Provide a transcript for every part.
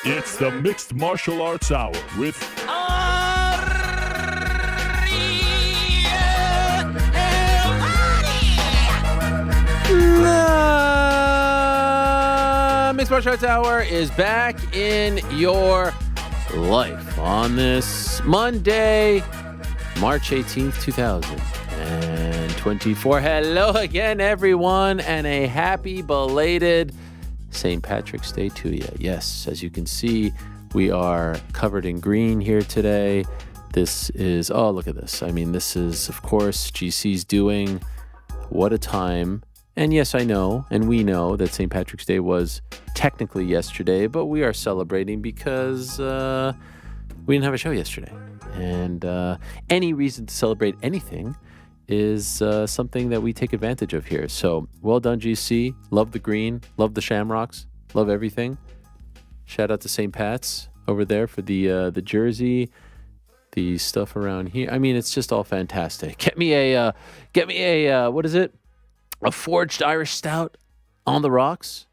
It's the Mixed Martial Arts Hour with Mixed Martial Arts Hour is back in your life on this Monday, March 18th, 2024. Hello again, everyone, and a happy belated St. Patrick's Day to you. Yes, as you can see, we are covered in green here today. This is, oh, look at this. I mean, this is, of course, GC's doing. What a time. And yes, I know, and we know that St. Patrick's Day was technically yesterday, but we are celebrating because we didn't have a show yesterday. And any reason to celebrate anything is something that we take advantage of here. So well done, GC. Love the green. Love the shamrocks. Love everything. Shout out to St. Pat's over there for the jersey, the stuff around here. I mean, it's just all fantastic. Get me a what is it? A forged Irish stout on the rocks.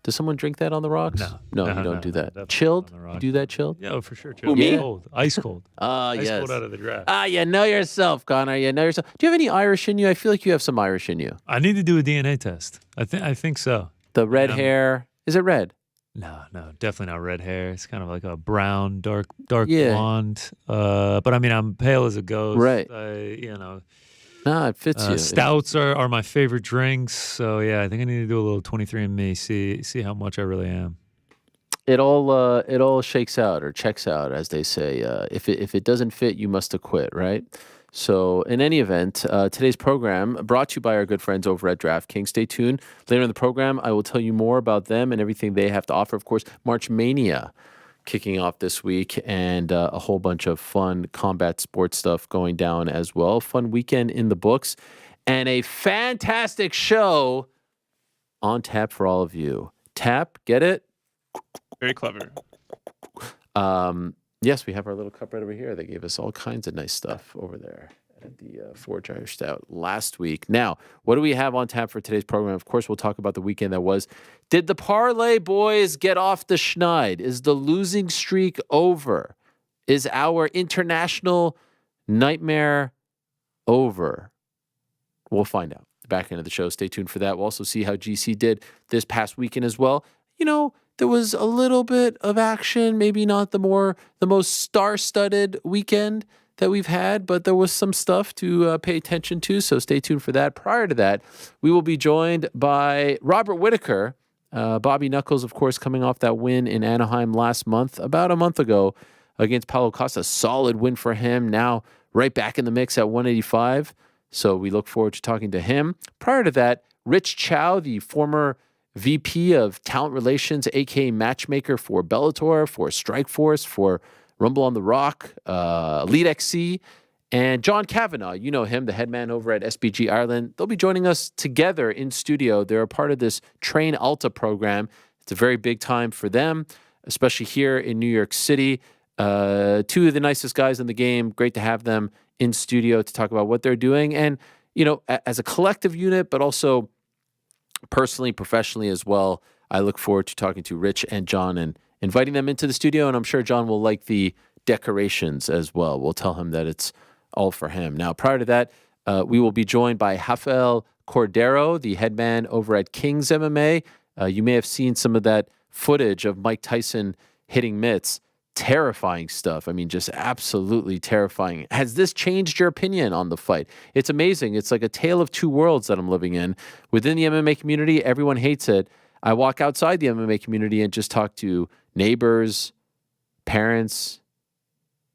Does someone drink that on the rocks? No, you don't do that. Chilled? You do that chilled? Yeah, for sure. Chilled. Yeah. Cold. Ice cold. Yes. Ice cold out of the draft. You know yourself, Connor. You know yourself. Do you have any Irish in you? I feel like you have some Irish in you. I need to do a DNA test. I think so. The red hair. Is it red? No, definitely not red hair. It's kind of like a brown, dark blonde. But I mean, I'm pale as a ghost. Right. No, it fits you. Stouts are my favorite drinks. So yeah, I think I need to do a little 23andMe. See how much I really am. It all shakes out or checks out, as they say. If it doesn't fit, you must have quit, right? So in any event, today's program brought to you by our good friends over at DraftKings. Stay tuned. Later in the program, I will tell you more about them and everything they have to offer. Of course, March Mania kicking off this week, and a whole bunch of fun combat sports stuff going down as well. Fun weekend in the books, and a fantastic show on tap for all of you. Tap, get it? Very clever. Yes, we have our little cup right over here. They gave us all kinds of nice stuff over there at the Forge Irish Stout last week. Now, what do we have on tap for today's program? Of course, we'll talk about the weekend that was. Did the Parlay Boys get off the schneid? Is the losing streak over? Is our international nightmare over? We'll find out. The back end of the show. Stay tuned for that. We'll also see how GC did this past weekend as well. You know, there was a little bit of action, maybe not the most star-studded weekend that we've had, but there was some stuff to pay attention to, so stay tuned for that. Prior to that, we will be joined by Robert Whittaker. Bobby Knuckles, of course, coming off that win in Anaheim about a month ago against Paulo Costa. Solid win for him. Now right back in the mix at 185, so we look forward to talking to him. Prior to that, Rich Chou, the former VP of Talent Relations, aka matchmaker for Bellator, for Strikeforce, for Rumble on the Rock, Elite XC, and John Kavanagh. You know him, the head man over at SBG Ireland. They'll be joining us together in studio. They're a part of this Train Alta program. It's a very big time for them, especially here in New York City. Two of the nicest guys in the game. Great to have them in studio to talk about what they're doing. And, you know, as a collective unit, but also personally, professionally as well, I look forward to talking to Rich and John and inviting them into the studio, and I'm sure John will like the decorations as well. We'll tell him that it's all for him. Now, prior to that, we will be joined by Rafael Cordeiro, the head man over at Kings MMA. You may have seen some of that footage of Mike Tyson hitting mitts. Terrifying stuff. I mean, just absolutely terrifying. Has this changed your opinion on the fight? It's amazing. It's like a tale of two worlds that I'm living in. Within the MMA community, everyone hates it. I walk outside the MMA community and just talk to neighbors, parents,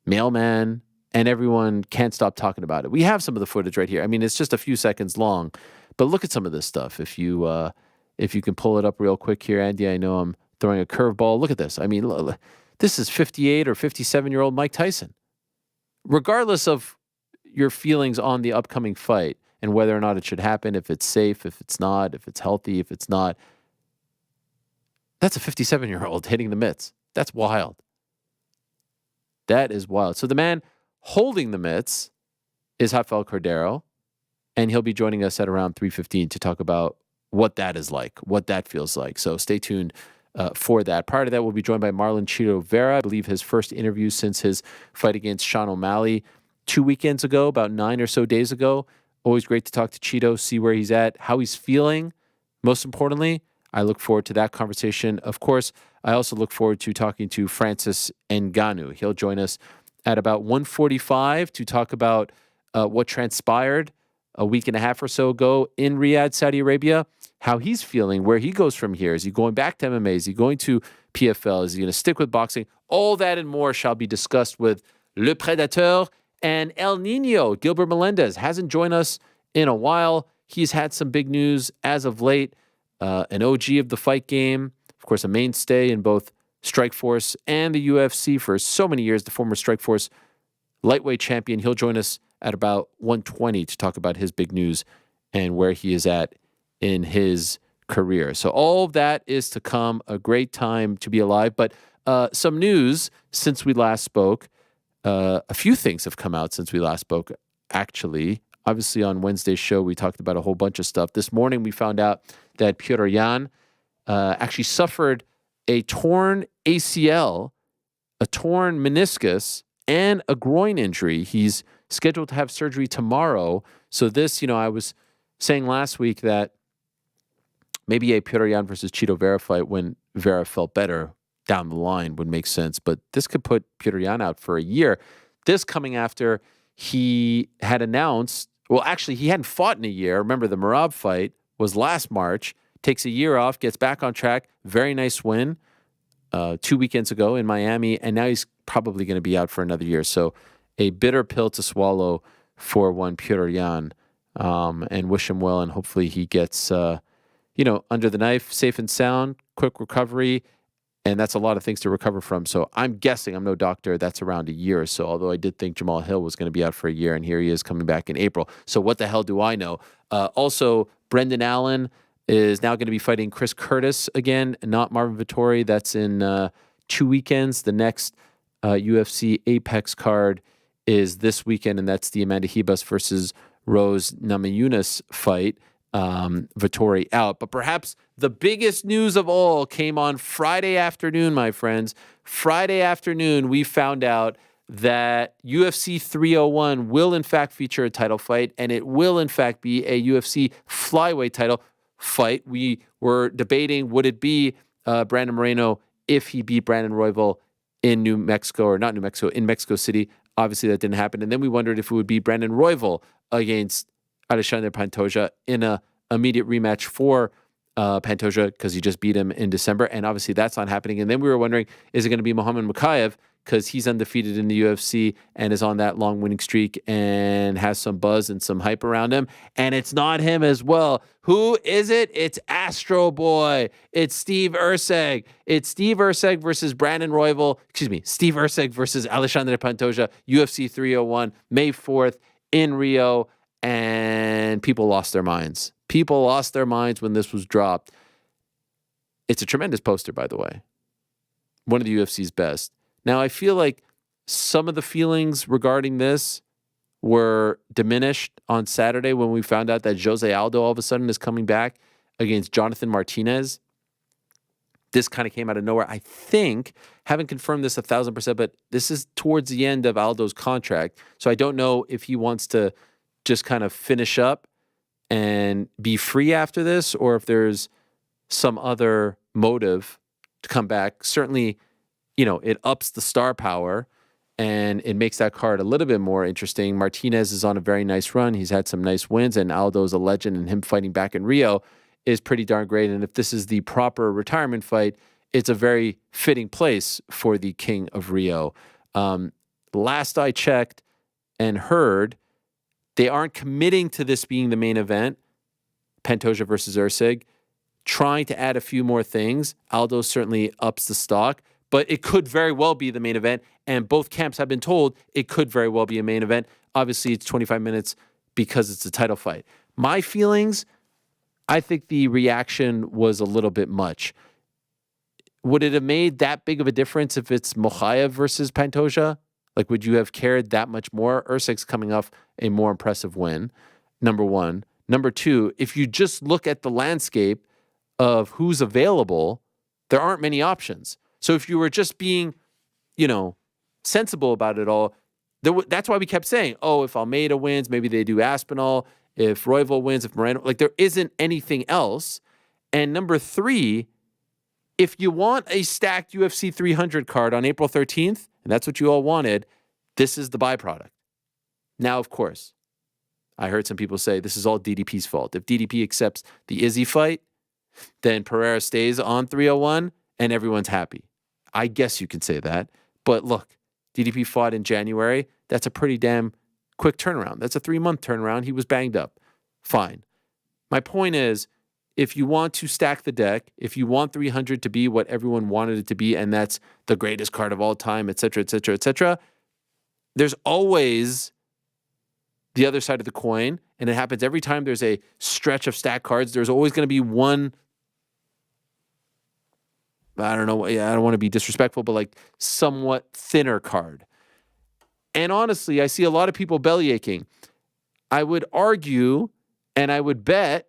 mailman, and everyone can't stop talking about it. We have some of the footage right here. I mean, it's just a few seconds long, but look at some of this stuff. If you can pull it up real quick here, Andy, I know I'm throwing a curveball. Look at this. I mean, this is 58 or 57-year-old Mike Tyson. Regardless of your feelings on the upcoming fight and whether or not it should happen, if it's safe, if it's not, if it's healthy, if it's not, that's a 57-year-old hitting the mitts. That's wild. That is wild. So the man holding the mitts is Rafael Cordeiro, and he'll be joining us at around 3:15 to talk about what that is like, what that feels like. So stay tuned for that. Prior to that, we'll be joined by Marlon Vera. I believe his first interview since his fight against Sean O'Malley 2 weekends ago, about 9 or so days ago. Always great to talk to Cheeto, see where he's at, how he's feeling. Most importantly, I look forward to that conversation. Of course, I also look forward to talking to Francis Ngannou. He'll join us at about 1:45 to talk about what transpired a week and a half or so ago in Riyadh, Saudi Arabia, how he's feeling, where he goes from here. Is he going back to MMA? Is he going to PFL? Is he going to stick with boxing? All that and more shall be discussed with Le Predateur and El Nino. Gilbert Melendez hasn't joined us in a while. He's had some big news as of late. An OG of the fight game, of course, a mainstay in both Strikeforce and the UFC for so many years, the former Strikeforce lightweight champion. He'll join us at about 1:20 to talk about his big news and where he is at in his career. So all of that is to come. A great time to be alive. But some news since we last spoke. A few things have come out since we last spoke, actually. Obviously, on Wednesday's show, we talked about a whole bunch of stuff. This morning, we found out that Petr Yan actually suffered a torn ACL, a torn meniscus, and a groin injury. He's scheduled to have surgery tomorrow. So this, I was saying last week that maybe a Petr Yan versus Cheeto Vera fight when Vera felt better down the line would make sense. But this could put Petr Yan out for a year. This coming after he had announced, well, actually, he hadn't fought in a year. Remember, the Merab fight was last March. Takes a year off, gets back on track. Very nice win 2 weekends ago in Miami. And now he's probably going to be out for another year. So a bitter pill to swallow for one Petr Yan. And wish him well. And hopefully he gets, under the knife, safe and sound, quick recovery. And that's a lot of things to recover from. So I'm guessing, I'm no doctor, that's around a year or so. Although I did think Jamal Hill was going to be out for a year. And here he is coming back in April. So what the hell do I know? Also, Brendan Allen is now going to be fighting Chris Curtis again, not Marvin Vettori. That's in 2 weekends. The next UFC Apex card is this weekend, and that's the Amanda Ribas versus Rose Namajunas fight. Vettori out. But perhaps the biggest news of all came on Friday afternoon, my friends. Friday afternoon, we found out that UFC 301 will in fact feature a title fight, and it will in fact be a UFC flyweight title fight. We were debating, would it be Brandon Moreno if he beat Brandon Royval in New Mexico, or not New Mexico, in Mexico City. Obviously, that didn't happen. And then we wondered if it would be Brandon Royval against Alexandre Pantoja in a immediate rematch for Pantoja because he just beat him in December. And obviously, that's not happening. And then we were wondering, is it going to be Muhammad Mokaev because he's undefeated in the UFC and is on that long winning streak and has some buzz and some hype around him. And it's not him as well. Who is it? It's Astro Boy. It's Steve Erceg. It's Steve Erceg versus Brandon Royval. Steve Erceg versus Alexandre Pantoja, UFC 301, May 4th in Rio. And people lost their minds. People lost their minds when this was dropped. It's a tremendous poster, by the way. One of the UFC's best. Now, I feel like some of the feelings regarding this were diminished on Saturday when we found out that Jose Aldo all of a sudden is coming back against Jonathan Martinez. This kind of came out of nowhere. I think, haven't confirmed this 1,000%, but this is towards the end of Aldo's contract. So I don't know if he wants to just kind of finish up and be free after this, or if there's some other motive to come back. Certainly, it ups the star power and it makes that card a little bit more interesting. Martinez is on a very nice run. He's had some nice wins, and Aldo's a legend, and him fighting back in Rio is pretty darn great. And if this is the proper retirement fight, it's a very fitting place for the King of Rio. Last I checked and heard, they aren't committing to this being the main event, Pantoja versus Erceg, trying to add a few more things. Aldo certainly ups the stock, but it could very well be the main event, and both camps have been told it could very well be a main event. Obviously, it's 25 minutes because it's a title fight. My feelings, I think the reaction was a little bit much. Would it have made that big of a difference if it's Mokaev versus Pantoja? Like, would you have cared that much more? Erceg's coming off a more impressive win, number one. Number two, if you just look at the landscape of who's available, There aren't many options. So if you were just being, sensible about it all, that's why we kept saying, oh, if Almeida wins, maybe they do Aspinall. If Royval wins, if Moreno, there isn't anything else. And number 3, if you want a stacked UFC 300 card on April 13th, and that's what you all wanted, this is the byproduct. Now, of course, I heard some people say this is all DDP's fault. If DDP accepts the Izzy fight, then Pereira stays on 301 and everyone's happy. I guess you can say that. But look, DDP fought in January. That's a pretty damn quick turnaround. That's a 3-month turnaround. He was banged up. Fine. My point is, if you want to stack the deck, if you want 300 to be what everyone wanted it to be, and that's the greatest card of all time, et cetera, et cetera, et cetera, there's always the other side of the coin, and it happens every time there's a stretch of stacked cards. There's always going to be one, I don't know, I don't want to be disrespectful, but somewhat thinner card. And honestly, I see a lot of people belly aching. I would argue, and I would bet,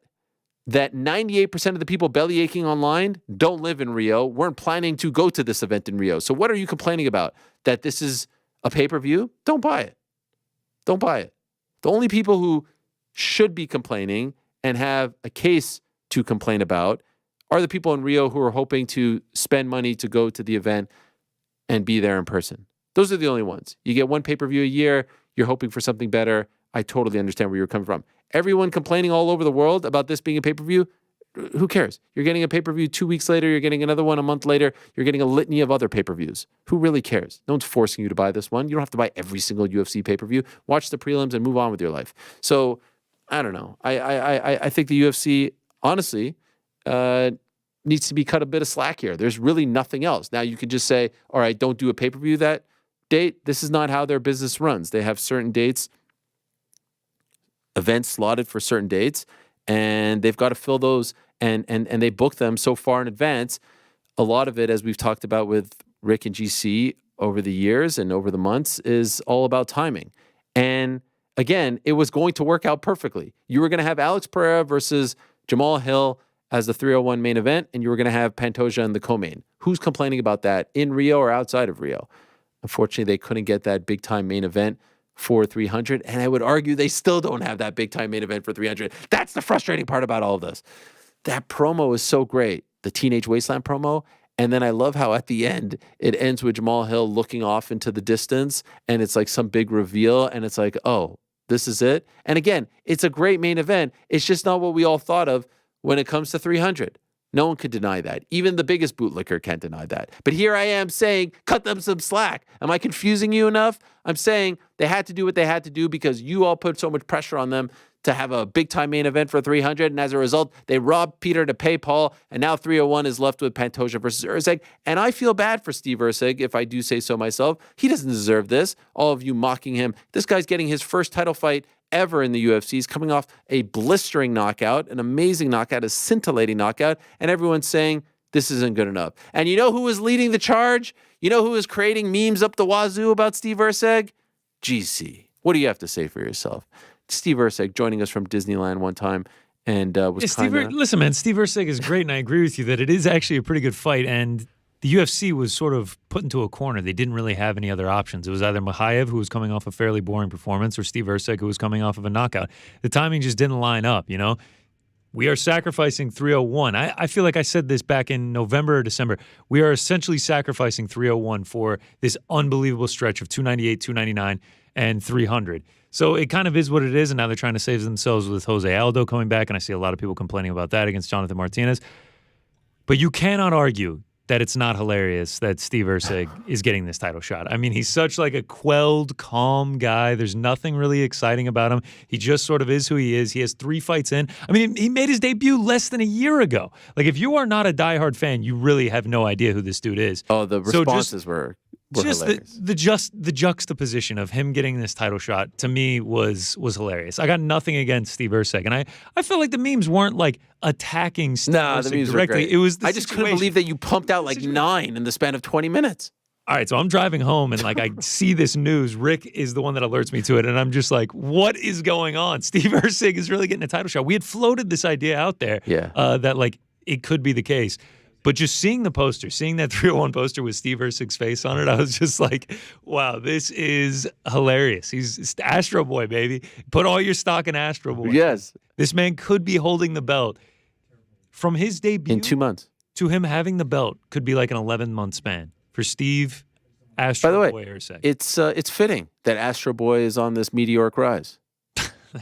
that 98% of the people belly aching online don't live in Rio, weren't planning to go to this event in Rio. So what are you complaining about? That this is a pay-per-view? Don't buy it. Don't buy it. The only people who should be complaining and have a case to complain about are the people in Rio who are hoping to spend money to go to the event and be there in person. Those are the only ones. You get one pay-per-view a year, you're hoping for something better. I totally understand where you're coming from. Everyone complaining all over the world about this being a pay-per-view, who cares? You're getting a pay-per-view 2 weeks later, you're getting another one a month later, you're getting a litany of other pay-per-views. Who really cares? No one's forcing you to buy this one. You don't have to buy every single UFC pay-per-view. Watch the prelims and move on with your life. So, I don't know. I think the UFC, honestly, needs to be cut a bit of slack here. There's really nothing else. Now, you could just say, all right, don't do a pay-per-view that date. This is not how their business runs. They have certain dates, events slotted for certain dates, and they've got to fill those, and they book them so far in advance. A lot of it, as we've talked about with Rick and GC over the years and over the months, is all about timing. And again, it was going to work out perfectly. You were going to have Alex Pereira versus Jamal Hill as the 301 main event, and you were going to have Pantoja in the co-main. Who's complaining about that in Rio or outside of Rio? Unfortunately, they couldn't get that big-time main event for 300, and I would argue they still don't have that big-time main event for 300. That's the frustrating part about all of this. That promo is so great, the Teenage Wasteland promo, and then I love how at the end, it ends with Jamal Hill looking off into the distance, and it's like some big reveal, and it's like, oh, this is it? And again, it's a great main event. It's just not what we all thought of when it comes to 300. No one could deny that. Even the biggest bootlicker can't deny that. But here I am saying, cut them some slack. Am I confusing you enough? I'm saying they had to do what they had to do because you all put so much pressure on them to have a big-time main event for 300, and as a result, they robbed Peter to pay Paul, and now 301 is left with Pantoja versus Erceg. And I feel bad for Steve Erceg, if I do say so myself. He doesn't deserve this. All of you mocking him. This guy's getting his first title fight ever in the UFC. He's coming off a blistering knockout, an amazing knockout, a scintillating knockout, and everyone's saying this isn't good enough. And you know who was leading the charge? You know who was creating memes up the wazoo about Steve Erceg? GC. What do you have to say for yourself? Steve Erceg joining us from Disneyland one time and was listen, man, Steve Erceg is great, and I agree with you that it is actually a pretty good fight, and the UFC was sort of put into a corner. They didn't really have any other options. It was either Makhachev, who was coming off a fairly boring performance, or Steve Erceg, who was coming off of a knockout. The timing just didn't line up, you know? We are sacrificing 301. I feel like I said this back in November or December. We are essentially sacrificing 301 for this unbelievable stretch of 298, 299, and 300. So it kind of is what it is, and now they're trying to save themselves with Jose Aldo coming back, and I see a lot of people complaining about that against Jonathan Martinez. But you cannot argue that it's not hilarious that Steve Erceg is getting this title shot. I mean, he's such like a quelled, calm guy. There's nothing really exciting about him. He just sort of is who he is. He has 3 fights in. I mean, he made his debut less than a year ago. Like, if you are not a diehard fan, you really have no idea who this dude is. Oh, the responses were just hilarious. the juxtaposition of him getting this title shot to me was hilarious. I got nothing against Steve Erceg, and I felt like the memes weren't like attacking Steve Erceg directly. It was I just couldn't believe that you pumped out like 9 in the span of 20 minutes. All right, so I'm driving home and like I see this news. Rick is the one that alerts me to it, and I'm just like, what is going on? Steve Erceg is really getting a title shot. We had floated this idea out there, that like it could be the case. But just seeing the poster, seeing that 301 poster with Steve Erceg's face on it, I was just like, wow, this is hilarious. He's Astro Boy, baby. Put all your stock in Astro Boy. Yes. This man could be holding the belt. From his debut In 2 months. to him having the belt could be like an 11-month span for Steve Astro By the way, Boy Erceg. it's fitting that Astro Boy is on this meteoric rise.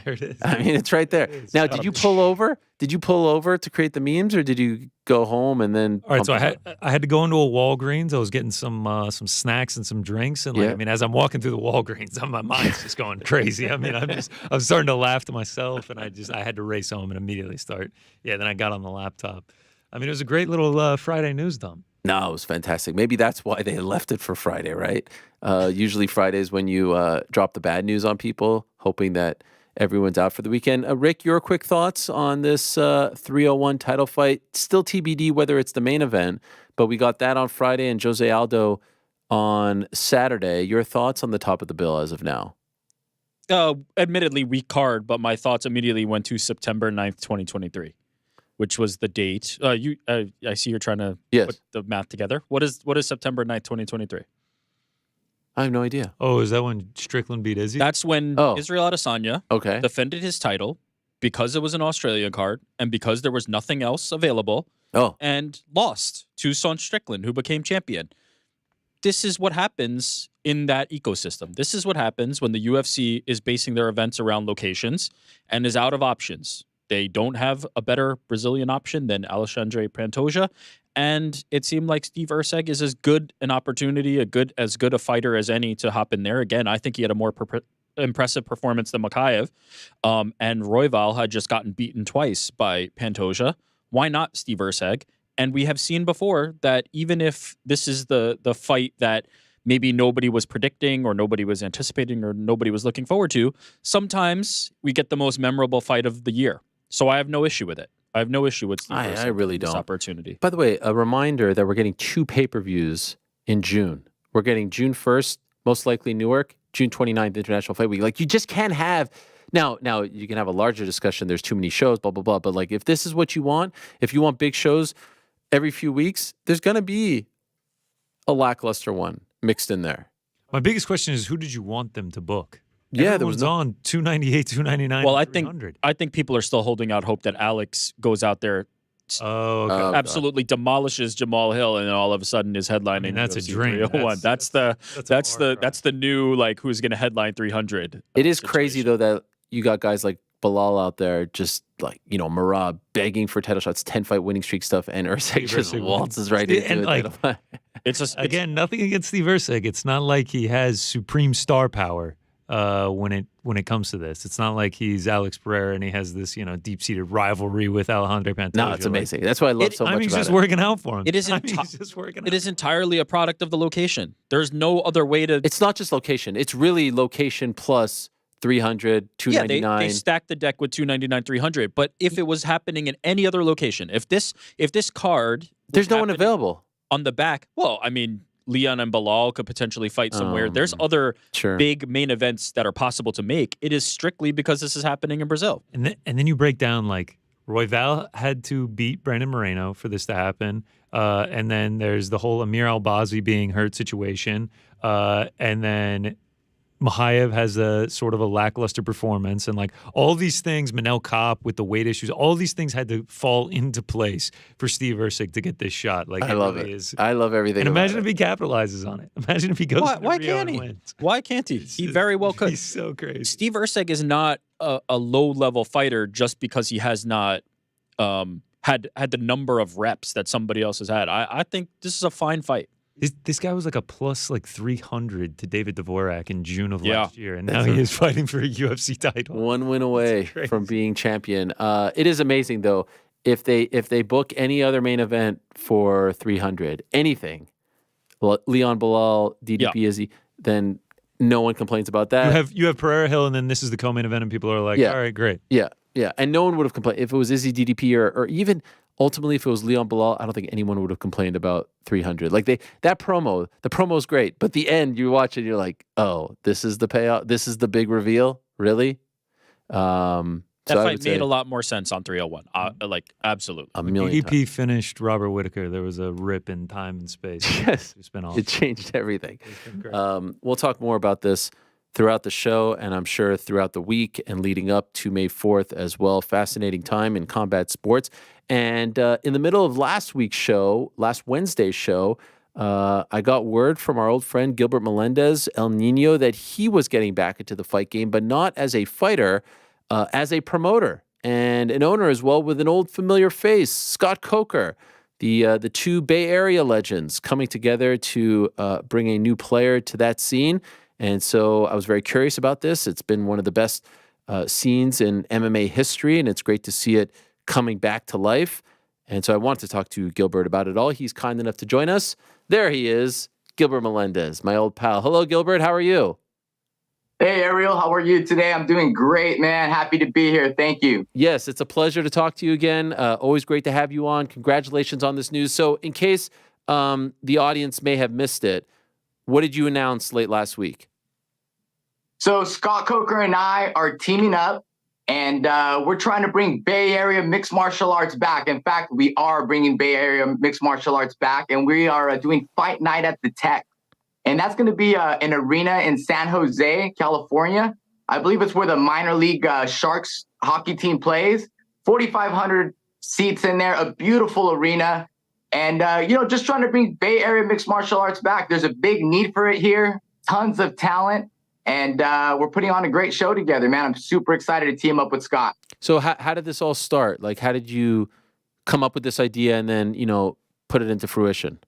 There it is. I mean, it's right there. Now, did you pull over? Did you pull over to create the memes, or did you go home and then? All right, so I had to go into a Walgreens. I was getting some snacks and some drinks, and I mean, as I'm walking through the Walgreens, my mind's just going crazy. I mean, I'm starting to laugh to myself, and I had to race home and immediately start. Yeah, then I got on the laptop. I mean, it was a great little Friday news dump. No, it was fantastic. Maybe that's why they left it for Friday, right? Usually Fridays when you drop the bad news on people, hoping that everyone's out for the weekend. Rick, your quick thoughts on this 301 title fight? Still TBD whether it's the main event, but we got that on Friday and Jose Aldo on Saturday. Your thoughts on the top of the bill as of now? Admittedly, weak card, but my thoughts immediately went to September 9th, 2023, which was the date. I see you're trying to put the math together. What is September 9th, 2023? I have no idea. Oh, is that when Strickland beat Izzy? That's when Israel Adesanya defended his title because it was an Australian card and because there was nothing else available and lost to Son Strickland, who became champion. This is what happens in that ecosystem. This is what happens when the UFC is basing their events around locations and is out of options. They don't have a better Brazilian option than Alexandre Pantoja. And it seemed like Steve Erceg is as good an opportunity, as good a fighter as any to hop in there. Again, I think he had a more impressive performance than Makayev. And Royval had just gotten beaten twice by Pantoja. Why not Steve Erceg? And we have seen before that even if this is the fight that maybe nobody was predicting or nobody was anticipating or nobody was looking forward to, sometimes we get the most memorable fight of the year. So I have no issue with it. I have no issue with Steve Erceg. I really don't. This opportunity. By the way, a reminder that we're getting 2 pay-per-views in June. We're getting June 1st, most likely Newark, June 29th, International Fight Week. Like, you just can't have... Now, you can have a larger discussion. There's too many shows, blah, blah, blah. But, like, if this is what you want, if you want big shows every few weeks, there's going to be a lackluster one mixed in there. My biggest question is, who did you want them to book? Yeah, there was on 298, 299. Well, I think people are still holding out hope that Alex goes out there, absolutely demolishes Jamal Hill, and then all of a sudden is headlining. I mean, that's a dream. That's the new, like, who's going to headline 300. It is crazy though that you got guys like Bilal out there, just like, you know, Marab begging for title shots, 10-fight winning streak stuff, and Erceg just waltzes right into it. Like, again, nothing against Steve Erceg. It's not like he has supreme star power. When it comes to this, it's not like he's Alex Pereira and he has this, you know, deep-seated rivalry with Alejandro Pantoja. No, it's amazing. That's why I love so much. He's about just it. working out for him. It is. It is entirely a product of the location. There's no other way to. It's not just location. It's really location plus 300, 299. They stacked the deck with 299, 300. But if it was happening in any other location, if this card, there's no one available on the back. Well, I mean, Leon and Bilal could potentially fight somewhere. There's other big main events that are possible to make. It is strictly because this is happening in Brazil. And then you break down, like, Royval had to beat Brandon Moreno for this to happen. And then there's the whole Amir Albazi being hurt situation. And then Makhachev has a sort of a lackluster performance, and like all these things, Manel Kopp with the weight issues, all these things had to fall into place for Steve Erceg to get this shot. Like, I love it. I love everything. And imagine if he capitalizes on it. Imagine if he goes. Why can't he? Wins. Why can't he? He very well could. He's so crazy. Steve Erceg is not a low-level fighter just because he has not had the number of reps that somebody else has had. I think this is a fine fight. This guy was like a plus 300 to David Dvorak in June of last year, and now he is fighting for a UFC title. One win away from being champion. It is amazing though. If they book any other main event for 300, anything, Leon Bilal, DDP Izzy, then no one complains about that. You have Pereira Hill, and then this is the co-main event, and people are like, all right, great. Yeah, and no one would have complained if it was Izzy, DDP, or even. Ultimately, if it was Leon Bilal, I don't think anyone would have complained about 300. Like the promo is great, but the end, you watch it, you're like, oh, this is the payout, this is the big reveal, really? That fight made a lot more sense on 301. Like, absolutely. A million DDP finished Robert Whittaker. There was a rip in time and space. Yes. It changed everything. We'll talk more about this throughout the show, and I'm sure throughout the week and leading up to May 4th as well. Fascinating time in combat sports. And in the middle of last Wednesday's show, I got word from our old friend Gilbert Melendez, El Nino, that he was getting back into the fight game, but not as a fighter, as a promoter and an owner as well, with an old familiar face, Scott Coker, the two Bay Area legends coming together to bring a new player to that scene. And so I was very curious about this. It's been one of the best scenes in MMA history, and it's great to see it coming back to life. And so I wanted to talk to Gilbert about it all. He's kind enough to join us. There he is, Gilbert Melendez, my old pal. Hello, Gilbert. How are you? Hey, Ariel. How are you today? I'm doing great, man. Happy to be here. Thank you. Yes, it's a pleasure to talk to you again. Always great to have you on. Congratulations on this news. So in case the audience may have missed it, what did you announce late last week? So Scott Coker and I are teaming up, and we're trying to bring Bay Area mixed martial arts back. In fact, we are bringing Bay Area mixed martial arts back, and we are doing Fight Night at the Tech. And that's going to be an arena in San Jose, California. I believe it's where the minor league Sharks hockey team plays. 4,500 seats in there, a beautiful arena. And, just trying to bring Bay Area mixed martial arts back. There's a big need for it here, tons of talent. And we're putting on a great show together, man. I'm super excited to team up with Scott. So how did this all start? Like, how did you come up with this idea and then, put it into fruition?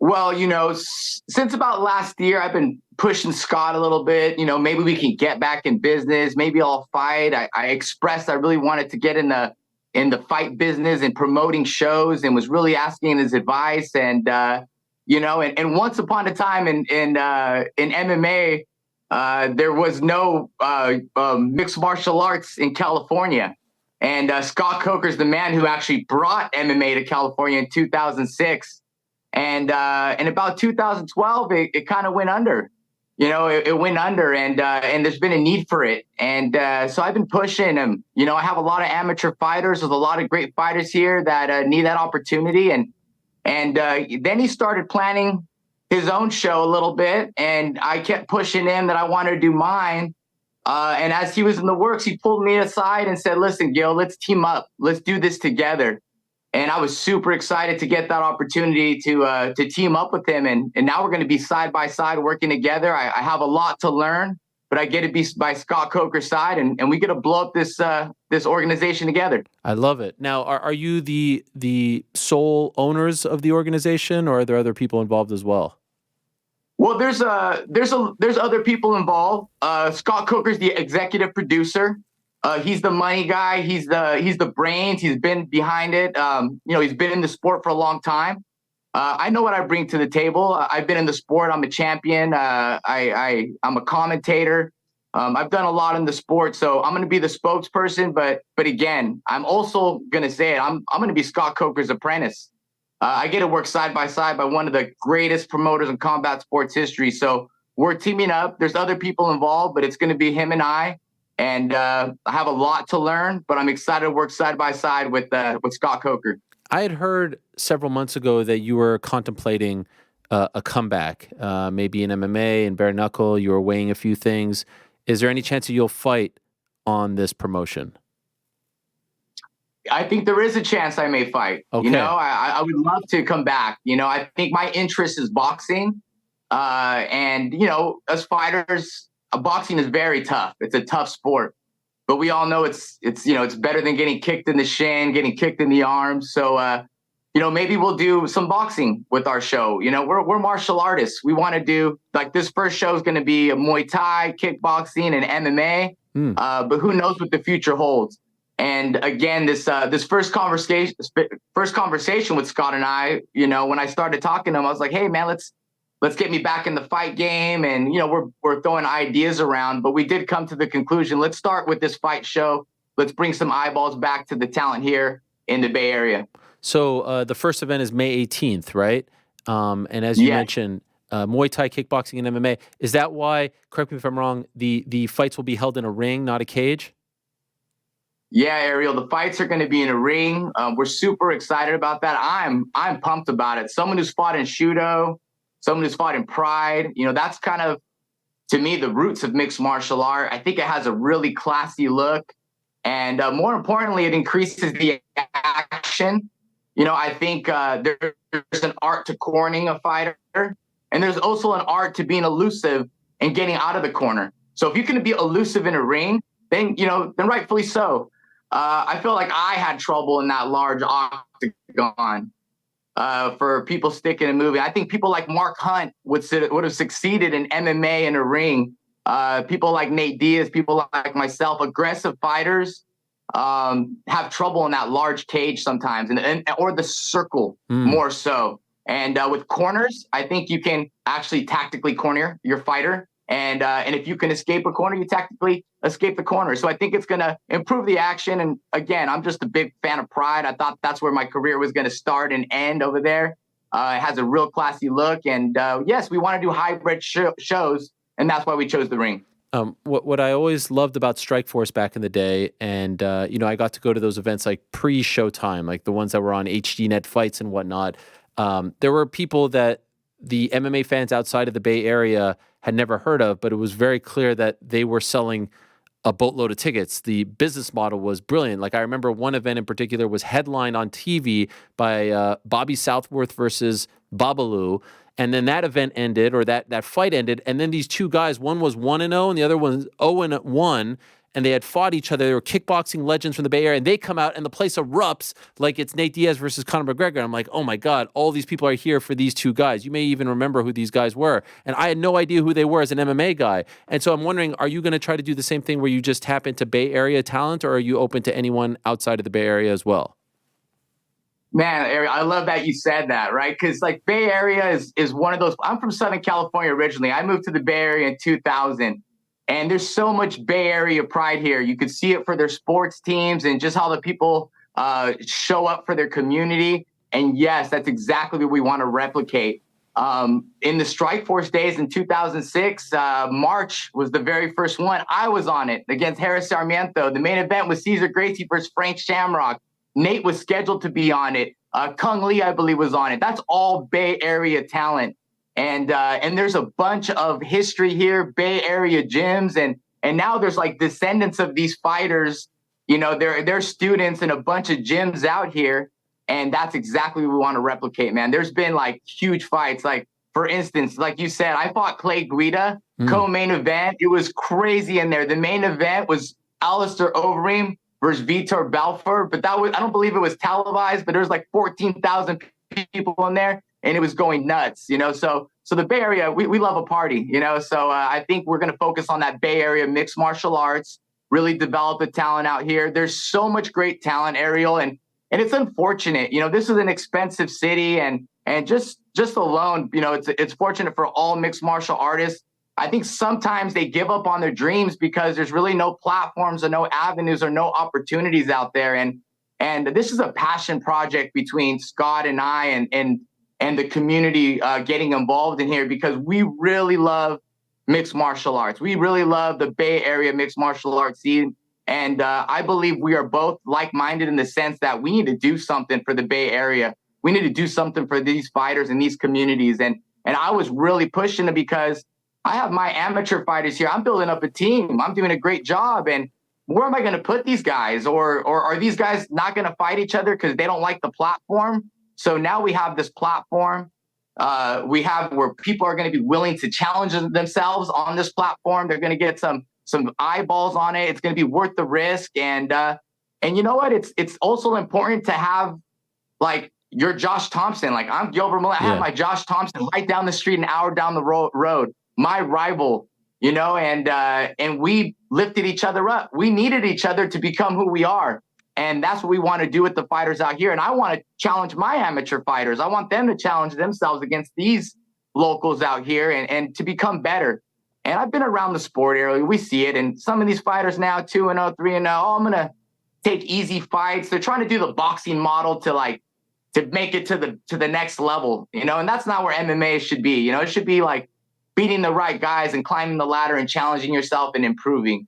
Well, since about last year, I've been pushing Scott a little bit. Maybe we can get back in business. Maybe I'll fight. I expressed I really wanted to get in the fight business and promoting shows, and was really asking his advice. And and once upon a time in MMA, there was no mixed martial arts in California. And Scott Coker's the man who actually brought MMA to California in 2006. And in about 2012, it kind of went under. It went under, and there's been a need for it. And so I've been pushing him. I have a lot of amateur fighters. There's a lot of great fighters here that need that opportunity. And then he started planning his own show a little bit, and I kept pushing him that I wanted to do mine. And as he was in the works, he pulled me aside and said, "Listen, Gil, let's team up. Let's do this together." And I was super excited to get that opportunity to team up with him. And now we're going to be side by side working together. I have a lot to learn, but I get to be by Scott Coker's side, and we get to blow up this organization together. I love it. Now, are you the sole owners of the organization, or are there other people involved as well? Well, there's other people involved. Scott Coker's the executive producer. He's the money guy. He's the brains. He's been behind it. He's been in the sport for a long time. I know what I bring to the table. I've been in the sport. I'm a champion. I'm a commentator. I've done a lot in the sport, so I'm going to be the spokesperson. But again, I'm also going to say it. I'm going to be Scott Coker's apprentice. I get to work side by side by one of the greatest promoters in combat sports history. So we're teaming up. There's other people involved, but it's going to be him and I. And I have a lot to learn, but I'm excited to work side by side with Scott Coker. I had heard several months ago that you were contemplating a comeback, maybe in MMA and bare knuckle. You were weighing a few things. Is there any chance that you'll fight on this promotion? I think there is a chance I may fight. Okay. I would love to come back. I think my interest is boxing. And as fighters, boxing is very tough. It's a tough sport, but we all know it's better than getting kicked in the shin, getting kicked in the arms. So, maybe we'll do some boxing with our show. We're martial artists. We want to do, like, this first show is going to be a Muay Thai, kickboxing, and MMA. But who knows what the future holds? And again, this first conversation with Scott and I, when I started talking to him, I was like, "Hey, man, let's get me back in the fight game." And, we're throwing ideas around, but we did come to the conclusion, let's start with this fight show. Let's bring some eyeballs back to the talent here in the Bay Area. So the first event is May 18th, right? And as you mentioned, Muay Thai, kickboxing, and MMA. Is that why, correct me if I'm wrong, the fights will be held in a ring, not a cage? Yeah, Ariel, the fights are going to be in a ring. We're super excited about that. I'm pumped about it. Someone who's fought in Shudo, someone who's fought in Pride, that's kind of, to me, the roots of mixed martial art. I think it has a really classy look. And more importantly, it increases the action. I think there's an art to cornering a fighter. And there's also an art to being elusive and getting out of the corner. So if you can be elusive in a ring, then rightfully so. I feel like I had trouble in that large octagon for people sticking and moving. I think people like Mark Hunt would have succeeded in MMA in a ring. People like Nate Diaz, people like myself, aggressive fighters have trouble in that large cage sometimes, or the circle more so. And with corners, I think you can actually tactically corner your fighter. And if you can escape a corner, you tactically escape the corner. So I think it's going to improve the action. And again, I'm just a big fan of Pride. I thought that's where my career was going to start and end over there. It has a real classy look. And yes, we want to do hybrid shows. And that's why we chose the ring. What I always loved about Strikeforce back in the day, and I got to go to those events like pre-Showtime, like the ones that were on HDNet Fights and whatnot. There were people that the MMA fans outside of the Bay Area had never heard of, but it was very clear that they were selling a boatload of tickets. The business model was brilliant. Like I remember one event in particular was headlined on TV by Bobby Southworth versus Babalu. And then that event ended, or that fight ended, and then these two guys, one was 1-0 and the other one was 0-1, and they had fought each other. They were kickboxing legends from the Bay Area, and they come out and the place erupts like it's Nate Diaz versus Conor McGregor. And I'm like, oh my God, all these people are here for these two guys. You may even remember who these guys were. And I had no idea who they were as an MMA guy. And so I'm wondering, are you going to try to do the same thing where you just tap into Bay Area talent, or are you open to anyone outside of the Bay Area as well? Man, I love that you said that, right? Because like Bay Area is one of those. I'm from Southern California originally. I moved to the Bay Area in 2000, and there's so much Bay Area pride here. You could see it for their sports teams and just how the people show up for their community. And yes, that's exactly what we want to replicate. In the Strikeforce days in 2006, March was the very first one. I was on it against Harris Sarmiento. The main event was Cesar Gracie versus Frank Shamrock. Nate was scheduled to be on it. Kung Lee, I believe, was on it. That's all Bay Area talent. And there's a bunch of history here, Bay Area gyms. And now there's like descendants of these fighters. They're students in a bunch of gyms out here. And that's exactly what we want to replicate, man. There's been like huge fights. Like, for instance, like you said, I fought Clay Guida, co-main event. It was crazy in there. The main event was Alistair Overeem versus Vitor Belfort, but I don't believe it was televised, but there was like 14,000 people in there, and it was going nuts, So the Bay Area, we love a party, So I think we're going to focus on that Bay Area mixed martial arts, really develop the talent out here. There's so much great talent, Ariel, and it's unfortunate. This is an expensive city, and just alone, it's fortunate for all mixed martial artists. I think sometimes they give up on their dreams because there's really no platforms or no avenues or no opportunities out there. And this is a passion project between Scott and I and the community getting involved in here, because we really love mixed martial arts. We really love the Bay Area mixed martial arts scene. And I believe we are both like-minded in the sense that we need to do something for the Bay Area. We need to do something for these fighters and these communities. And I was really pushing it because I have my amateur fighters here. I'm building up a team. I'm doing a great job. And where am I going to put these guys? Or are these guys not going to fight each other because they don't like the platform? So now we have this platform. We have where people are going to be willing to challenge themselves on this platform. They're going to get some eyeballs on it. It's going to be worth the risk. And you know what? It's also important to have like your Josh Thompson. Like I'm Gilbert Melendez. I have my Josh Thompson right down the street, an hour down the road. My rival, and we lifted each other up. We needed each other to become who we are. And that's what we want to do with the fighters out here. And I want to challenge my amateur fighters. I want them to challenge themselves against these locals out here and to become better. And I've been around the sport area. We see it. And some of these fighters now, 2-0, 3-0, I'm going to take easy fights. They're trying to do the boxing model to make it to the next level, and that's not where MMA should be. It should be like beating the right guys and climbing the ladder and challenging yourself and improving,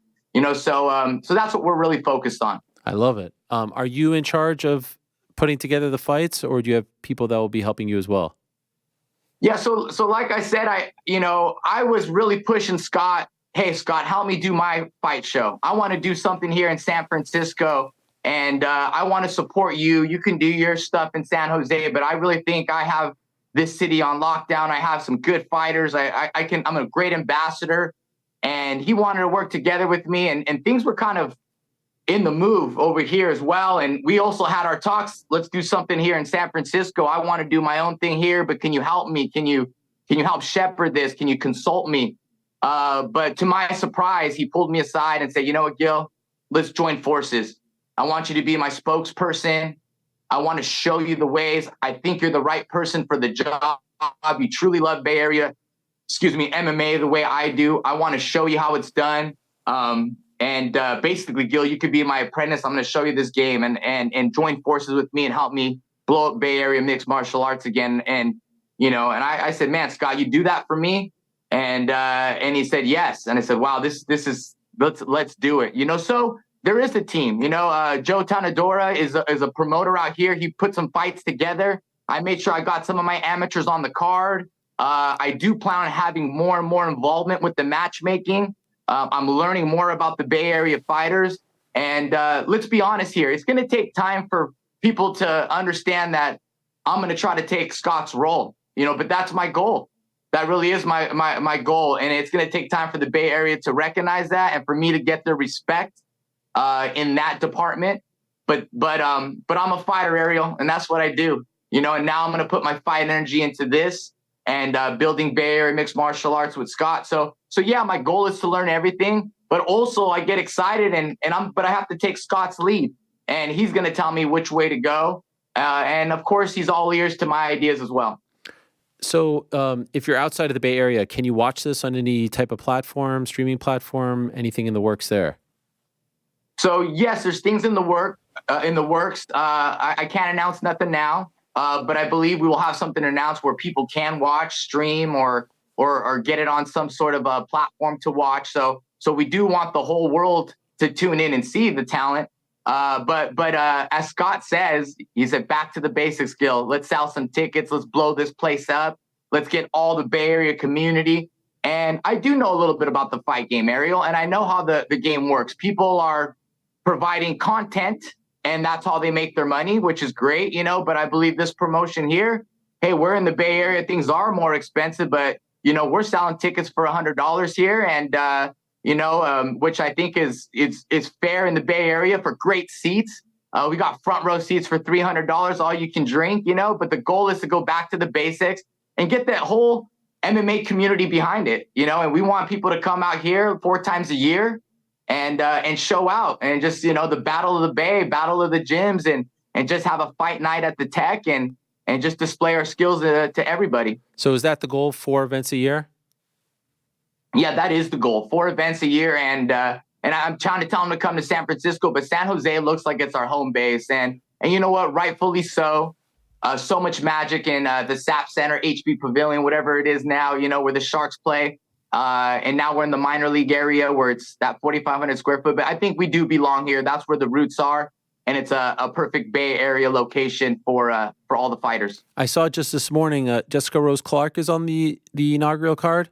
so that's what we're really focused on. I love it. Are you in charge of putting together the fights, or do you have people that will be helping you as well? Yeah, so like I said, I was really pushing Scott. Hey, Scott, help me do my fight show. I want to do something here in San Francisco, and I want to support you. You can do your stuff in San Jose, but I really think I have this city on lockdown. I have some good fighters. I'm a great ambassador, and he wanted to work together with me, and things were kind of in the move over here as well. And we also had our talks. Let's do something here in San Francisco. I want to do my own thing here, but can you help me? Can you help shepherd this? Can you consult me? But to my surprise, he pulled me aside and said, you know what, Gil, let's join forces. I want you to be my spokesperson. I want to show you the ways. I think you're the right person for the job. You truly love Bay Area, MMA the way I do. I want to show you how it's done. And basically, Gil, you could be my apprentice. I'm going to show you this game and join forces with me and help me blow up Bay Area mixed martial arts again. And, I said, man, Scott, you do that for me? And he said, yes. And I said, wow, this is, let's do it. So there is a team, Joe Tanadora is a promoter out here. He put some fights together. I made sure I got some of my amateurs on the card. I do plan on having more and more involvement with the matchmaking. I'm learning more about the Bay Area fighters. And let's be honest here. It's going to take time for people to understand that I'm going to try to take Scott's role, but that's my goal. That really is my goal. And it's going to take time for the Bay Area to recognize that and for me to get their respect in that department. But I'm a fighter, Ariel, and that's what I do, and now I'm going to put my fight energy into this and building Bay Area mixed martial arts with Scott. So yeah, my goal is to learn everything, but also I get excited but I have to take Scott's lead, and he's going to tell me which way to go. And of course, he's all ears to my ideas as well. So if you're outside of the Bay Area, can you watch this on any type of platform, streaming platform, anything in the works there? So yes, there's things in the works. I can't announce nothing now. But I believe we will have something announced where people can watch, stream, or get it on some sort of a platform to watch. So we do want the whole world to tune in and see the talent. But as Scott says, he said, back to the basics, Gil. Let's sell some tickets. Let's blow this place up. Let's get all the Bay Area community. And I do know a little bit about the fight game, Ariel, and I know how the game works. People are providing content, and that's how they make their money, which is great, but I believe this promotion here, hey, we're in the Bay Area. Things are more expensive, but, we're selling tickets for $100 here. And, which I think is fair in the Bay Area for great seats. We got front row seats for $300, all you can drink, but the goal is to go back to the basics and get that whole MMA community behind it, and we want people to come out here 4 times a year and show out and just, the battle of the Bay, battle of the gyms, and just have a fight night at the Tech and just display our skills to everybody. So is that the goal, 4 events a year? Yeah, that is the goal, 4 events a year. And I'm trying to tell them to come to San Francisco, but San Jose looks like it's our home base. And you know what? Rightfully so. So much magic in the SAP Center, HB Pavilion, whatever it is now, where the Sharks play. And now we're in the minor league area where it's that 4,500 square foot. But I think we do belong here. That's where the roots are. And it's a perfect Bay Area location for all the fighters. I saw just this morning, Jessica Rose Clark is on the inaugural card.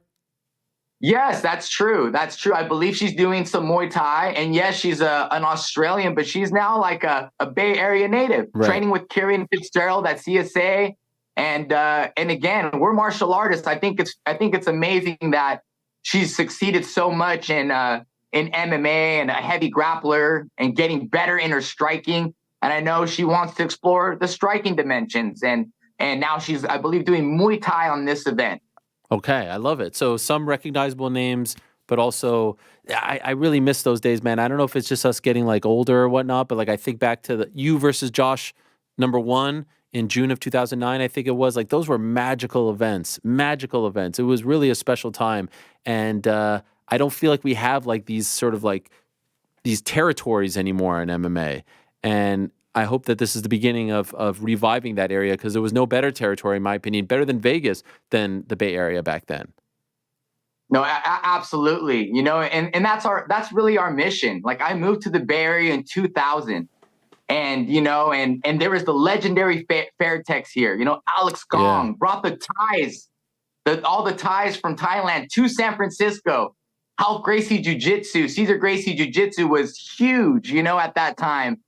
Yes, that's true. That's true. I believe she's doing some Muay Thai. And yes, she's an Australian, but she's now like a Bay Area native, right, training with Kieran Fitzgerald at CSA. And again, we're martial artists. I think it's amazing that she's succeeded so much in MMA and a heavy grappler and getting better in her striking. And I know she wants to explore the striking dimensions. And now she's, I believe, doing Muay Thai on this event. Okay, I love it. So some recognizable names, but also I really miss those days, man. I don't know if it's just us getting like older or whatnot, but like I think back to you versus Josh #1 in June of 2009, I think it was. Like those were magical events. It was really a special time. And I don't feel like we have like these sort of like these territories anymore in MMA. And I hope that this is the beginning of reviving that area, because there was no better territory, in my opinion, better than Vegas, than the Bay Area back then. No, absolutely. You know, and that's really our mission. Like I moved to the Bay Area in 2000. And, you know, and there was the legendary Fairtex here. You know, Alex Gong brought the ties, all the ties from Thailand to San Francisco. Ralph Gracie Jiu-Jitsu, Cesar Gracie Jiu-Jitsu was huge, you know, at that time.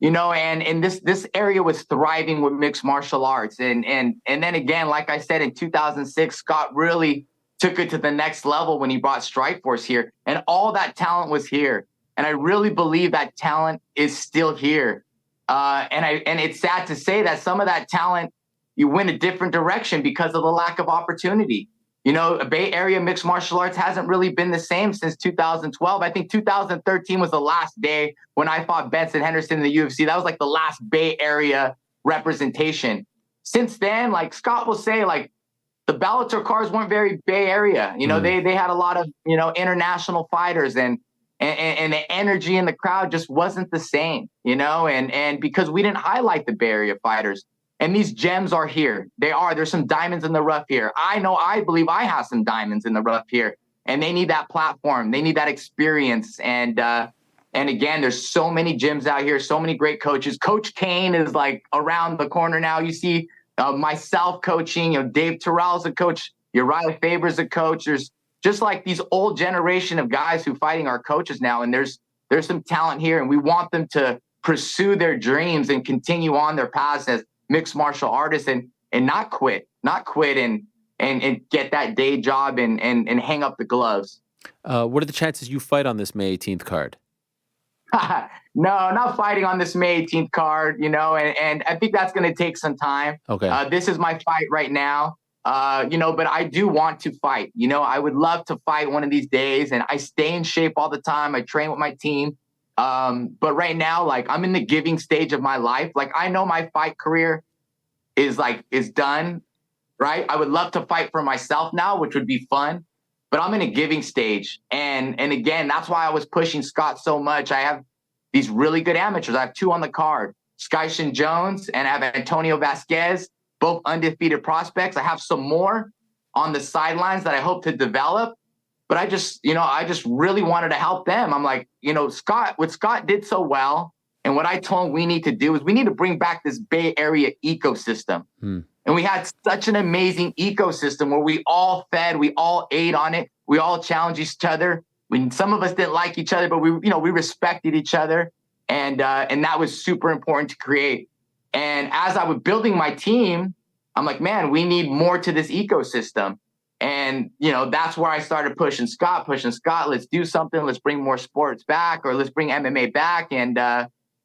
You know, and this area was thriving with mixed martial arts. And then again, like I said, in 2006, Scott really took it to the next level when he brought Strikeforce here. And all that talent was here. And I really believe that talent is still here. And it's sad to say that some of that talent, you went a different direction because of the lack of opportunity. You know, Bay Area mixed martial arts hasn't really been the same since 2012. I think 2013 was the last day when I fought Benson Henderson in the UFC. That was like the last Bay Area representation. Since then, like Scott will say, like the Bellator cards weren't very Bay Area. You know, they had a lot of, you know, international fighters and the energy in the crowd just wasn't the same, you know, and because we didn't highlight the Bay Area fighters. And these gems are here. There's some diamonds in the rough here. I believe I have some diamonds in the rough here, and they need that platform. They need that experience. And again, there's so many gyms out here, so many great coaches. Coach Kane is like around the corner now. You see myself coaching, you know, Dave Terrell's a coach. Uriah Faber's a coach. There's just like these old generation of guys who fighting our coaches now. And there's some talent here, and we want them to pursue their dreams and continue on their paths as mixed martial artists and not quit and get that day job and hang up the gloves. What are the chances you fight on this May 18th card? No, not fighting on this May 18th card, you know, and I think that's going to take some time. Okay. This is my fight right now, you know, but I do want to fight. You know, I would love to fight one of these days, and I stay in shape all the time. I train with my team. But right now, like I'm in the giving stage of my life. Like I know my fight career is done, right? I would love to fight for myself now, which would be fun, but I'm in a giving stage. And again, that's why I was pushing Scott so much. I have these really good amateurs. I have 2 on the card, Skyshin Jones and I have Antonio Vasquez, both undefeated prospects. I have some more on the sidelines that I hope to develop. But I just really wanted to help them. I'm like, you know, what Scott did so well, and what I told him we need to do is we need to bring back this Bay Area ecosystem. And we had such an amazing ecosystem where we all fed, we all ate on it, we all challenged each other. Some of us didn't like each other, but we respected each other, and that was super important to create. And as I was building my team, I'm like, man, we need more to this ecosystem. And, you know, that's where I started pushing Scott, let's do something. Let's bring more sports back, or let's bring MMA back. And,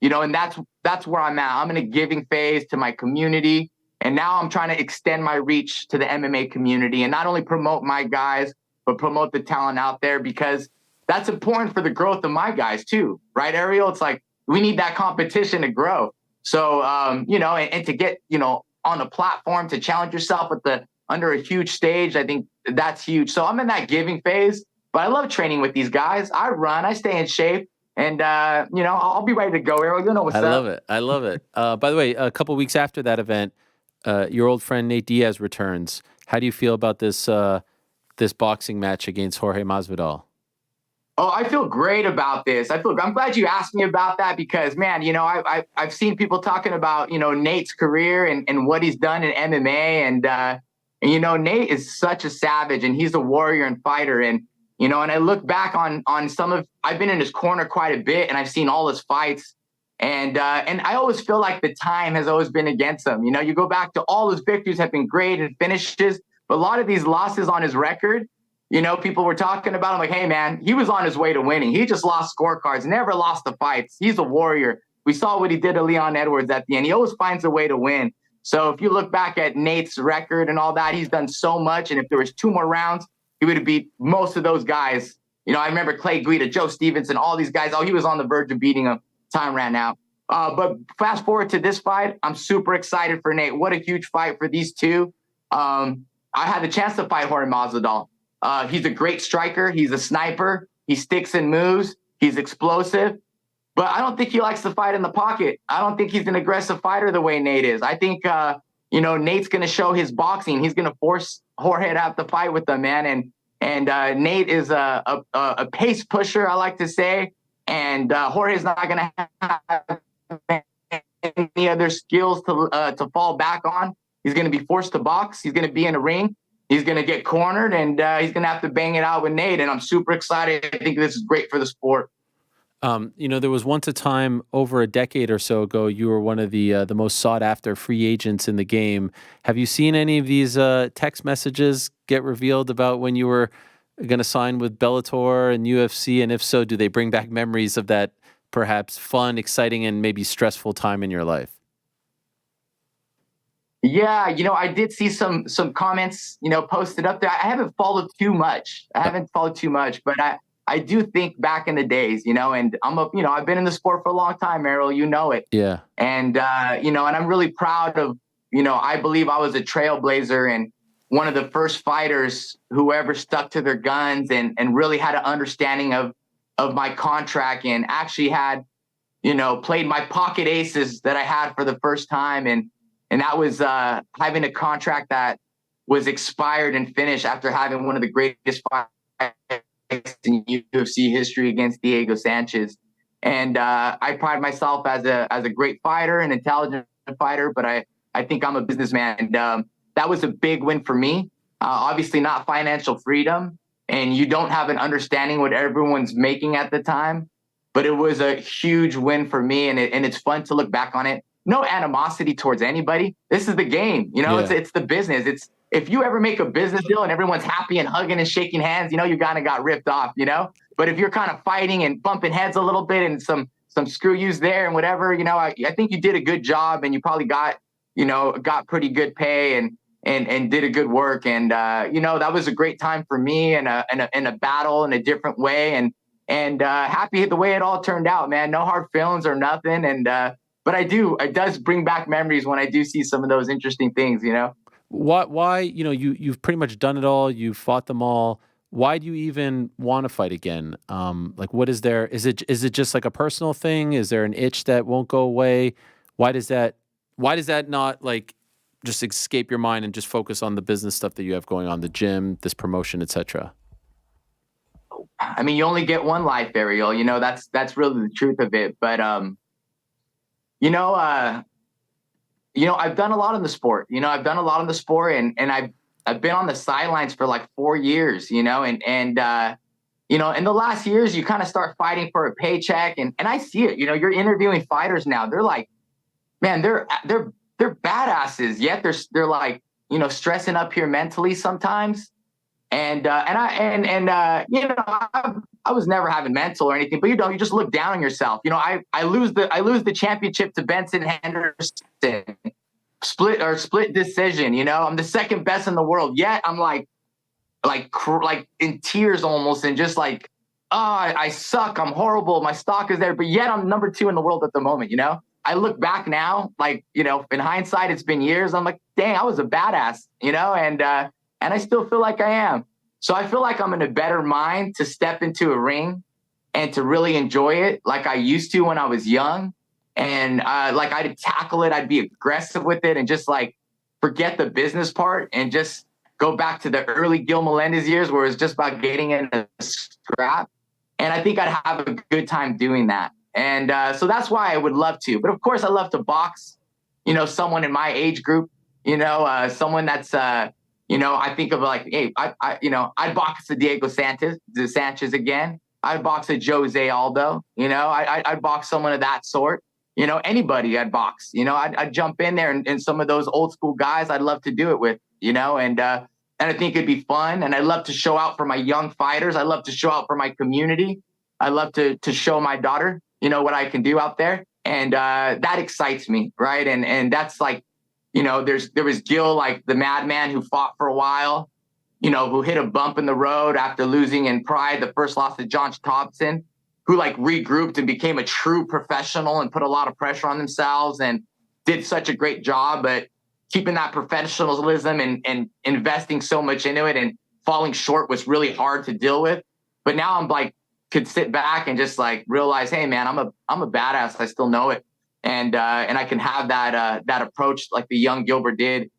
you know, and that's where I'm at. I'm in a giving phase to my community. And now I'm trying to extend my reach to the MMA community and not only promote my guys, but promote the talent out there, because that's important for the growth of my guys too. Right, Ariel? It's like, we need that competition to grow. So, you know, and to get, you know, on a platform to challenge yourself under a huge stage, I think that's huge. So I'm in that giving phase, but I love training with these guys. I run, I stay in shape, and, you know, I'll be ready to go, Ariel. You know what's up. I love it. By the way, a couple weeks after that event, your old friend Nate Diaz returns. How do you feel about this boxing match against Jorge Masvidal? Oh, I feel great about this. I'm glad you asked me about that, because, man, you know, I've seen people talking about, you know, Nate's career and what he's done in MMA, and you know, Nate is such a savage, and he's a warrior and fighter. And, you know, and I look back on I've been in his corner quite a bit, and I've seen all his fights. And I always feel like the time has always been against him. You know, you go back to all his victories have been great and finishes, but a lot of these losses on his record, you know, people were talking about him like, hey, man, he was on his way to winning. He just lost scorecards, never lost the fights. He's a warrior. We saw what he did to Leon Edwards at the end. He always finds a way to win. So if you look back at Nate's record and all that, he's done so much. And if there was 2 more rounds, he would have beat most of those guys. You know, I remember Clay Guida, Joe Stevenson, all these guys. Oh, he was on the verge of beating him. Time ran out. But fast forward to this fight, I'm super excited for Nate. What a huge fight for these two. I had the chance to fight Jorge Masvidal. He's a great striker. He's a sniper. He sticks and moves. He's explosive. But I don't think he likes to fight in the pocket. I don't think he's an aggressive fighter the way Nate is. I think, you know, Nate's going to show his boxing. He's going to force Jorge to have to fight with them, man. And Nate is a pace pusher, I like to say. And Jorge's not going to have any other skills to fall back on. He's going to be forced to box. He's going to be in a ring. He's going to get cornered, and he's going to have to bang it out with Nate. And I'm super excited. I think this is great for the sport. There was once a time over a decade or so ago, you were one of the most sought after free agents in the game. Have you seen any of these text messages get revealed about when you were going to sign with Bellator and UFC? And if so, do they bring back memories of that perhaps fun, exciting, and maybe stressful time in your life? Yeah, I did see some comments, posted up there. I haven't followed too much. But I do think back in the days, and I've been in the sport for a long time, Errol, you know it. Yeah. And, and I'm really proud of, I believe I was a trailblazer and one of the first fighters who ever stuck to their guns and really had an understanding of my contract and actually had, played my pocket aces that I had for the first time. And that was having a contract that was expired and finished after having one of the greatest fights in UFC history against Diego Sanchez. And I pride myself as a great fighter, an intelligent fighter, but I think I'm a businessman. And that was a big win for me. Obviously not financial freedom, and you don't have an understanding what everyone's making at the time, but it was a huge win for me. And it's fun to look back on it. No animosity towards anybody. This is the game. It's the business. If you ever make a business deal and everyone's happy and hugging and shaking hands, you kind of got ripped off, But if you're kind of fighting and bumping heads a little bit and some screw yous there and whatever, I think you did a good job and you probably got pretty good pay and did a good work. And, that was a great time for me and a battle in a different way. And happy the way it all turned out, man. No hard feelings or nothing. And, but it does bring back memories when I do see some of those interesting things, Why, you've pretty much done it all. You've fought them all. Why do you even want to fight again? What is there? Is it just like a personal thing? Is there an itch that won't go away? Why does that not just escape your mind and just focus on the business stuff that you have going on, the gym, this promotion, etc.? I mean, you only get one life, Ariel. That's really the truth of it. But I've done a lot in the sport. I've done a lot in the sport, and I've been on the sidelines for like 4 years. And in the last years, you kind of start fighting for a paycheck, and I see it. You're interviewing fighters now. They're like, man, they're badasses. Yet they're like, stressing up here mentally sometimes. And I was never having mental or anything, but you just look down on yourself. I lose the championship to Benson Henderson, split decision. I'm the second best in the world. Yet I'm like in tears almost, and just like, I suck. I'm horrible. My stock is there, but yet I'm number 2 in the world at the moment. I look back now, in hindsight, it's been years. I'm like, dang, I was a badass. And I still feel like I am. So I feel like I'm in a better mind to step into a ring and to really enjoy it like I used to when I was young. And I'd tackle it. I'd be aggressive with it and just forget the business part and just go back to the early Gil Melendez years where it's just about getting in a scrap. And I think I'd have a good time doing that. And so that's why I would love to. But of course, I love to box, someone in my age group, someone that's I think of hey, I'd box the Diego Sanchez again. I'd box a Jose Aldo. I'd box someone of that sort. Anybody I'd box. I'd jump in there and some of those old school guys I'd love to do it with. And I think it'd be fun. And I love to show out for my young fighters. I love to show out for my community. I love to show my daughter, what I can do out there. And that excites me, right? And that's there was Gil, the madman who fought for a while, who hit a bump in the road after losing in Pride, the first loss to John Thompson, who regrouped and became a true professional and put a lot of pressure on themselves and did such a great job, but keeping that professionalism and investing so much into it and falling short was really hard to deal with. But now I'm could sit back and just realize, hey man, I'm a badass. I still know it. And I can have that approach like the young Gilbert did,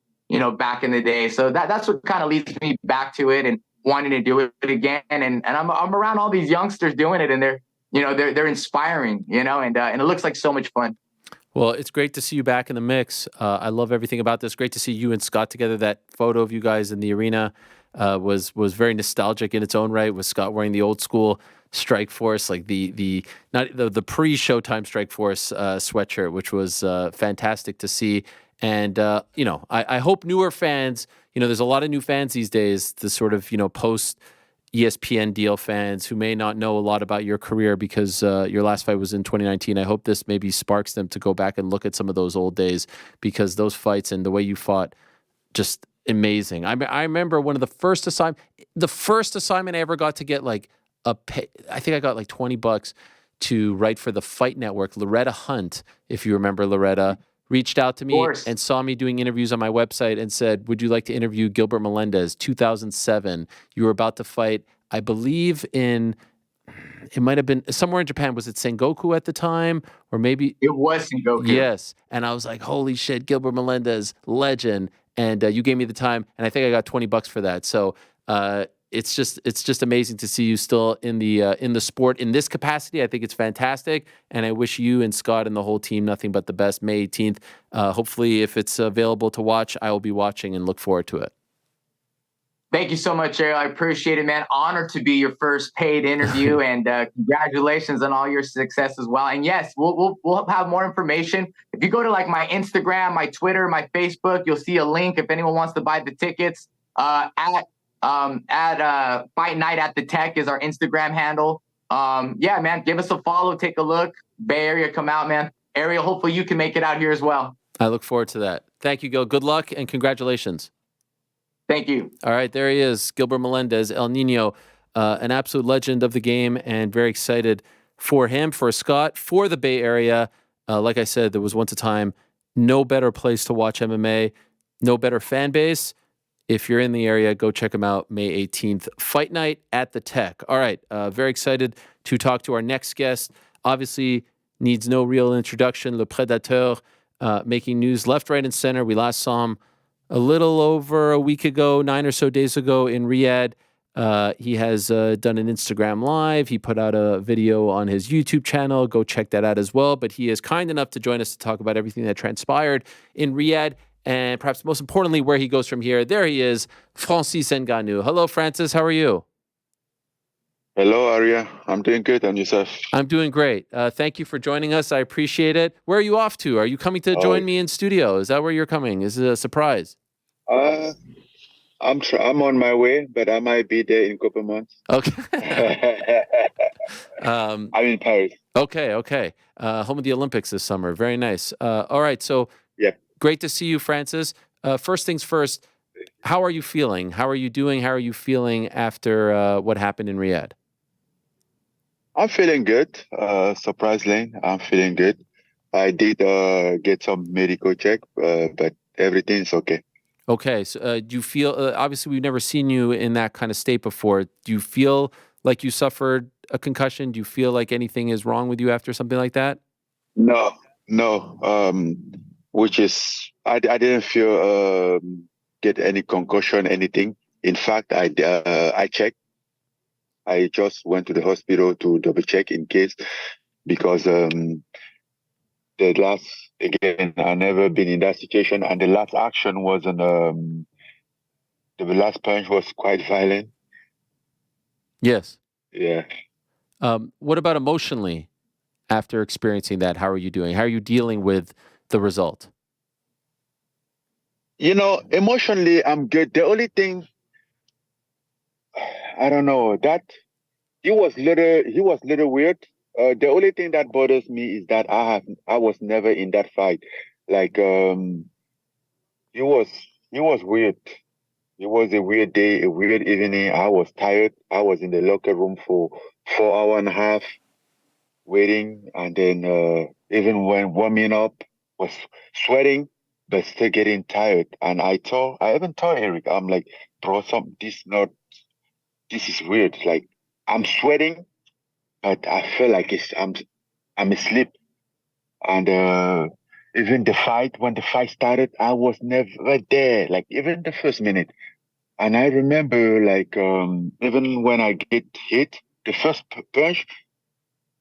back in the day. So that's what kind of leads me back to it. wanting to do it again. And I'm around all these youngsters doing it, and they're inspiring, and it looks like so much fun. Well, it's great to see you back in the mix. I love everything about this. Great to see you and Scott together. That photo of you guys in the arena was very nostalgic in its own right, with Scott wearing the old school Strike Force, like the pre-Showtime Strike Force sweatshirt, which was fantastic to see. And I hope newer fans, there's a lot of new fans these days, the sort of post ESPN deal fans who may not know a lot about your career because your last fight was in 2019. I hope this maybe sparks them to go back and look at some of those old days, because those fights and the way you fought, just amazing. I remember one of the first assignment I ever got to get I think I got like $20 to write for the Fight Network. Loretta Hunt, if you remember Loretta, reached out to me and saw me doing interviews on my website and said, would you like to interview Gilbert Melendez? 2007. You were about to fight, I believe it might have been somewhere in Japan. Was it Sengoku at the time? Or maybe... It was Sengoku. Yes. And I was like, holy shit, Gilbert Melendez, legend. And you gave me the time, and I think I got $20 for that. So it's just amazing to see you still in the sport in this capacity. I think it's fantastic, and I wish you and Scott and the whole team nothing but the best. May 18th. Hopefully, if it's available to watch, I will be watching and look forward to it. Thank you so much, Ariel. I appreciate it, man. Honored to be your first paid interview, and congratulations on all your success as well. And yes, we'll have more information. If you go to my Instagram, my Twitter, my Facebook, you'll see a link if anyone wants to buy the tickets. At Fight Night at the Tech is our Instagram handle. Yeah, man, give us a follow, take a look. Bay Area, come out, man. Ariel, hopefully you can make it out here as well. I look forward to that. Thank you, Gil. Good luck and congratulations. Thank you. All right, there he is, Gilbert Melendez, El Nino, an absolute legend of the game, and very excited for him, for Scott, for the Bay Area. Like I said, there was once a time, no better place to watch MMA, no better fan base. If you're in the area, go check them out, May 18th. Fight Night at the Tech. All right, very excited to talk to our next guest. Obviously, needs no real introduction, Le Predateur, making news left, right, and center. We last saw him a little over a week ago, 9 or so days ago in Riyadh. He has done an Instagram Live. He put out a video on his YouTube channel. Go check that out as well. But he is kind enough to join us to talk about everything that transpired in Riyadh, and perhaps most importantly, where he goes from here. There he is, Francis Ngannou. Hello, Francis. How are you? Hello, Arya. I'm doing good. And yourself? I'm doing great. Thank you for joining us. I appreciate it. Where are you off to? Are you coming to join me in studio? Is that where you're coming? Is it a surprise? I'm on my way, but I might be there in a couple months. Okay. I'm in Paris. Okay. Home of the Olympics this summer. Very nice. All right. So yeah, great to see you, Francis. First things first, how are you feeling? How are you doing? How are you feeling after what happened in Riyadh? I'm feeling good. Surprisingly, I'm feeling good. I did get some medical check, but everything's okay. Okay. So do you feel, obviously we've never seen you in that kind of state before. Do you feel like you suffered a concussion? Do you feel like anything is wrong with you after something like that? No. Which is, I didn't feel get any concussion, anything. In fact, I checked. I just went to the hospital to double check in case, because I never been in that situation, and the last action wasn't, the last punch was quite violent. Yes. Yeah. What about emotionally after experiencing that? How are you doing? How are you dealing with the result? Emotionally, I'm good. The only thing, I don't know, that he was little weird. The only thing that bothers me is that I was never in that fight. Like, he was weird. It was a weird day, a weird evening. I was tired. I was in the locker room for 4.5 hours waiting, and then even when warming up, was sweating but still getting tired. And I even told Eric, I'm like, bro, this is weird. Like, I'm sweating, but I feel like I'm asleep. And even when the fight started, I was never there. Like, even the first minute, And I remember, like, even when I get hit, the first punch,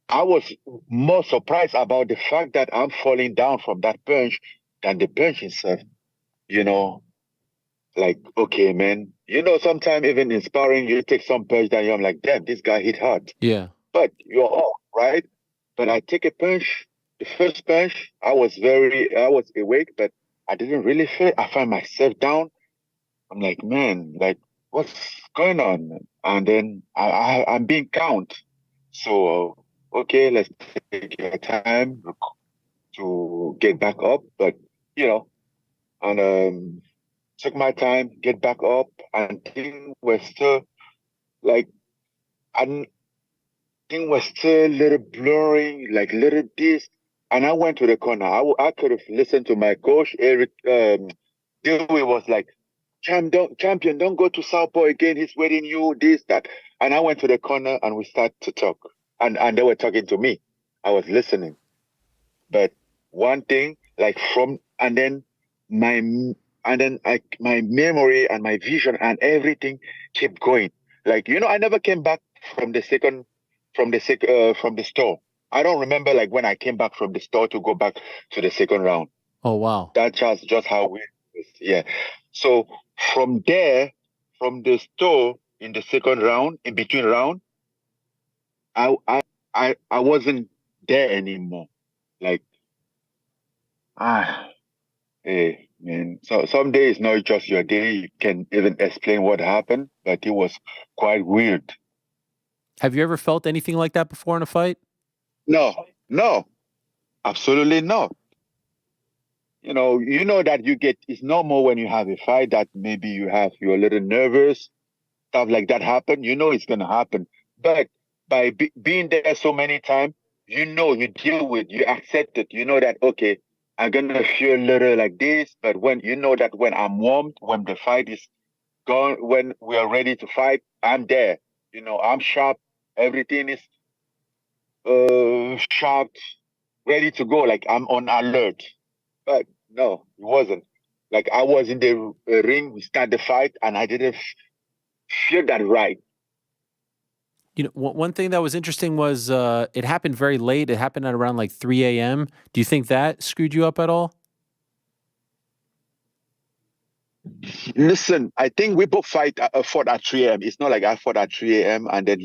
I was more surprised about the fact that I'm falling down from that punch than the punch itself. You know, like, okay, man. You know, sometimes even in sparring, you take some punch that I'm like, damn, this guy hit hard. Yeah. But you're off, right? But I take a punch. The first punch, I was awake, but I didn't really feel. I find myself down. I'm like, man, like, what's going on? And then I'm being count. So, okay, let's take your time to get back up. But, you know, and took my time, get back up, and things were still like, and things were still a little blurring, like little this. And I went to the corner. I could have listened to my coach, Eric Dewey was like, champion, don't go to Southpaw again. He's waiting you, this, that. And I went to the corner and we started to talk. And they were talking to me. I was listening. But one thing, like my memory and my vision and everything kept going. Like, you know, I never came back from the store. I don't remember like when I came back from the store to go back to the second round. Oh wow. That's just how we yeah. So from there, from the store in the second round, in between round, I wasn't there anymore. Like hey man. So some days not just your day, you can even explain what happened, but it was quite weird. Have you ever felt anything like that before in a fight? No, absolutely not. You know that it's normal when you have a fight that maybe you're a little nervous, stuff like that happen. You know it's gonna happen, but by being there so many times, you deal with, you accept it. You know that okay, I'm gonna feel a little like this, but when you know that when I'm warmed, when the fight is gone, when we are ready to fight, I'm there. You know, I'm sharp. Everything is sharp, ready to go. Like I'm on alert. But no, it wasn't. Like I was in the ring, we start the fight, and I didn't feel that right. You know, one thing that was interesting was it happened very late. It happened at around like 3 a.m. Do you think that screwed you up at all? Listen, I think we both fought at 3 a.m. It's not like I fought at 3 a.m. and then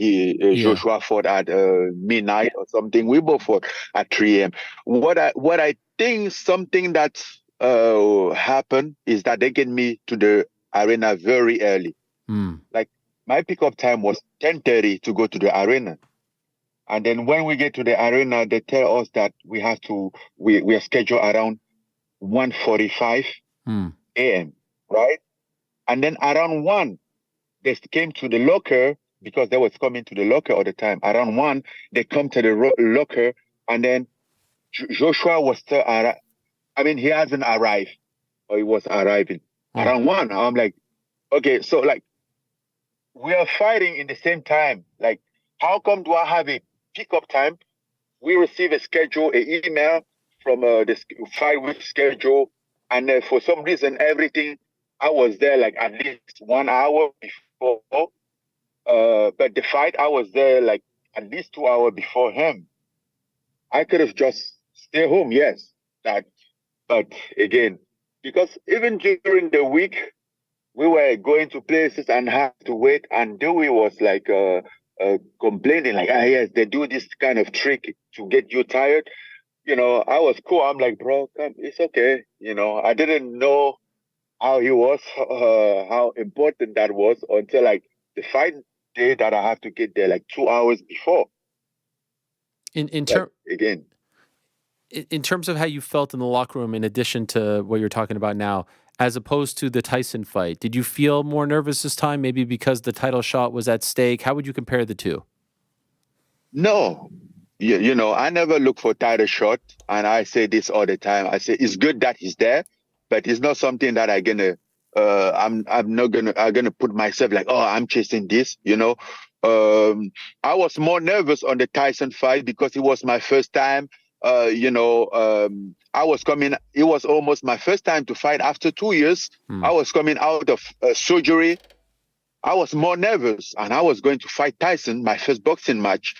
Joshua fought at midnight or something. We both fought at 3 a.m. What I think something that happened is that they get me to the arena very early. Like my pickup time was 10:30 to go to the arena. And then when we get to the arena, they tell us that we are scheduled around 1:45 a.m. Right? And then around 1, they came to the locker because they was coming to the locker all the time. Around 1, they come to the locker, and then Joshua was still he hasn't arrived, or he was arriving. Around 1, I'm like, okay, so like we are fighting in the same time. Like, how come do I have a pickup time? We receive a schedule, an email from the 5-week schedule, and for some reason, everything. I was there like at least 1 hour before, but the fight I was there like at least 2 hours before him. I could have just stayed home, yes, but again, because even during the week we were going to places and had to wait, and Dewey was like complaining, like, yes, they do this kind of trick to get you tired. You know, I was cool. I'm like, bro, come, it's okay. You know, I didn't know how he was, how important that was until like the fight day that I have to get there like 2 hours before. In terms of how you felt in the locker room, in addition to what you're talking about now, as opposed to the Tyson fight, did you feel more nervous this time? Maybe because the title shot was at stake. How would you compare the two? No. You know, I never look for title shot, and I say this all the time. I say it's good that he's there, but it's not something that I'm gonna put myself like, oh, I'm chasing this. You know, I was more nervous on the Tyson fight because it was my first time. I was coming. It was almost my first time to fight after 2 years. I was coming out of surgery. I was more nervous, and I was going to fight Tyson, my first boxing match.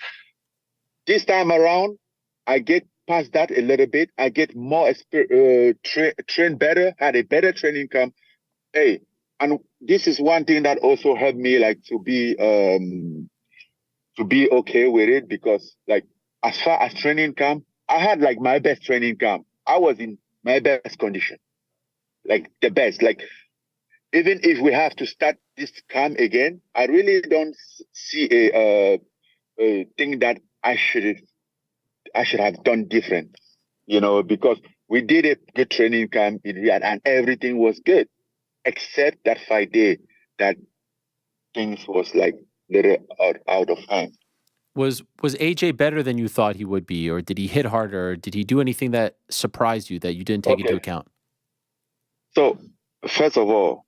This time around, I get past that a little bit. I get more train better, had a better training camp. Hey, and this is one thing that also helped me like to be okay with it, because like as far as training camp, I had like my best training camp. I was in my best condition, like the best. Like even if we have to start this camp again, I really don't see a thing that I should have done different, because we did a good training camp in Riyadh and everything was good, except that fight day that things was like little out of hand. Was AJ better than you thought he would be, or did he hit harder? Or did he do anything that surprised you that you didn't take into account? So first of all,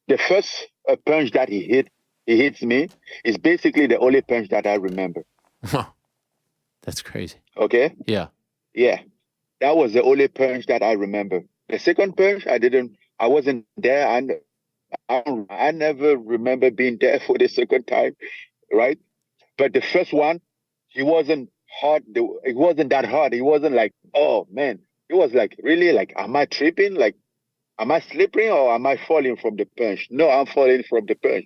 the first punch that he hits me is basically the only punch that I remember. That's crazy. Okay? Yeah. Yeah. That was the only punch that I remember. The second punch, I wasn't there, and I never remember being there for the second time, right? But the first one, he wasn't hard. It wasn't that hard. He wasn't like, oh man. It was like, really, like, am I tripping? Like, am I slipping or am I falling from the punch? No, I'm falling from the punch.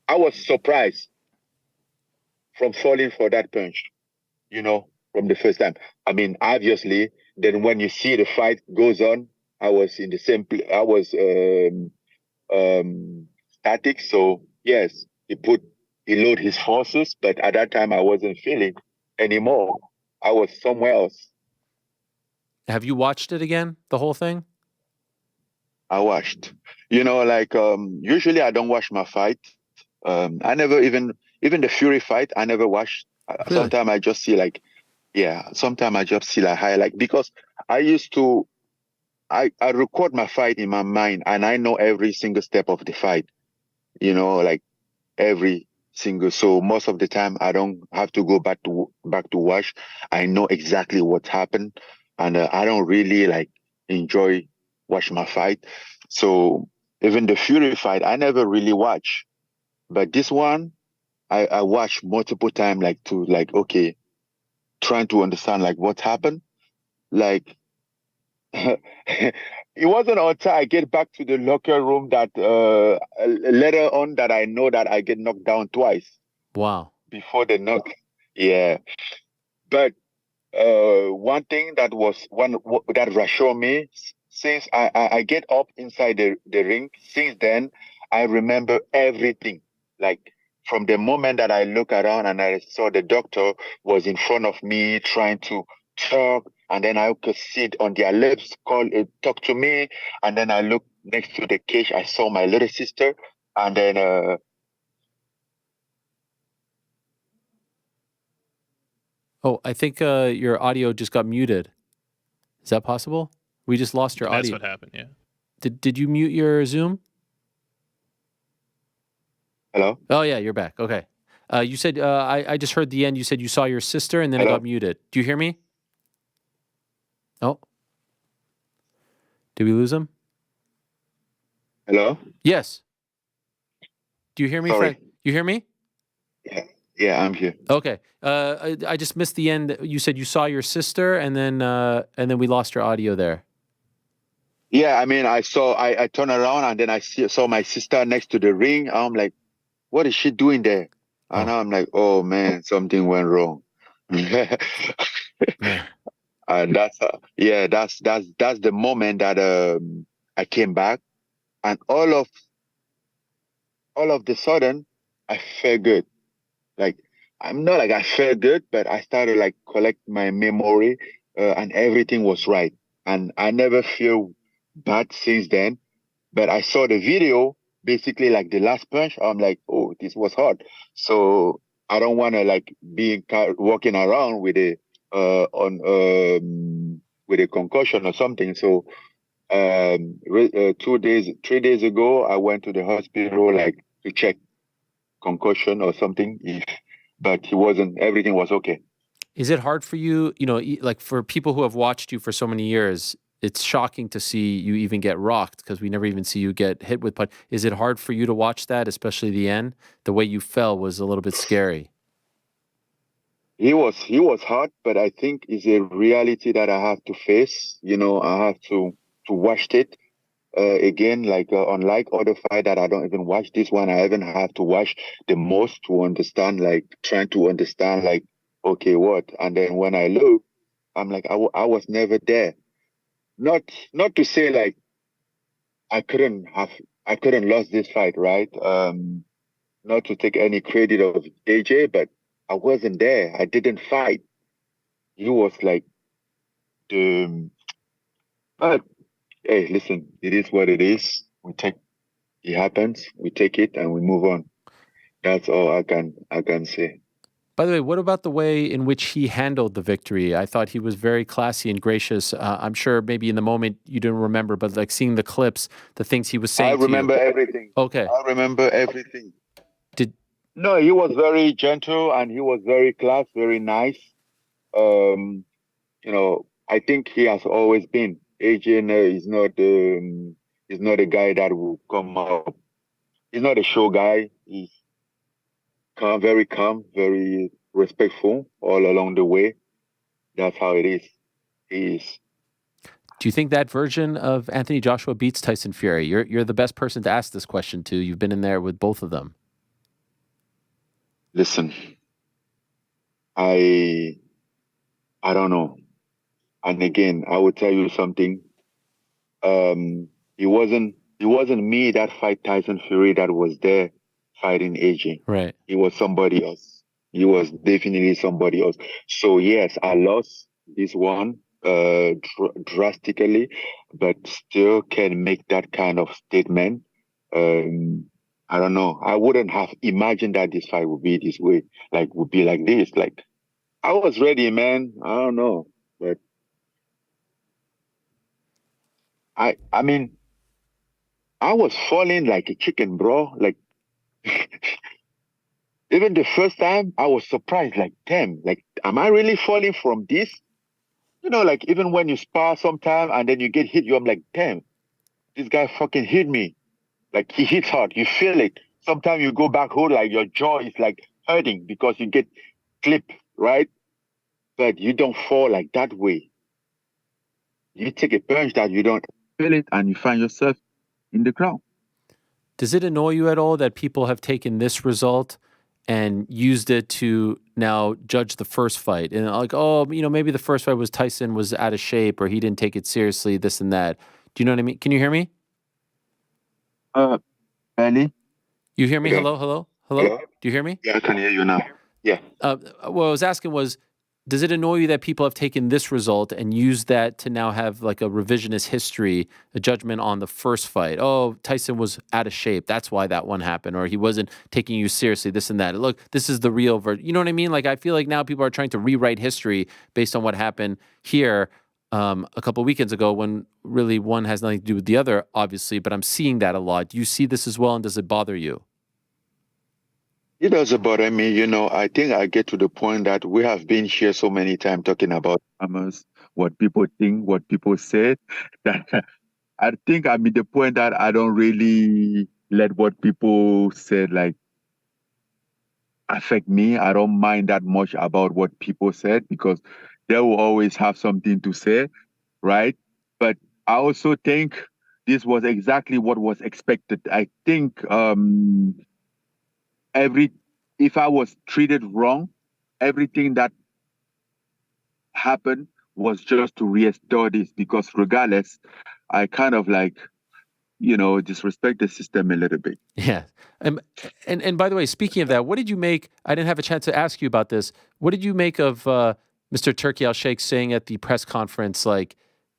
I was surprised from falling for that punch, from the first time. I mean, obviously, then when you see the fight goes on, I was in the same place. I was static. So yes, he loaded his forces, but at that time I wasn't feeling anymore. I was somewhere else. Have you watched it again, the whole thing? I watched. Usually I don't watch my fight. I never even the Fury fight, I never watched. Really? Sometimes I just see highlight, because I used to, I record my fight in my mind and I know every single step of the fight, like every single. So most of the time I don't have to go back to watch. I know exactly what happened, and I don't really like enjoy watch my fight. So even the Fury fight, I never really watch, but this one I watched multiple times, okay, trying to understand like what happened. Like it wasn't until I get back to the locker room that later on that I know that I get knocked down twice. Wow. Before the knock. Yeah. But one thing that reassured me, since I get up inside the ring, since then I remember everything. Like from the moment that I look around and I saw the doctor was in front of me trying to talk, and then I could sit on their lips, talk to me, and then I look next to the cage, I saw my little sister, and then oh, I think your audio just got muted. Is that possible? We just lost your audio. That's what happened, yeah. Did you mute your Zoom? Hello? Oh, yeah, you're back. Okay. You said, I just heard the end. You said you saw your sister and then Hello? It got muted. Do you hear me? Oh. Did we lose him? Hello? Yes. Do you hear me, Sorry. Fred? You hear me? Yeah, I'm here. Okay. I just missed the end. You said you saw your sister and then we lost your audio there. Yeah, I mean, I turned around and then I saw my sister next to the ring. I'm like, what is she doing there? And I'm like, oh man, something went wrong. And that's the moment that I came back, and all of the sudden I felt good. Like, I'm not like I felt good, but I started like collect my memory, and everything was right. And I never feel bad since then. But I saw the video, basically like the last punch. I'm like, oh, this was hard. So I don't want to like be walking around with with a concussion or something. So 3 days ago, I went to the hospital like to check concussion or something, but everything was okay. Is it hard for you, like for people who have watched you for so many years, it's shocking to see you even get rocked because we never even see you get hit with punch. Is it hard for you to watch that, especially the end? The way you fell was a little bit scary. He was hard, but I think it's a reality that I have to face. I have to watch it. Again, like unlike other fight that I don't even watch, this one I even have to watch the most to understand, like trying to understand, like, okay, what? And then when I look, I'm like, I was never there. Not to say like I couldn't lose this fight, right? Not to take any credit of AJ, but I wasn't there. I didn't fight. He was like but hey, listen, it is what it is. It happens, we take it and we move on. That's all I can say. By the way, what about the way in which he handled the victory? I thought he was very classy and gracious. I'm sure maybe in the moment you didn't remember, but like seeing the clips, the things he was saying. I remember everything. Okay. I remember everything. No, he was very gentle and he was very class, very nice. I think he has always been. AJ is not a guy that will come up. He's not a show guy. He's calm, very respectful all along the way. That's how it is. He is. Do you think that version of Anthony Joshua beats Tyson Fury? You're the best person to ask this question to. You've been in there with both of them. Listen, I don't know. And again, I will tell you something. It wasn't me that fight Tyson Fury that was there fighting AJ. Right. It was somebody else. He was definitely somebody else. So yes, I lost this one drastically, but still can make that kind of statement. I don't know. I wouldn't have imagined that this fight would be this way, like would be like this. Like I was ready, man. I don't know, but I mean, I was falling like a chicken, bro. Like even the first time, I was surprised. Like, damn, like, am I really falling from this? Like even when you spar sometime and then you get hit, I'm like, damn, this guy fucking hit me. Like he hits hard, you feel it. Sometimes you go back home, like your jaw is like hurting because you get clipped, right? But you don't fall like that way. You take a punch that you don't feel it and you find yourself in the ground. Does it annoy you at all that people have taken this result and used it to now judge the first fight? And like, oh, maybe the first fight was Tyson was out of shape or he didn't take it seriously, this and that. Do you know what I mean? Can you hear me? Annie? You hear me? Yeah. Hello? Hello? Do you hear me? Yeah, I can hear you now. Yeah. What I was asking was, does it annoy you that people have taken this result and used that to now have like a revisionist history, a judgment on the first fight? Oh, Tyson was out of shape. That's why that one happened. Or he wasn't taking you seriously, this and that. Look, this is the real version. You know what I mean? Like, I feel like now people are trying to rewrite history based on what happened here a couple of weekends ago when really one has nothing to do with the other, obviously. But I'm seeing that a lot. Do you see this as well? And does it bother you? It doesn't bother me. I think I get to the point that we have been here so many times talking about what people think, what people say, that I think I'm at the point that I don't really let what people say like affect me. I don't mind that much about what people said because they will always have something to say, right? But I also think this was exactly what was expected. I think if I was treated wrong, everything that happened was just to restore this because regardless, I kind of like, disrespect the system a little bit. Yeah. And by the way, speaking of that, what did you make? I didn't have a chance to ask you about this. What did you make of Mr. Turki Al-Sheikh saying at the press conference, like,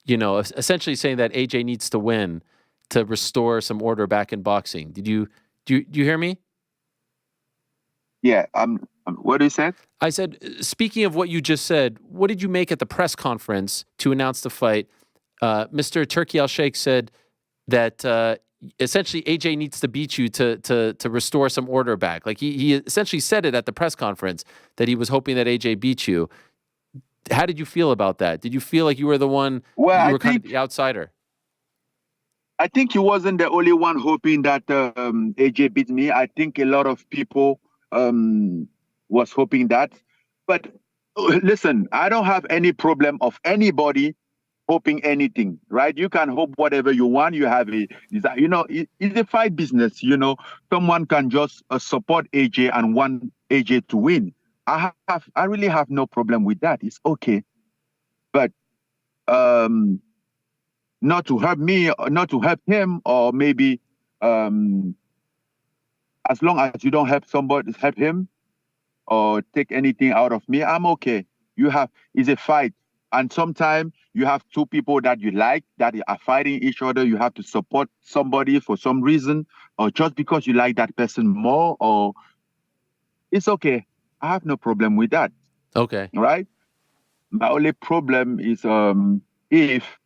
essentially saying that AJ needs to win to restore some order back in boxing? Do you hear me? Yeah. What did you say? I said, speaking of what you just said, what did you make at the press conference to announce the fight? Mr. Turki Al-Sheikh said that essentially AJ needs to beat you to restore some order back. Like he essentially said it at the press conference that he was hoping that AJ beat you. How did you feel about that? Did you feel like you were the one? Well, you were kind of the outsider. I think he wasn't the only one hoping that AJ beat me. I think a lot of people was hoping that. But listen, I don't have any problem of anybody hoping anything, right? You can hope whatever you want. You have a desire. It's a fight business. Someone can just support AJ and want AJ to win. I really have no problem with that. It's okay, but not to help me, not to help him, or maybe as long as you don't help somebody, help him, or take anything out of me, I'm okay. It's a fight. And sometimes you have two people that you like that are fighting each other. You have to support somebody for some reason, or just because you like that person more, or it's okay. I have no problem with that. Okay. Right? My only problem is if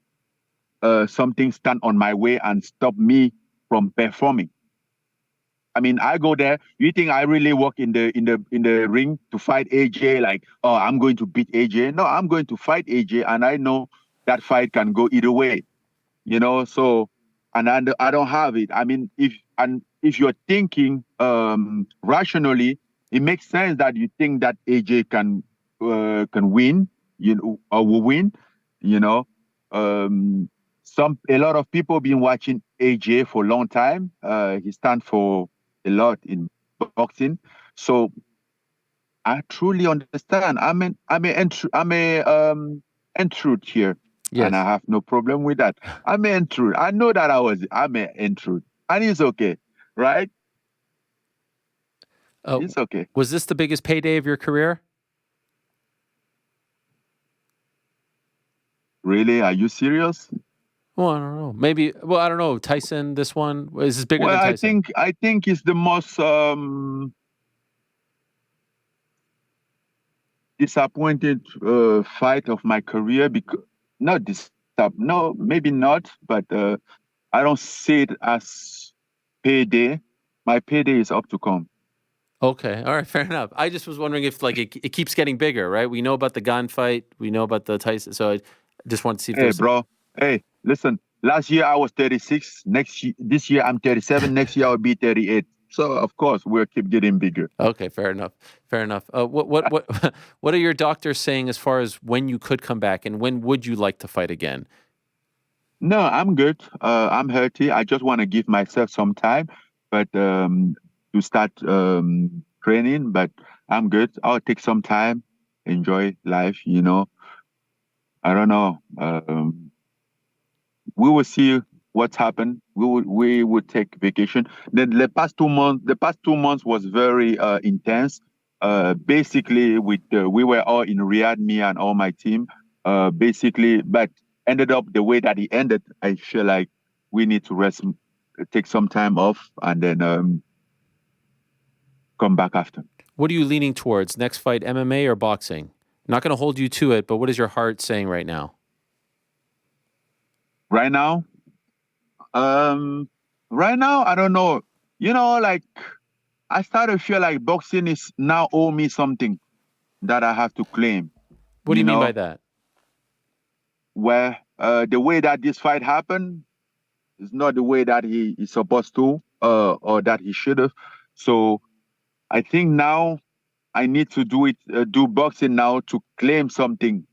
something stand on my way and stop me from performing. I mean, I go there. You think I really walk in the ring to fight AJ? Like, oh, I'm going to beat AJ. No, I'm going to fight AJ, and I know that fight can go either way. So, and I don't have it. I mean, if you're thinking rationally, it makes sense that you think that AJ can win, or will win. A lot of people been watching AJ for a long time. He stands for a lot in boxing, so I truly understand. I'm intrude here, yes. And I have no problem with that. I'm an intrude. I know that I'm an intrude, and it's okay, right? It's okay. Was this the biggest payday of your career? Really? Are you serious? Well, I don't know. Maybe. Well, I don't know. Tyson, this one is this bigger than Tyson? I think it's the most disappointed fight of my career, because no, maybe not, but I don't see it as payday. My payday is up to come. Okay, all right, fair enough. I just was wondering if it keeps getting bigger, right? We know about the Gane fight, we know about the Tyson, so I just want to see if Hey, listen. Last year I was 36. This year I'm 37. Next year I'll be 38. So of course we'll keep getting bigger. Okay, fair enough. What are your doctors saying as far as when you could come back, and when would you like to fight again? No, I'm good. I'm healthy. I just want to give myself some time, but to start training. But I'm good. I'll take some time, enjoy life. I don't know. We will see what's happened. We would take vacation. Then the past 2 months was very intense. Basically, we were all in Riyadh, me and all my team. But ended up the way that it ended. I feel like we need to rest, take some time off, and then come back after. What are you leaning towards? Next fight, MMA or boxing? I'm not going to hold you to it, but what is your heart saying right now? Right now, I don't know. I started to feel like boxing is now owe me something that I have to claim. What do you mean by that? Where the way that this fight happened is not the way that he is supposed to, or that he should have. So I think now I need to do boxing now to claim something.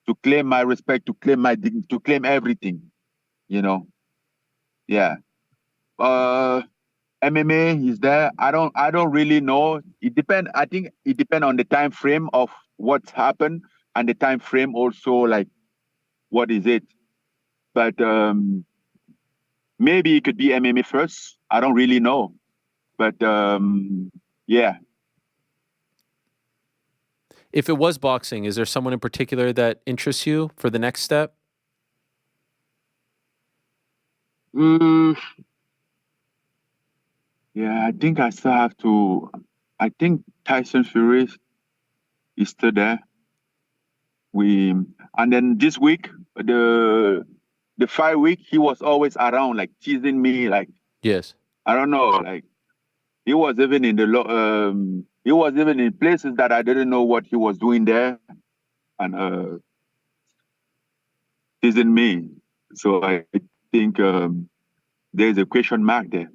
To claim my respect, to claim my dignity, to claim everything. Yeah. MMA is there. I don't really know. It depends. I think it depends on the time frame of what's happened, and the time frame also, like, what is it? But maybe it could be MMA first. I don't really know. But yeah. If it was boxing, is there someone in particular that interests you for the next step? Yeah, I think I still have to. I think Tyson Fury is still there. And then this week, the 5 week, he was always around, like teasing me, like, yes, I don't know, like he was even in the He was even in places that I didn't know what he was doing there, and it isn't me. So I think there's a question mark there.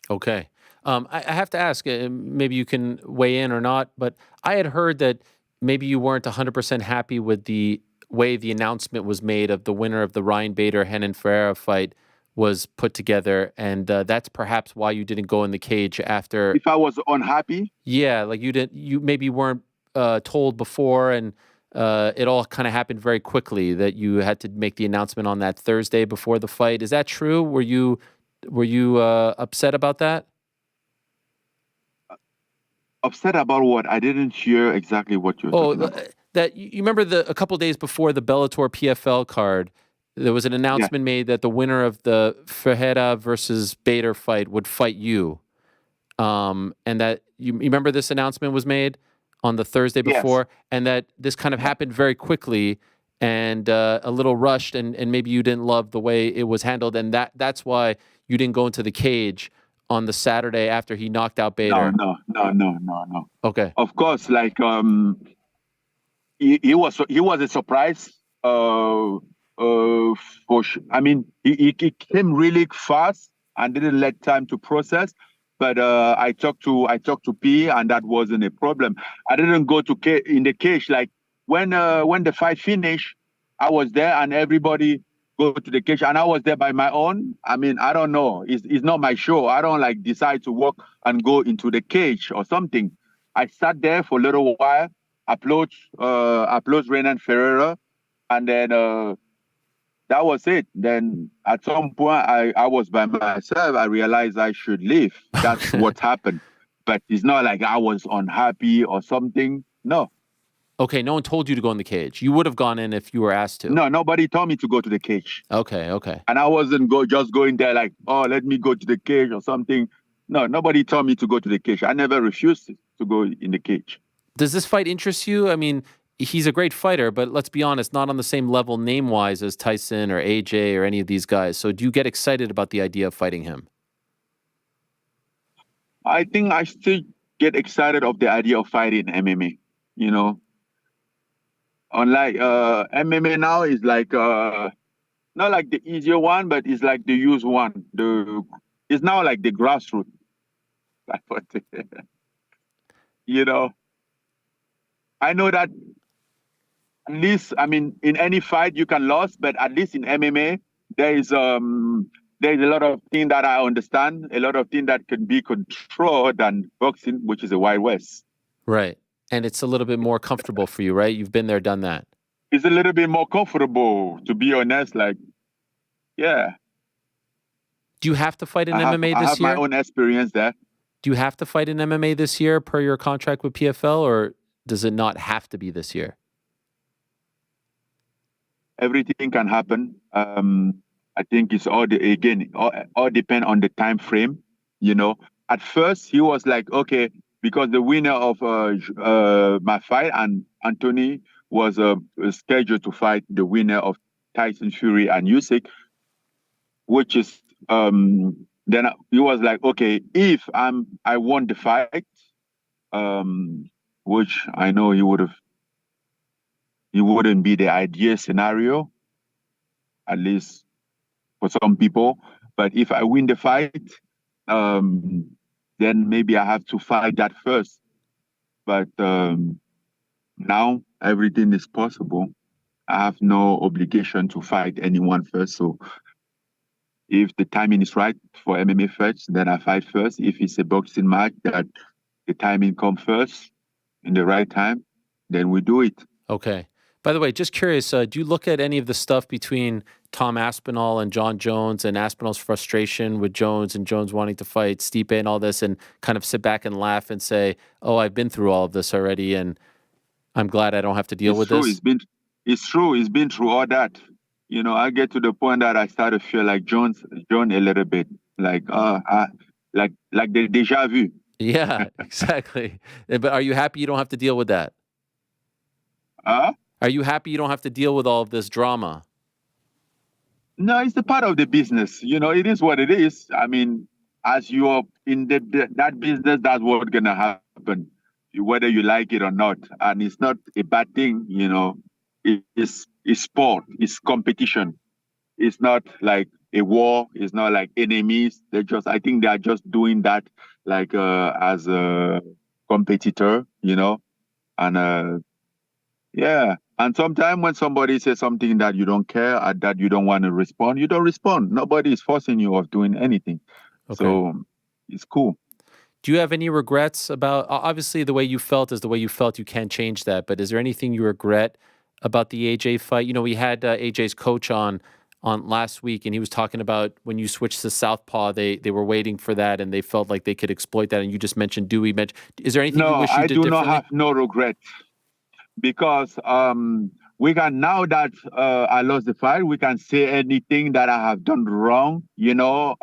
Okay. I have to ask, maybe you can weigh in or not, but I had heard that maybe you weren't 100% happy with the way the announcement was made of the winner of the Ryan Bader-Renan Ferreira fight was put together, and that's perhaps why you didn't go in the cage after. If I was unhappy? Yeah, like you maybe weren't told before, and it all kind of happened very quickly that you had to make the announcement on that Thursday before the fight. Is that true? Were you upset about that? Upset about what? I didn't hear exactly what you're talking about. That you remember a couple days before the Bellator PFL card, there was an announcement made that the winner of the Ferreira versus Bader fight would fight you. And that you remember this announcement was made on the Thursday before, and that this kind of happened very quickly and a little rushed, and maybe you didn't love the way it was handled, and that's why you didn't go into the cage on the Saturday after he knocked out Bader. No. Okay. Of course, like he was a surprise. For sure. I mean, he came really fast and didn't let time to process. But I talked to P, and that wasn't a problem. I didn't go in the cage. Like when the fight finished, I was there, and everybody go to the cage, and I was there by my own. I mean, I don't know. It's not my show. I don't like decide to walk and go into the cage or something. I sat there for a little while, applaud Renan Ferreira, and then that was it. Then at some point, I was by myself. I realized I should leave. That's what happened. But it's not like I was unhappy or something. No. Okay, no one told you to go in the cage. You would have gone in if you were asked to. No, nobody told me to go to the cage. Okay. And I wasn't just going there like, oh, let me go to the cage or something. No, nobody told me to go to the cage. I never refused to go in the cage. Does this fight interest you? I mean, he's a great fighter, but let's be honest, not on the same level name-wise as Tyson or AJ or any of these guys. So do you get excited about the idea of fighting him? I think I still get excited of the idea of fighting MMA, you know. Unlike MMA now is like not like the easier one, but it's like the used one. It's now like the grassroots. You know, I know that at least, I mean, in any fight you can lose, but at least in MMA there's a lot of things that I understand, a lot of things that can be controlled than boxing, which is a Wild West. Right. And it's a little bit more comfortable for you, right? You've been there, done that. It's a little bit more comfortable, to be honest. Like, yeah. Do you have to fight in MMA this year? I have my own experience there. Do you have to fight in MMA this year per your contract with PFL, or does it not have to be this year? Everything can happen. I think it's all depend on the time frame. You know, at first he was like, okay, because the winner of my fight and Anthony was scheduled to fight the winner of Tyson Fury and Usyk, which is then he was like, okay, if I won the fight, which I know it wouldn't be the ideal scenario, at least for some people. But if I win the fight, then maybe I have to fight that first. But now everything is possible. I have no obligation to fight anyone first. So if the timing is right for MMA fights, then I fight first. If it's a boxing match that the timing comes first in the right time, then we do it. Okay. By the way, just curious, do you look at any of the stuff between Tom Aspinall and John Jones and Aspinall's frustration with Jones and Jones wanting to fight Stipe and all this and kind of sit back and laugh and say, oh, I've been through all of this already and I'm glad I don't have to deal with this? It's true. He's been through all that. You know, I get to the point that I started to feel like John a little bit, like the deja vu. Yeah, exactly. But are you happy you don't have to deal with that? Are you happy you don't have to deal with all of this drama? No, it's a part of the business. You know, it is what it is. I mean, as you are in that business, that's what's going to happen. whether you like it or not. And it's not a bad thing, you know. It's sport. It's competition. It's not like a war. It's not like enemies. I think they are just doing that like as a competitor, you know. And yeah. And sometimes when somebody says something that you don't care or that you don't want to respond, you don't respond. Nobody is forcing you of doing anything. Okay. So it's cool. Do you have any regrets about, obviously the way you felt is the way you felt, you can't change that, but is there anything you regret about the AJ fight? You know, we had AJ's coach on last week, and he was talking about when you switched to southpaw, they were waiting for that, and they felt like they could exploit that, and you just mentioned Dewey. Is there anything you wish you did differently? No, I do not have no regret, because we can, now that I lost the fight, we can say anything that I have done wrong. You know,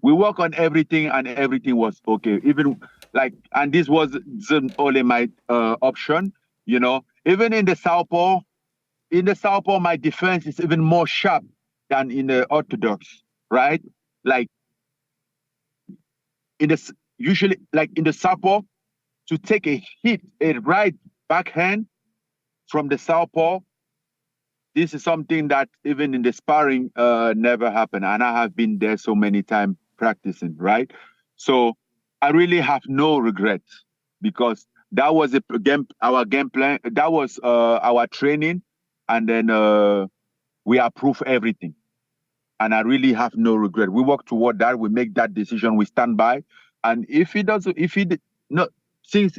we work on everything, and everything was okay. Even like, and this was only my option. You know, even in the southpaw, my defense is even more sharp than in the orthodox, right? Like usually in the southpaw, to take a right backhand from the southpaw, this is something that even in the sparring never happened. And I have been there so many times practicing, right? So I really have no regrets, because that was our game plan. That was our training. And then we approve everything. And I really have no regret. We work toward that. We make that decision. We stand by. And since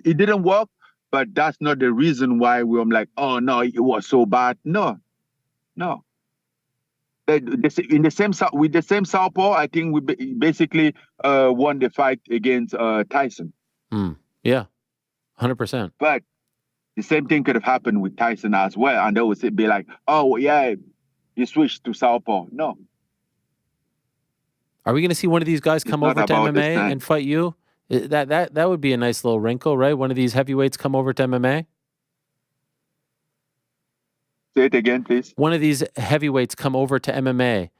it didn't work, but that's not the reason why I'm like, oh no, it was so bad. No. With the same southpaw, I think we basically won the fight against Tyson. Yeah, 100%. But the same thing could have happened with Tyson as well, and they would be like, "Oh yeah, you switched to southpaw." No. Are we going to see one of these guys come over to MMA and fight you? That would be a nice little wrinkle, right? One of these heavyweights come over to MMA. Say it again, please. One of these heavyweights come over to MMA.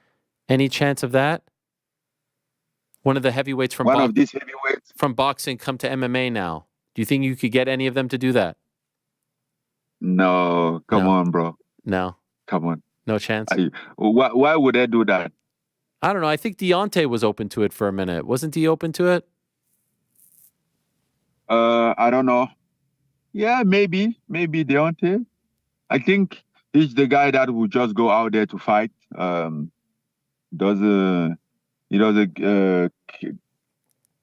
Any chance of that? One of the heavyweights from from boxing come to MMA now. Do you think you could get any of them to do that? No, come on, bro. No, come on. No chance. Why would I do that? I don't know. I think Deontay was open to it for a minute. Wasn't he open to it? I don't know. Yeah, maybe Deontay. I think he's the guy that will just go out there to fight.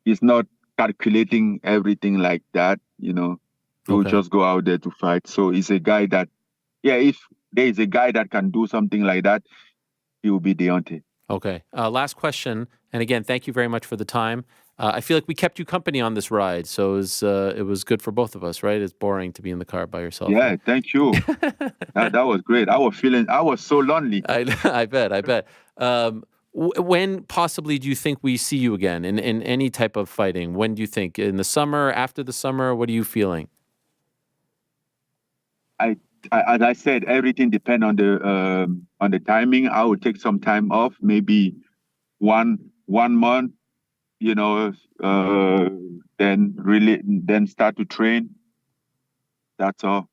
He's not calculating everything like that, you know. He will just go out there to fight. So he's a guy that, if there is a guy that can do something like that, he will be Deontay. Okay. Last question. And again, thank you very much for the time. I feel like we kept you company on this ride, so it was good for both of us, right? It's boring to be in the car by yourself. Yeah, thank you. that was great. I was so lonely. I bet. When possibly do you think we see you again in any type of fighting? When do you think? In the summer, after the summer? What are you feeling? As I said, everything depends on the timing. I will take some time off, maybe one month, you know, then start to train. That's all.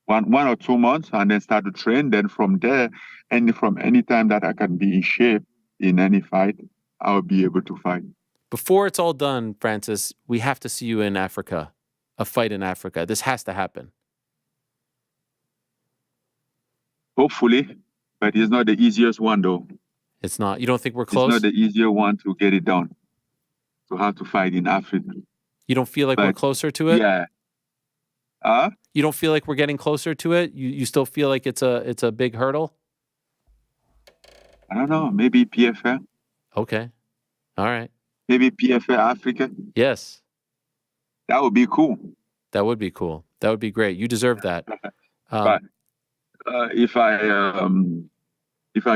One or 2 months, and then start to train. Then from there, and from any time that I can be in shape in any fight, I'll be able to fight. Before it's all done, Francis, we have to see you in Africa, a fight in Africa. This has to happen. Hopefully, but it's not the easiest one, though. It's not. You don't think we're close? It's not the easier one to get it done. To have to fight in Africa. You don't feel like we're closer to it? Yeah. You don't feel like we're getting closer to it? You still feel like it's a big hurdle? I don't know. Maybe PFL. Okay. All right. Maybe PFL Africa. Yes. That would be cool. That would be cool. That would be great. You deserve that. But if I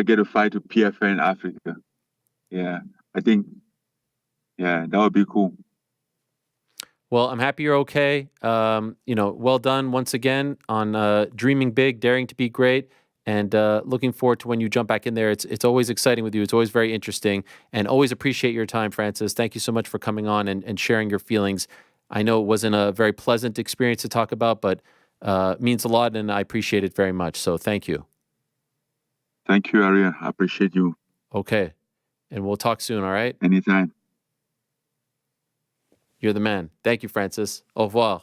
get a fight to PFL in Africa, I think, that would be cool. Well, I'm happy you're okay. Well done once again on dreaming big, daring to be great, and looking forward to when you jump back in there. It's always exciting with you. It's always very interesting, and always appreciate your time, Francis. Thank you so much for coming on and sharing your feelings. I know it wasn't a very pleasant experience to talk about, but means a lot, and I appreciate it very much. So thank you. Thank you, Arya. I appreciate you. Okay. And we'll talk soon, all right? Anytime. You're the man. Thank you, Francis. Au revoir.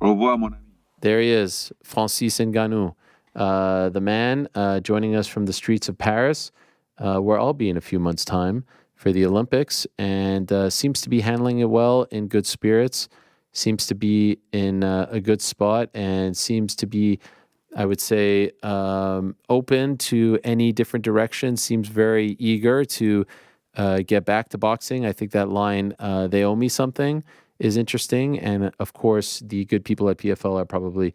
Au revoir, mon ami. There he is, Francis Ngannou, the man joining us from the streets of Paris, where I'll be in a few months' time for the Olympics, and seems to be handling it well, in good spirits, seems to be in a good spot, and seems to be, I would say, open to any different direction, seems very eager to get back to boxing. I think that line, they owe me something, is interesting. And of course, the good people at PFL are probably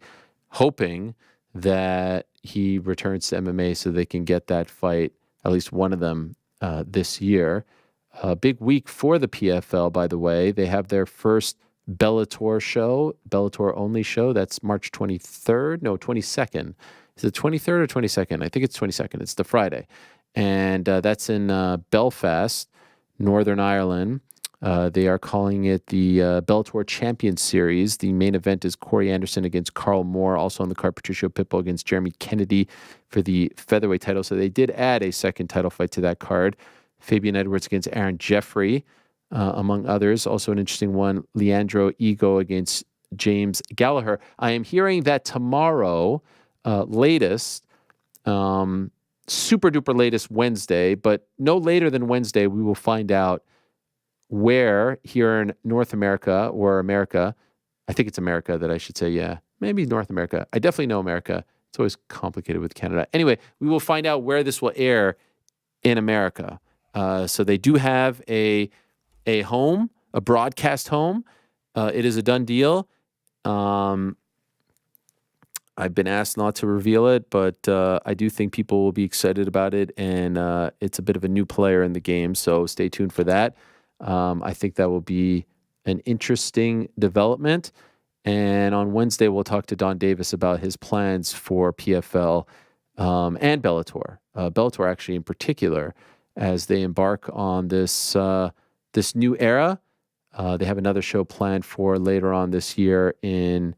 hoping that he returns to MMA so they can get that fight, at least one of them, this year. A big week for the PFL, by the way. They have their first Bellator show, Bellator only show. That's March 23rd. No, 22nd. Is it 23rd or 22nd? I think it's 22nd. It's the Friday. And that's in Belfast, Northern Ireland. They are calling it the Bellator Champions Series. The main event is Corey Anderson against Carl Moore. Also on the card, Patricio Pitbull against Jeremy Kennedy for the featherweight title. So they did add a second title fight to that card. Fabian Edwards against Aaron Jeffrey, among others. Also an interesting one, Leandro Ego against James Gallagher. I am hearing that tomorrow, latest, super duper latest Wednesday, but no later than Wednesday, we will find out where here in North America or America, I think it's America that I should say, yeah, maybe North America. I definitely know America. It's always complicated with Canada. Anyway, we will find out where this will air in America. So they do have a home, a broadcast home. It is a done deal. I've been asked not to reveal it, but I do think people will be excited about it, and it's a bit of a new player in the game, so stay tuned for that. I think that will be an interesting development. And on Wednesday, we'll talk to Don Davis about his plans for PFL and Bellator. Bellator, actually, in particular, as they embark on this this new era. They have another show planned for later on this year in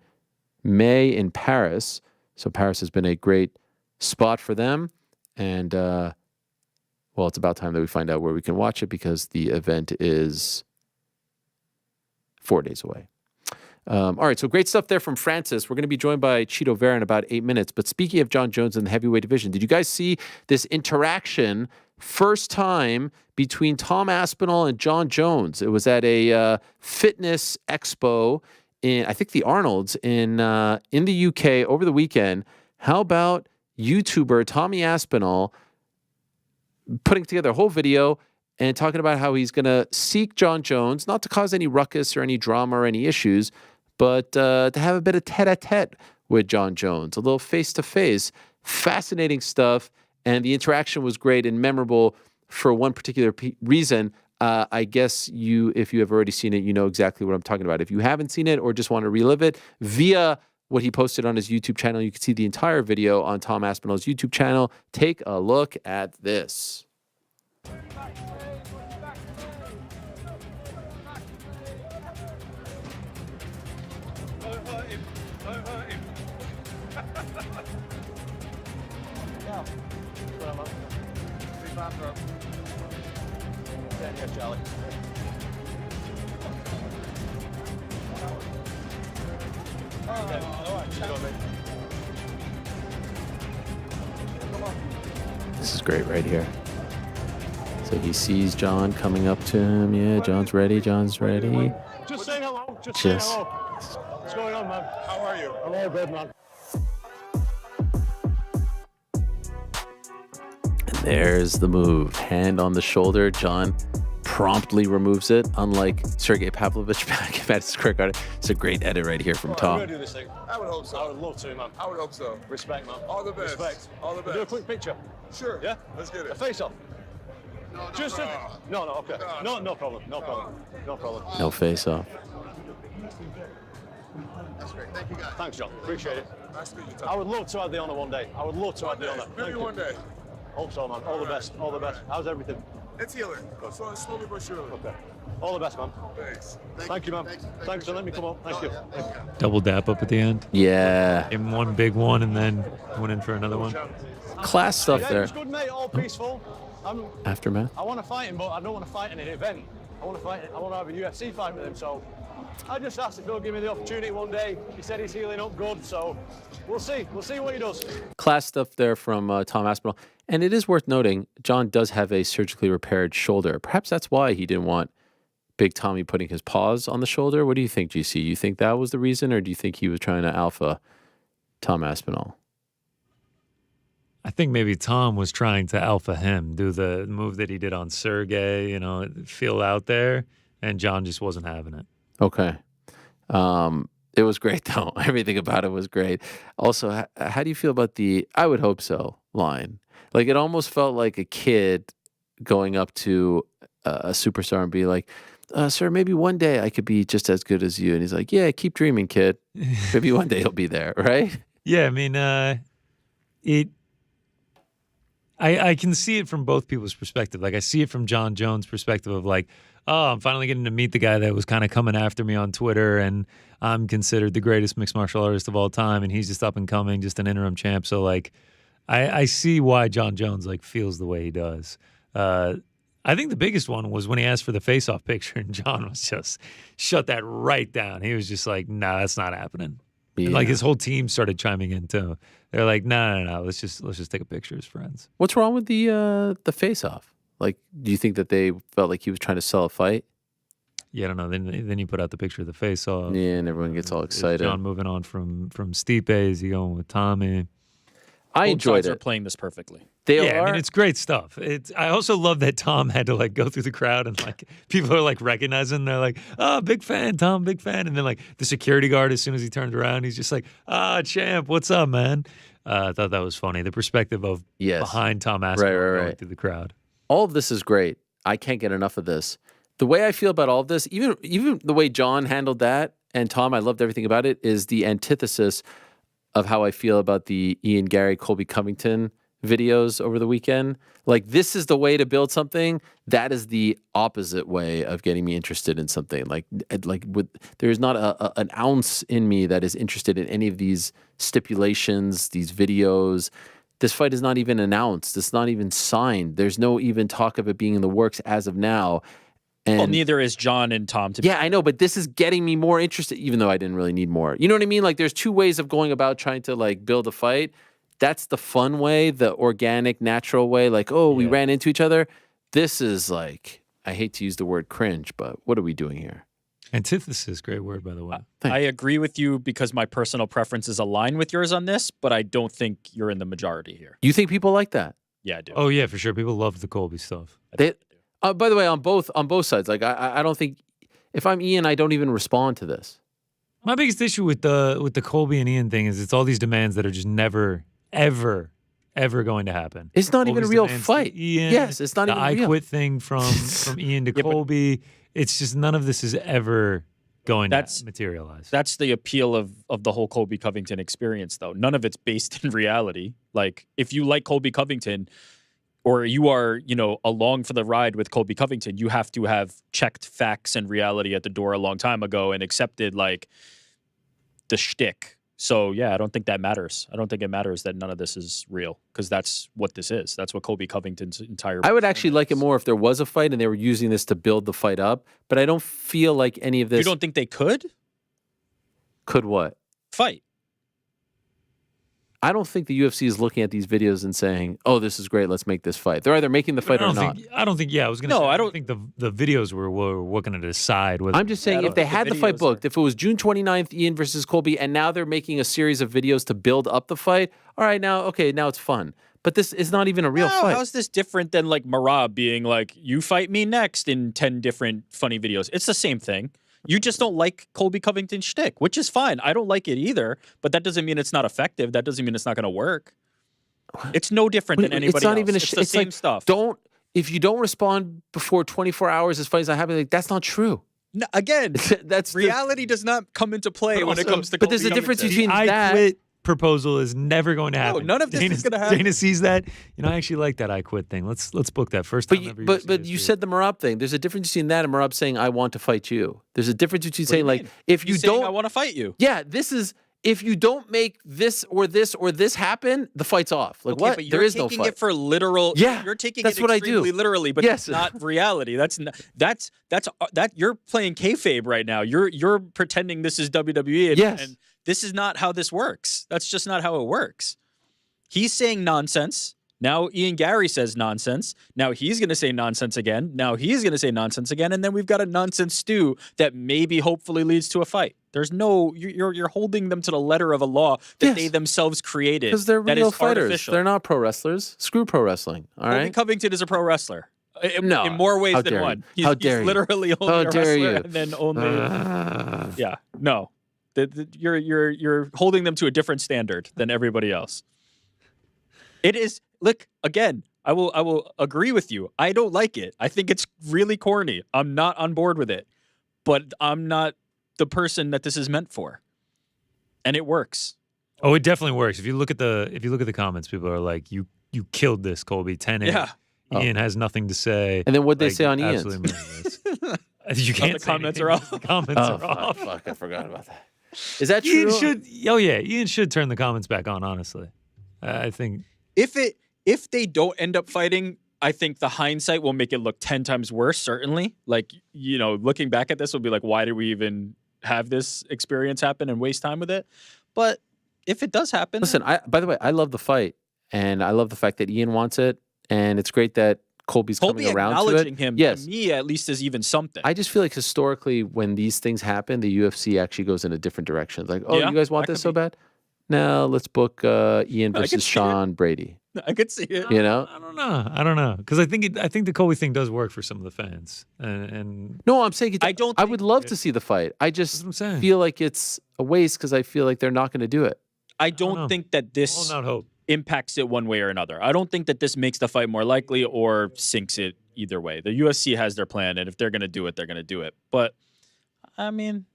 May in Paris. So Paris has been a great spot for them. And well, it's about time that we find out where we can watch it, because the event is 4 days away. All right, so great stuff there from Francis. We're going to be joined by Chito Vera in about 8 minutes. But speaking of John Jones in the heavyweight division, did you guys see this interaction, first time, between Tom Aspinall and John Jones? It was at a fitness expo in, I think, the Arnold's in the UK over the weekend. How about YouTuber Tommy Aspinall putting together a whole video and talking about how he's going to seek John Jones, not to cause any ruckus or any drama or any issues, but to have a bit of tete-a-tete with John Jones, a little face-to-face. Fascinating stuff, and the interaction was great and memorable for one particular reason. I guess if you have already seen it, you know exactly what I'm talking about. If you haven't seen it or just want to relive it, via what he posted on his YouTube channel, you can see the entire video on Tom Aspinall's YouTube channel. Take a look at this. Charlie. This is great right here. So he sees John coming up to him. Yeah, John's ready. John's ready. Just saying hello. Just saying hello. What's going on, man? How are you? I'm all good, man. And there's the move. Hand on the shoulder. John promptly removes it, unlike Sergey Pavlovich back at his career card. It's a great edit right here from Tom. We're gonna do this thing. I would hope so. I would love to, man. I would hope so. Respect, man. All the best. Respect. All the best. We'll do a quick picture. Sure. Yeah? Let's get it. A face-off. No, just no, okay. No problem. No problem. No problem. No face-off. That's great. Thank you, guys. Thanks, John. Appreciate it. Nice to meet you, Tom. I would love to have the honor one day. I would love to have the honor. Maybe one day. Hope so, man. All the best. All the best. How's everything? It's healing. So slowly but surely. Okay. All the best, man. Thanks. Thank you, man. Thanks for letting me come up. Thank you. Double dap up at the end. Yeah. Gave him one big one and then went in for another one. Class stuff Yeah, there. it was good, mate. All peaceful. Aftermath. I want to fight him, but I don't want to fight in an event. I want to have a UFC fight with him. So I just asked if he'll give me the opportunity one day. He said he's healing up good, so we'll see. We'll see what he does. Class stuff there from Tom Aspinall. And it is worth noting, John does have a surgically repaired shoulder. Perhaps that's why he didn't want Big Tommy putting his paws on the shoulder. What do you think, GC? You think that was the reason, or do you think he was trying to alpha Tom Aspinall? I think maybe Tom was trying to alpha him, do the move that he did on Sergey, feel out there, and John just wasn't having it. Okay. It was great, though. Everything about it was great. Also, how do you feel about the "I would hope so" line? Like, it almost felt like a kid going up to a superstar and be like, sir, maybe one day I could be just as good as you. And he's like, yeah, keep dreaming, kid. Maybe one day he'll be there, right? Yeah, I mean, I can see it from both people's perspective. Like, I see it from John Jones' perspective of like, oh, I'm finally getting to meet the guy that was kind of coming after me on Twitter, and I'm considered the greatest mixed martial artist of all time, and he's just up and coming, just an interim champ. So, like, I see why John Jones, like, feels the way he does. I think the biggest one was when he asked for the face-off picture, and John was just shut that right down. He was just like, nah, that's not happening. Yeah. And, like, his whole team started chiming in, too. They're like, no, let's just take a picture as friends. What's wrong with the face-off? Like, do you think that they felt like he was trying to sell a fight? Yeah, I don't know. Then you put out the picture of the face-off. Yeah, and everyone gets all excited. Is John moving on from Stipe? Is he going with Tommy? I enjoyed it. Are playing this perfectly. They are. I mean, it's great stuff. I also love that Tom had to like go through the crowd and like people are like recognizing. They're like, "Oh, big fan, Tom, big fan." And then like the security guard, as soon as he turned around, he's just like, champ, what's up, man?" I thought that was funny. The perspective of behind Tom Aspinall going through the crowd. All of this is great. I can't get enough of this. The way I feel about all of this, even the way John handled that, and Tom, I loved everything about it, is the antithesis of how I feel about the Ian Gary, Colby Covington videos over the weekend. Like, this is the way to build something. That is the opposite way of getting me interested in something. There's not an ounce in me that is interested in any of these stipulations, these videos. This fight is not even announced. It's not even signed. There's no even talk of it being in the works as of now. And well, neither is John and Tom. Yeah, I know, but this is getting me more interested, even though I didn't really need more. You know what I mean? Like, there's two ways of going about trying to, like, build a fight. That's the fun way, the organic, natural way. Like, we ran into each other. This is, like, I hate to use the word cringe, but what are we doing here? Antithesis, great word, by the way. I agree with you because my personal preferences align with yours on this, but I don't think you're in the majority here. You think people like that? Yeah, I do. Oh, yeah, for sure. People love the Colby stuff. By the way, on both sides, like I don't think, if I'm Ian, I don't even respond to this. My biggest issue with the Colby and Ian thing is it's all these demands that are just never, ever going to happen. It's not even a real fight. Ian, yes, it's not even real. The I quit thing from Ian to Colby. It's just none of this is ever going to materialize. That's the appeal of the whole Colby Covington experience, though. None of it's based in reality. Like, if you like Colby Covington, or you are, along for the ride with Colby Covington, you have to have checked facts and reality at the door a long time ago and accepted, like, the shtick. So, yeah, I don't think that matters. I don't think it matters that none of this is real, because that's what this is. That's what Colby Covington's entire... I would actually like it more if there was a fight and they were using this to build the fight up, but I don't feel like any of this... You don't think they could? Could what? Fight. I don't think the UFC is looking at these videos and saying, "Oh, this is great. Let's make this fight." They're either making the fight or not. I don't think. Yeah, I was going to say. I don't think the videos were going to decide whether. I'm just saying, if they had the fight booked, if it was June 29th, Ian versus Colby, and now they're making a series of videos to build up the fight. All right, now it's fun. But this is not even a real fight. How's this different than like Marab being like, "You fight me next" in 10 different funny videos? It's the same thing. You just don't like Colby Covington's shtick, which is fine. I don't like it either, but that doesn't mean it's not effective. That doesn't mean it's not going to work. It's no different than anybody else. It's not even it's the same stuff. If you don't respond before 24 hours, as fight is not happening, like, that's not true. No, again, reality does not come into play when it comes to Colby But there's a difference Covington. between that. proposal is never going to happen. none of this is going to happen. Dana sees that. I actually like that I quit thing. Let's book that first time ever. But you said the Merab thing. There's a difference between that and Merab saying I want to fight you. There's a difference between saying like if you don't I want to fight you. Yeah, this is if you don't make this or this or this happen, the fight's off. Like what? But there is no fight. You're taking it for literal. Yeah, you're taking that's it what I extremely do. literally, but Yes. that's not reality. That's you're playing kayfabe right now. You're pretending this is WWE. And, Yes. and this is not how this works. That's just not how it works. He's saying nonsense. Now Ian Gary says nonsense. Now he's going to say nonsense again. Now he's going to say nonsense again. And then we've got a nonsense stew that maybe hopefully leads to a fight. There's no, you're holding them to the letter of a law that they themselves created. Because they're that real is fighters. artificial. They're not pro wrestlers. Screw pro wrestling. All Colby right. Covington is a pro wrestler. No. In more ways How than dare one. you. How dare he's you. literally only How a dare wrestler you. and then only. Yeah. No. You're holding them to a different standard than everybody else. It is. Look again. I will agree with you. I don't like it. I think it's really corny. I'm not on board with it. But I'm not the person that this is meant for. And it works. Oh, it definitely works. If you look at the comments, people are like, "You killed this, Colby." 10-8. Yeah. Ian has nothing to say. And then what'd they say on Ian's? Absolutely meaningless. You can't. The say comments anything are off. because the comments are off. Fuck, I forgot about that. Is that Ian true? should. Oh yeah, Ian should turn the comments back on. Honestly, I think. If they don't end up fighting, I think the hindsight will make it look 10 times worse, certainly. Like, looking back at this will be like, why did we even have this experience happen and waste time with it? But if it does happen. Listen, by the way, I love the fight. And I love the fact that Ian wants it. And it's great that Colby's coming around to it. Acknowledging him, yes. to me at least, is even something. I just feel like historically when these things happen, the UFC actually goes in a different direction. It's like, oh, you guys want this so bad? No, let's book Ian versus Sean Brady. I could see it. You know? I don't know. Because I think the Colby thing does work for some of the fans. And no, I'm saying I would love to see the fight. I just feel like it's a waste because I feel like they're not going to do it. I don't think that this impacts it one way or another. I don't think that this makes the fight more likely or sinks it either way. The UFC has their plan, and if they're going to do it, they're going to do it. But, I mean,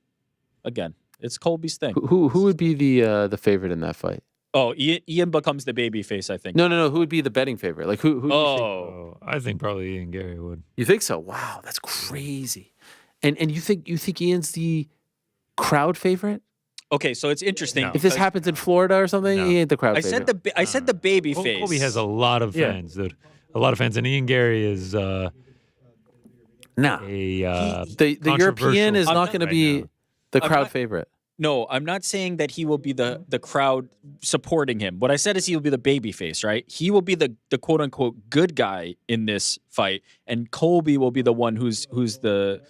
again, it's Colby's thing. Who would be the favorite in that fight? Oh, Ian becomes the baby face, I think. No. Who would be the betting favorite? Like who? Do you think? Oh, I think probably Ian Gary would. You think so? Wow, that's crazy. And you think Ian's the crowd favorite? Okay, so it's interesting. No. If this happens in Florida or something, he ain't the crowd favorite. I said the baby face. Colby has a lot of fans, dude. A lot of fans, and Ian Gary is the European is not going to be the crowd favorite. No, I'm not saying that he will be the crowd supporting him. What I said is he will be the baby face, right? He will be the quote unquote good guy in this fight, and Colby will be the one who's the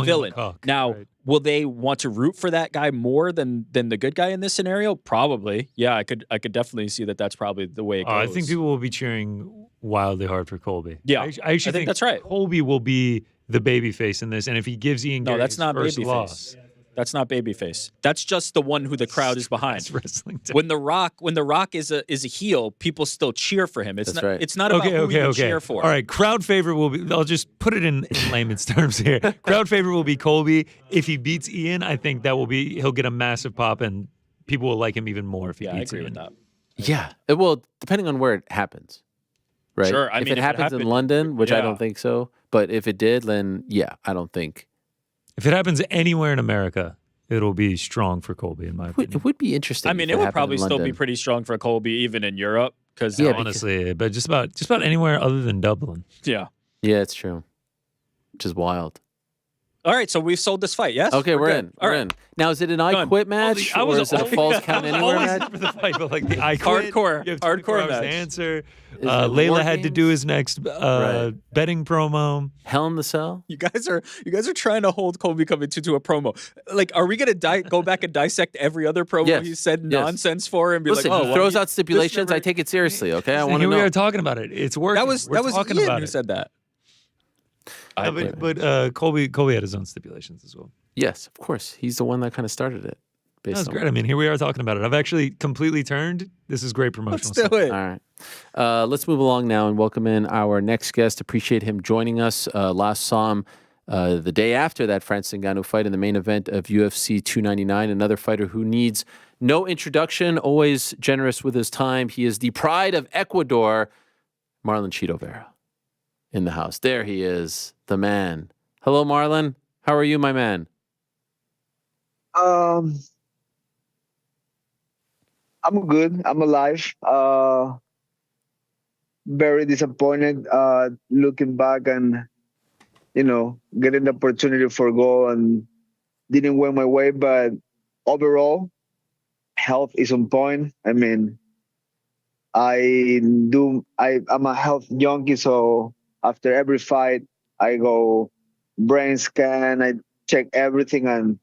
villain. Now, will they want to root for that guy more than the good guy in this scenario? Probably. Yeah, I could definitely see that. That's probably the way it goes. I think people will be cheering wildly hard for Colby. Yeah, I actually think that's right. Colby will be the baby face in this, and if he gives Ian Gary that's not first baby loss. face. That's not babyface. That's just the one who the crowd is behind. Wrestling when the Rock is a heel, people still cheer for him. It's That's not. right. It's not about who you cheer for. All right, crowd favorite will be. I'll just put it in layman's terms here. Crowd favorite will be Colby. If he beats Ian, I think he'll get a massive pop, and people will like him even more if he beats I agree Ian. with that. Yeah. Well, depending on where it happens, right? Sure. If it happens in London, which I don't think so, but if it did, then I don't think. If it happens anywhere in America, it'll be strong for Colby, in my opinion. It would be interesting. I mean, it would probably still be pretty strong for Colby, even in Europe. Because honestly, but just about anywhere other than Dublin. Yeah. Yeah, it's true. Which is wild. All right, so we've sold this fight, yes? Okay, we're in. We're in. Now, is it an I quit match, or is it a false count anywhere match? For the fight, but like the I quit. Hardcore. You have Hardcore match. match. To answer. Layla had to do his next betting promo. Hell in the Cell. You guys are trying to hold Colby Covington to a promo. Like, are we gonna go back and dissect every other promo he said nonsense for and be Listen, like, he throws out stipulations. I take it seriously. Okay, I want to know. Here we are talking about it. It's working. That was Ian who said that. But Colby had his own stipulations as well. Yes, of course. He's the one that kind of started it. That's great. I mean, here we are talking about it. I've actually completely turned. This is great promotional Let's do it. All right. Let's move along now and welcome in our next guest. Appreciate him joining us. Last saw him the day after that Francis Ngannou fight in the main event of UFC 299. Another fighter who needs No introduction, always generous with his time. He is the pride of Ecuador, Marlon Vera in the house. There he is, the man. Hello, Marlon. How are you, my man? I'm good. I'm alive. Very disappointed looking back and, getting the opportunity for goal and didn't win my way. But overall, health is on point. I mean, I'm a health junkie. So after every fight, I go brain scan, I check everything, and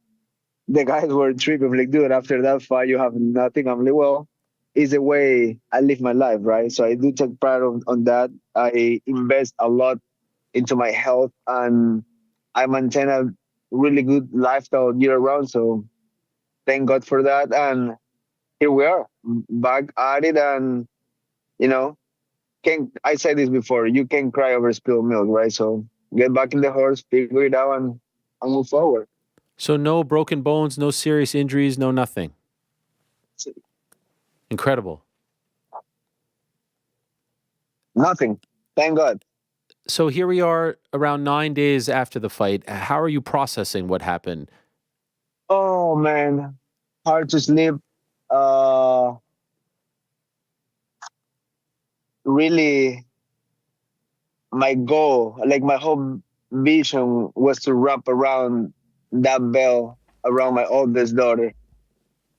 the guys were tripping. I'm like, dude, after that fight, you have nothing. I'm like, well, it's the way I live my life, right? So I do take pride on that. I invest a lot into my health, and I maintain a really good lifestyle year round. So thank God for that. And here we are, back at it. And, I said this before, you can't cry over spilled milk, right? So get back in the horse, figure it out, and move forward. So no broken bones, no serious injuries, no nothing. Incredible. Nothing. Thank God. So here we are around 9 days after the fight. How are you processing what happened? Oh, man. Hard to sleep. Really, my goal, like my whole vision was to wrap around that bell around my oldest daughter,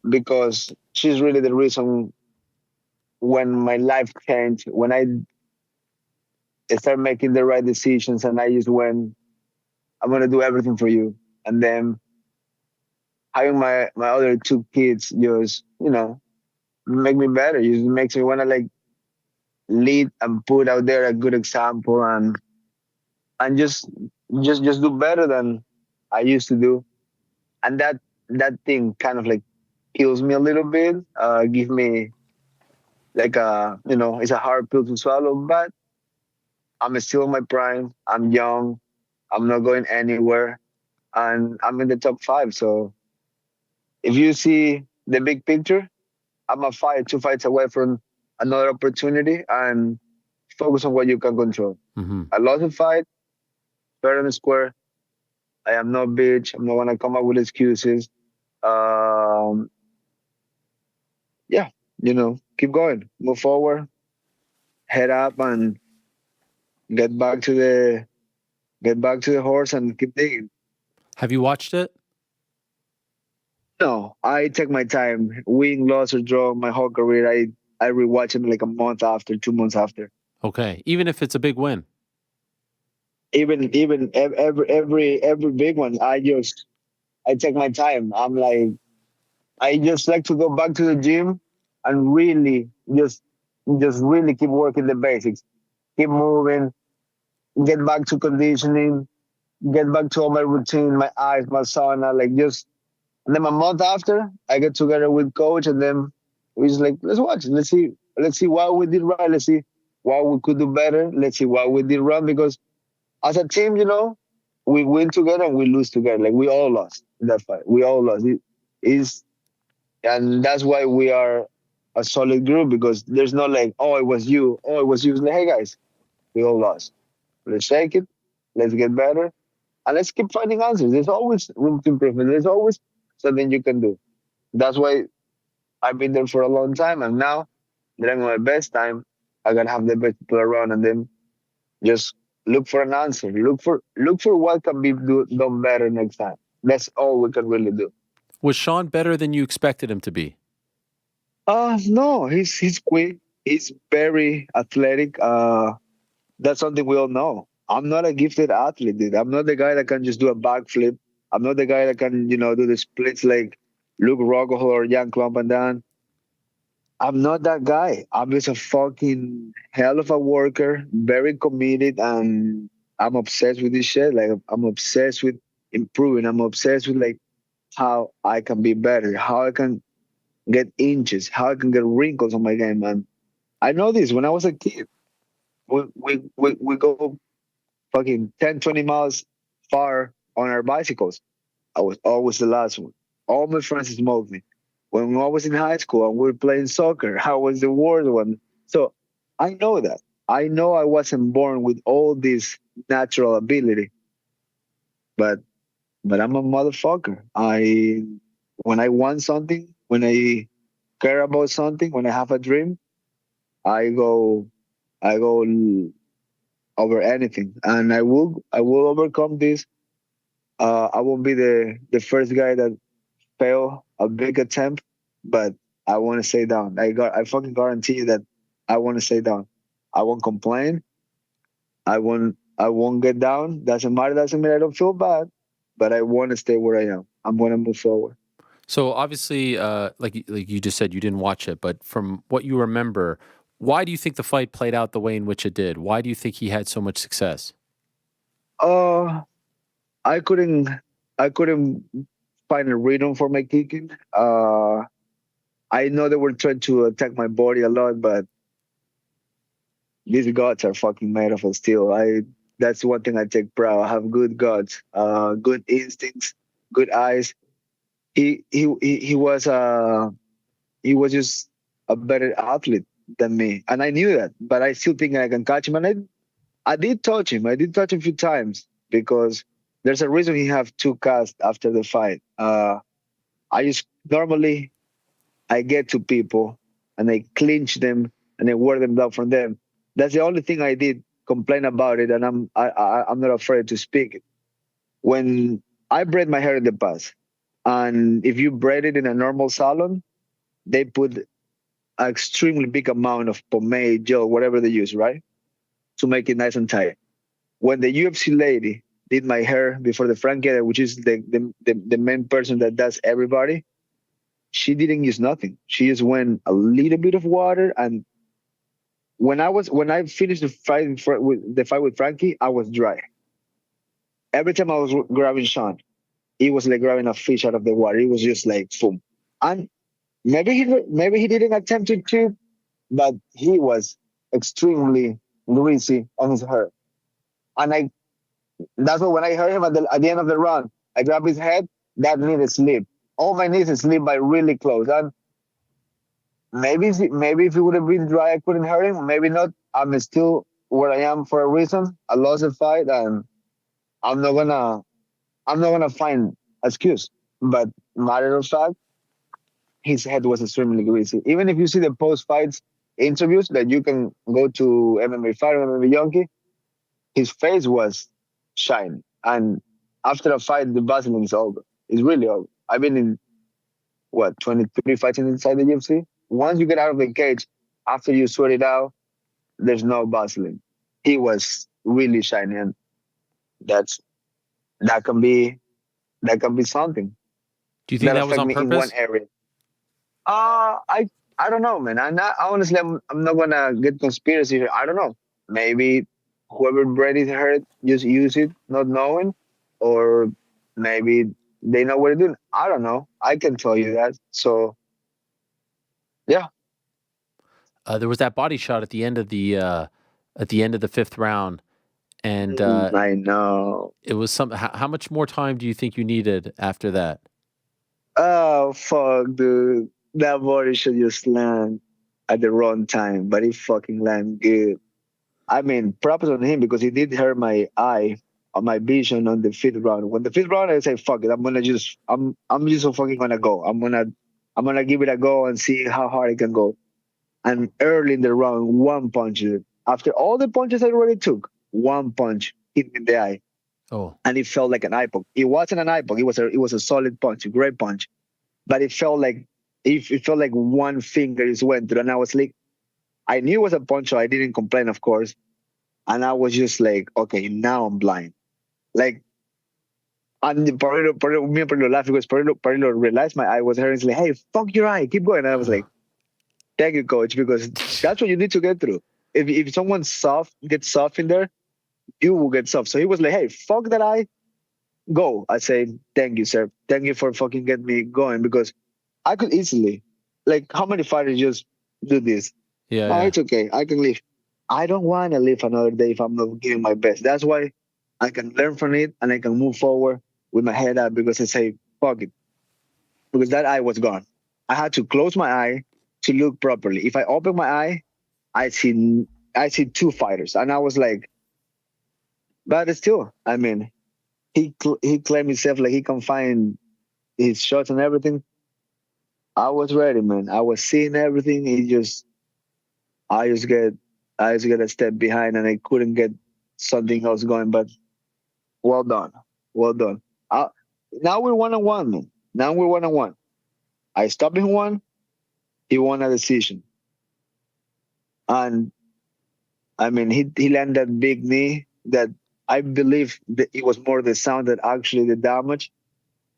because she's really the reason when my life changed, when I started making the right decisions, and I just went, I'm going to do everything for you. And then having my other two kids just, make me better. It just makes me want to lead and put out there a good example, and just do better than I used to do. And that thing kind of kills me a little bit, give me it's a hard pill to swallow, but I'm still in my prime. I'm young. I'm not going anywhere, and I'm in the top 5. So if you see the big picture, I'm a fight, 2 fights away from another opportunity, and focus on what you can control. Mm-hmm. I lost a fight, fair and square. I am no bitch. I'm not gonna come up with excuses. Yeah, keep going, move forward, head up, and get back to the horse and keep digging. Have you watched it? No, I take my time. Win, loss, or draw, my whole career, I rewatch it a month after, 2 months after. Okay, even if it's a big win. Even every big one, I take my time. I just like to go back to the gym and really just really keep working the basics, keep moving, get back to conditioning, get back to all my routine, my eyes, my sauna, and then a month after, I get together with coach, and then we just let's watch, let's see what we did right, let's see what we could do better, let's see what we did wrong, because as a team, we win together and we lose together. We all lost in that fight. We all lost. And that's why we are a solid group, because there's no oh, it was you. Oh, it was you. It's hey, guys, we all lost. Let's shake it. Let's get better. And let's keep finding answers. There's always room to improvement. There's always something you can do. That's why I've been there for a long time. And now that I'm in my best time, I got to have the best people around, and then just look for an answer. Look for what can be done better next time. That's all we can really do. Was Sean better than you expected him to be? No, he's quick. He's very athletic. That's something we all know. I'm not a gifted athlete, dude. I'm not the guy that can just do a backflip. I'm not the guy that can, do the splits like Luke Rockhold or Jan Klompendan. I'm not that guy. I'm just a fucking hell of a worker, very committed, and I'm obsessed with this shit. I'm obsessed with improving. I'm obsessed with how I can be better, how I can get inches, how I can get wrinkles on my game, man. I know this when I was a kid. We go fucking 10, 20 miles far on our bicycles. I was always the last one. All my friends smoked me. When I was in high school and we were playing soccer, I was the worst one. So I know that. I know I wasn't born with all this natural ability, but I'm a motherfucker. When I want something, when I care about something, when I have a dream, I go over anything, and I will overcome this. I won't be the first guy that fail a big attempt, but I want to stay down. I fucking guarantee you that I want to stay down. I won't complain. I won't get down. Doesn't matter. Doesn't mean I don't feel bad, but I want to stay where I am. I'm going to move forward. So obviously, like you just said, you didn't watch it, but from what you remember, why do you think the fight played out the way in which it did? Why do you think he had so much success? I couldn't find a rhythm for my kicking. I know they were trying to attack my body a lot, but these guts are fucking made of steel. That's one thing I take proud. I have good guts, good instincts, good eyes. He was just a better athlete than me, and I knew that. But I still think I can catch him, and I did touch him. I did touch him a few times because there's a reason he have 2 casts after the fight. I just normally I get to people and I clinch them and I wear them down from them. That's the only thing I did complain about it, and I'm not afraid to speak it. When I braid my hair in the past, and if you braid it in a normal salon, they put an extremely big amount of pomade, gel, whatever they use, right, to make it nice and tight. When the UFC lady did my hair before the franchise, which is the main person that does everybody, she didn't use nothing. She just went a little bit of water, and when I finished the fight with Frankie, I was dry. Every time I was grabbing Sean, it was like grabbing a fish out of the water. It was just like boom. And maybe he didn't attempt it too, but he was extremely greasy on his hair. And that's why when I heard him at the end of the round, I grabbed his head. That knee slip. All my knees slip by really close. And maybe if it would have been dry, I couldn't hurt him. Maybe not. I'm still where I am for a reason. I lost the fight, and I'm not gonna find excuse. But matter of fact, his head was extremely greasy. Even if you see the post-fight interviews that you can go to MMA Fight or MMA Junkie, his face was shiny. And after a fight, the Vaseline is over. It's really over. I've been in 23 fights inside the UFC. Once you get out of the cage, after you sweat it out, there's no Vaseline. He was really shiny, and that can be something. Do you think that was on me purpose? In one area. I don't know, man. I'm not gonna get conspiracy here. I don't know. Maybe whoever bred his hair just use it not knowing, or maybe they know what they're doing. I don't know. I can tell you that. So, yeah. There was that body shot at the end of the 5th round, and I know it was some. How much more time do you think you needed after that? Oh fuck, dude! That body shot just land at the wrong time, but it fucking landed good. I mean, props on him because he did hurt my eye, on my vision on the 5th round. When the 5th round, I say, "Fuck it, I'm just so fucking gonna go. I'm gonna give it a go and see how hard it can go." And early in the round, one punch. After all the punches I already took, one punch hit me in the eye. Oh. And it felt like an eye poke. It wasn't an eye poke. It was a solid punch, a great punch. But it felt like one finger just went through, and I was like, I knew it was a punch, so I didn't complain, of course. And I was just like, okay, now I'm blind. Like, and me and Perillo laughed because Perillo realized my eye was hurting. He's like, hey, fuck your eye, keep going. And I was like, thank you, coach, because that's what you need to get through. If someone's soft, gets soft in there, you will get soft. So he was like, hey, fuck that eye, go. I say, thank you, sir. Thank you for fucking getting me going, because I could easily, like, how many fighters just do this? Yeah, no, yeah. It's okay. I can leave. I don't want to live another day if I'm not giving my best. That's why I can learn from it and I can move forward with my head up, because I say, fuck it. Because that eye was gone. I had to close my eye to look properly. If I open my eye, I see 2 fighters, and I was like, but still, I mean, he claimed himself like he can find his shots and everything. I was ready, man. I was seeing everything. I just get a step behind, and I couldn't get something else going. But well done, well done. Now we're 1-1, man. Now we're 1-1. I stopped him 1. He won a decision, and I mean, he landed that big knee that I believe that it was more the sound that actually the damage.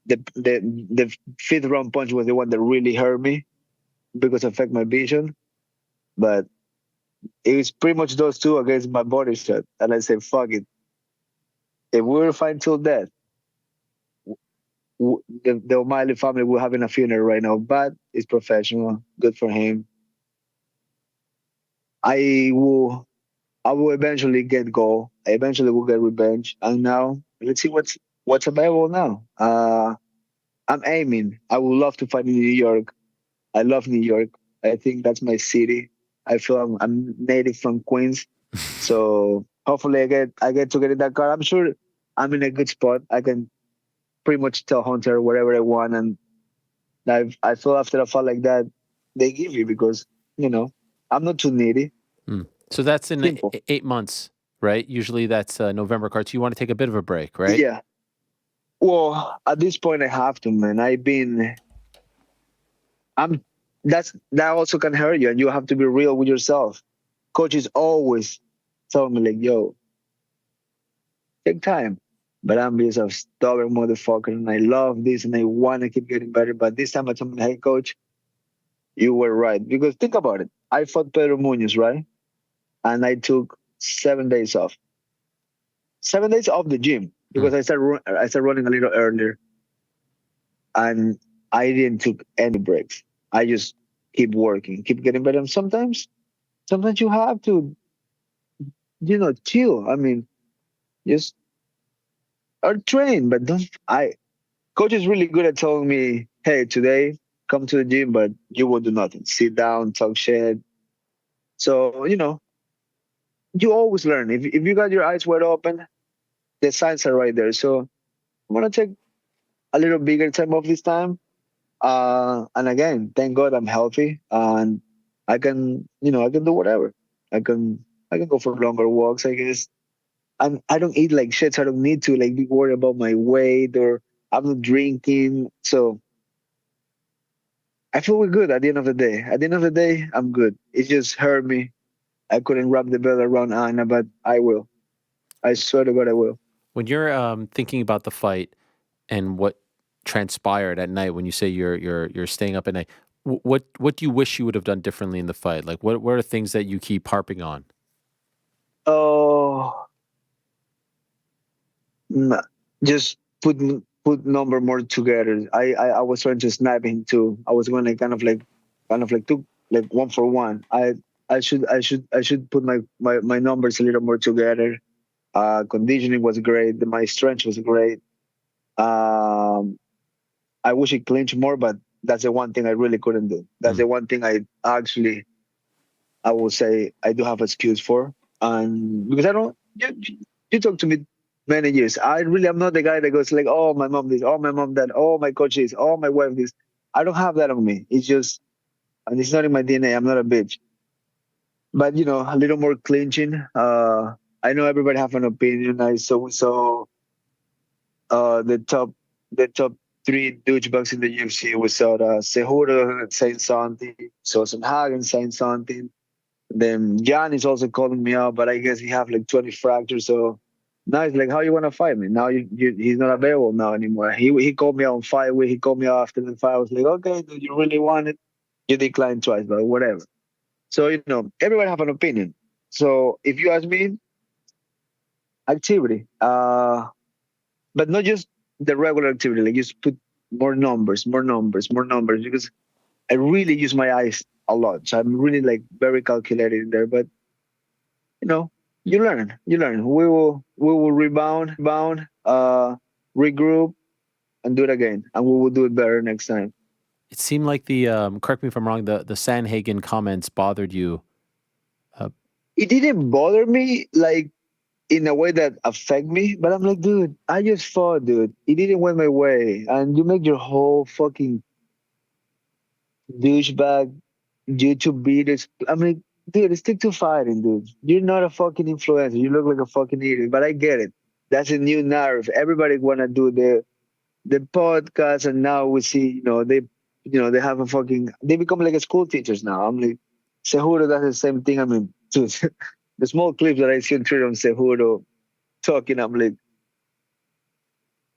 The 5th round punch was the one that really hurt me because it affected my vision. But it was pretty much those 2 against my body shot. And I said, fuck it. If we were fighting till death, the O'Malley family will having a funeral right now. But it's professional. Good for him. I will eventually get goal. I eventually will get revenge. And now let's see what's available now. I'm aiming. I would love to fight in New York. I love New York. I think that's my city. I feel I'm native from Queens, so hopefully I get to get in that car. I'm sure I'm in a good spot. I can pretty much tell Hunter whatever I want, and I feel after a fight like that, they give you because I'm not too needy. So that's in Simple. 8 months, right? Usually that's November cards. You want to take a bit of a break, right? Yeah. Well, at this point, I have to, man. That also can hurt you, and you have to be real with yourself. Coaches always tell me like, "Yo, take time," but I'm just a stubborn motherfucker, and I love this, and I want to keep getting better. But this time, I told my head coach, "You were right," because think about it. I fought Pedro Munoz, right, and I took 7 days off. 7 days off the gym because I started running a little earlier, and I didn't took any breaks. I just keep working, keep getting better. And sometimes you have to, chill. I mean, just or train, but don't. Coach is really good at telling me, "Hey, today come to the gym, but you won't do nothing. Sit down, talk shit." So you always learn. If you got your eyes wide open, the signs are right there. So I'm gonna take a little bigger time off this time. And again, thank God I'm healthy and I can do whatever. I can go for longer walks, I guess. And I don't eat like shit, so I don't need to like be worried about my weight or I'm not drinking. So I feel we're good at the end of the day. At the end of the day, I'm good. It just hurt me. I couldn't wrap the belt around Anna, but I will. I swear to God, I will. When you're thinking about the fight and what transpired at night, when you say you're staying up at night, what do you wish you would have done differently in the fight? Like what are things that you keep harping on? Oh, just put number more together. I was trying to snipe him too. I was going to kind of like took like 1 for 1. I should put my numbers a little more together. Conditioning was great. My strength was great. I wish he clinched more, but that's the one thing I really couldn't do. That's the one thing I will say I do have excuse for. And because I don't, you talk to me many years. I really am not the guy that goes like, oh, my mom this, oh, my mom that, oh, my coach this, oh, my wife this. I don't have that on me. It's just, and it's not in my DNA. I'm not a bitch. But, a little more clinching. I know everybody have an opinion. I saw the top 3 douchebags in the UFC. We saw Cejudo saying something, saw some Hagen saying something. Then Jan is also calling me out, but I guess he have like 20 fractures. So now it's like, how you want to fight me? Now he's not available now anymore. He called me out on fight week. He called me out after the fight. I was like, okay, do you really want it? You declined twice, but whatever. So, everybody have an opinion. So if you ask me, activity, but not just the regular activity, like just put more numbers, because I really use my eyes a lot. So I'm really like very calculated in there, but you learn. We will rebound, regroup and do it again. And we will do it better next time. It seemed like the correct me if I'm wrong. The Sanhagen comments bothered you. It didn't bother me like in a way that affect me, but I'm like, dude, I just fought, dude. It didn't went my way, and you make your whole fucking douchebag YouTube videos. I'm like, dude, stick to fighting, dude. You're not a fucking influencer. You look like a fucking idiot, but I get it. That's a new narrative. Everybody wanna do the podcast, and now we see, they have a fucking, they become like a school teachers now. I'm like, Seguro does the same thing. I mean, dude, the small clips that I see on Twitter on Seguro talking, I'm like,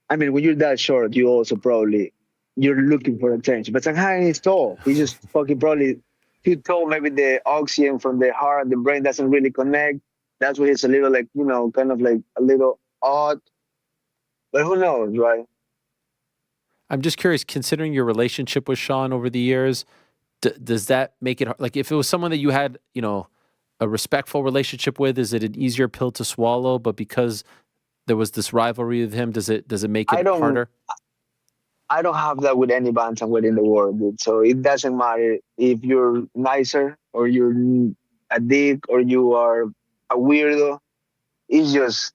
I mean, when you're that short, you also probably, you're looking for attention. But Shanghai is tall. He's just fucking probably too tall. Maybe the oxygen from the heart and the brain doesn't really connect. That's why he's a little like, kind of like a little odd. But who knows, right? I'm just curious, considering your relationship with Sean over the years, does that make it hard? Like if it was someone that you had, a respectful relationship with, is it an easier pill to swallow? But because there was this rivalry with him, does it make it harder? I don't have that with any bantamweight in the world, dude. So it doesn't matter if you're nicer or you're a dick or you are a weirdo. It's just,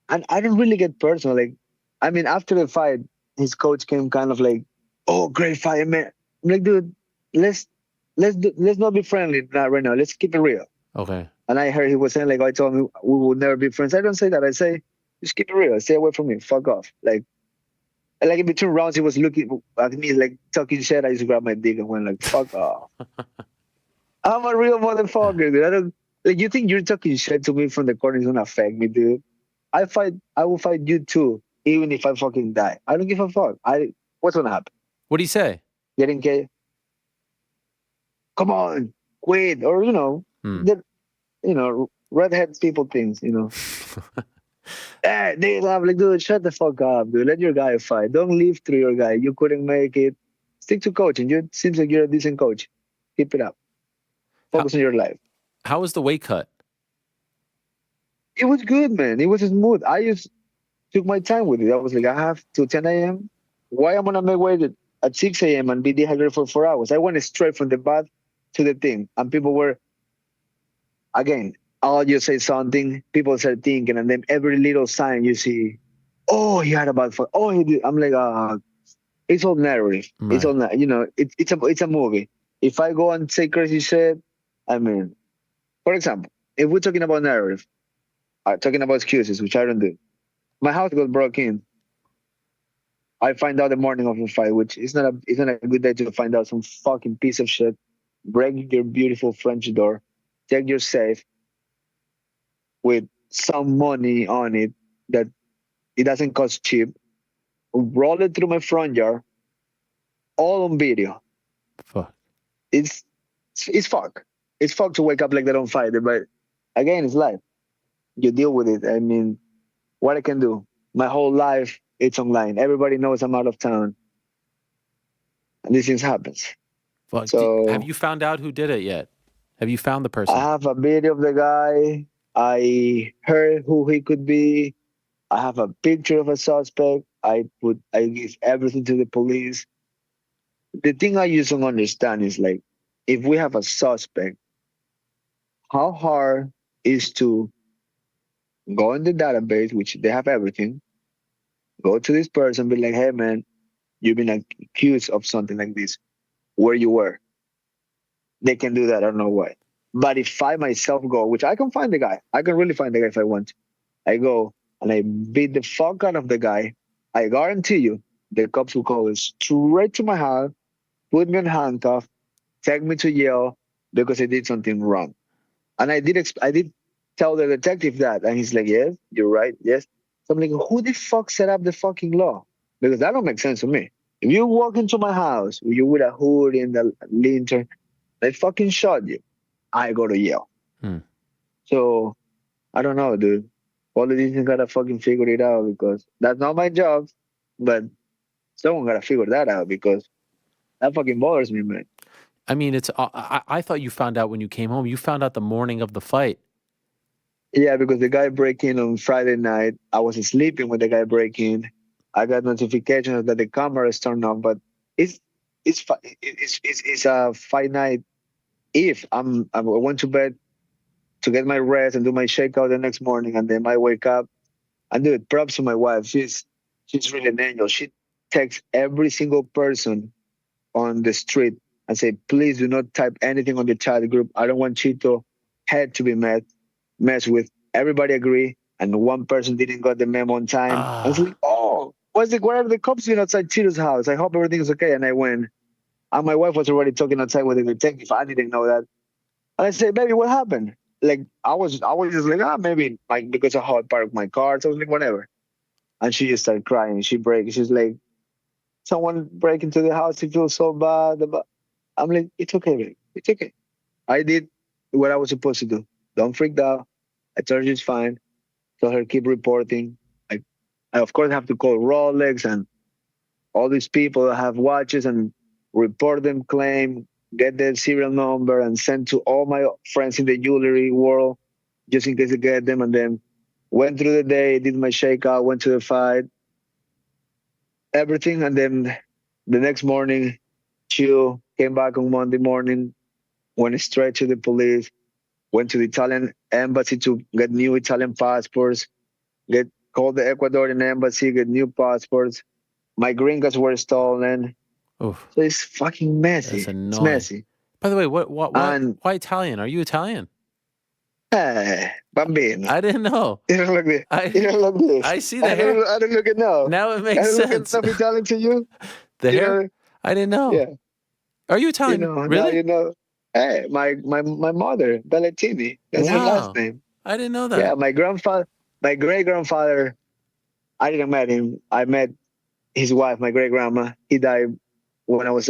and I don't really get personal. Like, I mean, after the fight, his coach came kind of like, "Oh, great fight, man." I'm like, dude, let's not be friendly right now. Let's keep it real. Okay. And I heard he was saying like, I told him we will never be friends. I don't say that. I say, just keep it real. Stay away from me. Fuck off. Like in between rounds, he was looking at me like talking shit. I just grabbed my dick and went like, fuck off. I'm a real motherfucker, dude. I don't like. You think you're talking shit to me from the corner is gonna affect me, dude? I will fight you too, even if I fucking die. I don't give a fuck. What's gonna happen? What do you say? Getting gay? Come on, quit, or redhead people things, They laugh like, dude, shut the fuck up, dude. Let your guy fight. Don't live through your guy. You couldn't make it. Stick to coaching. You seems like you're a decent coach. Keep it up. Focus on your life. How was the weight cut? It was good, man. It was smooth. I just took my time with it. I was like, I have till 10 a.m. Why I'm gonna make weight at 6 a.m. and be dehydrated for 4 hours? I went straight from the bath to the thing, and people were, again, I'll just say something, people start thinking, and then every little sign you see, oh, he had a bad fight. Oh, he did. I'm like, it's all narrative. Right. It's all, it's a movie. If I go and say crazy shit, I mean, for example, if we're talking about narrative, talking about excuses, which I don't do. My house got broke in. I find out the morning of the fight, which is not a good day to find out some fucking piece of shit. Break your beautiful French door, take your safe with some money on it that it doesn't cost cheap, roll it through my front yard, all on video. Fuck. It's fuck. It's fuck to wake up like that on Friday, but again, it's life. You deal with it. I mean, what I can do? My whole life, it's online. Everybody knows I'm out of town. And these things happens. Fuck. So, have you found out who did it yet? Have you found the person? I have a video of the guy. I heard who he could be. I have a picture of a suspect. I give everything to the police. The thing I just don't understand is like, if we have a suspect, how hard is to go in the database, which they have everything, go to this person, be like, hey man, you've been accused of something like this, where you were. They can do that, I don't know why. But if I myself go, which I can find the guy, I can really find the guy if I want to. I go and I beat the fuck out of the guy. I guarantee you, the cops will call us straight to my house, put me in handcuff, take me to jail because I did something wrong. And I did tell the detective that, and he's like, yes, you're right, yes. So I'm like, who the fuck set up the fucking law? Because that don't make sense to me. If you walk into my house, you with a hood in the lantern, they fucking shot you, I go to jail. So, I don't know, dude. Politicians gotta fucking figure it out because that's not my job, but someone gotta figure that out because that fucking bothers me, man. I mean, I thought you found out when you came home. You found out the morning of the fight. Yeah, because the guy break in on Friday night. I was sleeping when the guy break in. I got notifications that the cameras turned off, but it's it's a fight night. If I went to bed to get my rest and do my shakeout the next morning, and then I wake up and do it. Props to my wife. She's really an angel. She texts every single person on the street and say, please do not type anything on the chat group. I don't want Chito head to be messed with. Everybody agree, and one person didn't got the memo on time. I was like, oh, what are the cops doing outside Chito's house? I hope everything's okay. And I went, and my wife was already talking outside with the detective. I didn't know that. And I said, baby, what happened? Like, I was just like, maybe like because of how I parked my car. So I was like, whatever. And she just started crying. She's like, someone break into the house. She feels so bad. I'm like, it's okay, baby. It's okay. I did what I was supposed to do. Don't freak out. I told her it's fine. Tell her keep reporting. I of course have to call Rolex and all these people that have watches and report them, claim, get their serial number, and send to all my friends in the jewelry world just in case I get them. And then went through the day, did my shakeout, went to the fight, everything. And then the next morning, Chou came back on Monday morning, went straight to the police, went to the Italian embassy to get new Italian passports, called the Ecuadorian embassy, get new passports. My green cards were stolen. Oof. So it's fucking messy. That's annoying. It's messy. By the way, why Italian? Are you Italian? Bambino. I didn't know. You don't look this. You don't look this. I see the hair. I don't look it now. Now it makes sense. Look Italian to you? The hair? I didn't know. Yeah. Are you Italian? Really? Hey, my mother, Bellettini. That's her last name. I didn't know that. Yeah, my great grandfather. I didn't met him. I met his wife, my great grandma. He died when I was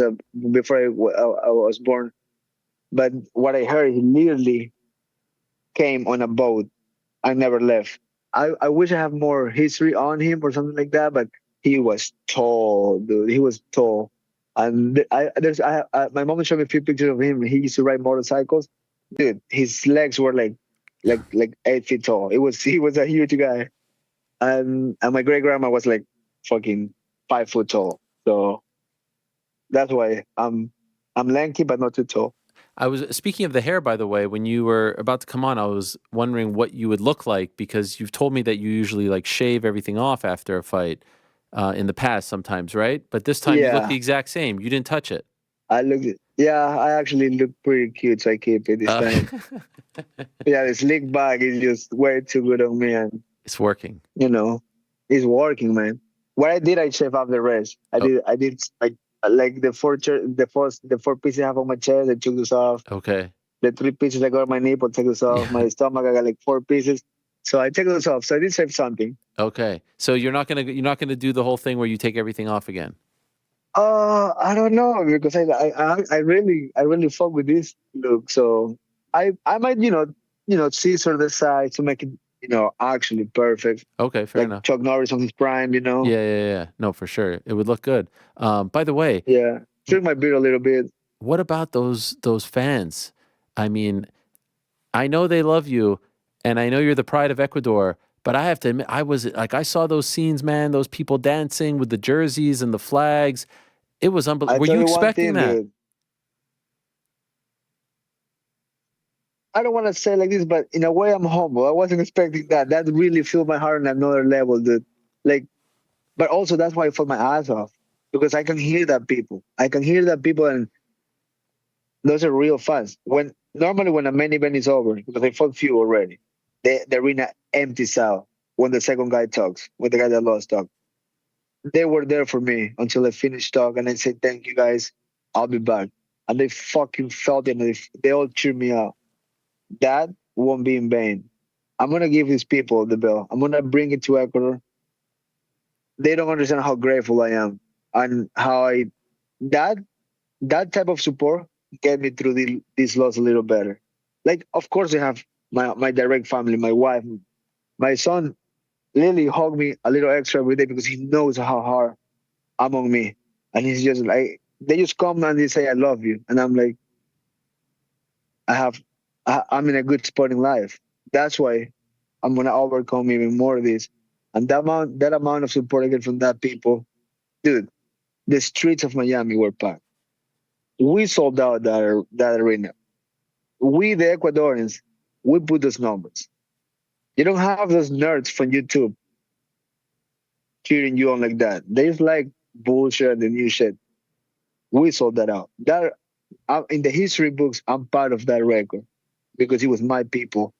before I was born. But what I heard, he literally came on a boat. I never left. I wish I have more history on him or something like that. But he was tall, dude. He was tall. And my mom showed me a few pictures of him. He used to ride motorcycles. Dude, his legs were like 8 feet tall. He was a huge guy. And my great grandma was like fucking 5 foot tall. So that's why I'm lanky but not too tall. I was speaking of the hair, by the way. When you were about to come on, I was wondering what you would look like because you've told me that you usually like shave everything off after a fight in the past sometimes, right? But this time you look the exact same. You didn't touch it. I actually look pretty cute, so I keep it this time. Yeah, the slick back is just way too good on me, and it's working. It's working, man. What I did, I shave off the rest. I did like the four pieces I have on my chest. I took this off. Okay. The 3 pieces I got on my nipple, take this off. My stomach, I got like 4 pieces. So I take this off. So I did shave something. Okay. So you're not gonna do the whole thing where you take everything off again. I don't know because I really fuck with this look. So I might scissor the side to make it actually perfect. Okay, fair enough. Chuck Norris on his prime, Yeah. No, for sure, it would look good. By the way, trim my beard a little bit. What about those fans? I mean, I know they love you, and I know you're the pride of Ecuador. But I have to admit, I saw those scenes, man. Those people dancing with the jerseys and the flags. It was unbelievable. Were you expecting that? Dude. I don't want to say like this, but in a way, I'm humble. I wasn't expecting that. That really filled my heart on another level, dude. But also that's why I fought my ass off because I can hear that people. And those are real fans. Normally when a main event is over, because I fought few already, the arena empties out when the second guy talks, when the guy that lost talks. They were there for me until I finished talk, and I said, "Thank you guys, I'll be back." And they fucking felt it, and they all cheered me out. That won't be in vain. I'm gonna give these people the bell. I'm gonna bring it to Ecuador. They don't understand how grateful I am and how that type of support get me through this loss a little better. Like, of course, I have my direct family, my wife, my son. Lily hugged me a little extra every day because he knows how hard I'm on me, and he's just like they just come and they say I love you, and I'm like, I'm in a good spot in life. That's why I'm gonna overcome even more of this. And that amount of support I get from that people, dude, the streets of Miami were packed. We sold out that arena. We, the Ecuadorians, we put those numbers. You don't have those nerds from YouTube cheering you on like that. There's like bullshit and the new shit. We sold that out. That in the history books, I'm part of that record because it was my people.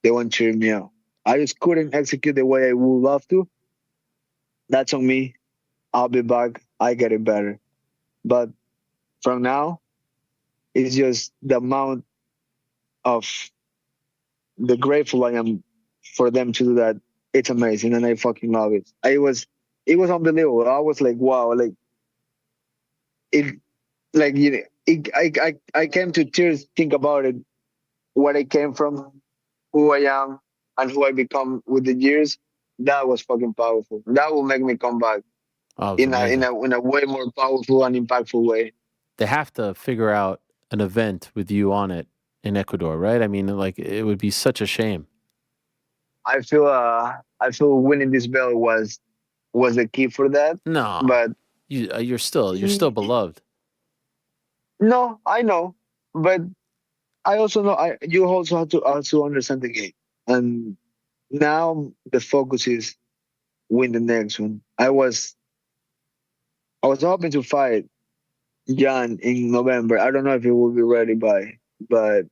They weren't cheering me out. I just couldn't execute the way I would love to. That's on me. I'll be back. I get it better. But from now, it's just the amount of the grateful I am for them to do that. It's amazing, and I fucking love it. It was unbelievable. I was like, wow, like it, like you know, I came to tears think about it, where I came from, who I am, and who I become with the years. That was fucking powerful. That will make me come back in a way more powerful and impactful way. They have to figure out an event with you on it in Ecuador, right? I mean, like it would be such a shame. I feel winning this belt was the key for that. No, but you're still beloved. No, I know, but I also know you also have to also understand the game. And now the focus is win the next one. I was hoping to fight Jan in November. I don't know if he will be ready by, but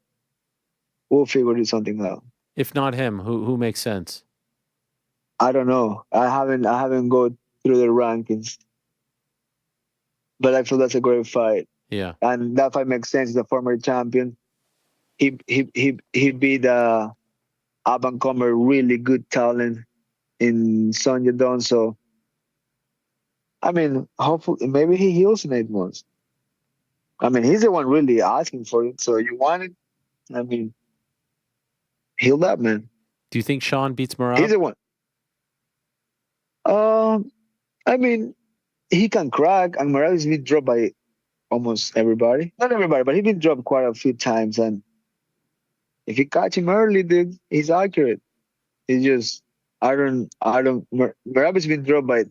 we'll figure something out. If not him, who makes sense? I don't know. I haven't gone through the rankings, but I feel that's a great fight. Yeah, and that fight makes sense. The former champion, he beat up and comer really good talent in Son Yadon. So, I mean, hopefully, maybe he heals in 8 months. I mean, he's the one really asking for it. So you want it? I mean, heal up, man. Do you think Sean beats Merab? He's the one. I mean, he can crack, and Merab has been dropped by almost everybody. Not everybody, but he's been dropped quite a few times. And if you catch him early, dude, he's accurate. He's just, Merab has been dropped by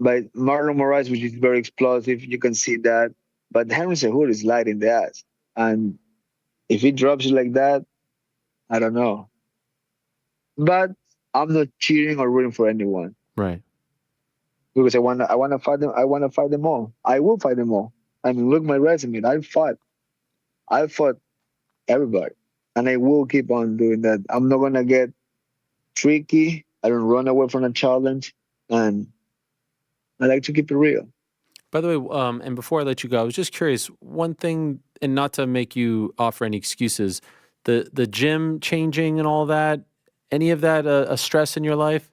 Marlon Moraes, which is very explosive. You can see that. But Henry Cejudo is light in the ass. And if he drops you like that, I don't know. But I'm not cheering or rooting for anyone. Right. Because I wanna fight them. I wanna fight them all. I will fight them all. I mean, look at my resume. I fought everybody, and I will keep on doing that. I'm not gonna get tricky. I don't run away from a challenge, and I like to keep it real. By the way, and before I let you go, I was just curious. One thing, and not to make you offer any excuses, the gym changing and all that. Any of that a stress in your life?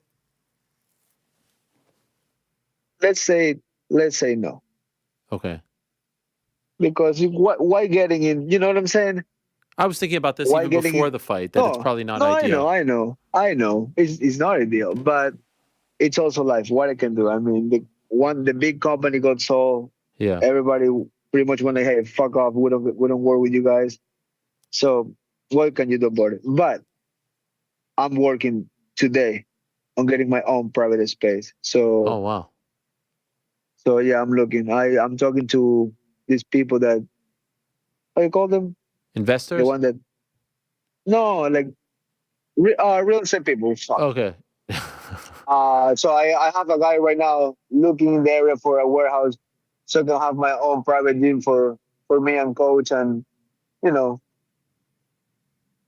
Let's say no. Okay. Because why getting in? You know what I'm saying? I was thinking about this even before the fight. That it's probably not ideal. I know. It's not ideal, but it's also life. What I can do. I mean, the big company got sold. Yeah. Everybody pretty much went, hey, fuck off. We don't work with you guys. So what can you do about it? But I'm working today on getting my own private space. So. Oh wow. So yeah, I'm looking. I'm talking to these people that, how you call them? Investors? The one that, no, like real estate people. Fuck. Okay. So I have a guy right now looking in the area for a warehouse, so I can have my own private gym for me and coach. And you know,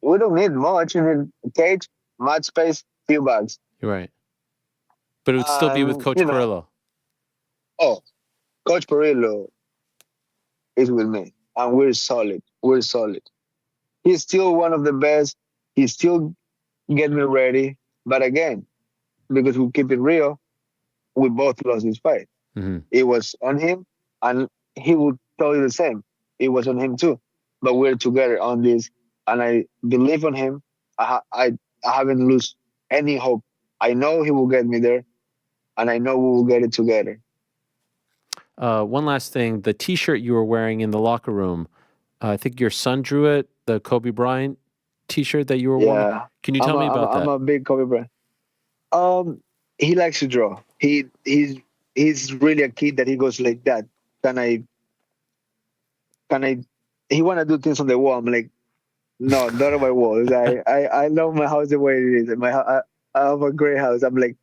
we don't need much. You need a cage, mat space, few bags. You're right. But it would still be with Coach Perillo. Oh, Coach Perillo is with me, and we're solid. We're solid. He's still one of the best. He still get me ready. But again, because we keep it real, we both lost this fight. Mm-hmm. It was on him, and he would tell you the same. It was on him too. But we're together on this, and I believe on him. I haven't lost any hope. I know he will get me there, and I know we will get it together. One last thing, the T-shirt you were wearing in the locker room, I think your son drew it, the Kobe Bryant T-shirt that you were wearing. Can you tell me about that? I'm a big Kobe Bryant. He likes to draw. He's really a kid that he goes like that. he want to do things on the wall. I'm like, no, not on my walls. I love my house the way it is. I have a great house. I'm like,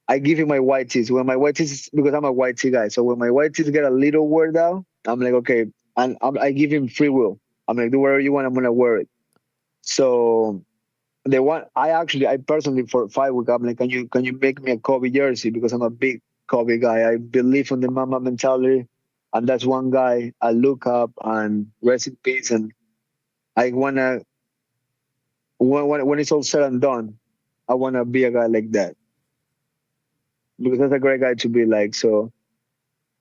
I give him my white tees. When my white tees, because I'm a white tee guy. So when my white tees get a little wear down, I'm like, okay. And I give him free will. I'm like, do whatever you want. I'm going to wear it. So I personally for 5 weeks, I'm like, can you make me a Kobe jersey? Because I'm a big Kobe guy. I believe in the mama mentality. And that's one guy I look up and rest in peace. And I want to, when it's all said and done, I want to be a guy like that. Because that's a great guy to be like. So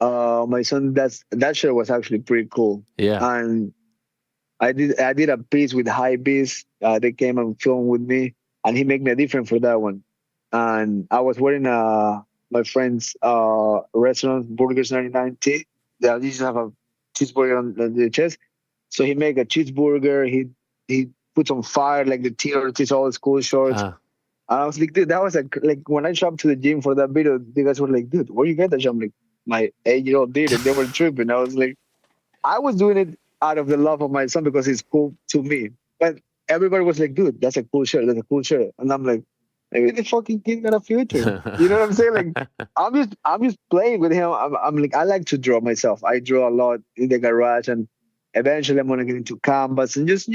my son, that shirt was actually pretty cool. Yeah. And I did a piece with High Beast. They came and filmed with me, and he made me a different for that one. And I was wearing my friend's restaurant, Burgers 99 tee. They used to have a cheeseburger on the chest. So he made a cheeseburger. He put on fire like the T-shirts, all his cool shorts. And I was like, dude, that was like when I showed up to the gym for that video, the guys were like, dude, where you get that? I'm like, my 8-year-old did it. They were tripping. I was like, I was doing it out of the love of my son because it's cool to me. But everybody was like, dude, that's a cool shirt. That's a cool shirt. And I'm like, maybe the fucking kid got a future. You know what I'm saying? Like, I'm just playing with him. I'm like, I like to draw myself. I draw a lot in the garage, and eventually I'm gonna get into canvas and just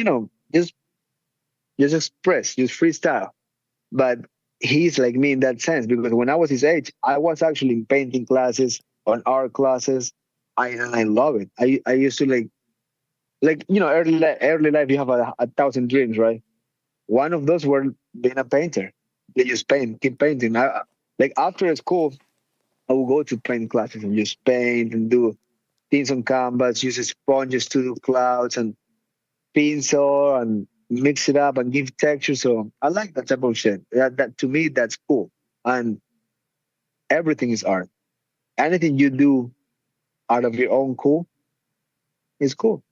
express, just freestyle. But he's like me in that sense, because when I was his age, I was actually in painting classes, on art classes. And I love it. I used to early life, you have a 1,000 dreams, right? One of those were being a painter. They just keep painting. After school, I would go to paint classes and just paint and do things on canvas, use sponges to do clouds and pencil and mix it up and give texture. So I like that type of shit. That to me, that's cool. And everything is art. Anything you do out of your own cool is cool.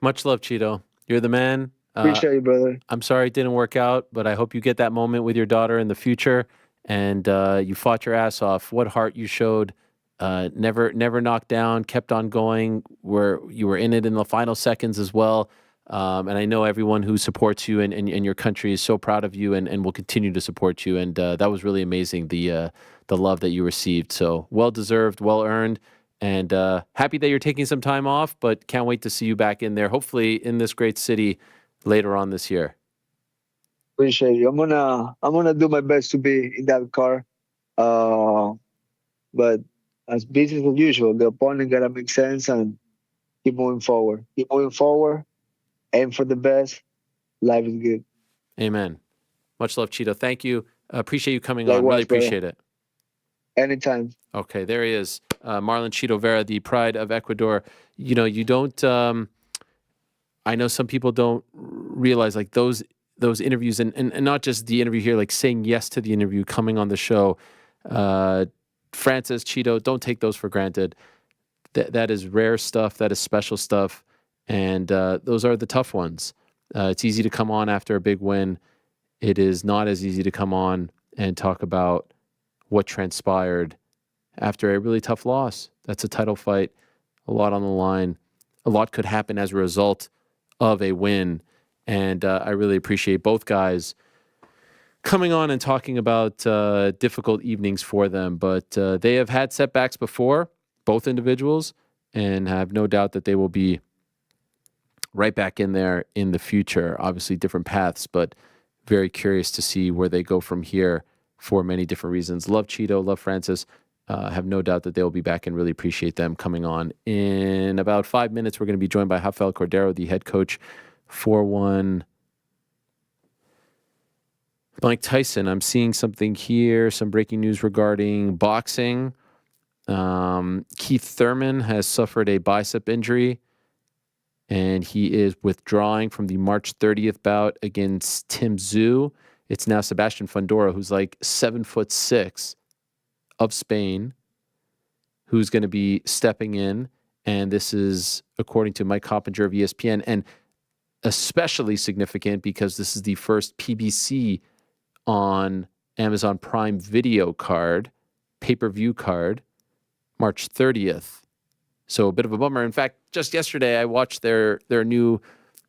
Much love, Chito. You're the man. Appreciate you, brother. I'm sorry it didn't work out, but I hope you get that moment with your daughter in the future. And you fought your ass off. What heart you showed. Never knocked down, kept on going, where you were in it in the final seconds as well. And I know everyone who supports you and your country is so proud of you and will continue to support you. And that was really amazing, the love that you received. So well-deserved, well-earned, and happy that you're taking some time off, but can't wait to see you back in there, hopefully in this great city later on this year. Appreciate you. I'm gonna do my best to be in that car. But as business as usual, the opponent gotta make sense and keep moving forward. Keep moving forward. Aim for the best. Life is good. Amen. Much love, Chito. Thank you. Appreciate you coming Likewise, on. Really appreciate it. Anytime. Okay, there he is. Marlon Chito Vera, the pride of Ecuador. You know, you don't... I know some people don't realize like those interviews and not just the interview here, like saying yes to the interview, coming on the show. Francis, Chito, don't take those for granted. That is rare stuff. That is special stuff. And those are the tough ones. It's easy to come on after a big win. It is not as easy to come on and talk about what transpired after a really tough loss. That's a title fight, a lot on the line. A lot could happen as a result of a win. And I really appreciate both guys coming on and talking about difficult evenings for them. But they have had setbacks before, both individuals, and have no doubt that they will be right back in there in the future. Obviously different paths, but very curious to see where they go from here for many different reasons. Love Chito, love Francis. Have no doubt that they'll be back and really appreciate them coming on. In about 5 minutes, we're going to be joined by Rafael Cordeiro, the head coach for one Mike Tyson. I'm seeing something here, some breaking news regarding boxing. Keith Thurman has suffered a bicep injury, and he is withdrawing from the March 30th bout against Tim Tszyu. It's now Sebastian Fundora, who's like 7'6", of Spain, who's going to be stepping in. And this is according to Mike Coppinger of ESPN, and especially significant because this is the first PBC on Amazon Prime Video card, pay-per-view card, March 30th. So a bit of a bummer. In fact, just yesterday I watched their new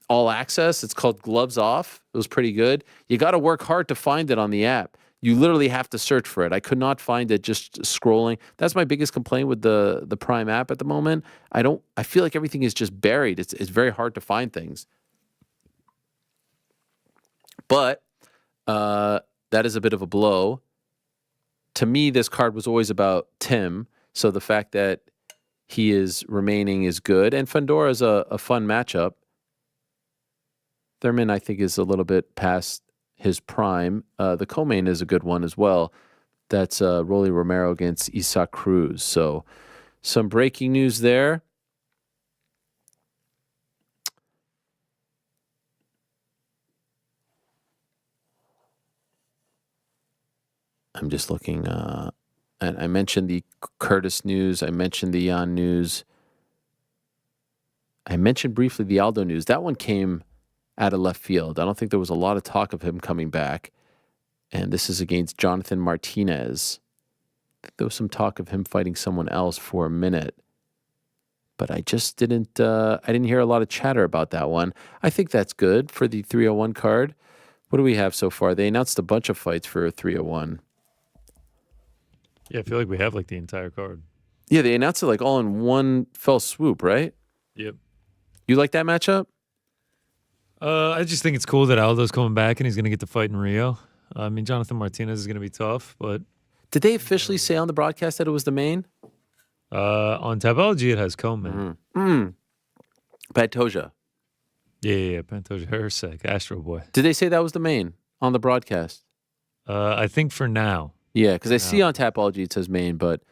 All Access. It's called Gloves Off. It was pretty good. You got to work hard to find it on the app. You literally have to search for it. I could not find it just scrolling. That's my biggest complaint with the Prime app at the moment. I feel like everything is just buried. It's very hard to find things. But that is a bit of a blow. To me, this card was always about Tim. So the fact that he is remaining is good. And Fundora is a fun matchup. Thurman, I think, is a little bit past his prime. The co-main is a good one as well. That's Rolly Romero against Isaac Cruz. So some breaking news there. I'm just looking. And I mentioned the Curtis news. I mentioned the Jan news. I mentioned briefly the Aldo news. That one came out of left field. I don't think there was a lot of talk of him coming back. And this is against Jonathan Martinez. I think there was some talk of him fighting someone else for a minute. But I just didn't hear a lot of chatter about that one. I think that's good for the 301 card. What do we have so far? They announced a bunch of fights for 301. Yeah, I feel like we have like the entire card. Yeah, they announced it like all in one fell swoop, right? Yep. You like that matchup? I just think it's cool that Aldo's coming back and he's going to get to fight in Rio. I mean, Jonathan Martinez is going to be tough, but... Did they officially say on the broadcast that it was the main? On Tapology, it has Coleman. Pantoja. Yeah, Pantoja Hersek, Astro Boy. Did they say that was the main on the broadcast? I think for now. Yeah, because I see on Tapology it says main, but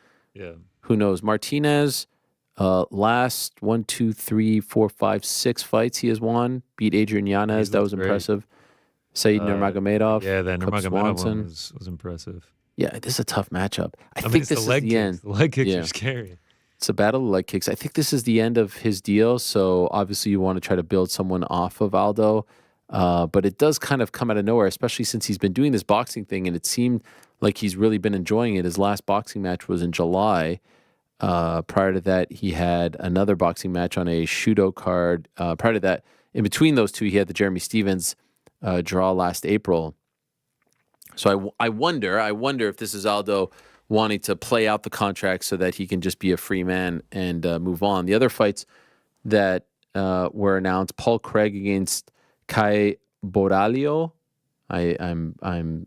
who knows? Martinez, last 1, 2, 3, 4, 5, 6 fights he has won. Beat Adrian Yanez. That was impressive. Said Nurmagomedov. Yeah, that Nurmagomedov one was impressive. Yeah, this is a tough matchup. I think this is the end. The leg kicks are scary. It's a battle of leg kicks. I think this is the end of his deal. So obviously you want to try to build someone off of Aldo. But it does kind of come out of nowhere, especially since he's been doing this boxing thing and it seemed like he's really been enjoying it. His last boxing match was in July. Prior to that, he had another boxing match on a Shudo card. Prior to that, in between those two, he had the Jeremy Stevens draw last April. So I wonder if this is Aldo wanting to play out the contract so that he can just be a free man and move on. The other fights that were announced: Paul Craig against Kai Boralio. I'm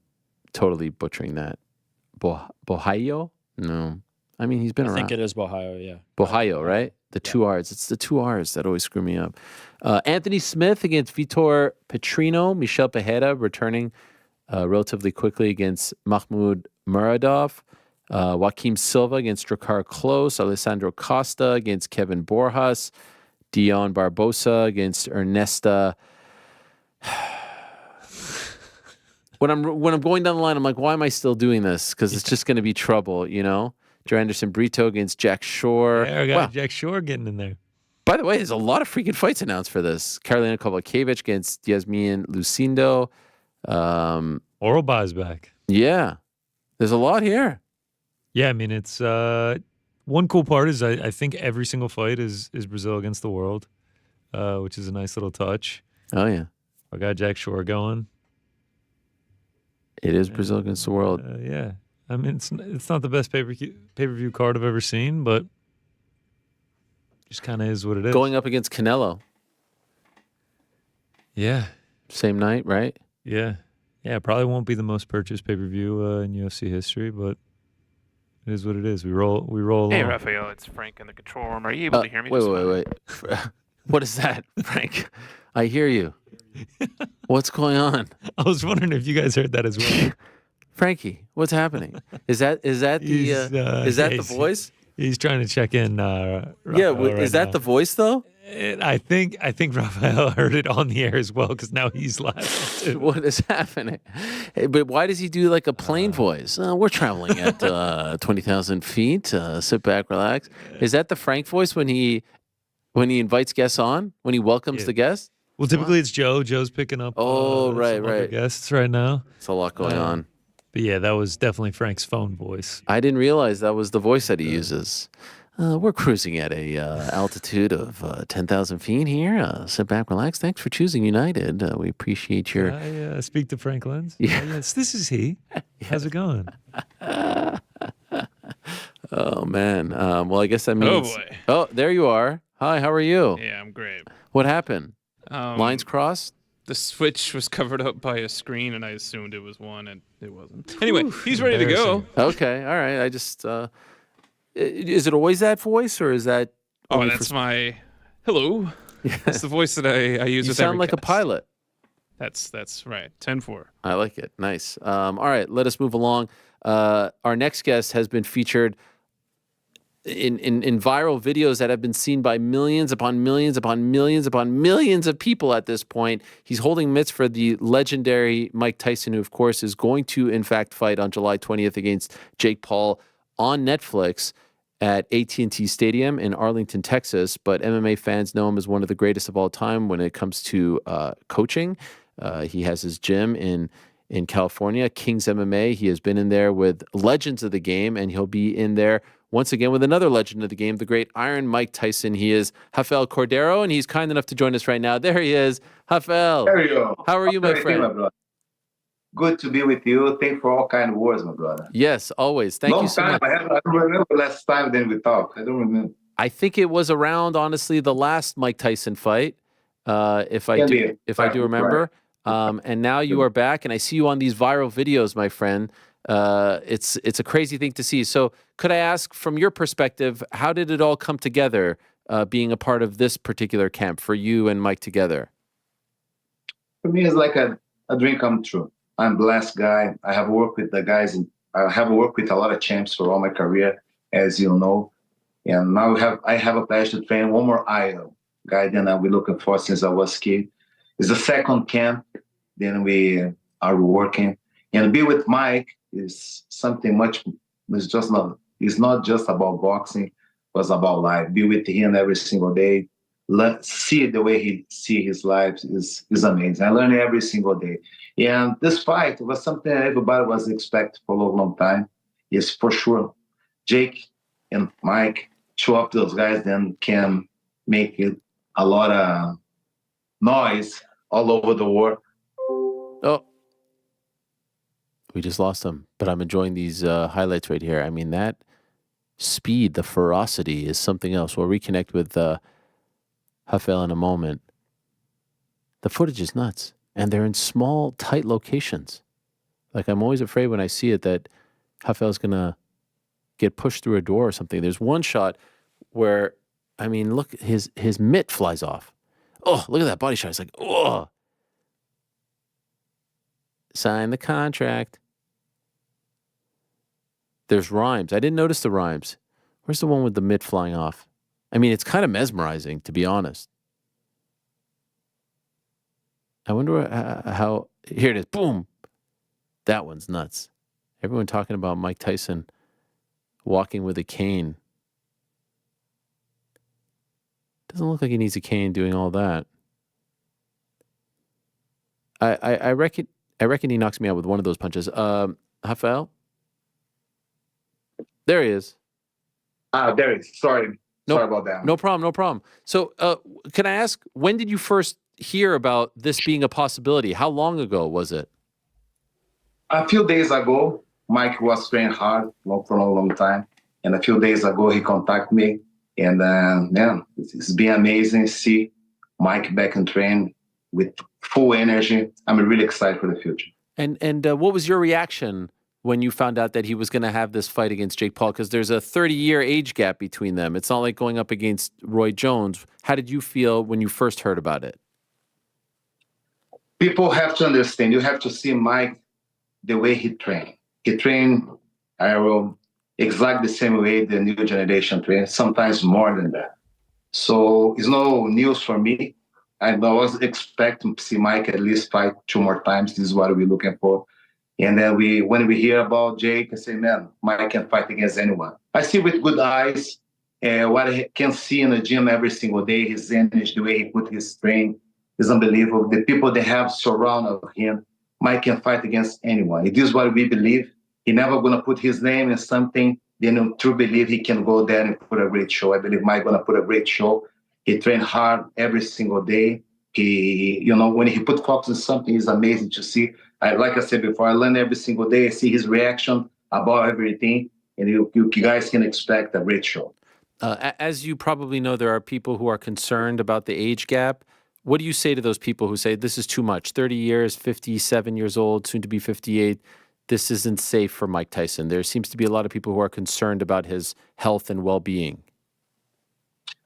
totally butchering that. Bohayo? No. I mean, he's been around. I think it is Bohayo, yeah. Bohayo, right? The two R's. It's the two R's that always screw me up. Anthony Smith against Vitor Petrino. Michel Pereira returning relatively quickly against Mahmoud Muradov. Joaquim Silva against Drakkar Klose. Alessandro Costa against Kevin Borjas. Dion Barbosa against Ernesta. When I'm going down the line, I'm like, why am I still doing this? Because it's just going to be trouble, you know? Joe Anderson Brito against Jack Shore. Yeah, I got Jack Shore getting in there. By the way, there's a lot of freaking fights announced for this. Karolina Kovalkiewicz against Yasmin Lucindo. Orobai's back. Yeah. There's a lot here. Yeah, I mean, it's one cool part is I think every single fight is Brazil against the world, which is a nice little touch. Oh, yeah. I got Jack Shore going. It is Brazil against the world. Yeah. I mean, it's not the best pay-per-view card I've ever seen, but just kind of is what it is. Going up against Canelo. Yeah. Same night, right? Yeah. Yeah, it probably won't be the most purchased pay-per-view in UFC history, but it is what it is. We roll along. Hey, Rafael, it's Frank in the control room. Are you able to hear me? Wait. What is that, Frank? I hear you. What's going on? I was wondering if you guys heard that as well. Frankie, what's happening? Is that the voice? He's trying to check in. Is that the voice though? I think Rafael heard it on the air as well because now he's laughing too. What is happening? Hey, but why does he do like a plane voice? We're traveling at 20,000 feet. Sit back, relax. Is that the Frank voice when he invites guests on? When he welcomes the guests? Well, typically it's Joe. Joe's picking up. Right. Guests right now. It's a lot going on. But yeah, that was definitely Frank's phone voice. I didn't realize that was the voice that he uses. We're cruising at a altitude of 10,000 feet here. Sit back, relax. Thanks for choosing United. We appreciate your... I speak to Frank Lenz. Yeah. Yes, this is he. How's it going? Oh, man. Well, I guess that means... Oh, boy. Oh, there you are. Hi, how are you? Yeah, I'm great. What happened? Lines crossed? The switch was covered up by a screen, and I assumed it was one, and it wasn't. Anyway, he's ready to go. Okay, all right. I just... is it always that voice, or is that... Oh, that's my... Hello. Yeah. That's the voice that I use You with sound every like cast. a pilot. That's right. 10-4. I like it. Nice. All right, let us move along. Our next guest has been featured in viral videos that have been seen by millions upon millions upon millions upon millions of people at this point. He's holding mitts for the legendary Mike Tyson, who, of course, is going to, in fact, fight on July 20th against Jake Paul on Netflix at AT&T Stadium in Arlington, Texas. But MMA fans know him as one of the greatest of all time when it comes to coaching. He has his gym in California, King's MMA. He has been in there with legends of the game, and he'll be in there once again with another legend of the game, the great Iron Mike Tyson. He is Rafael Cordeiro, and he's kind enough to join us right now. There he is. Rafael. There you go. How are you, my friend? My brother. Good to be with you. Thank you for all kind words, my brother. Yes, always. Thank you so much. I don't remember last time then we talked. I don't remember. I think it was around, honestly, the last Mike Tyson fight, if I do remember. And now you are back, and I see you on these viral videos, my friend. It's a crazy thing to see. So could I ask, from your perspective, how did it all come together, being a part of this particular camp for you and Mike together? For me, it's like a dream come true. I'm a blessed guy. I have worked with the guys. I have worked with a lot of champs for all my career, as you know. And now I have a pleasure to train one more idol guy that I've been looking for since I was a kid. It's the second camp. Then we are working. And be with Mike is something much. It's not just about boxing. It's about life. Be with him every single day. See the way he see his life is amazing. I learn every single day. And this fight was something that everybody was expecting for a long, long time. Yes, for sure. Jake and Mike, show up those guys, then can make it a lot of noise all over the world. Oh, we just lost him, but I'm enjoying these highlights right here. I mean, that speed, the ferocity is something else. We'll reconnect with Rafael in a moment. The footage is nuts, and they're in small, tight locations. Like, I'm always afraid when I see it that Rafael's going to get pushed through a door or something. There's one shot where, I mean, look, his mitt flies off. Oh, look at that body shot. It's like, oh. Sign the contract. There's rhymes. I didn't notice the rhymes. Where's the one with the mitt flying off? I mean, it's kind of mesmerizing, to be honest. I wonder how... Here it is. Boom. That one's nuts. Everyone talking about Mike Tyson walking with a cane. Doesn't look like he needs a cane doing all that. I reckon he knocks me out with one of those punches. Rafael? There he is. There he is. Sorry about that. No problem. So can I ask, when did you first hear about this being a possibility? How long ago was it? A few days ago, Mike was training hard for a long time. And a few days ago, he contacted me. And man, it's been amazing to see Mike back in train with full energy. I'm really excited for the future. And what was your reaction when you found out that he was going to have this fight against Jake Paul? Because there's a 30-year age gap between them. It's not like going up against Roy Jones. How did you feel when you first heard about it? People have to understand. You have to see Mike the way he trained. He trained exactly the same way the new generation trains, sometimes more than that. So it's no news for me. I was expecting to see Mike at least fight 2 more times. This is what we're looking for. And then when we hear about Jake, I say, man, Mike can fight against anyone. I see with good eyes what I can see in the gym every single day, his energy, the way he put his training is unbelievable. The people they have surrounded him, Mike can fight against anyone. It is what we believe. He never going to put his name in something True believe he can go there and put a great show. I believe Mike gonna put a great show. He trained hard every single day. When he put focus on something, it's amazing to see. Like I said before, I learn every single day. I see his reaction about everything, and you guys can expect a great show. As you probably know, there are people who are concerned about the age gap. What do you say to those people who say this is too much? 30 years, 57 years old, soon to be 58. This isn't safe for Mike Tyson. There seems to be a lot of people who are concerned about his health and well-being.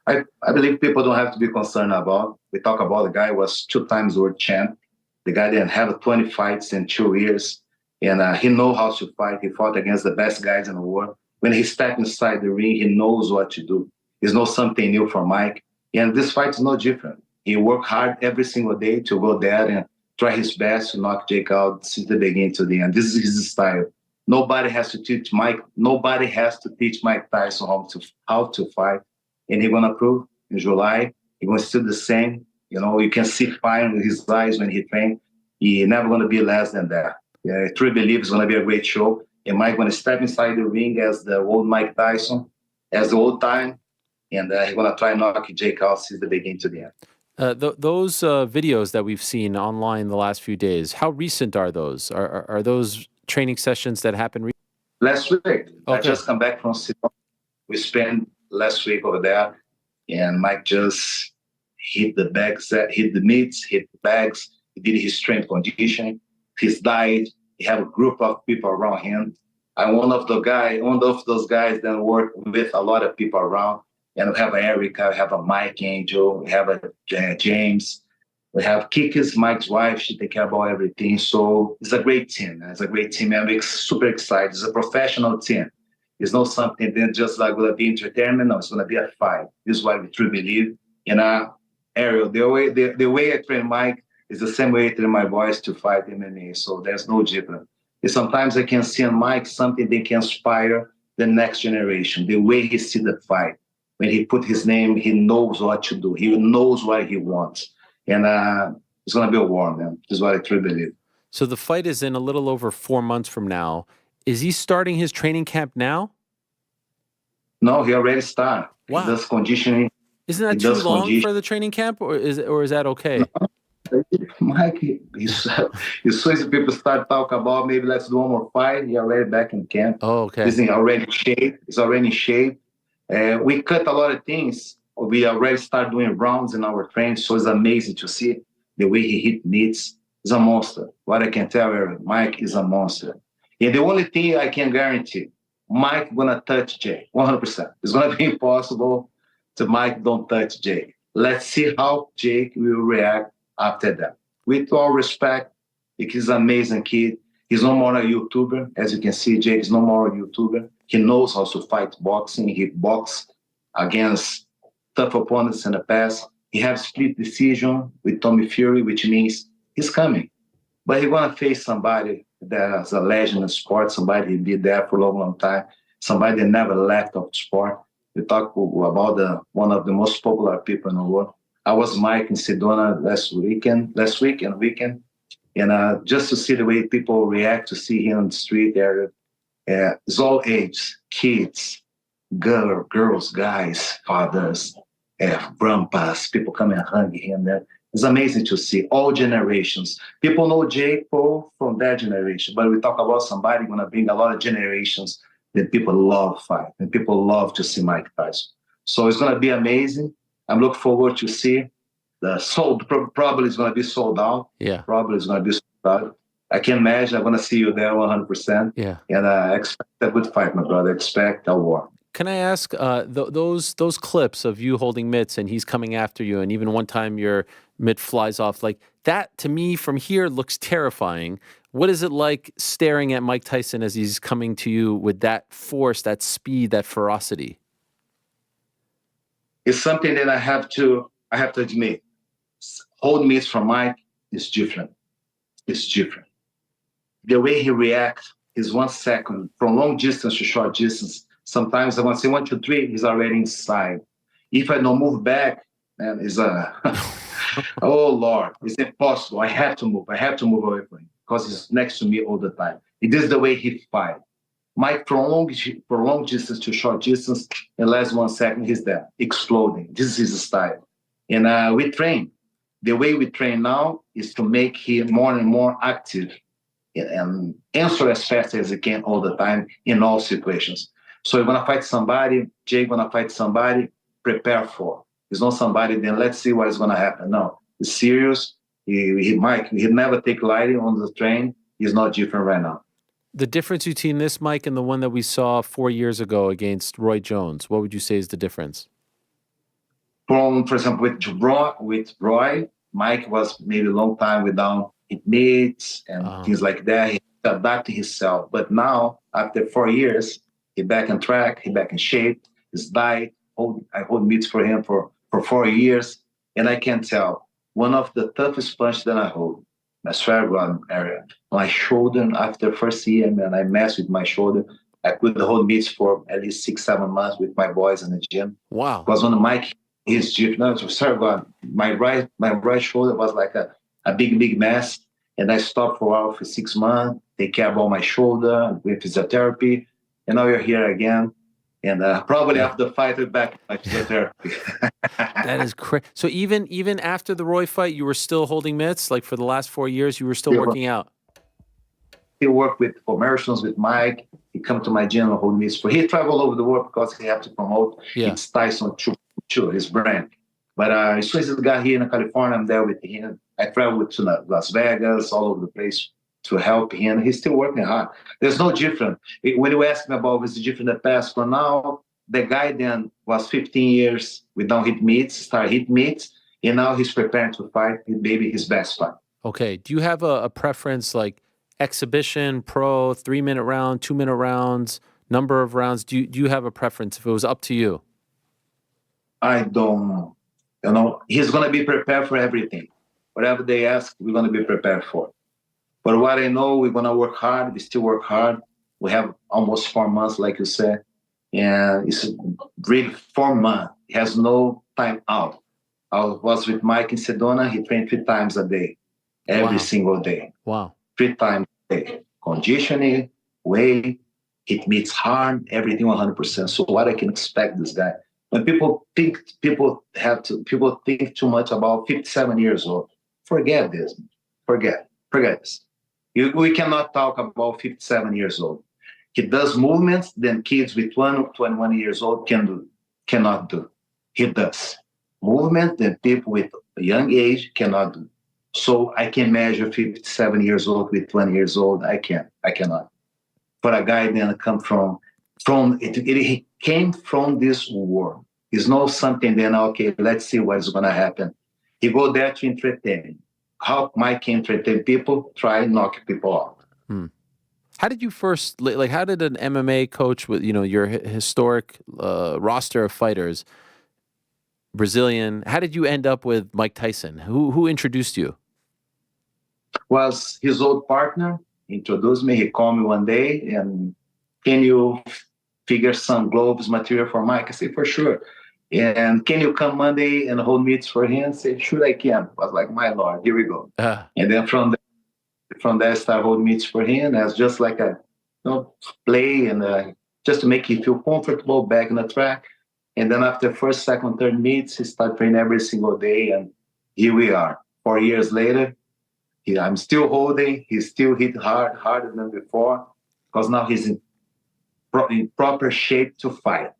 I believe people don't have to be concerned about. We talk about the guy who was 2 times world champ. The guy didn't have 20 fights in 2 years. And he knows how to fight. He fought against the best guys in the world. When he steps inside the ring, he knows what to do. It's not something new for Mike. And this fight is no different. He worked hard every single day to go there and try his best to knock Jake out since the beginning to the end. This is his style. Nobody has to teach Mike. Nobody has to teach Mike Tyson how to fight. And he's gonna prove in July. He's gonna still the same. You can see fire in his eyes when he trains. He's never gonna be less than that. I truly believe it's gonna be a great show. And Mike gonna step inside the ring as the old Mike Tyson, as the old time, and he's gonna try and knock Jake out since the beginning to the end. Those videos that we've seen online the last few days, how recent are those? Are those training sessions that happened last week? Okay. I just come back from Seattle. We spent last week over there, and Mike just hit the bags, hit the meats, hit the bags. He did his strength conditioning, his diet. He had a group of people around him. I'm one of those guys that work with a lot of people around. And we have Erica, we have a Mike Angel, we have a James, we have Kikis, Mike's wife. She takes care about everything. So it's a great team. It's a great team. I'm super excited. It's a professional team. It's not something that just like going to be entertainment. No, it's going to be a fight. This is what we truly believe. Ariel, the way I train Mike is the same way I train my boys to fight MMA. So there's no difference. And sometimes I can see in Mike something that can inspire the next generation, the way he sees the fight. When he put his name, he knows what to do. He knows what he wants. And it's going to be a war, man. This is what I truly believe. So the fight is in a little over 4 months from now. Is he starting his training camp now? No, he already started. Wow. He does conditioning. Isn't that too long for the training camp, or is that okay? No. Mike, as soon as people start talking about maybe let's do one more fight, he's already back in camp. Oh, okay. He's already in shape. He's already in shape. We cut a lot of things. We already start doing rounds in our training, so it's amazing to see the way he hit meets. He's a monster. What I can tell you, Mike is a monster. And the only thing I can guarantee, Mike gonna touch Jake 100%. It's gonna be impossible to Mike don't touch Jake. Let's see how Jake will react after that. With all respect, he's an amazing kid. He's no more a YouTuber. As you can see, Jake is no more a YouTuber. He knows how to fight boxing. He boxed against tough opponents in the past. He has split decision with Tommy Fury, which means he's coming. But he's going to face somebody that's a legend in sport, somebody who been there for a long, long time, somebody that never left of sport. We talk about one of the most popular people in the world. I was Mike in Sedona last weekend, and just to see the way people react to see him on the street area. It's all ages, kids, girls, guys, fathers, grandpas, people come and hug him. It's amazing to see all generations. People know Jake Paul from that generation, but we talk about somebody going to bring a lot of generations that people love fight and people love to see Mike Tyson. So it's going to be amazing. I'm looking forward to see probably it's going to be sold out. Yeah. Probably it's going to be sold out. I can imagine I'm going to see you there 100%. Yeah. And I expect a good fight, my brother. Expect a war. Can I ask, those clips of you holding mitts and he's coming after you, and even one time your mitt flies off, like that to me from here looks terrifying. What is it like staring at Mike Tyson as he's coming to you with that force, that speed, that ferocity? It's something that I have to admit. Hold mitts from Mike is different. It's different. The way he reacts is 1 second from long distance to short distance. Sometimes I want to say 1, 2, 3, he's already inside. If I don't move back, man, it's oh Lord, it's impossible. I have to move. I have to move away from him because he's next to me all the time. It is the way he fights. Mike, from long distance to short distance, in less 1 second, he's there, exploding. This is his style. And we train. The way we train now is to make him more and more active and answer as fast as he can all the time in all situations. So you're going to fight somebody, Jake going to fight somebody, prepare for. It's not somebody, then let's see what is going to happen. No, it's serious. Mike, he never take lightly on the train. He's not different right now. The difference between this, Mike, and the one that we saw 4 years ago against Roy Jones, what would you say is the difference? For example, with Roy, Mike was maybe a long time without meets and things like that. He adapted himself. But now, after 4 years, he back on track, he back in shape. His diet, I hold meets for him for 4 years. And I can tell, one of the toughest punch that I hold, my swear area, my shoulder, after first year, man, I messed with my shoulder. I could hold meets for at least 6-7 months with my boys in the gym. Wow. Because when Mike is different, my right shoulder was like a big mess. And I stopped for a while for 6 months, take care about my shoulder with physiotherapy. And now you're here again. And probably after the fight, we're back to my physiotherapy. That is crazy. So even after the Roy fight, you were still holding mitts? Like for the last 4 years, you were still working out? He worked with commercials with Mike. He come to my gym and hold mitts. He traveled all over the world because he had to promote It's Tyson Chou, his brand. But as soon as he got here in California, I'm there with him. I traveled to Las Vegas, all over the place to help him. He's still working hard. There's no difference. When you ask me about what's different in the past, for now, the guy then was 15 years without hit meets, started hit meets, and now he's preparing to fight maybe his best fight. Okay. Do you have a preference like exhibition, pro, 3-minute round, 2-minute rounds, number of rounds? Do you have a preference if it was up to you? I don't know. You know, he's going to be prepared for everything. Whatever they ask, we're going to be prepared for. But what I know, we're going to work hard. We still work hard. We have almost 4 months, like you said. And it's really 4 months. He has no time out. I was with Mike in Sedona. He trained 3 times a day, every single day. Wow. 3 times a day. Conditioning, weight, it meets hard, everything 100%. So what I can expect this guy? When people think too much about 57 years old, forget this. Forget this. We cannot talk about 57 years old. He does movements that kids with 21 years old cannot do. He does. Movement that people with a young age cannot do. So I can measure 57 years old with 20 years old. I cannot. For a guy that come from he came from this world. It's not something then, okay, let's see what's going to happen. He go there to entertain. How Mike can entertain people, try knock people off. How did you first, like, how did an MMA coach with, your historic roster of fighters, Brazilian, how did you end up with Mike Tyson? Who introduced you? Was his old partner, introduced me. He called me one day and, can you figure some gloves material for Mike? I said, for sure. And can you come Monday and hold meets for him? I said, sure I can. I was like, my Lord, here we go. And then from there, I started holding meets for him as just like a play and just to make him feel comfortable back in the track. And then after first, second, third meets, he started training every single day. And here we are. 4 years later, I'm still holding. He's still hit harder than before, because now he's in proper shape to fight.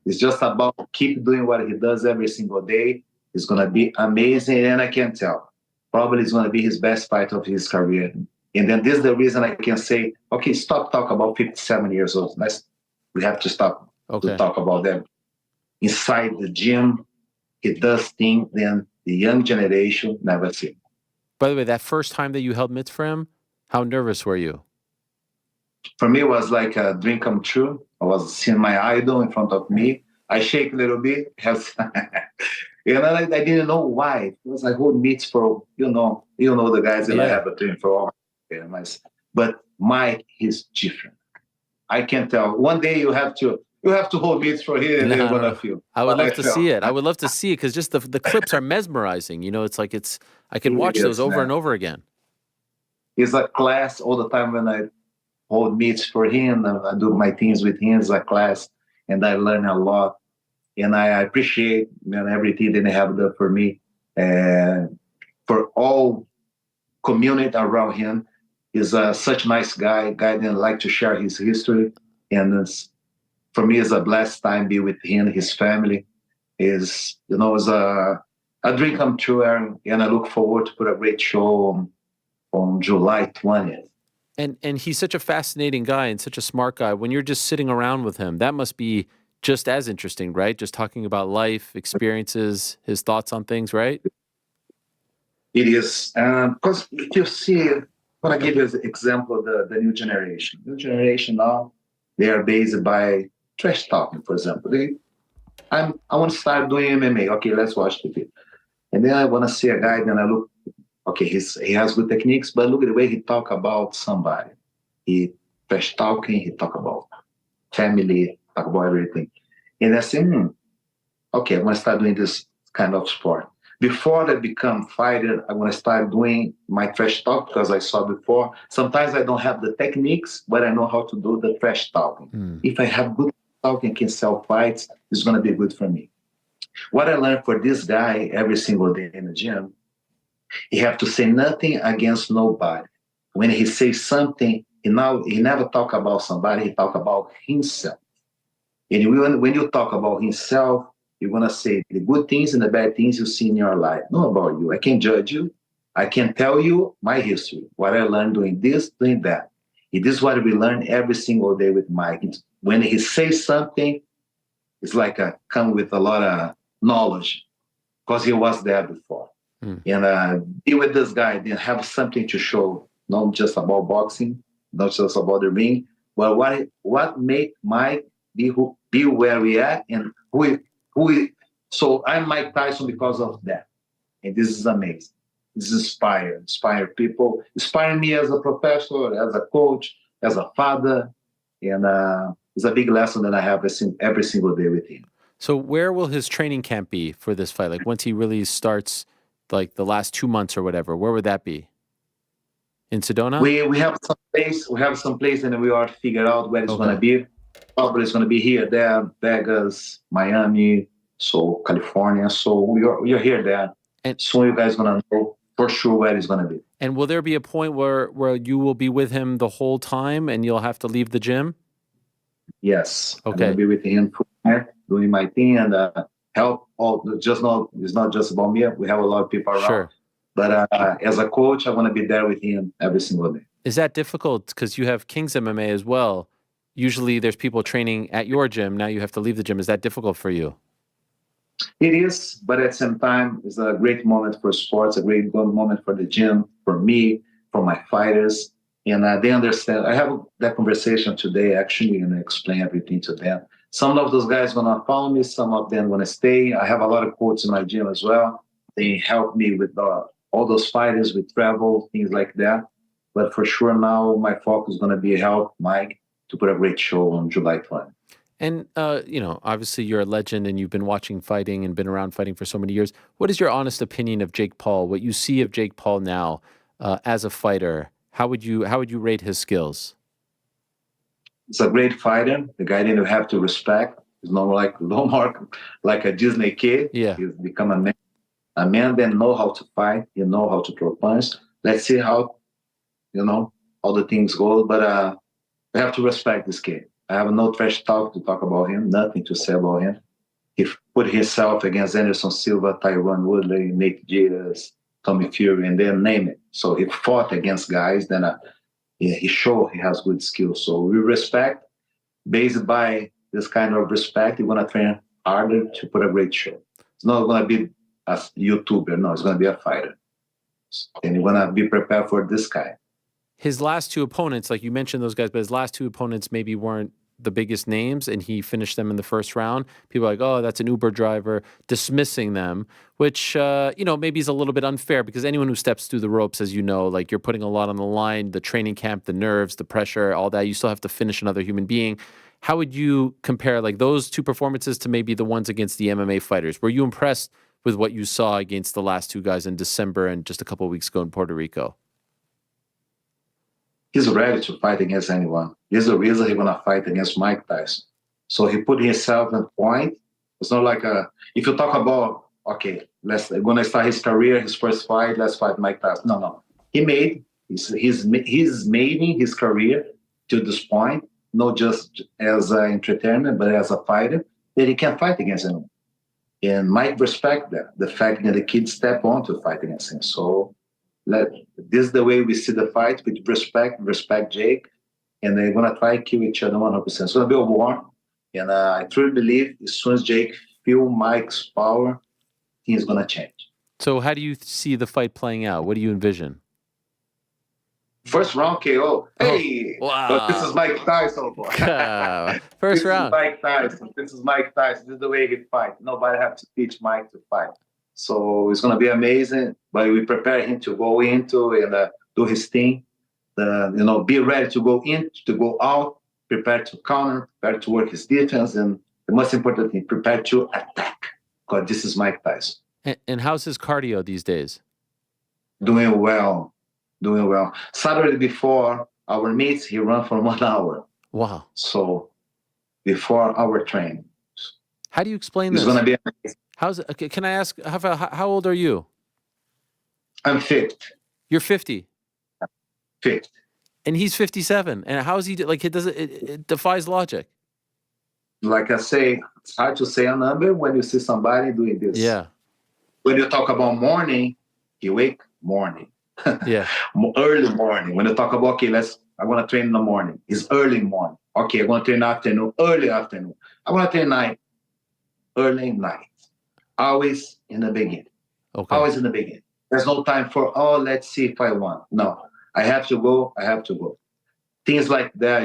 It's just about keep doing what he does every single day. It's going to be amazing. And I can tell, probably it's going to be his best fight of his career. And then this is the reason I can say, okay, stop talking about 57 years old. We have to stop to talk about them. Inside the gym, he does things then the young generation never see. By the way, that first time that you held mitts for him, how nervous were you? For me, it was like a dream come true. I was seeing my idol in front of me. I shake a little bit. And I didn't know why. It was like hold meets for, you know the guys that I have a dream for all. But Mike is different. I can tell. One day you have to hold meets for him and you're gonna feel. I would love to see it. I would love to see it because just the clips are mesmerizing. It's like I can watch those over and over again. It's a class all the time when hold meets for him. I do my things with him as a class, and I learn a lot. And I appreciate everything that they have done for me, and for all community around him. He's such a nice guy that like to share his history. And for me, it's a blessed time be with him, his family. It's a dream come true, Aaron, and I look forward to put a great show on July 20th. And he's such a fascinating guy and such a smart guy. When you're just sitting around with him, that must be just as interesting, right? Just talking about life, experiences, his thoughts on things, right? It is. Because if you see, I want to give you an example of the new generation. New generation now, they are based by trash talking, for example. I want to start doing MMA. Okay, let's watch TV. And then I want to see a guy, then I look, okay, he has good techniques, but look at the way he talk about somebody. He trash talking, he talk about family, talk about everything. And I say, okay, I want to start doing this kind of sport. Before I become fighter, I want to start doing my trash talk, because I saw before, sometimes I don't have the techniques, but I know how to do the trash talking. If I have good talking, can sell fights, it's going to be good for me. What I learned for this guy every single day in the gym, he have to say nothing against nobody. When he says something, he never talk about somebody, he talk about himself. And when you talk about himself, you're going to say the good things and the bad things you see in your life. Not about you. I can't judge you. I can tell you my history, what I learned doing this, doing that. It is what we learn every single day with Mike. When he says something, it's like come with a lot of knowledge, because he was there before. And be with this guy, then have something to show, not just about boxing, not just about the ring, but what made Mike be where we are and so I'm Mike Tyson because of that. And this is amazing. This is inspire people, inspire me as a professor, as a coach, as a father. And it's a big lesson that I have every single day with him. So where will his training camp be for this fight? Like once he really starts, like the last 2 months or whatever, where would that be? In Sedona? We have some place. We have some place, and we are figure out where it's going to be. Probably it's going to be here, there, Vegas, Miami, so California. So you're here, there. And soon you guys going to know for sure where it's going to be. And will there be a point where you will be with him the whole time and you'll have to leave the gym? Yes. Okay. I'm going to be with him, doing my thing, and help. It's not just about me. We have a lot of people around. Sure. But as a coach, I want to be there with him every single day. Is that difficult? Because you have King's MMA as well. Usually there's people training at your gym. Now you have to leave the gym. Is that difficult for you? It is, but at the same time, it's a great moment for sports, a great moment for the gym, for me, for my fighters. And they understand. I have that conversation today, actually, and I explain everything to them. Some of those guys going to follow me. Some of them going to stay. I have a lot of coaches in my gym as well. They help me with all those fighters with travel, things like that. But for sure now, my focus is going to be help Mike to put a great show on July 20th. And, obviously you're a legend and you've been watching fighting and been around fighting for so many years. What is your honest opinion of Jake Paul? What you see of Jake Paul now as a fighter, how would you rate his skills? He's a great fighter. The guy that you have to respect. He's no more like a Disney kid. Yeah. He's become a man. A man that know how to fight, you know how to throw punch. Let's see how, all the things go. But we have to respect this kid. I have no trash talk to talk about him, nothing to say about him. He put himself against Anderson Silva, Tyron Woodley, Nate Diaz, Tommy Fury, and then name it. So he fought against guys, then he showed he has good skills. So we respect. Based by this kind of respect, you want to train harder to put a great show. It's not going to be a YouTuber. No, it's going to be a fighter. And you want to be prepared for this guy. His last two opponents, like you mentioned those guys, but his last two opponents maybe weren't the biggest names, and he finished them in the first round. People are like, oh, that's an Uber driver, dismissing them, which, maybe is a little bit unfair, because anyone who steps through the ropes, as you know, like you're putting a lot on the line, the training camp, the nerves, the pressure, all that, you still have to finish another human being. How would you compare like those two performances to maybe the ones against the MMA fighters? Were you impressed with what you saw against the last two guys in December and just a couple of weeks ago in Puerto Rico? he's ready to fight against anyone. There's a reason he's gonna fight against Mike Tyson. So he put himself at point. It's not like if you talk about, okay, gonna start his career, his first fight, let's fight Mike Tyson. No. He's made his career to this point, not just as an entertainer, but as a fighter, that he can fight against anyone. And Mike respect that, the fact that the kid step on to fight against him. So this is the way we see the fight, with respect Jake, and they're going to try to kill each other 100%. It's going to be a war, and I truly believe as soon as Jake feel Mike's power, things going to change. So how do you see the fight playing out? What do you envision? First round KO. Hey, wow. But this is Mike Tyson. First round. This is Mike Tyson. This is the way he fight. Nobody have to teach Mike to fight. So it's gonna be amazing. But we prepare him to go into and do his thing. Be ready to go in, to go out, prepare to counter, prepare to work his defense, and the most important thing, prepare to attack. Because this is Mike Tyson. And how's his cardio these days? Doing well. Saturday before our meets, he ran for 1 hour. Wow. So before our training. How do you explain this? It's going to be amazing. Okay, can I ask, how old are you? I'm 50. You're 50? 50. And he's 57. And how is he, it defies logic. Like I say, it's hard to say a number when you see somebody doing this. Yeah. When you talk about morning, you wake morning. Yeah. Early morning. When you talk about, okay, I want to train in the morning. It's early morning. Okay, I want to train afternoon, early afternoon. I want to train night, early night. Always in the beginning. Okay. Always in the beginning. There's no time for, let's see if I want. No, I have to go. Things like that,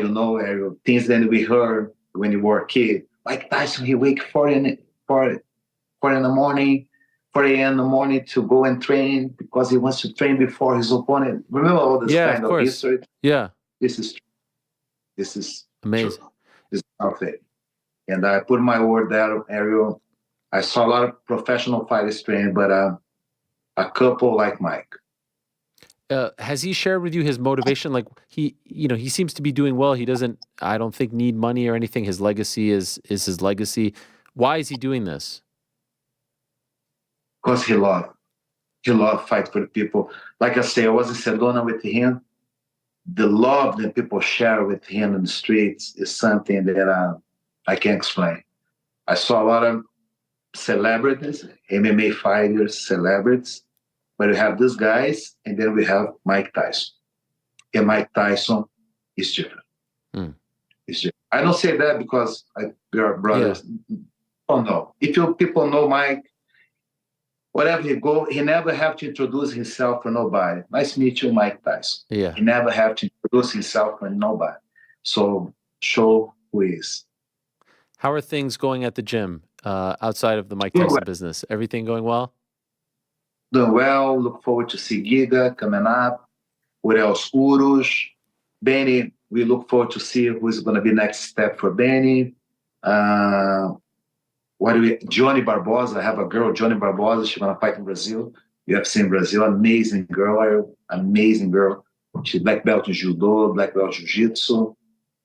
things that we heard when you were a kid. Mike Tyson, he wake 4 in the morning. 4 a.m. in the morning to go and train because he wants to train before his opponent. Remember all this kind of history? Yeah. This is true. This is amazing. True. This is perfect. And I put my word there, Ariel. I saw a lot of professional fighters train, but a couple like Mike. Has he shared with you his motivation? Like he seems to be doing well. He doesn't, I don't think, need money or anything. His legacy is his legacy. Why is he doing this? Because he loved fight for the people. Like I say, I was in Sedona with him. The love that people share with him in the streets is something that I can't explain. I saw a lot of celebrities, MMA fighters, celebrities, but we have these guys, and then we have Mike Tyson. And Mike Tyson is different. It's different. I don't say that because we are brothers. Yeah. Oh no. If people know Mike, wherever he go, he never have to introduce himself for nobody. Nice to meet you, Mike Tyson. Yeah. He never have to introduce himself for nobody. So show who he is. How are things going at the gym outside of the Mike Tyson business? Everything going well? Doing well. Look forward to see Giga coming up. What else? Urus. Benny, we look forward to see who's going to be next step for Benny. Johnny Barbosa. I have a girl, Johnny Barbosa. She's going to fight in Brazil. You have seen Brazil. Amazing girl. She's black belt in judo, black belt jiu-jitsu.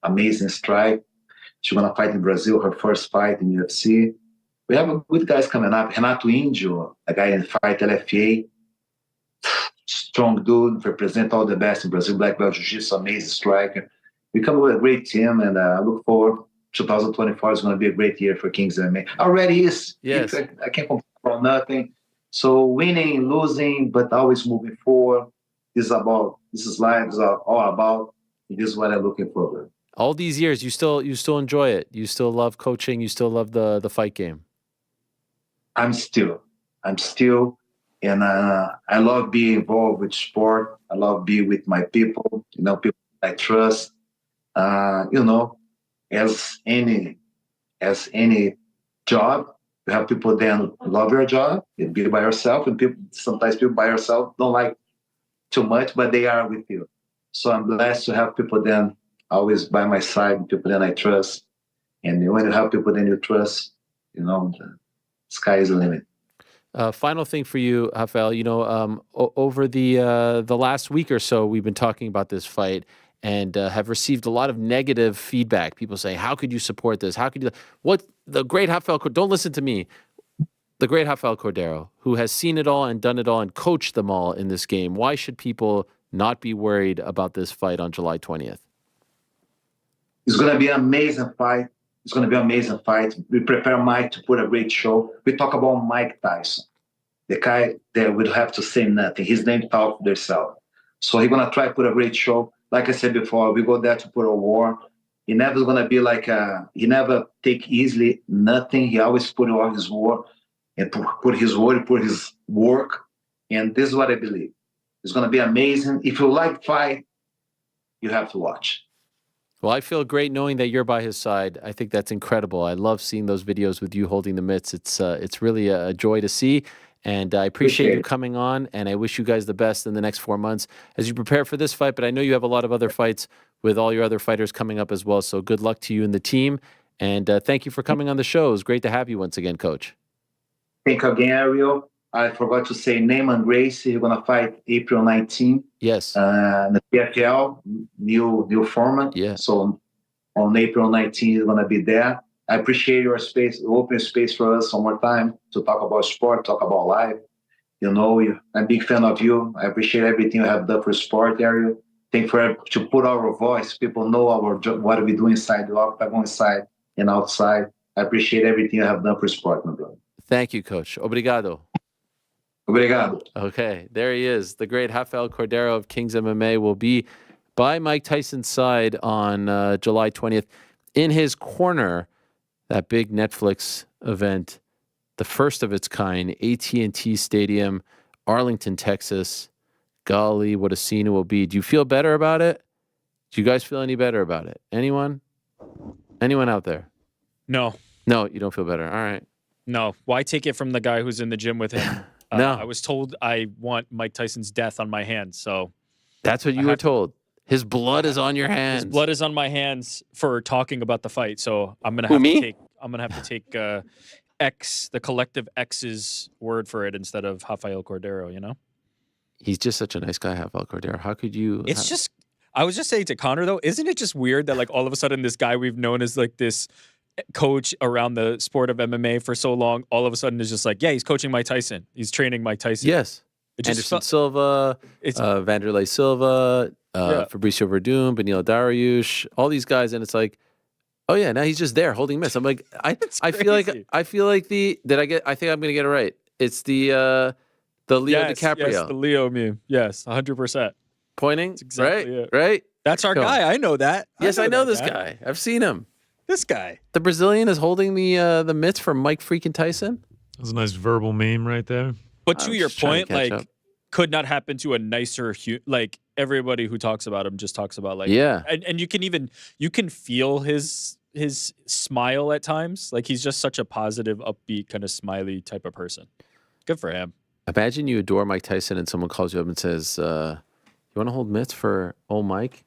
Amazing strike. She's going to fight in Brazil, her first fight in UFC. We have good guys coming up. Renato Índio, a guy in fight LFA. Strong dude, represent all the best in Brazil, black belt jiu-jitsu, amazing striker. We come with a great team, and I look forward. 2024 is going to be a great year for Kings MMA. Already is. Yes. I can't complain about nothing. So winning, losing, but always moving forward. This is life is all about. This is what I'm looking forward. All these years, you still enjoy it. You still love coaching. You still love the fight game. I'm still, and I love being involved with sport. I love being with my people. People I trust. As any job, you have people then love your job and be by yourself, and sometimes people by yourself don't like too much, but they are with you. So I'm blessed to have people then always by my side, people that I trust. And when you have people that you trust, the sky is the limit. Final thing for you, Rafael. Over the last week or so, we've been talking about this fight, and have received a lot of negative feedback. People saying, how could you support this? How could you? What the great Rafael, don't listen to me. The great Rafael Cordeiro, who has seen it all and done it all and coached them all in this game. Why should people not be worried about this fight on July 20th? It's going to be an amazing fight. It's going to be an amazing fight. We prepare Mike to put a great show. We talk about Mike Tyson, the guy that would have to say nothing. His name talks for himself. So he's going to try to put a great show. Like I said before, we go there to put a war. He never going to be like he never take easily nothing. He always put all his war and put his word, put his work. And this is what I believe. It's going to be amazing. If you like fight, you have to watch. Well, I feel great knowing that you're by his side. I think that's incredible. I love seeing those videos with you holding the mitts. It's really a joy to see. And I appreciate you coming on, and I wish you guys the best in the next 4 months as you prepare for this fight. But I know you have a lot of other fights with all your other fighters coming up as well. So good luck to you and the team. And thank you for coming on the show. It was great to have you once again, Coach. Thank you again, Ariel. I forgot to say Neyman Gracie. He's going to fight April 19th. Yes. The PFL, new format. Yeah. So on April 19th, he's going to be there. I appreciate your space, open space for us one more time to talk about sport, talk about life. You know, I'm a big fan of you. I appreciate everything you have done for sport, Ariel. Thank you to put our voice. People know what we do inside the octagon, inside and outside. I appreciate everything you have done for sport, my brother. Thank you, Coach. Obrigado. Obrigado. Okay, there he is. The great Rafael Cordeiro of Kings MMA will be by Mike Tyson's side on July 20th. In his corner, that big Netflix event, the first of its kind, AT&T Stadium, Arlington, Texas. Golly, what a scene it will be. Do you feel better about it? Do you guys feel any better about it? Anyone? Anyone out there? No. No, you don't feel better. All right. No. Why take it from the guy who's in the gym with him? No. I was told I want Mike Tyson's death on my hands, so... That's what you were told. His blood is on your hands. His blood is on my hands for talking about the fight, so I'm gonna have to take the collective X's word for it instead of Rafael Cordeiro, you know? He's just such a nice guy, Rafael Cordeiro. How could you... I was just saying to Connor, though, isn't it just weird that, like, all of a sudden this guy we've known as, like, this coach around the sport of MMA for so long, all of a sudden is just like, yeah, he's coaching Mike Tyson. He's training Mike Tyson. Yes. Anderson Silva, Vanderlei Silva, Fabricio Verdun, Benil Dariush, all these guys, and it's like, oh yeah, now he's just there holding mitts. I'm like, I feel like I think I'm gonna get it right. It's the Leo DiCaprio. Yes, the Leo meme. Yes, 100%. Pointing, that's exactly right? It. Right? That's our guy. I know that. Yes, I know this guy. I've seen him. This guy. The Brazilian is holding the mitts for Mike freaking Tyson. That's a nice verbal meme right there. But to your point, like, could not happen to a nicer, like, everybody who talks about him just talks about, like, and you can feel his smile at times. Like, he's just such a positive, upbeat, kind of smiley type of person. Good for him. Imagine you adore Mike Tyson and someone calls you up and says, you want to hold mitts for old Mike?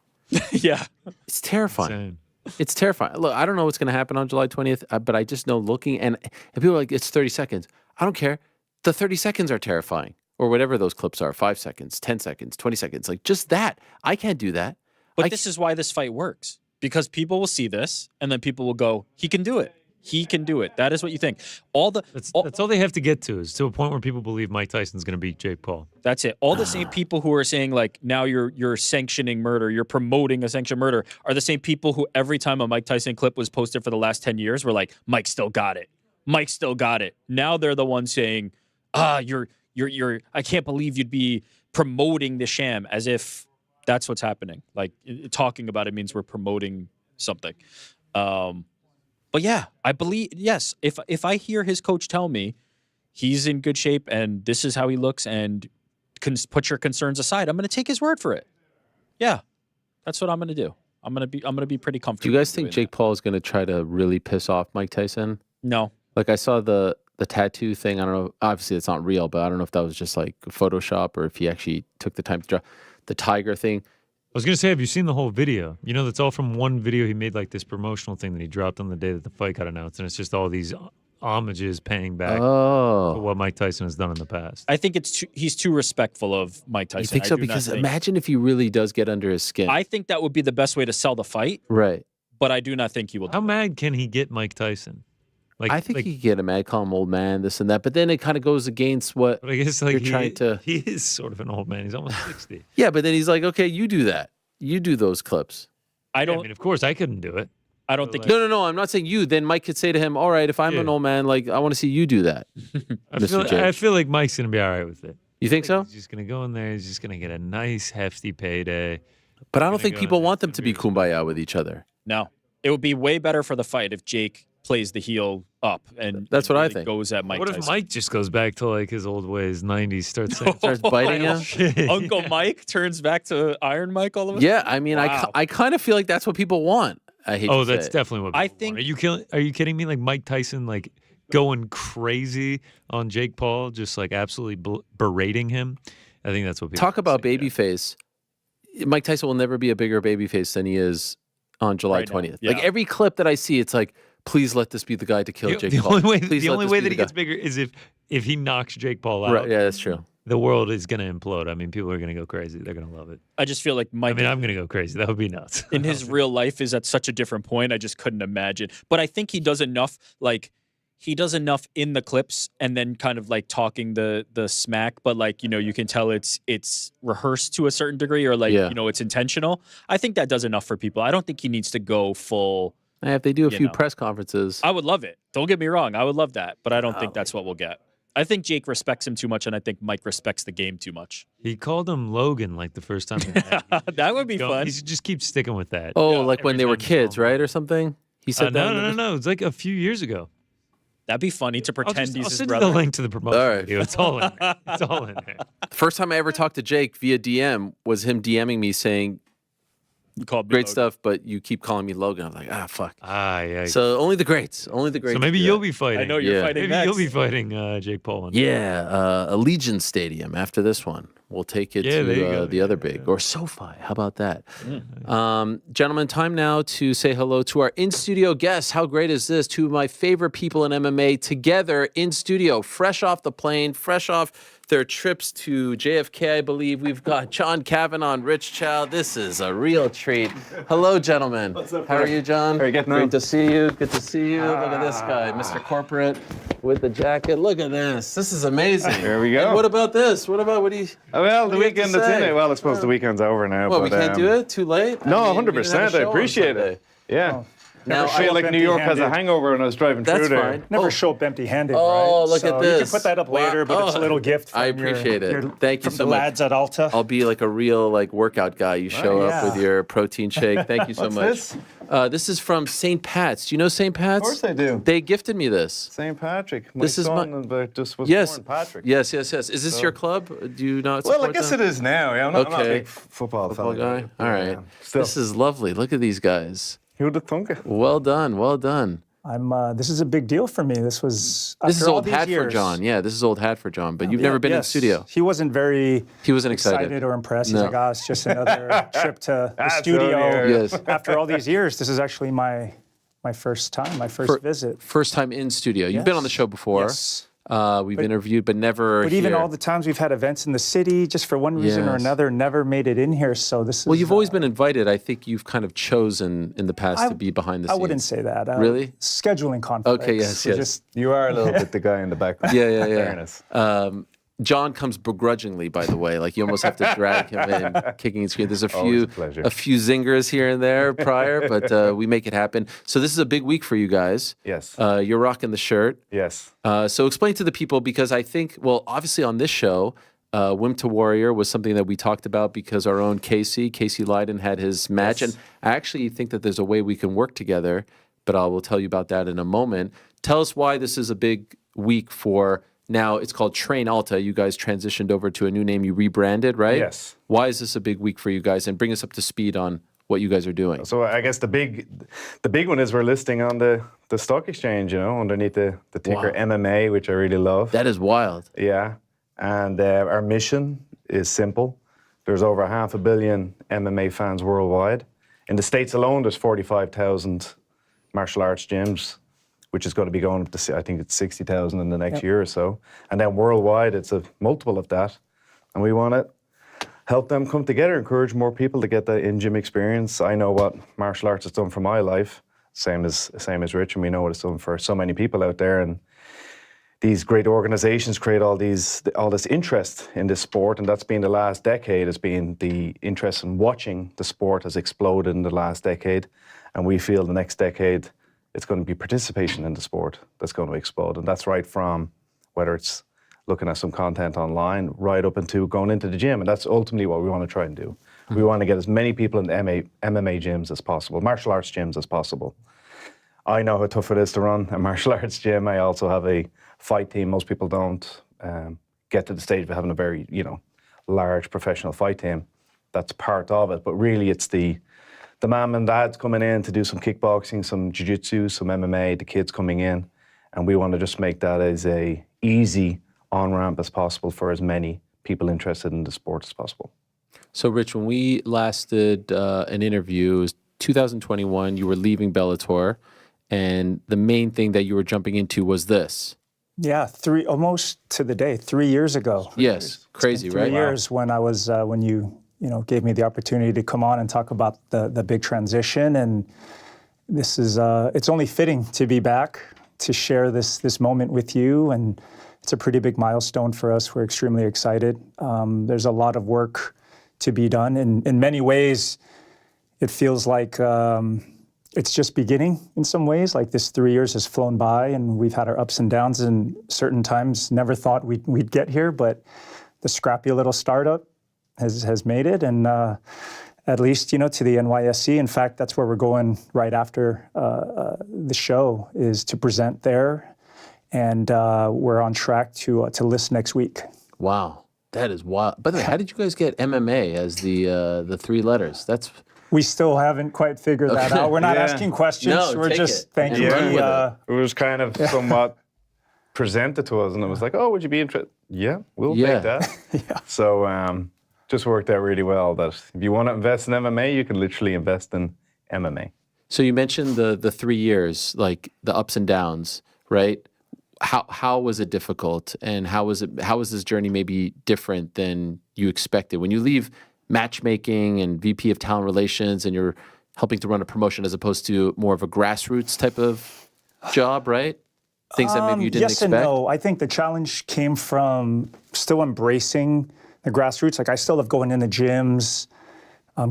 Yeah. It's terrifying. It's terrifying. Look, I don't know what's going to happen on July 20th, but I just know looking, and people are like, it's 30 seconds. I don't care. The 30 seconds are terrifying, or whatever those clips are, 5 seconds, 10 seconds, 20 seconds. Like, just that. I can't do that. But this is why this fight works, because people will see this, and then people will go, he can do it. He can do it. That is what you think. That's all they have to get to, is to a point where people believe Mike Tyson's going to beat Jake Paul. That's it. All the same people who are saying, like, now you're sanctioning murder, you're promoting a sanctioned murder, are the same people who every time a Mike Tyson clip was posted for the last 10 years were like, Mike still got it. Mike still got it. Now they're the ones saying, you're I can't believe you'd be promoting the sham, as if that's what's happening. Like, talking about it means we're promoting something. But yeah, I believe, yes, if I hear his coach tell me he's in good shape and this is how he looks and put your concerns aside, I'm going to take his word for it. Yeah, that's what I'm going to do. I'm going to be pretty comfortable. Do you guys think Jake Paul is going to try to really piss off Mike Tyson? No. Like, I saw the tattoo thing. I don't know. Obviously, it's not real, but I don't know if that was just like Photoshop or if he actually took the time to draw the tiger thing. I was going to say, have you seen the whole video? You know, that's all from one video. He made like this promotional thing that he dropped on the day that the fight got announced. And it's just all these homages paying back for what Mike Tyson has done in the past. I think he's too respectful of Mike Tyson. You think so? Because imagine if he really does get under his skin. I think that would be the best way to sell the fight. Right. But I do not think he will. How mad can he get Mike Tyson? I think he could get him mad, call him old man, this and that. But then it kind of goes against what I guess you're trying to. He is sort of an old man. He's almost 60. Yeah, but then he's like, okay, you do that. You do those clips. I don't. I mean, of course, I couldn't do it. I don't think. No. I'm not saying you. Then Mike could say to him, all right, if I'm an old man, like, I want to see you do that. I feel like Mike's going to be all right with it. You think so? He's just going to go in there. He's just going to get a nice, hefty payday. But I don't think people want them to be kumbaya with each other. No. It would be way better for the fight if Jake plays the heel up and that's what really I think. Goes at Mike. What Tyson. if Mike just goes back to like his old ways, 90s, starts biting him? Uncle Mike turns back to Iron Mike all of a sudden? Yeah, I mean, Wow. I kind of feel like that's what people want. I hate. Oh, to that's say it. definitely what I people think. want. Are you kidding me? Like Mike Tyson, like going crazy on Jake Paul, just like absolutely berating him. I think that's what people Talk about babyface. Mike Tyson will never be a bigger babyface than he is on July 20th. Yeah. Like every clip that I see, it's like, please let this be the guy to kill Jake Paul. The only way that he gets bigger is if he knocks Jake Paul out. Right, yeah, that's true. The world is going to implode. I mean, people are going to go crazy. They're going to love it. I just feel like Mike. I mean, I'm going to go crazy. That would be nuts. In his real life is at such a different point. I just couldn't imagine. But I think he does enough. Like he does enough in the clips, and then kind of like talking the smack. But like you can tell it's rehearsed to a certain degree, or like it's intentional. I think that does enough for people. I don't think he needs to go full. If they do a few press conferences, I would love it. Don't get me wrong. I would love that. But I don't think that's what we'll get. I think Jake respects him too much, and I think Mike respects the game too much. He called him Logan like the first time. That would be fun. He should just keep sticking with that. Oh, like when they were kids, right, or something? He said that. No. It's like a few years ago. That'd be funny to pretend he's I'll his send brother. you the link to the promotion All right. video. It's all in there. It's all in there. First time I ever talked to Jake via DM was him DMing me saying, "You called me great Logan. stuff, but you keep calling me Logan." I'm like, fuck. Yeah. So only the greats. Only the greats. So maybe you'll be fighting. I know you're fighting Maybe next. you'll be fighting Jake Paul. One day. Yeah, Allegiant Stadium after this one. We'll take it to the other big. Or SoFi. How about that? Gentlemen, time now to say hello to our in-studio guests. How great is this? Two of my favorite people in MMA together in studio, fresh off the plane, fresh off their trips to JFK, I believe. We've got John Kavanagh and Rich Chou. This is a real treat. Hello, gentlemen. What's up, How are you, John? How are you getting on? Great to see you. Good to see you. Look at this guy, Mr. Corporate with the jacket. Look at this. This is amazing. There we go. And what about this? What do you... Well, the what do you have to weekend that's in say? it. Well, I suppose the weekend's over now. Well, but, we can't do it? Too late? No, I mean, we didn't have 100%. a I show on appreciate Sunday. it. Yeah. Now, Never feel like New York has a hangover when I was driving That's through there. fine. Never show up empty-handed, right? Oh, look at You this. can put that up later, but it's a little gift from I appreciate it. Thank you from so the much. lads at Alta. I'll be like a real workout guy. You show up with your protein shake. Thank you so What's much. This is from St. Pat's. Do you know St. Pat's? Of course I do. They gifted me this. St. Patrick. My This is son just was Yes. born Patrick. Yes. Is this your club? Do you not support Well, I guess them? it is now. Yeah, I'm not a Okay. big football guy? All right. Still. This is lovely. Look at these guys. Who would have thunk it? Well done. Well done. This is a big deal for me. This was This is after all old these hat for years- John. Yeah, this is old hat for John. But you've Yeah, never been in yes. studio. He wasn't very. He wasn't excited. or impressed. No. He's like, it's just another trip to the That's studio. Yes. After all these years, this is actually my first time, my first visit. First time in studio. You've been on the show before. Yes. We've interviewed, but never But even here. all the times we've had events in the city, just for one reason or Yes. another, never made it in here. So this is. Well, you've always been invited. I think you've kind of chosen in the past to be behind the I scenes. wouldn't say that. Really? Scheduling conflicts. Okay, yes, We yes. Just, You are a little bit the guy in the background. Yeah. Fairness. John comes begrudgingly, by the way. Like you almost have to drag him in, kicking and screaming. There's Always a pleasure. a few zingers here and there prior, but we make it happen. So this is a big week for you guys. Yes. You're rocking the shirt. Yes. So explain to the people, because I think, well, obviously on this show, Wim to Warrior was something that we talked about because our own Casey Leiden had his match. Yes. And I actually think that there's a way we can work together, but I will tell you about that in a moment. Tell us why this is a big week for, now it's called Train Alta. You guys transitioned over to a new name. You rebranded, right? Yes. Why is this a big week for you guys? And bring us up to speed on what you guys are doing. So I guess the big one is we're listing on the stock exchange, underneath the ticker Wow. MMA, which I really love. That is wild. Yeah. And our mission is simple. There's over 500 million MMA fans worldwide. In the States alone, there's 45,000 martial arts gyms. which is going to be going up to, I think it's 60,000 in the next year or so. And then worldwide, it's a multiple of that. And we want to help them come together, encourage more people to get that in-gym experience. I know what martial arts has done for my life, same as Rich, and we know what it's done for so many people out there. And these great organizations create all this interest in this sport, and that's been the last decade, has been the interest in watching the sport has exploded in the last decade. And we feel the next decade, it's going to be participation in the sport that's going to explode. And that's right from whether it's looking at some content online, right up into going into the gym. And that's ultimately what we want to try and do. We want to get as many people in the MMA gyms as possible, martial arts gyms as possible. I know how tough it is to run a martial arts gym. I also have a fight team. Most people don't get to the stage of having a very, large professional fight team. That's part of it. But really, it's the mom and dads coming in to do some kickboxing, some jiu-jitsu, some MMA, the kids coming in. And we want to just make that as a easy on-ramp as possible for as many people interested in the sport as possible. So, Rich, when we last did an interview, it was 2021, you were leaving Bellator, and the main thing that you were jumping into was this. Yeah, almost to the day, 3 years ago. Yes, crazy, right? 3 years when I was when you gave me the opportunity to come on and talk about the big transition, and this is it's only fitting to be back to share this moment with you, and it's a pretty big milestone for us. We're extremely excited. There's a lot of work to be done. In many ways, it feels like it's just beginning in some ways. Like this 3 years has flown by, and we've had our ups and downs, and certain times never thought we'd get here, but the scrappy little startup has made it, and at least, to the NYSC. In fact, that's where we're going right after the show, is to present there, and we're on track to list next week. Wow, that is wild. By the way, how did you guys get MMA as the three letters? We still haven't quite figured that out. We're not asking questions. No, we're just thanking you. It was kind of somewhat presented to us, and it was like, oh, would you be interested? Yeah, we'll take that. So just worked out really well that if you want to invest in MMA, you can literally invest in MMA. So you mentioned the 3 years, like the ups and downs, right? How was it difficult, and how was this journey maybe different than you expected? When you leave matchmaking and VP of talent relations and you're helping to run a promotion as opposed to more of a grassroots type of job, right? Things that maybe you didn't expect? Yes and no. I think the challenge came from still embracing the grassroots. Like I still love going into gyms,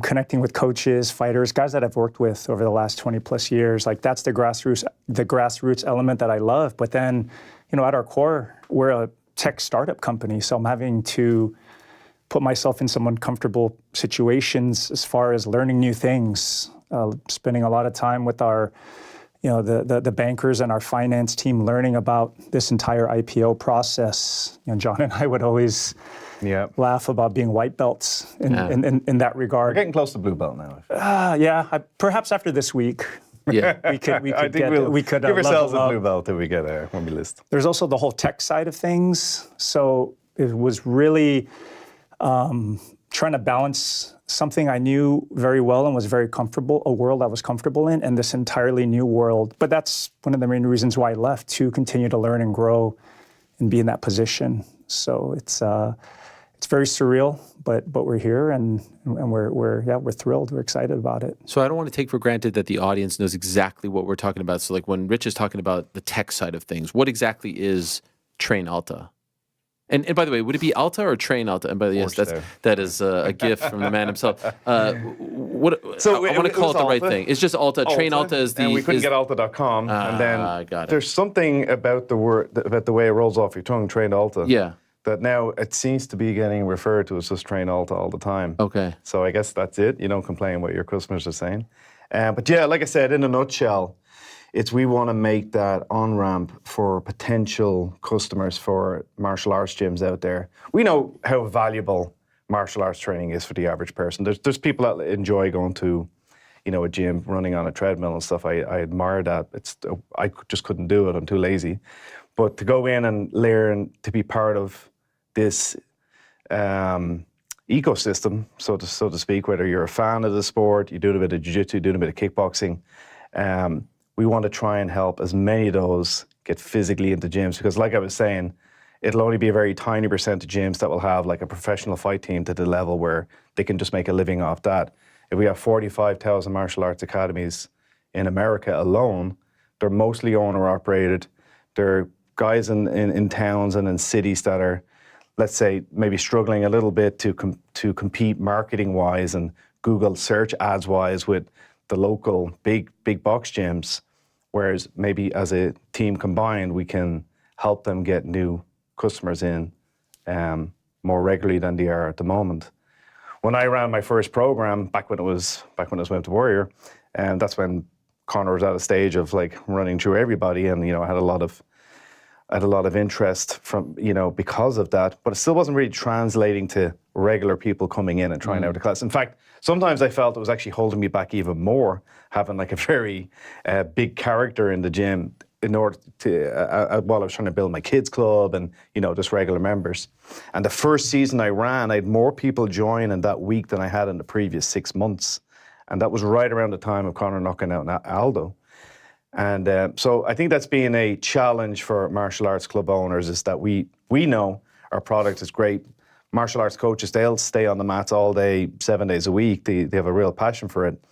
connecting with coaches, fighters, guys that I've worked with over the last 20 plus years. Like that's the grassroots element that I love. But then, at our core, we're a tech startup company. So I'm having to put myself in some uncomfortable situations as far as learning new things, spending a lot of time with our, the bankers and our finance team learning about this entire IPO process. John and I would always laugh about being white belts in that regard. We're getting close to blue belt now. Perhaps after this week. Yeah, we could give ourselves a blue belt if we get there when we list. There's also the whole tech side of things. So it was really trying to balance something I knew very well and was very comfortable, a world I was comfortable in, and this entirely new world. But that's one of the main reasons why I left, to continue to learn and grow and be in that position. So it's very surreal, but we're here and we're thrilled. We're excited about it. So I don't want to take for granted that the audience knows exactly what we're talking about. So like when Rich is talking about the tech side of things, what exactly is Train Alta? And by the way, would it be Alta or Train Alta? And by the way, yes, that is a gift from the man himself. I want to call it the right thing. It's just Alta. Train Alta is the. And we couldn't get Alta.com. And then there's something about the word, about the way it rolls off your tongue, Train Alta. Yeah. That now it seems to be getting referred to as just Train Alta all the time. Okay. So I guess that's it. You don't complain what your customers are saying. But yeah, like I said, in a nutshell, we want to make that on-ramp for potential customers for martial arts gyms out there. We know how valuable martial arts training is for the average person. There's people that enjoy going to, a gym, running on a treadmill and stuff. I admire that. I just couldn't do it. I'm too lazy. But to go in and learn to be part of this ecosystem, so to speak, whether you're a fan of the sport, you're doing a bit of jiu-jitsu, doing a bit of kickboxing, we want to try and help as many of those get physically into gyms, because like I was saying, it'll only be a very tiny percent of gyms that will have like a professional fight team to the level where they can just make a living off that. If we have 45,000 martial arts academies in America alone, they're mostly owner-operated. They're guys in towns and in cities that are, let's say, maybe struggling a little bit to compete marketing-wise and Google search ads-wise with the local big box gyms, whereas maybe as a team combined, we can help them get new customers in more regularly than they are at the moment. When I ran my first program, back when it was Went to Warrior, and that's when Conor was at a stage of like running through everybody, and I had a lot of interest from because of that, but it still wasn't really translating to regular people coming in and trying out the class. In fact, sometimes I felt it was actually holding me back even more, having like a very big character in the gym in order to, while I was trying to build my kids club and, just regular members. And the first season I ran, I had more people join in that week than I had in the previous 6 months. And that was right around the time of Conor knocking out Aldo. And so I think that's been a challenge for martial arts club owners, is that we know our product is great. Martial arts coaches, they'll stay on the mats all day, 7 days a week. They have a real passion for it,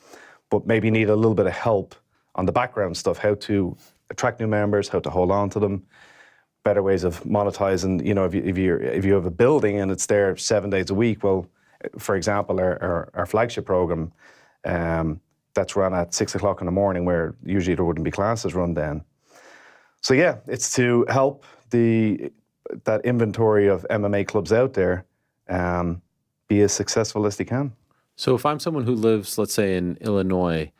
but maybe need a little bit of help on the background stuff, how to attract new members, how to hold on to them, better ways of monetizing. If you have a building and it's there 7 days a week, well, for example, our flagship program, that's run at 6 o'clock in the morning, where usually there wouldn't be classes run then. So yeah, it's to help that inventory of MMA clubs out there be as successful as they can. So if I'm someone who lives, let's say, in Illinois,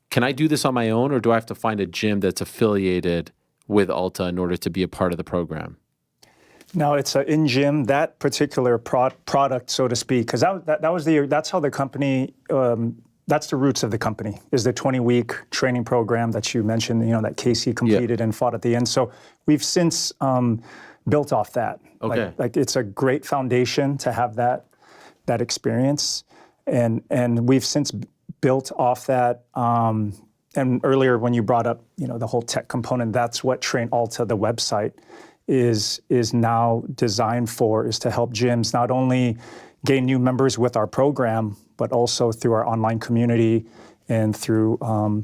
can I do this on my own, or do I have to find a gym that's affiliated with Alta in order to be a part of the program? No, it's an in-gym, that particular product, so to speak, because that's how the company, that's the roots of the company, is the 20-week training program that you mentioned, that Casey completed and fought at the end. So we've since built off that. Okay. Like it's a great foundation to have that experience, and we've since built off that. And earlier when you brought up, the whole tech component, that's what Train Alta, the website, is now designed for, is to help gyms not only gain new members with our program, but also through our online community and through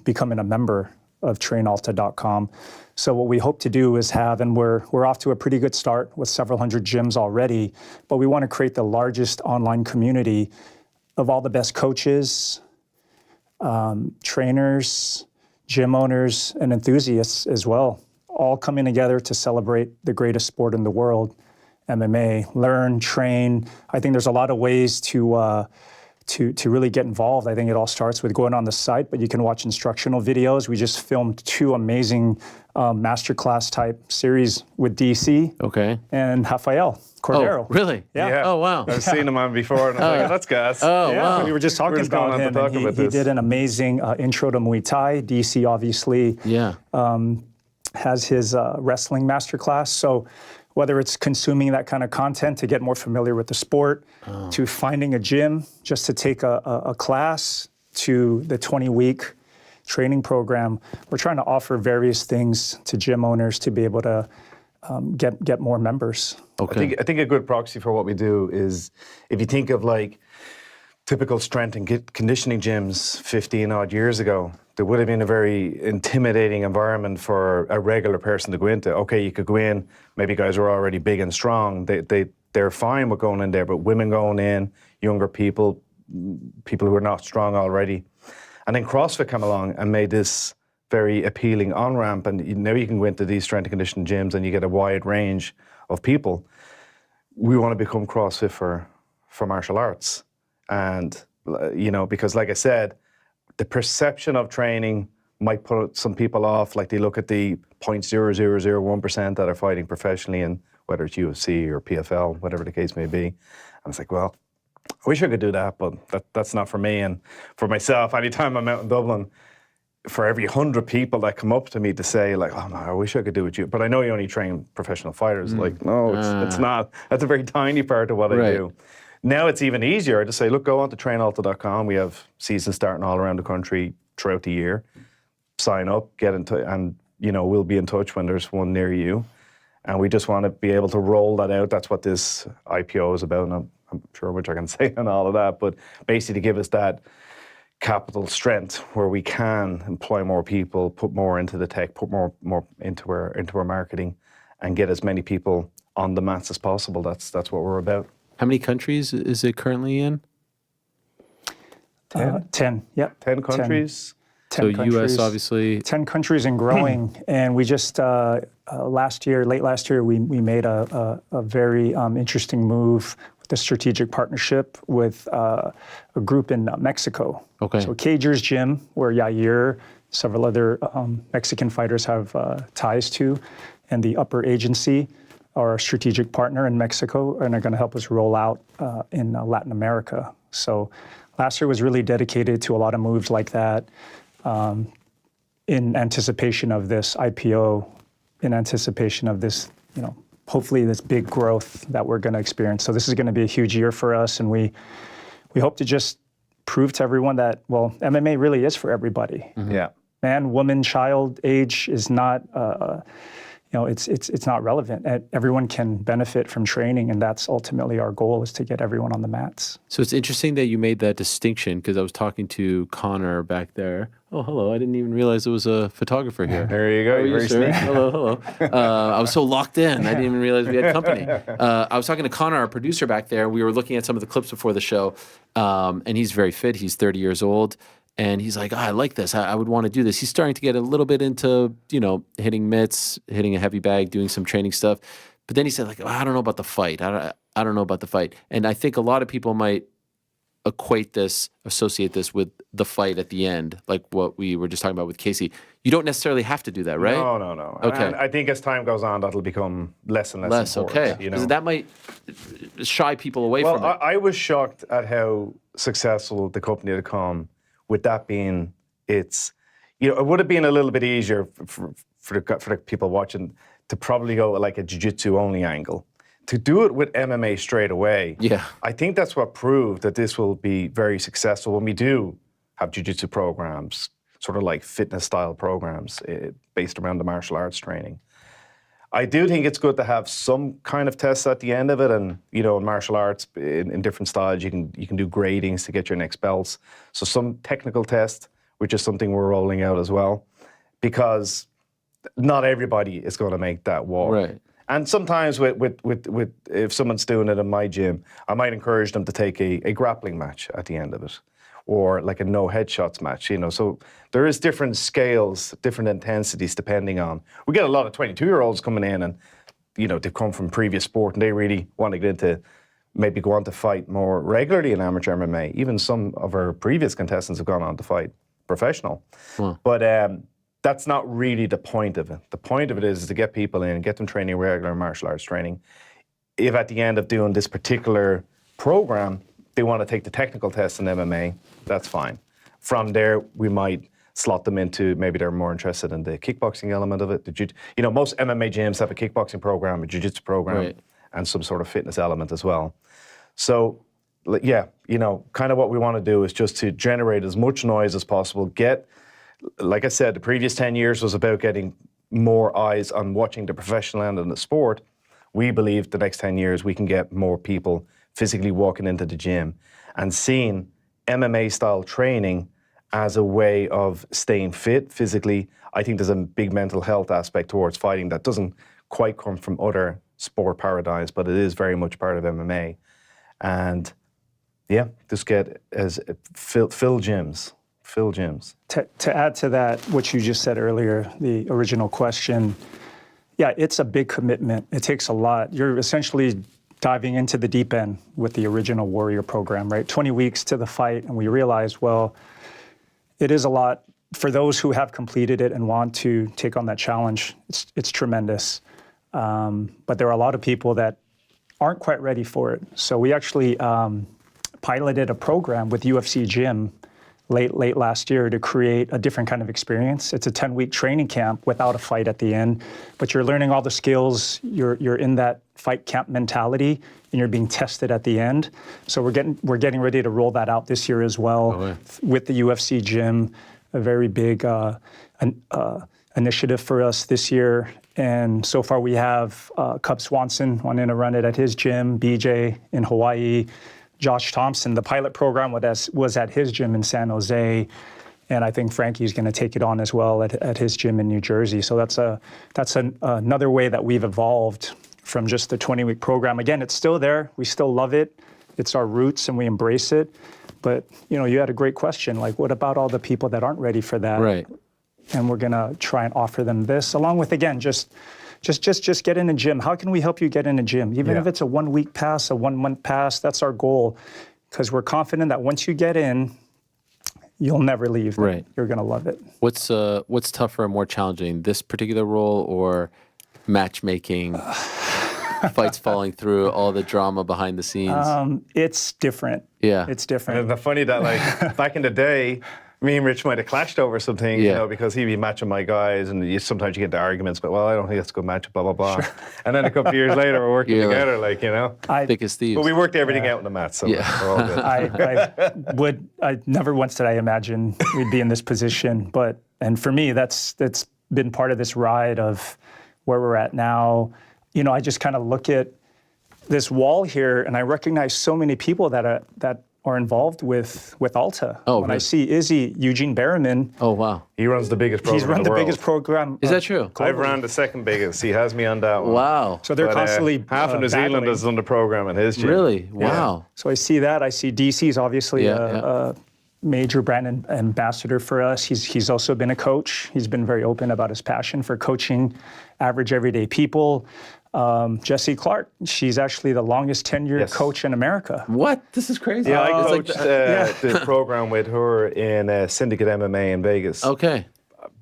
becoming a member of trainalta.com. So what we hope to do is have, and we're off to a pretty good start with several hundred gyms already, but we want to create the largest online community of all the best coaches, trainers, gym owners, and enthusiasts as well, all coming together to celebrate the greatest sport in the world, MMA, learn, train. I think there's a lot of ways to really get involved. I think it all starts with going on the site, but you can watch instructional videos. We just filmed 2 amazing masterclass type series with DC and Rafael Cordeiro. Oh, really? Yeah. Oh, wow. I've seen him on before, and I'm like, that's gas. Oh, yeah. wow. We were just talking about him, and he did an amazing intro to Muay Thai. DC obviously has his wrestling masterclass. So whether it's consuming that kind of content to get more familiar with the sport, to finding a gym just to take a class, to the 20-week training program, we're trying to offer various things to gym owners to be able to get more members. Okay. I think a good proxy for what we do is, if you think of like typical strength and conditioning gyms 15 odd years ago, there would have been a very intimidating environment for a regular person to go into. Okay, you could go in, maybe guys are already big and strong. They're fine with going in there, but women going in, younger people who are not strong already. And then CrossFit came along and made this very appealing on-ramp, and now you can go into these strength and conditioning gyms and you get a wide range of people. We want to become CrossFit for martial arts. And, because like I said, the perception of training might put some people off, like they look at the 0.0001% that are fighting professionally in whether it's UFC or PFL, whatever the case may be. And it's like, well, I wish I could do that, but that's not for me. And for myself, anytime I'm out in Dublin, for every 100 people that come up to me to say, like, oh, man, I wish I could do what you, but I know you only train professional fighters. Like, no, it's not. That's a very tiny part of what I do. Now it's even easier to say, look, go on to trainalta.com. We have seasons starting all around the country throughout the year. sign up, get into, and we'll be in touch when there's one near you. And we just want to be able to roll that out. That's what this IPO is about. And I'm sure which I can say and all of that, but basically to give us that capital strength where we can employ more people, put more into the tech, put more into our marketing, and get as many people on the mats as possible. That's what we're about. How many countries is it currently in? 10. Yep. 10 countries. 10 so countries, U.S. obviously 10 countries and growing. And we just late last year, we made a very interesting move with a strategic partnership with a group in Mexico. Okay. So Cager's Gym, where Yair, several other Mexican fighters have ties to, and the Upper Agency, our strategic partner in Mexico, and are going to help us roll out in Latin America. So last year was really dedicated to a lot of moves like that. In anticipation of this IPO, in anticipation of this, hopefully this big growth that we're going to experience. So this is going to be a huge year for us, and we hope to just prove to everyone that, well, MMA really is for everybody. Mm-hmm. Yeah. Man, woman, child, age is not, it's not relevant. Everyone can benefit from training, and that's ultimately our goal, is to get everyone on the mats. So it's interesting that you made that distinction, because I was talking to Connor back there. Oh, hello. I didn't even realize there was a photographer here. There you go. Very sneaky. Hello. I was so locked in. I didn't even realize we had company. I was talking to Connor, our producer back there. We were looking at some of the clips before the show, and he's very fit. He's 30 years old. And he's like, I like this. I would want to do this. He's starting to get a little bit into, hitting mitts, hitting a heavy bag, doing some training stuff. But then he said, like, I don't know about the fight. I don't know about the fight. And I think a lot of people might associate this with the fight at the end, like what we were just talking about with Casey. You don't necessarily have to do that, right? No. Okay. And I think as time goes on, that'll become less and less important. Okay. Because that might shy people away from it. Well, I was shocked at how successful the company had become. With that being, it would have been a little bit easier for the people watching to probably go like a jiu-jitsu only angle. To do it with MMA straight away, I think that's what proved that this will be very successful when we do have jiu-jitsu programs, sort of like fitness style programs based around the martial arts training. I do think it's good to have some kind of tests at the end of it, and in martial arts, in different styles, you can do gradings to get your next belts. So some technical test, which is something we're rolling out as well, because not everybody is going to make that walk. Right. And sometimes with if someone's doing it in my gym, I might encourage them to take a grappling match at the end of it, or like a no headshots match. So there is different scales, different intensities depending on. We get a lot of 22-year-olds coming in, and they've come from previous sport and they really want to get into, maybe go on to fight more regularly in amateur MMA. Even some of our previous contestants have gone on to fight professional. But that's not really the point of it. The point of it is to get people in, get them training regular martial arts training. If at the end of doing this particular program, they want to take the technical test in MMA, that's fine. From there, we might slot them into, maybe they're more interested in the kickboxing element of it. Most MMA gyms have a kickboxing program, a jiu-jitsu program, and some sort of fitness element as well. So, kind of what we want to do is just to generate as much noise as possible. Like I said, the previous 10 years was about getting more eyes on watching the professional end of the sport. We believe the next 10 years we can get more people physically walking into the gym and seeing MMA-style training as a way of staying fit physically. I think there's a big mental health aspect towards fighting that doesn't quite come from other sport paradigms, but it is very much part of MMA. And just get fill gyms. To add to that, what you just said earlier, the original question, it's a big commitment. It takes a lot. You're essentially diving into the deep end with the original Warrior program, right? 20 weeks to the fight, and we realized, well, it is a lot. For those who have completed it and want to take on that challenge, it's tremendous. But there are a lot of people that aren't quite ready for it. So we actually piloted a program with UFC Gym late last year to create a different kind of experience. It's a 10-week training camp without a fight at the end, but you're learning all the skills. You're in that fight camp mentality, and you're being tested at the end. So we're getting ready to roll that out this year as well with the UFC Gym. a very big initiative for us this year. And so far we have Cub Swanson wanting to run it at his gym, BJ in Hawaii, Josh Thompson. The pilot program was at his gym in San Jose. And I think Frankie's going to take it on as well at his gym in New Jersey. So that's another way that we've evolved from just the 20-week program. Again, it's still there. We still love it. It's our roots and we embrace it. But, you know, you had a great question. Like, what about all the people that aren't ready for that? Right. And we're going to try and offer them this, along with, again, just get in a gym. How can we help you get in a gym? Even if it's a 1-week pass, a 1-month pass, that's our goal. Because we're confident that once you get in, you'll never leave. Right. You're going to love it. What's tougher and more challenging, this particular role or matchmaking, fights falling through, all the drama behind the scenes? It's different. Yeah. It's different. And the funny that, like, back in the day, me and Rich might have clashed over something, you know, because he'd be matching my guys, and sometimes you get the arguments, but, well, I don't think that's a good match, blah, blah, blah. Sure. And then a couple of years later, we're working together, like, you know. Thick as thieves. But we worked everything out on the mat, so we're all good. I never once did I imagine we'd be in this position, and for me, that's been part of this ride of where we're at now. You know, I just kind of look at this wall here, and I recognize so many people that are involved with Alta. Oh, when I see Izzy, Eugene Berriman. Oh, wow. He runs the biggest program He's run in the world. biggest program. Is that true? I've run the second biggest. He has me on that one. Wow. So they're constantly half of New Zealand battling. is on the program at his gym. Really? Wow. So I see that. I see DC's obviously a major brand ambassador for us. He's also been a coach. He's been very open about his passion for coaching average everyday people. Jessie Clark, she's actually the longest tenured coach in America. What? This is crazy. Yeah, I coached the program with her in Syndicate MMA in Vegas. Okay.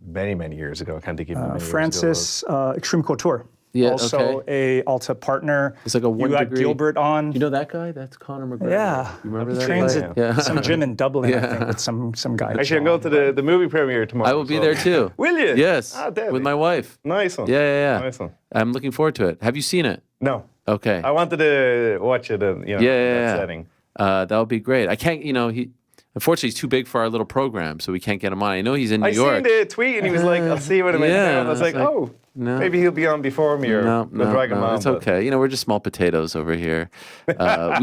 Many, many years ago. I can't think of how many Francis, Extreme Couture. Yeah, also a Alta partner. It's like a 1 You got degree. Gilbert on. You know that guy? That's Conor McGregor. Yeah. You remember He that trains guy? at some gym in Dublin, I think, with some guy. Actually, I'm going to the movie premiere tomorrow. I will be there too. Will you? Yes. Ah, Debbie. With my wife. Nice one. Yeah. Nice one. I'm looking forward to it. Have you seen it? No. Okay. I wanted to watch it in that setting. That would be great. I can't, unfortunately, he's too big for our little program, so we can't get him on. I know he's in New York. I seen the tweet, and he was like, I'll see you when I'm in town. I was like, oh, no. Maybe he'll be on before me, or we'll drag him on. It's okay. We're just small potatoes over here. We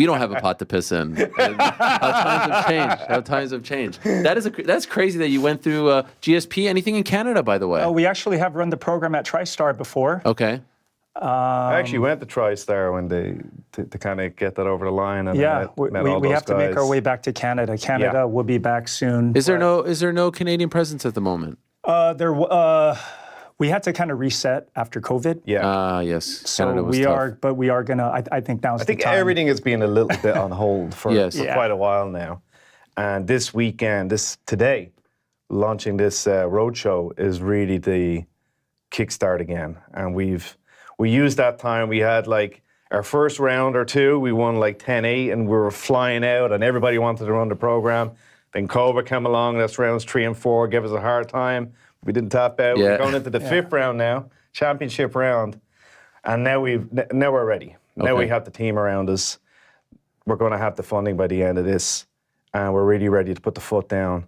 don't have a pot to piss in. How times have changed. That's crazy that you went through GSP. Anything in Canada, by the way? We actually have run the program at TriStar before. Okay. I actually went to TriStar when to kind of get that over the line. And we have to make our way back to Canada. Canada will be back soon. Is there no Canadian presence at the moment? We had to kind of reset after COVID. Yeah. Yes. So Canada was we tough. are, but we are gonna. I think now's the time. I think everything has been a little bit on hold for Yes. quite a while now. And this weekend, today, launching this roadshow is really the kickstart again. And we used that time. We had like our first round or two. We won like 10-8, and we were flying out, and everybody wanted to run the program. Then COVID came along. That's rounds 3 and 4. Gave us a hard time. We didn't tap out. Yeah. We're going into the 5th round now, championship round, and now we're ready. Now we have the team around us. We're going to have the funding by the end of this, and we're really ready to put the foot down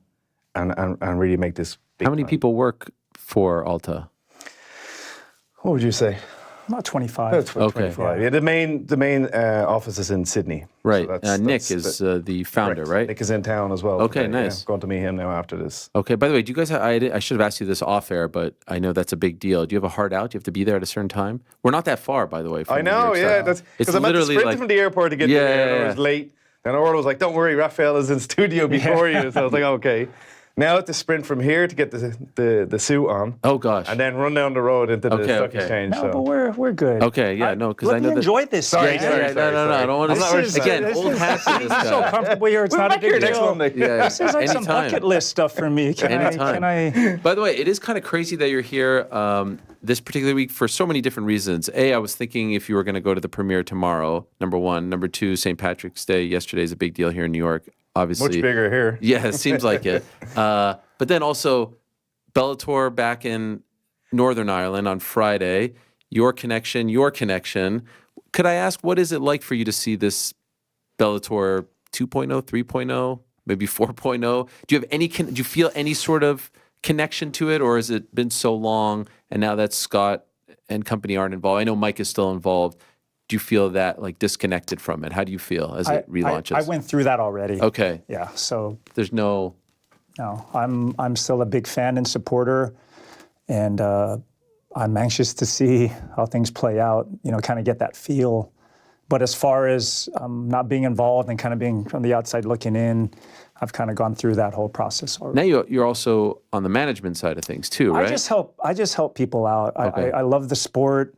and really make this big. How many people work for Alta? What would you say? About 25. That's Okay. 25. Yeah, the main office is in Sydney. Right. So Nick is the founder, right? Nick is in town as well. Okay, today. nice. Yeah, going to meet him now after this. Okay. By the way, do you guys? I should have asked you this off air, but I know that's a big deal. Do you have a hard out? Do you have to be there at a certain time? We're not that far, by the way. From I know. New York Yeah, side. that's It's because I'm at the literally sprint like from the airport to get there. And I was late. Then Orla was like, "Don't worry, Rafael is in studio before you." So I was like, "Okay." Now it's to sprint from here to get the suit on. Oh gosh. And then run down the road into the stock exchange. No, so. but we're good. Okay, yeah, no, because I know that. Enjoy this. Sorry, No, I don't want to. Again, old hats in this I'm so guy. comfortable here. It's not a big deal. Yeah, This is like some anytime. bucket list stuff for me. Can I? By the way, it is kind of crazy that you're here this particular week for so many different reasons. I was thinking if you were going to go to the premiere tomorrow, number one. Number two, St. Patrick's Day yesterday is a big deal here in New York. Obviously. Much bigger here. Yeah, it seems like it. But then also Bellator back in Northern Ireland on Friday. Your connection. Could I ask, what is it like for you to see this Bellator 2.0, 3.0 maybe 4.0? Do you have any? Do you feel any sort of connection to it, or has it been so long and now that Scott and company aren't involved? I know Mike is still involved. Do you feel that like disconnected from it? How do you feel as it relaunches? I went through that already. Okay. Yeah. So there's no. No, I'm still a big fan and supporter, and I'm anxious to see how things play out. Kind of get that feel. But as far as not being involved and kind of being from the outside looking in, I've kind of gone through that whole process already. Now you're also on the management side of things too, right? I just help people out. Okay. I love the sport.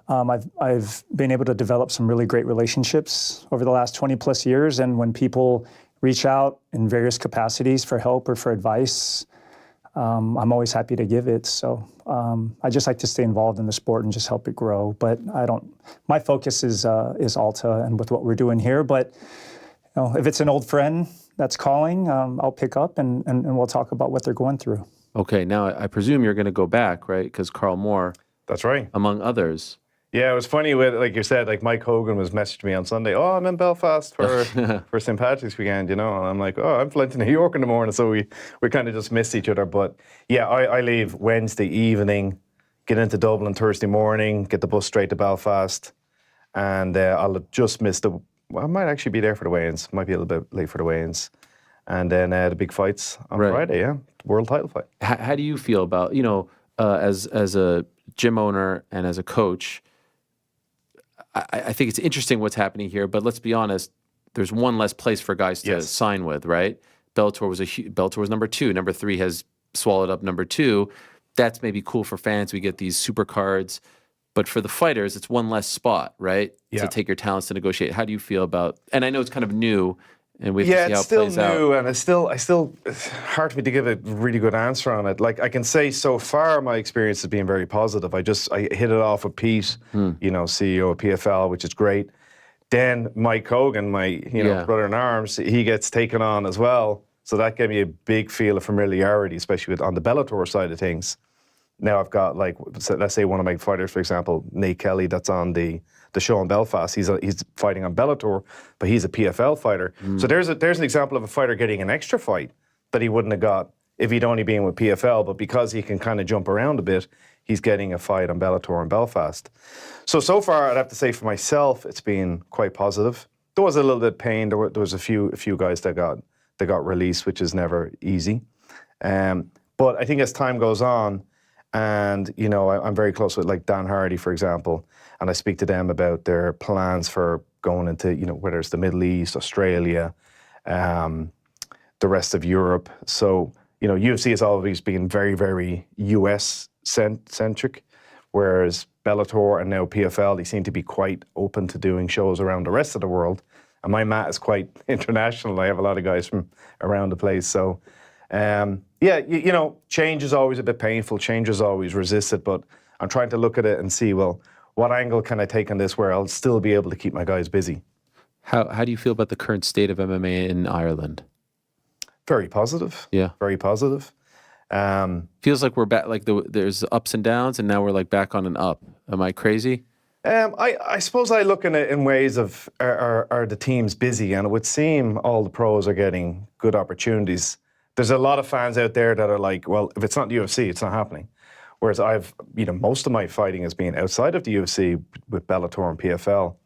I've been able to develop some really great relationships over the last 20 plus years. And when people reach out in various capacities for help or for advice, I'm always happy to give it. So I just like to stay involved in the sport and just help it grow. But my focus is Alta and with what we're doing here. But if it's an old friend that's calling, I'll pick up and we'll talk about what they're going through. Okay, now I presume you're going to go back, right? Because Carl Moore. That's right. Among others. Yeah, it was funny with, like you said, like Mike Hogan was messaging me on Sunday, oh, I'm in Belfast for St. Patrick's weekend, and I'm like, oh, I'm flying to New York in the morning, so we kind of just missed each other. But yeah, I leave Wednesday evening, get into Dublin Thursday morning, get the bus straight to Belfast, and I'll just miss I might actually be there for the weigh-ins, might be a little bit late for the weigh-ins, and then the big fights on Friday, yeah, world title fight. How do you feel about, as a gym owner and as a coach, I think it's interesting what's happening here, but let's be honest, there's one less place for guys to sign with, right? Bellator was number 2. Number 3 has swallowed up number 2. That's maybe cool for fans. We get these super cards. But for the fighters, it's one less spot, right? Yeah. To take your talents to negotiate. How do you feel about, and I know it's kind of new, and we have to see how it plays out. Yeah, it's still new, and it's hard for me to give a really good answer on it. Like, I can say so far my experience has been very positive. I hit it off with Pete, CEO of PFL, which is great. Then Mike Hogan, my brother in arms, he gets taken on as well. So that gave me a big feel of familiarity, especially on the Bellator side of things. Now I've got, like, let's say one of my fighters, for example, Nate Kelly, that's on the show in Belfast. He's fighting on Bellator, but he's a PFL fighter. So there's an example of a fighter getting an extra fight that he wouldn't have got if he'd only been with PFL, but because he can kind of jump around a bit, he's getting a fight on Bellator in Belfast. So far, I'd have to say for myself, it's been quite positive. There was a little bit of pain. There was a few guys that got released, which is never easy. But I think as time goes on, and, I'm very close with, like, Dan Hardy, for example, and I speak to them about their plans for going into, whether it's the Middle East, Australia, the rest of Europe. So, UFC has always been very, very US-centric, whereas Bellator and now PFL, they seem to be quite open to doing shows around the rest of the world. And my mat is quite international. I have a lot of guys from around the place. So, change is always a bit painful. Change is always resisted, but I'm trying to look at it and see, well, what angle can I take on this where I'll still be able to keep my guys busy? How do you feel about the current state of MMA in Ireland? Very positive. Yeah. Very positive. Feels like we're back, like there's ups and downs, and now we're like back on an up. Am I crazy? I suppose I look at it in ways of, are the teams busy? And it would seem all the pros are getting good opportunities. There's a lot of fans out there that are like, well, if it's not the UFC, it's not happening. Whereas most of my fighting has been outside of the UFC with Bellator and PFL.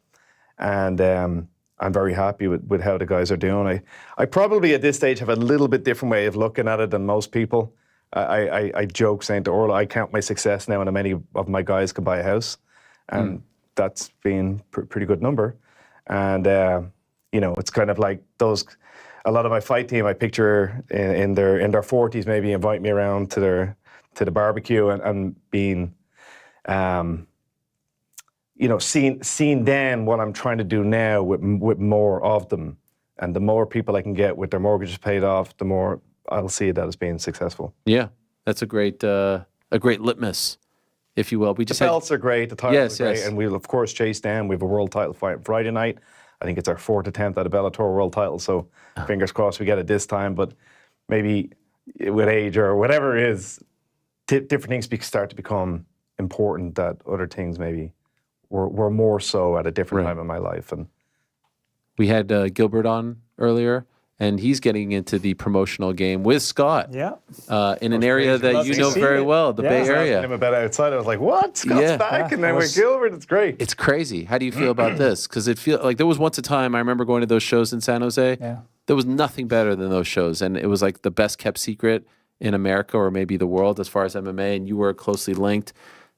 And I'm very happy with how the guys are doing. I probably at this stage have a little bit different way of looking at it than most people. I joke saying to Orla, I count my success now and many of my guys can buy a house. And that's been a pretty good number. And, it's kind of like a lot of my fight team, I picture in their 40s maybe invite me around to the barbecue and being, seeing then what I'm trying to do now with more of them. And the more people I can get with their mortgages paid off, the more I'll see that as being successful. Yeah, that's a great litmus, if you will. The belts are great, the titles are great, and we'll of course chase them. We have a world title fight on Friday night. I think it's our 4th attempt at a Bellator world title, so fingers crossed we get it this time. But maybe with age or whatever it is, different things start to become important that other things maybe were more so at a different time in my life. And we had Gilbert on earlier, and he's getting into the promotional game with Scott. Yeah. In an area that you know very well, the Bay Area. Him about outside. I was like, what? Scott's back, and then with Gilbert, it's great. It's crazy. How do you feel about this? Because it feels like there was once a time I remember going to those shows in San Jose. Yeah. There was nothing better than those shows, and it was like the best kept secret in America or maybe the world as far as MMA. And you were closely linked,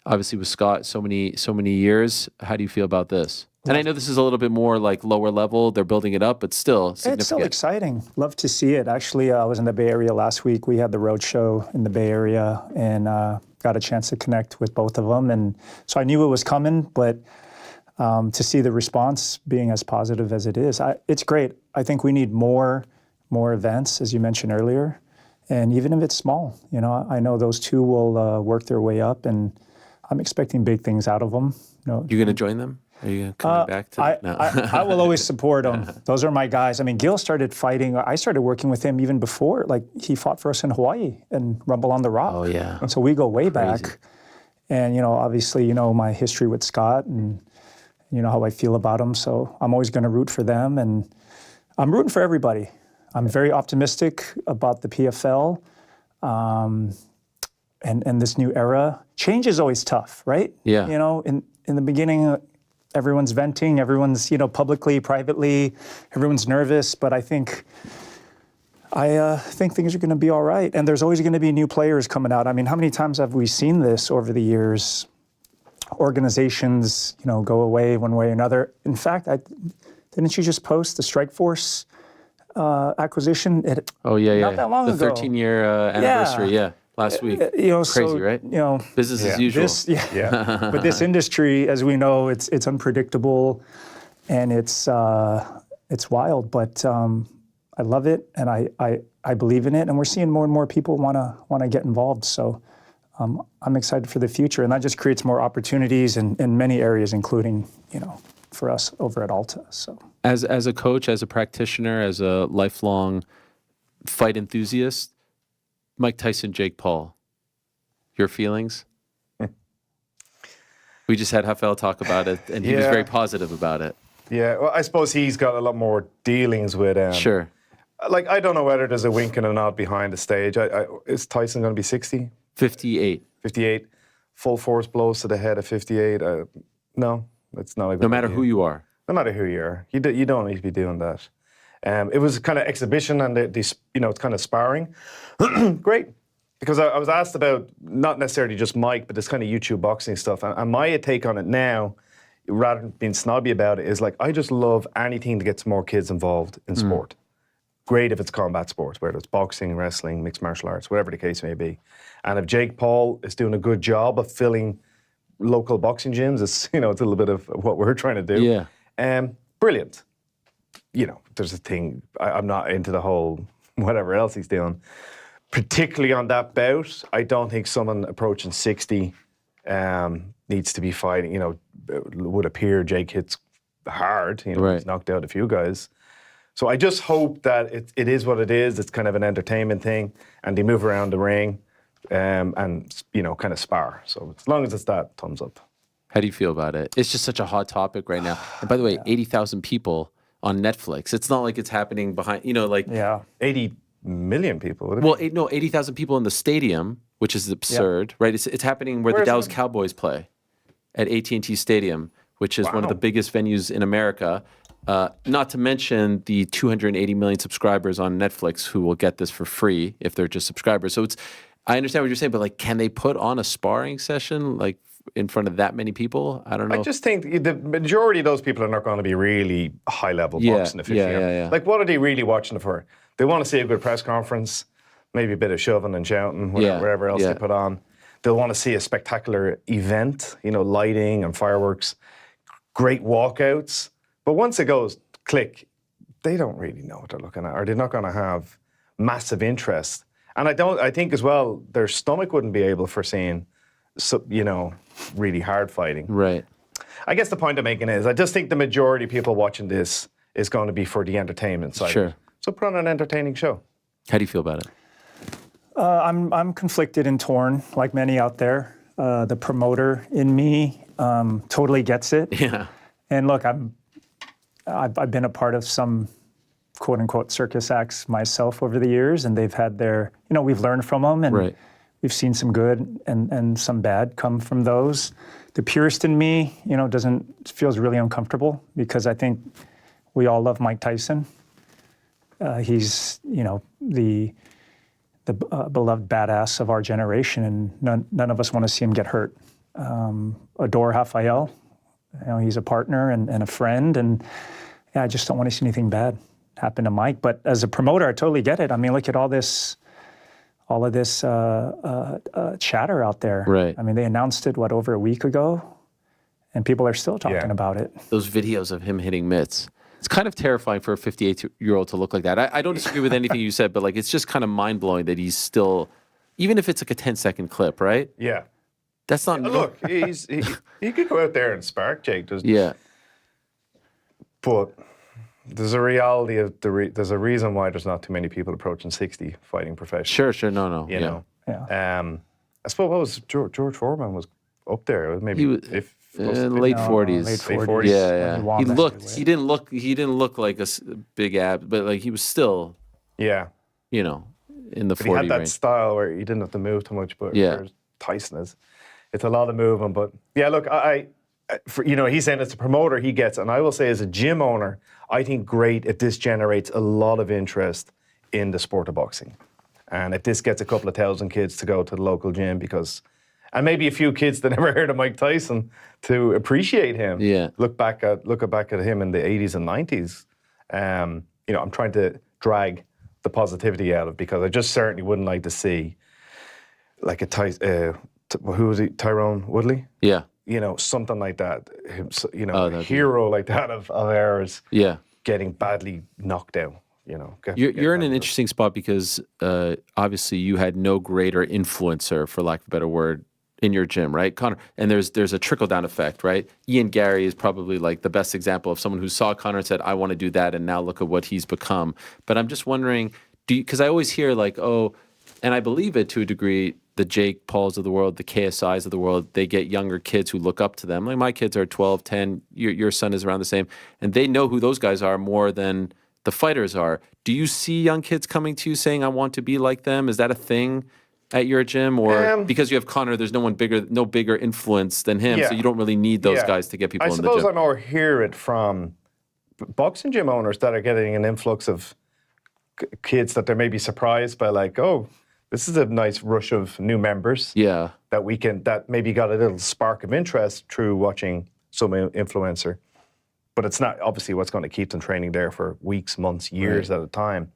obviously, with Scott so many years. How do you feel about this? And I know this is a little bit more like lower level. They're building it up, but still significant. It's still exciting. Love to see it. Actually, I was in the Bay Area last week. We had the road show in the Bay Area and got a chance to connect with both of them. And so I knew it was coming, but to see the response being as positive as it is, it's great. I think we need more events, as you mentioned earlier. And even if it's small, I know those two will work their way up, and I'm expecting big things out of them. You going to join them? Are you coming back to that? No. I will always support them. Those are my guys. I mean, Gil started fighting. I started working with him even before. Like, he fought for us in Hawaii and Rumble on the Rock. Oh, yeah. And so we go way back. And, obviously, my history with Scott and, how I feel about him. So I'm always going to root for them. And I'm rooting for everybody. I'm very optimistic about the PFL and this new era. Change is always tough, right? Yeah. In the beginning, everyone's venting, everyone's, publicly, privately, everyone's nervous, but I think things are going to be all right. And there's always going to be new players coming out. I mean, how many times have we seen this over the years? Organizations, go away one way or another. In fact, didn't you just post the Strikeforce acquisition? Not that long ago. The 13-year anniversary, last week. Crazy, right? Business as usual. But this industry, as we know, it's unpredictable, and it's wild. But I love it, and I believe in it, and we're seeing more and more people want to get involved. So I'm excited for the future, and that just creates more opportunities in many areas, including for us over at Alta. So as a coach, as a practitioner, as a lifelong fight enthusiast, Mike Tyson, Jake Paul, your feelings? We just had Rafael talk about it, and he was very positive about it. Yeah, well, I suppose he's got a lot more dealings with. Sure. Like, I don't know whether there's a wink and a nod behind the stage. Is Tyson going to be 60? 58. 58. Full force blows to the head of 58. No, it's not. No matter who you are. No matter who you are. You don't need to be doing that. It was kind of exhibition and it's kind of sparring. Great. Because I was asked about, not necessarily just Mike, but this kind of YouTube boxing stuff. And my take on it now, rather than being snobby about it, is like, I just love anything that gets more kids involved in sport. Great if it's combat sports, whether it's boxing, wrestling, mixed martial arts, whatever the case may be. And if Jake Paul is doing a good job of filling local boxing gyms, it's a little bit of what we're trying to do. Yeah. Brilliant. There's a thing, I'm not into the whole whatever else he's doing. Particularly on that bout, I don't think someone approaching 60 needs to be fighting. It would appear Jake hits hard. He's knocked out a few guys. So I just hope that it is what it is. It's kind of an entertainment thing, and they move around the ring and kind of spar. So as long as it's that, thumbs up. How do you feel about it? It's just such a hot topic right now. And by the way, 80,000 people on Netflix. It's not like it's happening behind, 80 million people. Well, 80,000 people in the stadium, which is absurd, right? It's happening where the Dallas Cowboys play at AT&T Stadium, which is one of the biggest venues in America. Not to mention the 280 million subscribers on Netflix who will get this for free if they're just subscribers. So I understand what you're saying, but can they put on a sparring session in front of that many people? I don't know. I just think the majority of those people are not going to be really high-level boxing officials. Yeah. Like, what are they really watching it for? They want to see a good press conference, maybe a bit of shoving and shouting, whatever else they put on. They'll want to see a spectacular event, lighting and fireworks, great walkouts. But once it goes click, they don't really know what they're looking at, or they're not going to have massive interest. And I think as well, their stomach wouldn't be able for seeing, really hard fighting. Right. I guess the point I'm making is I just think the majority of people watching this is going to be for the entertainment side. Sure. So put on an entertaining show. How do you feel about it? I'm conflicted and torn, like many out there. The promoter in me totally gets it. Yeah. And look, I've been a part of some quote unquote circus acts myself over the years, and they've had their, we've learned from them, and we've seen some good and some bad come from those. The purist in me, feels really uncomfortable because I think we all love Mike Tyson. He's, the beloved badass of our generation, and none of us want to see him get hurt. Adore Rafael. He's a partner and a friend, and I just don't want to see anything bad happen to Mike. But as a promoter, I totally get it. I mean, look at all of this chatter out there. Right. I mean, they announced it, over a week ago, and people are still talking about it. Those videos of him hitting mitts. It's kind of terrifying for a 58-year-old to look like that. I don't disagree with anything you said, but it's just kind of mind-blowing that he's still, even if it's like a 10-second clip, right? Yeah. That's not... Look, he could go out there and spark, Jake. Yeah. But there's a reality of there's a reason why there's not too many people approaching 60 fighting professionally. Sure. No. You know? I suppose what was George Foreman was up there. Maybe late 40s. Late 40s. Yeah. He didn't look like a big ab, but he was still. Yeah. In the 40 He had that range. style where he didn't have to move too much, but whereas Tyson is. It's a lot of movement, but yeah, look, he's saying as a promoter he gets, and I will say as a gym owner, I think great if this generates a lot of interest in the sport of boxing. And if this gets a couple of thousand kids to go to the local gym and maybe a few kids that never heard of Mike Tyson to appreciate him. Yeah. Look back at him in the 80s and 90s. I'm trying to drag the positivity out of, because I just certainly wouldn't like to see like a Tyson, who was he? Tyrone Woodley? Yeah. Something like that. A hero like that of ours. Yeah. Getting badly knocked out. You're in an interesting spot because obviously you had no greater influencer, for lack of a better word, in your gym, right, Conor? And there's a trickle-down effect, right? Ian Gary is probably the best example of someone who saw Conor and said, I want to do that, and now look at what he's become. But I'm just wondering, because I always hear and I believe it to a degree, the Jake Pauls of the world, the KSIs of the world, they get younger kids who look up to them. Like my kids are 12, 10, your son is around the same, and they know who those guys are more than the fighters are. Do you see young kids coming to you saying, I want to be like them? Is that a thing at your gym? Or because you have Conor, there's no bigger influence than him, so you don't really need those guys to get people in the gym? I suppose I more hear it from boxing gym owners that are getting an influx of kids that they may be surprised by, this is a nice rush of new members. Yeah. That maybe got a little spark of interest through watching some influencer. But it's not obviously what's going to keep them training there for weeks, months, years at a time.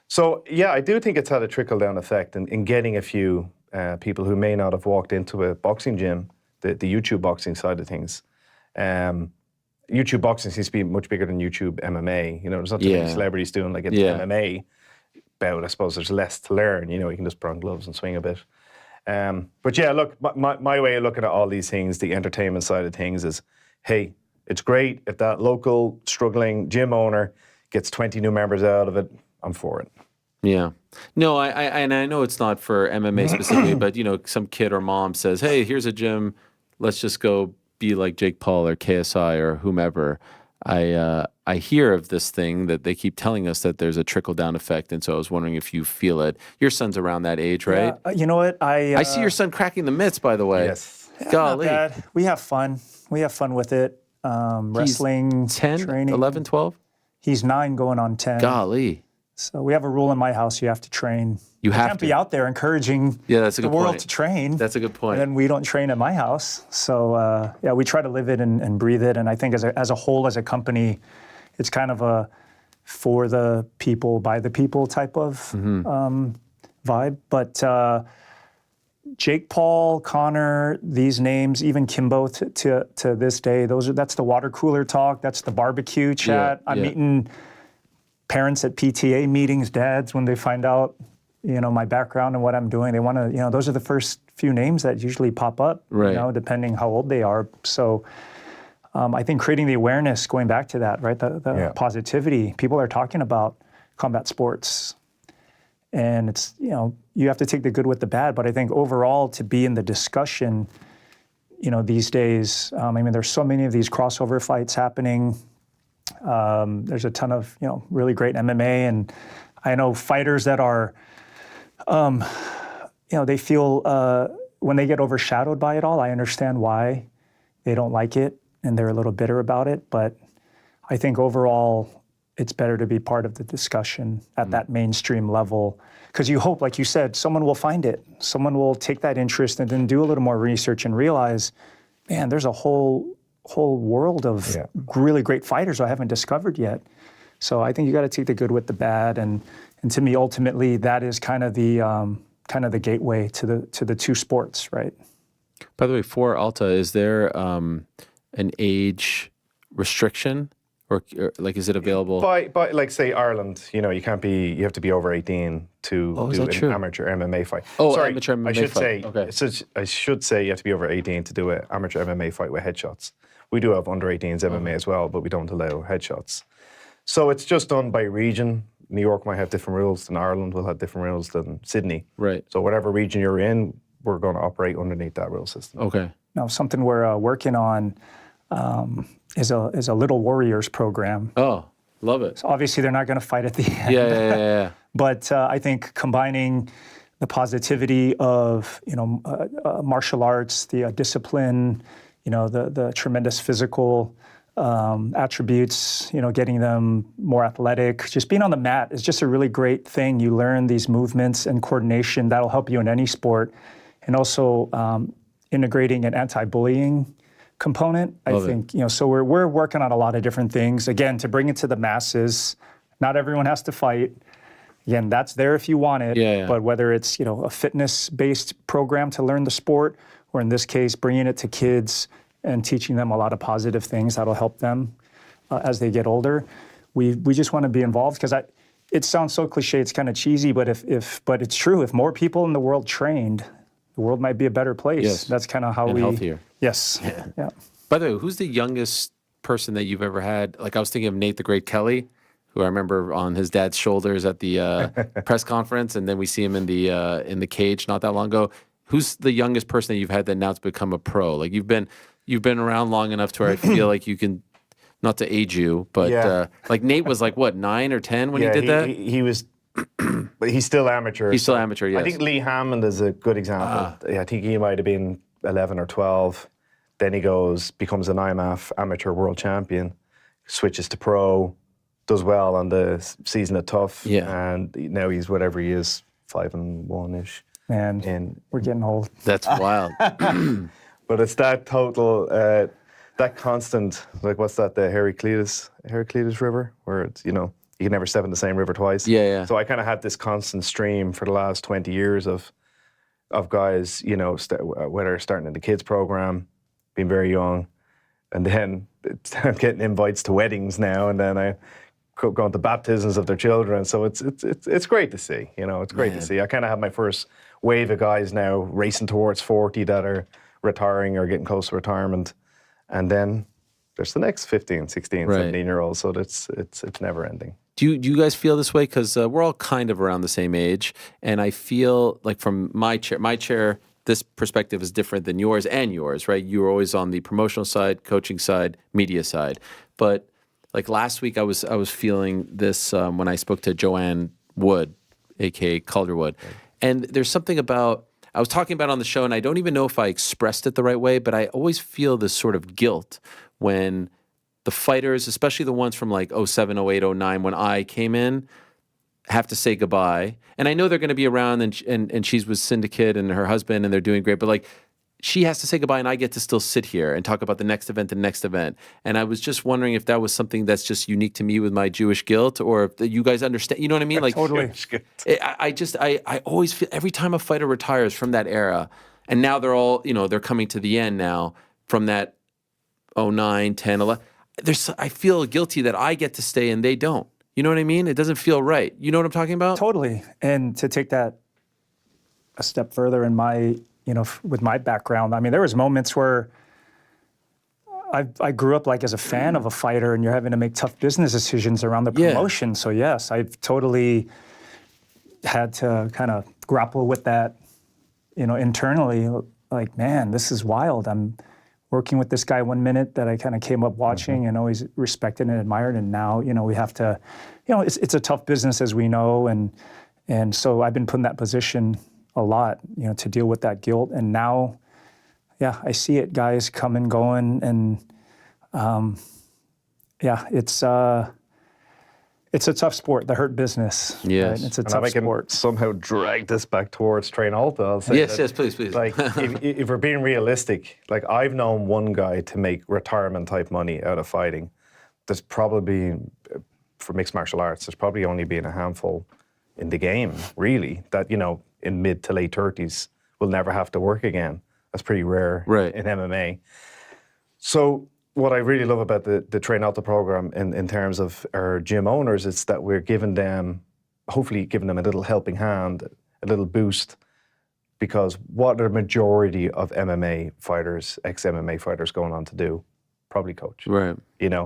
So, yeah, I do think it's had a trickle-down effect in getting a few people who may not have walked into a boxing gym, the YouTube boxing side of things. YouTube boxing seems to be much bigger than YouTube MMA. There's not too many celebrities doing an MMA bout. I suppose there's less to learn. You can just put on gloves and swing a bit. But yeah, look, my way of looking at all these things, the entertainment side of things is, hey, it's great if that local struggling gym owner gets 20 new members out of it. I'm for it. Yeah. No, I know it's not for MMA specifically, but some kid or mom says, hey, here's a gym. Let's just go be like Jake Paul or KSI or whomever. I hear of this thing that they keep telling us that there's a trickle-down effect, and so I was wondering if you feel it. Your son's around that age, right? You know what? I see your son cracking the mitts, by the way. Yes. Golly. Not bad. We have fun. We have fun with it. Wrestling, He's 10, training. 11, 12? He's 9 going on 10. Golly. So we have a rule in my house, you have to train. You can't be out there encouraging the world to train. That's a good point. And then we don't train at my house. So, we try to live it and breathe it. And I think as a whole, as a company, it's kind of a for the people, by the people type of vibe. But Jake Paul, Conor, these names, even Kimbo to this day, that's the water cooler talk. That's the barbecue chat. I'm meeting parents at PTA meetings, dads, when they find out, my background and what I'm doing, they want to, those are the first few names that usually pop up, depending how old they are. So I think creating the awareness, going back to that, right, the positivity, people are talking about combat sports. And it's, you have to take the good with the bad. But I think overall, to be in the discussion, these days, there's so many of these crossover fights happening. There's a ton of, really great MMA, and I know fighters that are, they feel when they get overshadowed by it all. I understand why they don't like it and they're a little bitter about it, but I think overall it's better to be part of the discussion at that mainstream level, because you hope, like you said, someone will find it. Someone will take that interest and then do a little more research and realize, man, there's a whole world of really great fighters I haven't discovered yet. So I think you got to take the good with the bad, and to me, ultimately, that is kind of the gateway to the two sports, right? By the way, for Alta, is there an age restriction? Or like, is it available? By like, say, Ireland, you have to be over 18 to do an amateur MMA fight. Oh, sorry, amateur MMA fight. I should say you have to be over 18 to do an amateur MMA fight with headshots. We do have under 18s MMA as well, but we don't allow headshots. So it's just done by region. New York might have different rules than Ireland will have different rules than Sydney. Right. So whatever region you're in, we're going to operate underneath that rule system. Okay. Now, something we're working on is a Little Warriors program. Oh, love it. So obviously, they're not going to fight at the end. Yeah. But I think combining the positivity of martial arts, the discipline, the tremendous physical attributes, getting them more athletic, just being on the mat is just a really great thing. You learn these movements and coordination that'll help you in any sport, and also integrating an anti-bullying component. I think, so we're working on a lot of different things, again, to bring it to the masses. Not everyone has to fight. Again, that's there if you want it, but whether it's, a fitness-based program to learn the sport, or in this case, bringing it to kids and teaching them a lot of positive things that'll help them as they get older. We just want to be involved, because it sounds so cliche, it's kind of cheesy, but but it's true. If more people in the world trained, the world might be a better place. Yes. That's kind of how and healthier. Yes. Yeah. By the way, who's the youngest person that you've ever had? Like, I was thinking of Nate the Great Kelly, who I remember on his dad's shoulders at the press conference, and then we see him in the cage not that long ago. Who's the youngest person that you've had that now has become a pro? Like, you've been around long enough to where I feel like you can, not to age you, but like Nate was like, what, 9 or 10 when he did that? He was, but he's still amateur. He's still amateur, yes. I think Lee Hammond is a good example. I think he might have been 11 or 12. Then he becomes an IMAF amateur world champion, switches to pro, does well on the season at Tough, and now he's whatever he is, 5-1-ish. Man, we're getting old. That's wild. But it's that total, that constant, like, what's that, the Heraclitus River, where it's, you can never step in the same river twice. Yeah. So I kind of had this constant stream for the last 20 years of guys, whether starting in the kids program, being very young, and then getting invites to weddings now, and then I going to baptisms of their children. So it's great to see. It's great to see. I kind of have my first wave of guys now racing towards 40 that are retiring or getting close to retirement, and then there's the next 15, 16, 17-year-olds. So it's never ending. Do you guys feel this way? Because we're all kind of around the same age, and I feel like from my chair, this perspective is different than yours and yours, right? You were always on the promotional side, coaching side, media side. But like last week, I was feeling this when I spoke to Joanne Wood, aka Calderwood, and there's something about I was talking about on the show, and I don't even know if I expressed it the right way, but I always feel this sort of guilt when the fighters, especially the ones from like 07, 08, 09, when I came in, have to say goodbye. And I know they're going to be around, and she's with Syndicate and her husband, and they're doing great, but like she has to say goodbye, and I get to still sit here and talk about the next event and next event. And I was just wondering if that was something that's just unique to me with my Jewish guilt, or if you guys understand, you know what I mean? Like totally. I always feel every time a fighter retires from that era, and now they're all, they're coming to the end now from that 09, 10, 11, I feel guilty that I get to stay and they don't. You know what I mean? It doesn't feel right. You know what I'm talking about? Totally. And to take that a step further in my, with my background, I mean, there was moments where I grew up like as a fan of a fighter, and you're having to make tough business decisions around the promotion. So yes, I've totally had to kind of grapple with that, internally. Like, man, this is wild. working with this guy one minute that I kind of came up watching and always respected and admired, and now, we have to, it's a tough business, as we know, and so I've been put in that position a lot, to deal with that guilt, and now, I see it, guys come and going, and it's a tough sport, the hurt business. Yes. Right? It's a and tough if I can sport. Somehow drag this back towards Train Alta, I'll say yes, please. Like, if we're being realistic, like I've known one guy to make retirement type money out of fighting. There's probably, for mixed martial arts, there's probably only been a handful in the game, really, that, in mid to late 30s will never have to work again. That's pretty rare in MMA. So what I really love about the Train Alta program in terms of our gym owners is that we're hopefully giving them a little helping hand, a little boost, because what are the majority of MMA fighters, ex-MMA fighters going on to do? Probably coach. Right.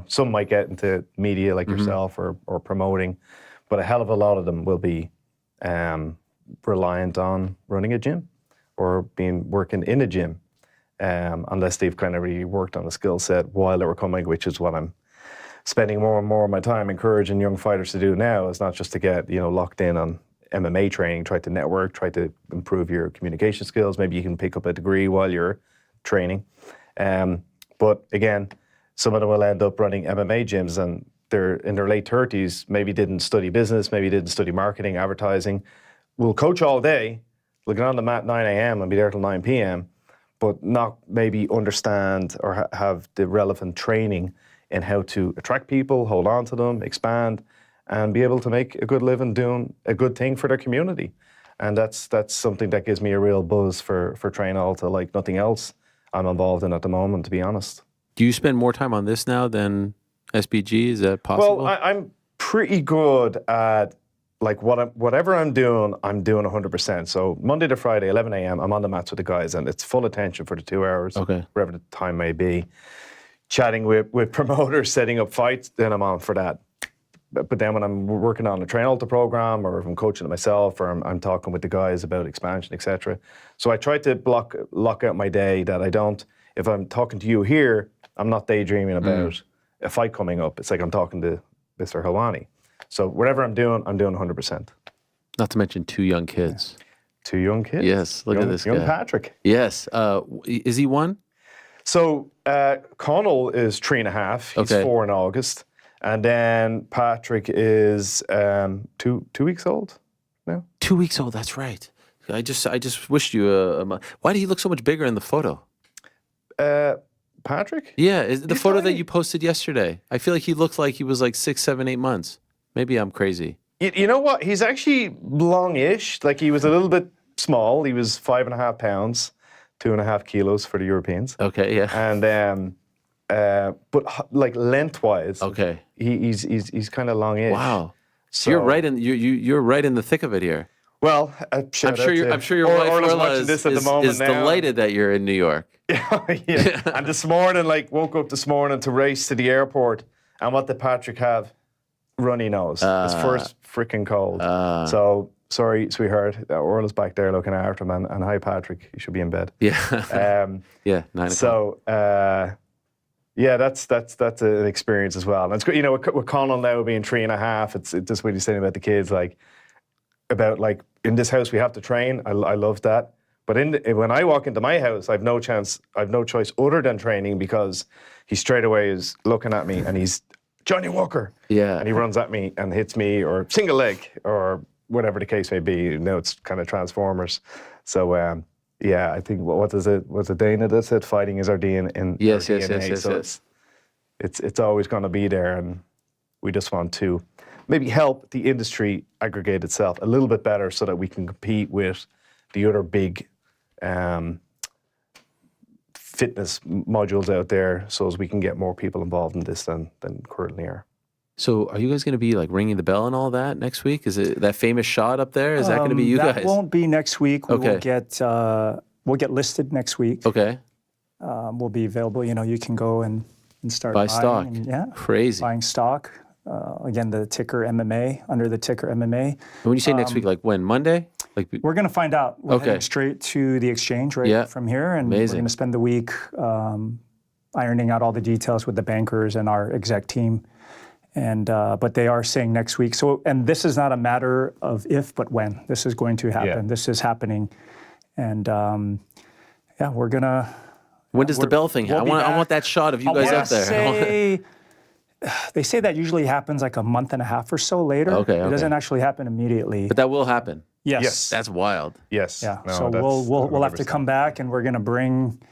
Some might get into media like yourself or promoting, but a hell of a lot of them will be reliant on running a gym or working in a gym. Unless they've kind of really worked on a skill set while they were coming, which is what I'm spending more and more of my time encouraging young fighters to do now. It's not just to get, locked in on MMA training, try to network, try to improve your communication skills. Maybe you can pick up a degree while you're training. But again, some of them will end up running MMA gyms and they're in their late 30s, maybe didn't study business, maybe didn't study marketing, advertising. Will coach all day, will get on the mat at 9 a.m. and be there till 9 p.m., but not maybe understand or have the relevant training in how to attract people, hold on to them, expand, and be able to make a good living doing a good thing for their community. And that's something that gives me a real buzz for Train Alta, like nothing else I'm involved in at the moment, to be honest. Do you spend more time on this now than SBG? Is that possible? Well, I'm pretty good at whatever I'm doing 100%. So Monday to Friday, 11 a.m., I'm on the mats with the guys, and it's full attention for the 2 hours, wherever the time may be. Chatting with promoters, setting up fights, then I'm on for that. But then when I'm working on a Train Alta program, or if I'm coaching it myself, or I'm talking with the guys about expansion, etc. So I try to lock out my day that I don't. If I'm talking to you here, I'm not daydreaming about a fight coming up. It's like I'm talking to Mr. Helwani. So whatever I'm doing 100%. Not to mention 2 young kids. 2 young kids? Yes, look at this guy. Young Patrick. Yes. Is he 1? So Connell is 3.5. He's 4 in August. And then Patrick is 2 weeks old now. 2 weeks old, that's right. I just wished you why did he look so much bigger in the photo? Patrick? Yeah, the photo that you posted yesterday. I feel like he looked like he was like 6, 7, 8 months. Maybe I'm crazy. You know what? He's actually long-ish. Like, he was a little bit small. He was 5.5 pounds, 2.5 kilos for the Europeans. Okay, yeah. And but like lengthwise, he's kind of long-ish. Wow. So you're right in you're right in the thick of it here. Well, I'm sure your wife Orla is delighted that you're in New York. Yeah. And this morning, woke up this morning to race to the airport, and what did Patrick have? Runny nose. His first freaking cold. So sorry, sweetheart. Orla's back there looking after him, and hi, Patrick. You should be in bed. Yeah. 9 o'clock. So yeah, that's an experience as well. And it's good, with Connell now being 3.5. It's just what you're saying about the kids, about in this house we have to train. I love that. But when I walk into my house, I've no choice other than training, because he straight away is looking at me and he's Johnny Walker. Yeah. And he runs at me and hits me, or single leg, or whatever the case may be. It's kind of Transformers. So yeah, I think was it Dana that said fighting is our DNA? Yes. So it's always going to be there, and we just want to maybe help the industry aggregate itself a little bit better so that we can compete with the other big fitness modules out there, so as we can get more people involved in this than currently are. So are you guys going to be ringing the bell and all that next week? Is it that famous shot up there? Is that going to be you guys? That won't be next week. We'll get listed next week. Okay. We'll be available. You can go and start buy buying. Stock. Yeah. Crazy. Buying stock. Again, the ticker MMA, under the ticker MMA. And when you say next week, when? Monday? We're going to find out. We're heading straight to the exchange from here, and we're going to spend the week ironing out all the details with the bankers and our exec team. And but they are saying next week. So, and this is not a matter of if, but when. This is going to happen. Yeah. This is happening. And we're gonna. When does the bell thing happen? I want that shot of you guys up there. They say that usually happens like a month and a half or so later. Okay. It doesn't actually happen immediately. But that will happen. Yes. That's wild. Yes. Yeah. No, so we'll have to come back, and we're going to bring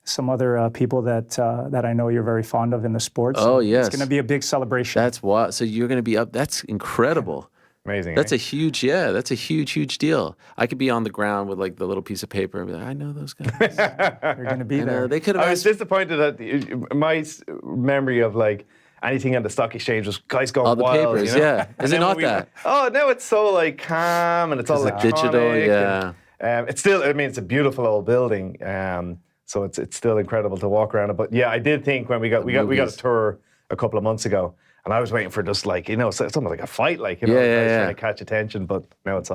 some other people that I know you're very fond of in the sports. Oh, yes. It's going to be a big celebration. That's wild. So you're going to be up. That's incredible. Amazing. That's a huge, that's a huge deal. I could be on the ground with like the little piece of paper and be like, I know those guys. You're going to be there. They could have. I was disappointed that my memory of like anything on the stock exchange was guys going wild. All the papers, you know? Is it not that? Oh, now it's so like calm and it's all electronic. Digital, yeah. And, it's still, I mean, it's a beautiful old building. So it's still incredible to walk around it. But yeah, I did think when we got a tour a couple of months ago, and I was waiting for just like, something like a fight, like, trying to catch attention, but now it's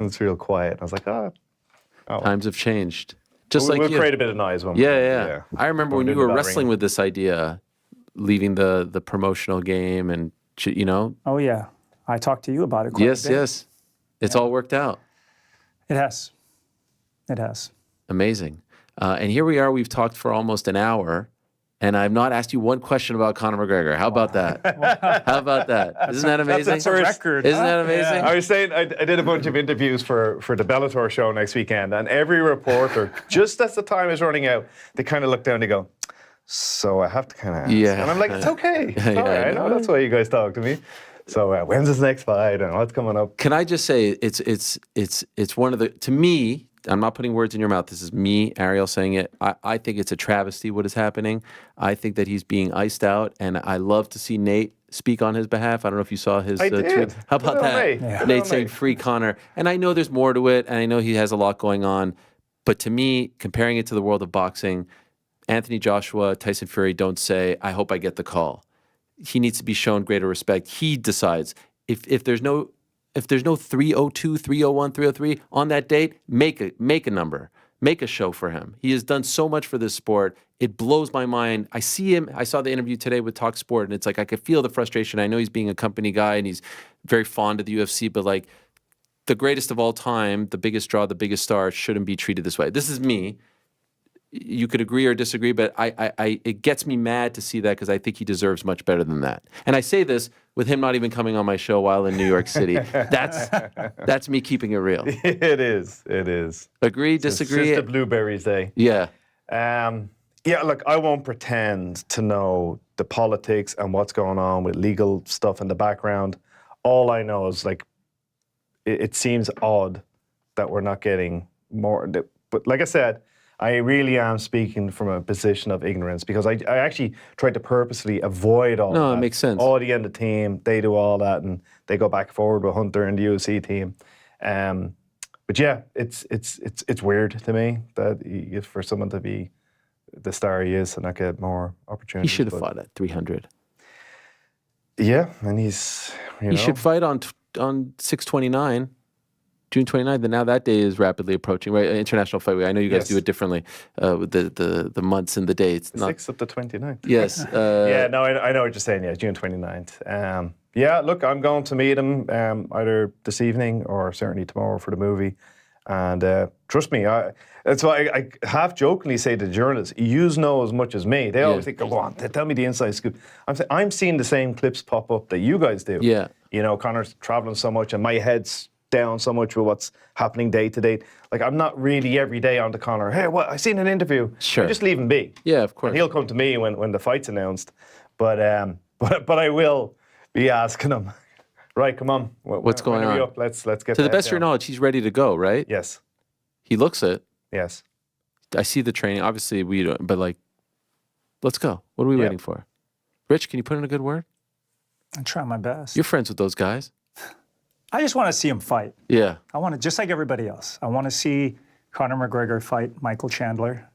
it's real quiet. And I was like, times have changed. We'll create a bit of noise when yeah. I remember when you were wrestling with this idea, leaving the promotional game and, Oh, yeah. I talked to you about it quite a bit. Yes. It's all worked out. It has. It has. Amazing. And here we are. We've talked for almost an hour, and I've not asked you one question about Conor McGregor. How about that? How about that? Isn't that amazing? That's a record. Isn't that amazing? Yeah. I was saying I did a bunch of interviews for the Bellator show next weekend, and every reporter, just as the time is running out, they kind of look down and they go, so I have to kind of ask. And I'm like, it's okay. It's all right. I know that's why you guys talk to me. So when's his next fight and what's coming up? Can I just say it's one of the, to me, I'm not putting words in your mouth. This is me, Ariel, saying it. I think it's a travesty what is happening. I think that he's being iced out, and I love to see Nate speak on his behalf. I don't know if you saw his tweet. How about that? Yeah. Nate saying free Conor. And I know there's more to it, and I know he has a lot going on. But to me, comparing it to the world of boxing, Anthony Joshua, Tyson Fury don't say, I hope I get the call. He needs to be shown greater respect. He decides. If there's no 302, 301, 303 on that date, make a number. Make a show for him. He has done so much for this sport. It blows my mind. I see him. I saw the interview today with Talk Sport, and it's like I could feel the frustration. I know he's being a company guy, and he's very fond of the UFC, but like the greatest of all time, the biggest draw, the biggest star shouldn't be treated this way. This is me. You could agree or disagree, but it gets me mad to see that because I think he deserves much better than that. And I say this with him not even coming on my show while in New York City. That's me keeping it real. It is. Agree, disagree? It's just the blueberries day. Yeah. Look, I won't pretend to know the politics and what's going on with legal stuff in the background. All I know is like, it seems odd that we're not getting more. But like I said, I really am speaking from a position of ignorance because I actually tried to purposely avoid all that. No, it makes sense. Audie and the team, they do all that and they go back forward with Hunter and the UFC team. But yeah, it's weird to me that for someone to be the star he is and not get more opportunities. He should have fought at 300. Yeah, and he's, He should fight on 6/29. June 29th, and now that day is rapidly approaching, right? International Fight Week. I know you guys do it differently with the months and the dates. The 6th up to 29th. Yes. I know what you're saying. Yeah, June 29th. Look, I'm going to meet him either this evening or certainly tomorrow for the movie. And trust me, that's why I half jokingly say to the journalists, you know as much as me. They always think, go on, tell me the inside scoop. I'm seeing the same clips pop up that you guys do. Yeah. Conor's traveling so much and my head's down so much with what's happening day to day. Like, I'm not really every day on to Conor. Hey, what? I seen an interview. Sure. I just leave him be. Yeah, of course. And he'll come to me when the fight's announced. But I will be asking him, right, come on. What's going on? Up? Let's get to the best of your knowledge, he's ready to go, right? Yes. He looks it. Yes. I see the training. Obviously, we don't, but like, let's go. What are we waiting for? Rich, can you put in a good word? I try my best. You're friends with those guys. I just want to see him fight. Yeah. I want to, just like everybody else, I want to see Conor McGregor fight Michael Chandler.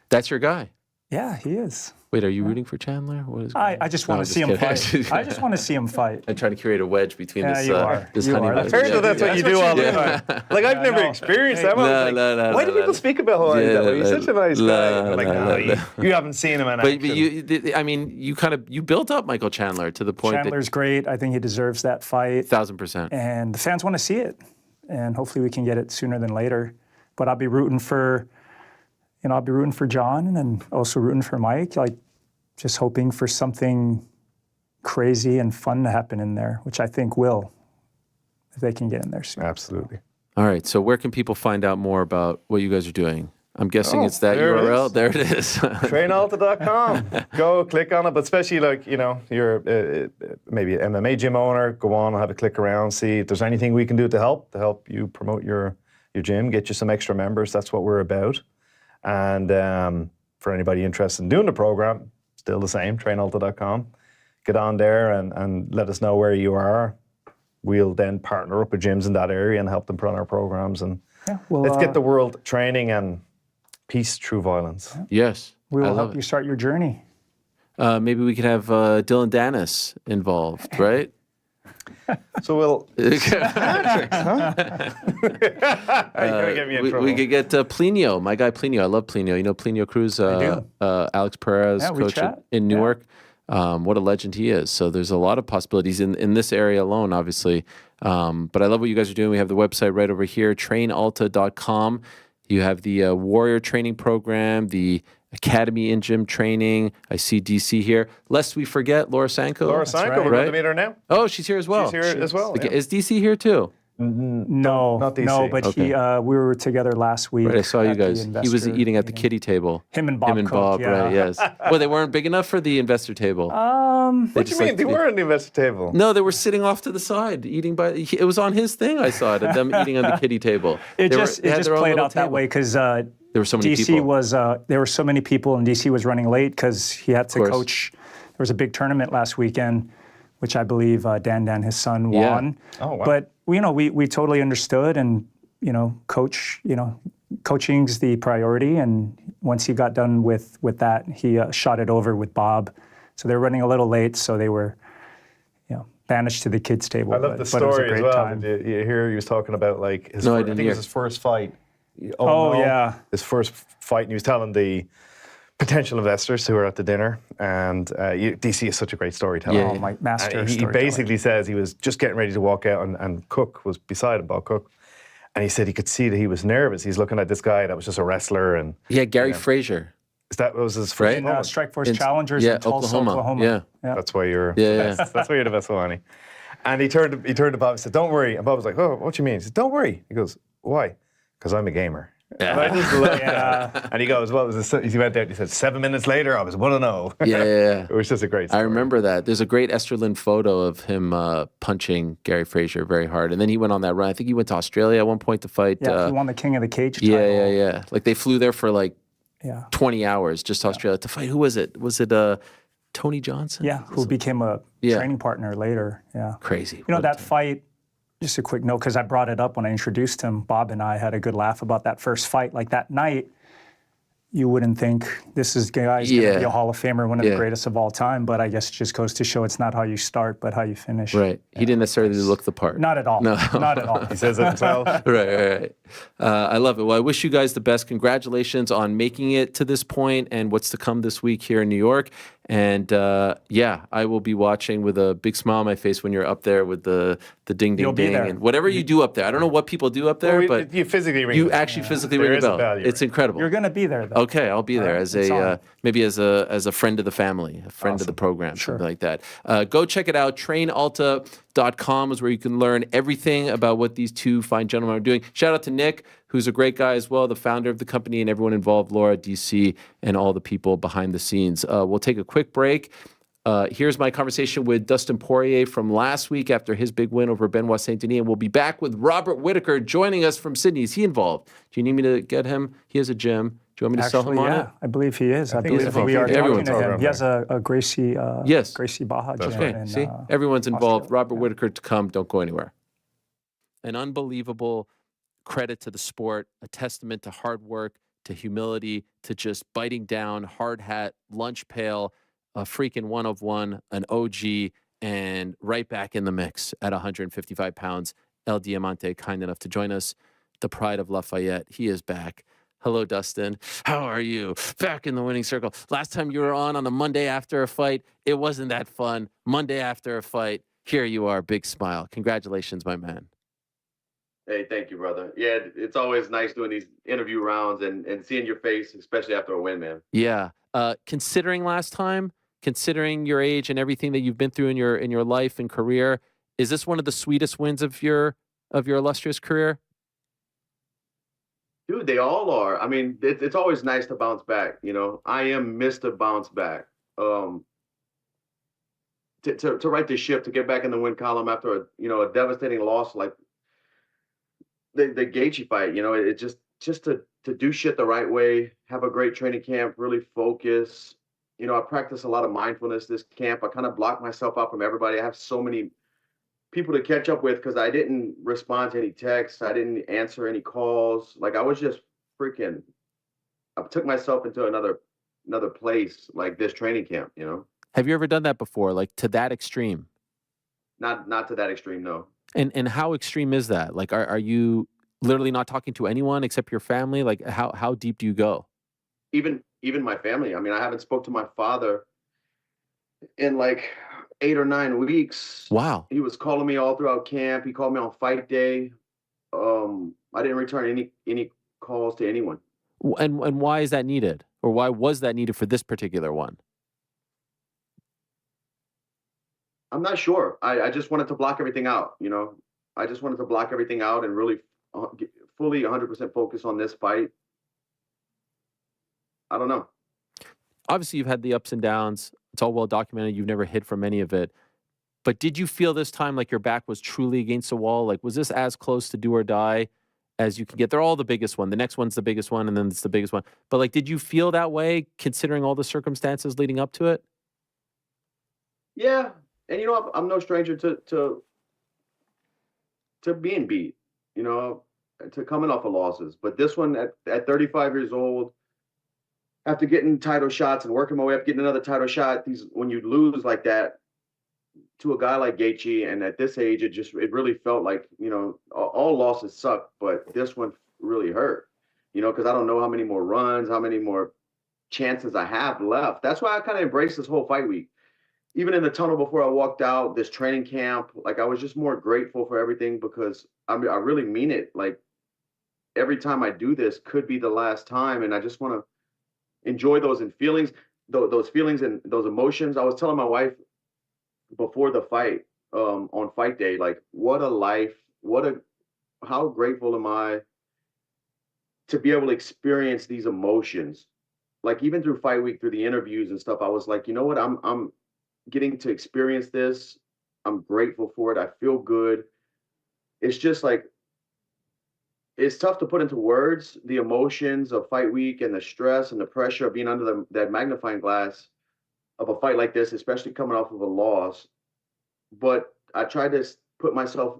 That's your guy. Yeah, he is. Wait, are you rooting for Chandler? What is? I just want to see him fight. I just want to see him fight. I'm trying to create a wedge between this. You are. This you honeymoon. are. I've heard that that's what you do all the time. Like, I've never experienced that. Why do people speak about Hawaii that way? He's such a nice guy. I'm like, you haven't seen him in action. But I mean, you built up Michael Chandler to the point Chandler's great. I think he deserves that fight. 1,000%. And the fans want to see it. And hopefully we can get it sooner than later. But I'll be rooting for, John and also rooting for Mike. Like, just hoping for something crazy and fun to happen in there, which I think will, if they can get in there soon. Absolutely. All right. So where can people find out more about what you guys are doing? I'm guessing it's that URL. There it is. Trainalta.com. Go click on it. But especially you're maybe an MMA gym owner, go on and have a click around, see if there's anything we can do to help you promote your gym, get you some extra members. That's what we're about. And for anybody interested in doing the program, still the same, trainalta.com. Get on there and let us know where you are. We'll then partner up with gyms in that area and help them put on our programs. And let's get the world training and peace through violence. Yes. We will help you start your journey. Maybe we could have Dylan Dennis involved, right? So we'll... We could get Plinio, my guy Plinio. I love Plinio. You know Plinio Cruz, Alex Perez, coach in Newark. What a legend he is. So there's a lot of possibilities in this area alone, obviously. But I love what you guys are doing. We have the website right over here, trainalta.com. You have the Warrior Training Program, the Academy in Gym Training. I see DC here. Lest we forget, Laura Sanko. Laura Sanko, we're going to meet her now. Oh, she's here as well. She's here as well. Is DC here too? No, not DC. No, but we were together last week. Right, I saw you guys. He was eating at the kiddie table. Him and Bob, right? Yes. Well, they weren't big enough for the investor table. What do you mean? They were on the investor table. No, they were sitting off to the side, eating by. It was on his thing. I saw it. Of them eating on the kiddie table. It just played out that way because there were so many DC people. There were so many people, and DC was running late because he had to coach. There was a big tournament last weekend, which I believe Dan, his son, won. Oh, wow. But we totally understood, and coaching's the priority. And once he got done with that, he shot it over with Bob. So they were running a little late, so they were, banished to the kids' table. I love the story as well. Did you hear he was talking about his? I think it was his first fight. His first fight, and he was telling the potential investors who were at the dinner, and DC is such a great storyteller. My master He basically says he was just getting ready to walk out, and Cook was beside him, Bob Cook, and he said he could see that he was nervous. He's looking at this guy that was just a wrestler, and Gary Frazier. That was his first in Strikeforce Challengers in Tulsa, Oklahoma. Yeah. That's why you're the best. That's why you're the best, Lonnie. And he turned to Bob and said, "Don't worry." And Bob was like, "Oh, what do you mean?" He said, "Don't worry." He goes, "Why?" "Because I'm a gamer." And I just love that. And he goes, "What was this?" He went out and he said, 7 minutes later, I was 1-0. Yeah. It was just a great story. I remember that. There's a great Esterlin photo of him punching Gary Frazier very hard. And then he went on that run. I think he went to Australia at one point to fight. Yeah, he won the King of the Cage title. Yeah. Like they flew there for 20 hours just to Australia to fight. Who was it? Was it Tony Johnson? Yeah, who became a training partner later. Yeah. Crazy. That fight, just a quick note, because I brought it up when I introduced him. Bob and I had a good laugh about that first fight. Like that night, you wouldn't think this guy's going to be a Hall of Famer, one of the greatest of all time. But I guess it just goes to show it's not how you start, but how you finish. Right. He didn't necessarily look the part. Not at all. No. Not at all. He says it himself. Right. I love it. Well, I wish you guys the best. Congratulations on making it to this point and what's to come this week here in New York. And I will be watching with a big smile on my face when you're up there with the ding, ding, ding. And whatever you do up there. I don't know what people do up there, but you physically ring physically ring the bell. It's incredible. You're going to be there, though. Okay, I'll be there as maybe as a friend of the family, a friend of the program, something like that. Go check it out. Trainalta.com is where you can learn everything about what these two fine gentlemen are doing. Shout out to Nick, who's a great guy as well, the founder of the company, and everyone involved, Laura, DC, and all the people behind the scenes. We'll take a quick break. Here's my conversation with Dustin Poirier from last week after his big win over Benoit Saint Denis, and we'll be back with Robert Whittaker joining us from Sydney. Is he involved? Do you need me to get him? He has a gym. Do you want me to sell him on it? I believe he is. I believe we are talking to him. He has a Gracie Baja gym. Okay, see? Everyone's involved. Australia. Robert Whittaker to come. Don't go anywhere. An unbelievable credit to the sport, a testament to hard work, to humility to just biting down, hard hat, lunch pail, a freaking one of one, an OG, and right back in the mix at 155 pounds. El Diamante, kind enough to join us. The pride of Lafayette. He is back. Hello, Dustin. How are you? Back in the winning circle. Last time you were on a Monday after a fight, it wasn't that fun. Monday after a fight, here you are, big smile. Congratulations, my man. Hey, thank you, brother. Yeah, it's always nice doing these interview rounds and seeing your face, especially after a win, man. Yeah. Considering last time, considering your age and everything that you've been through in your life and career, is this one of the sweetest wins of your illustrious career? Dude, they all are. I mean, it's always nice to bounce back. You know, I am Mr. Bounce Back. To right the ship, to get back in the win column after a devastating loss like the Gaethje fight. You know, it just to do shit the right way, have a great training camp, really focus. You know, I practice a lot of mindfulness this camp. I kind of block myself out from everybody. I have so many people to catch up with because I didn't respond to any texts. I didn't answer any calls. Like I was just freaking, I took myself into another place like this training camp, you know? Have you ever done that before? Like to that extreme? Not to that extreme, no. And how extreme is that? Like, are you literally not talking to anyone except your family? Like how deep do you go? Even my family. I mean, I haven't spoke to my father in like 8 or 9 weeks. Wow. He was calling me all throughout camp. He called me on fight day. I didn't return any calls to anyone. And why is that needed? Or why was that needed for this particular one? I'm not sure. I just wanted to block everything out, you know. I just wanted to block everything out and really fully 100% focus on this fight. I don't know. Obviously, you've had the ups and downs. It's all well documented. You've never hid from any of it. But did you feel this time like your back was truly against the wall? Like, was this as close to do or die as you can get? They're all the biggest one. The next one's the biggest one, and then it's the biggest one. But, like, did you feel that way considering all the circumstances leading up to it? Yeah. And, you know, I'm no stranger to being beat, you know, to coming off of losses. But this one at 35 years old, after getting title shots and working my way up, getting another title shot, when you lose like that to a guy like Gaethje, and at this age, it really felt like, you know, all losses suck, but this one really hurt, you know, because I don't know how many more runs, how many more chances I have left. That's why I kind of embraced this whole fight week. Even in the tunnel before I walked out, this training camp, like I was just more grateful for everything because I really mean it. Like every time I do this could be the last time, and I just want to enjoy those feelings and those emotions. I was telling my wife before the fight, on fight day, like what a life, how grateful am I to be able to experience these emotions. Like even through fight week, through the interviews and stuff, I was like, you know what, I'm getting to experience this. I'm grateful for it. I feel good. It's just like, it's tough to put into words the emotions of fight week and the stress and the pressure of being under that magnifying glass of a fight like this, especially coming off of a loss. But I tried to put myself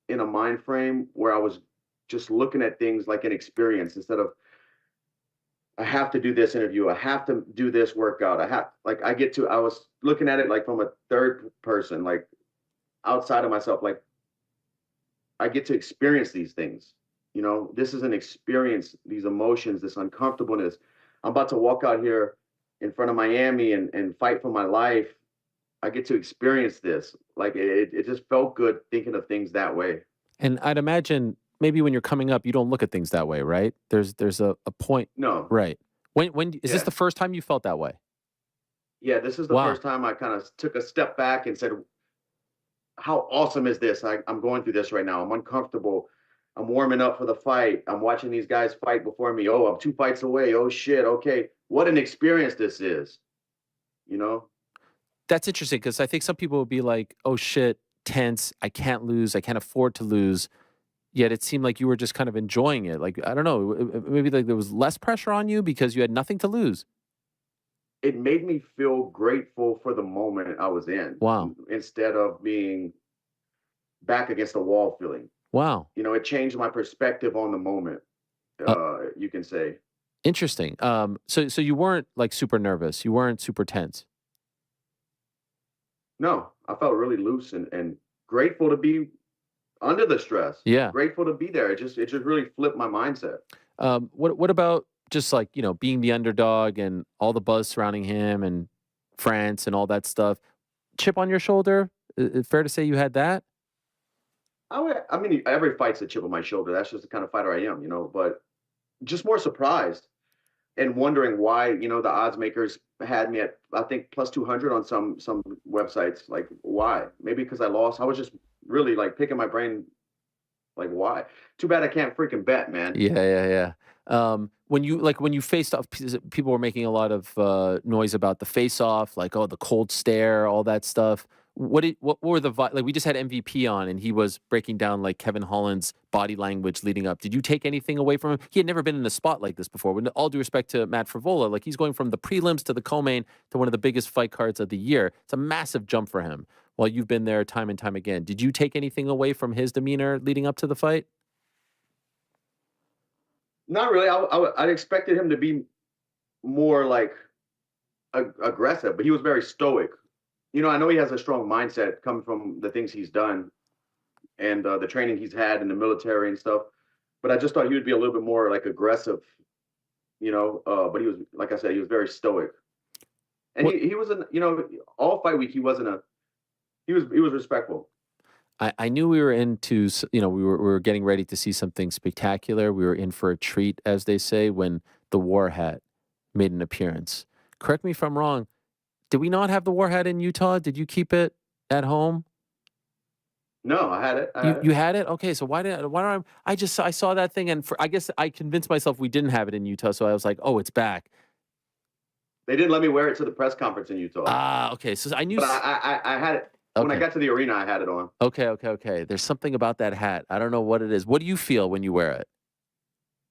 in a mind frame where I was just looking at things like an experience instead of, I have to do this interview. I have to do this workout. I was looking at it like from a third person, like outside of myself, like I get to experience these things. You know, this is an experience, these emotions, this uncomfortableness. I'm about to walk out here in front of Miami and fight for my life. I get to experience this. Like it just felt good thinking of things that way. And I'd imagine maybe when you're coming up, you don't look at things that way, right? There's a point. No. Right. When is this the first time you felt that way? Yeah, this is the first time I kind of took a step back and said, how awesome is this? I'm going through this right now. I'm uncomfortable. I'm warming up for the fight. I'm watching these guys fight before me. Oh, I'm 2 fights away. Oh, shit. Okay. What an experience this is, you know? That's interesting because I think some people would be like, oh, shit, tense. I can't lose. I can't afford to lose. Yet it seemed like you were just kind of enjoying it. Like, I don't know, maybe like there was less pressure on you because you had nothing to lose. It made me feel grateful for the moment I was in. Wow. Instead of being back against the wall feeling. Wow. You know, it changed my perspective on the moment, you can say. Interesting. So you weren't like super nervous. You weren't super tense. No, I felt really loose and grateful to be under the stress. Yeah. Grateful to be there. It just really flipped my mindset. What about just like, being the underdog and all the buzz surrounding him and France and all that stuff? Chip on your shoulder? Fair to say you had that? I mean, every fight's a chip on my shoulder. That's just the kind of fighter I am, but just more surprised and wondering why, the odds makers had me at, I think, plus 200 on some websites. Like, why? Maybe because I lost. I was just really like picking my brain. Like, why? Too bad I can't freaking bet, man. Yeah. When you faced off, people were making a lot of noise about the face-off, like, the cold stare, all that stuff. What were the like? We just had MVP on, and he was breaking down like Kevin Holland's body language leading up. Did you take anything away from him? He had never been in a spot like this before. With all due respect to Matt Frivola, like he's going from the prelims to the co-main to one of the biggest fight cards of the year. It's a massive jump for him. While you've been there time and time again, did you take anything away from his demeanor leading up to the fight? Not really. I expected him to be more like aggressive, but he was very stoic. I know he has a strong mindset coming from the things he's done and the training he's had in the military and stuff. But I just thought he would be a little bit more like aggressive, but he was, like I said, he was very stoic. And he wasn't, all fight week, he was respectful. I knew we were into, we were getting ready to see something spectacular. We were in for a treat, as they say, when the war hat made an appearance. Correct me if I'm wrong. Did we not have the war hat in Utah? Did you keep it at home? No, I had it. You had it? Okay, so why don't I saw that thing, and I guess I convinced myself we didn't have it in Utah, so I was like, oh, it's back. They didn't let me wear it to the press conference in Utah. Ah, okay. So I knew. But I had it. When I got to the arena, I had it on. Okay. There's something about that hat. I don't know what it is. What do you feel when you wear it?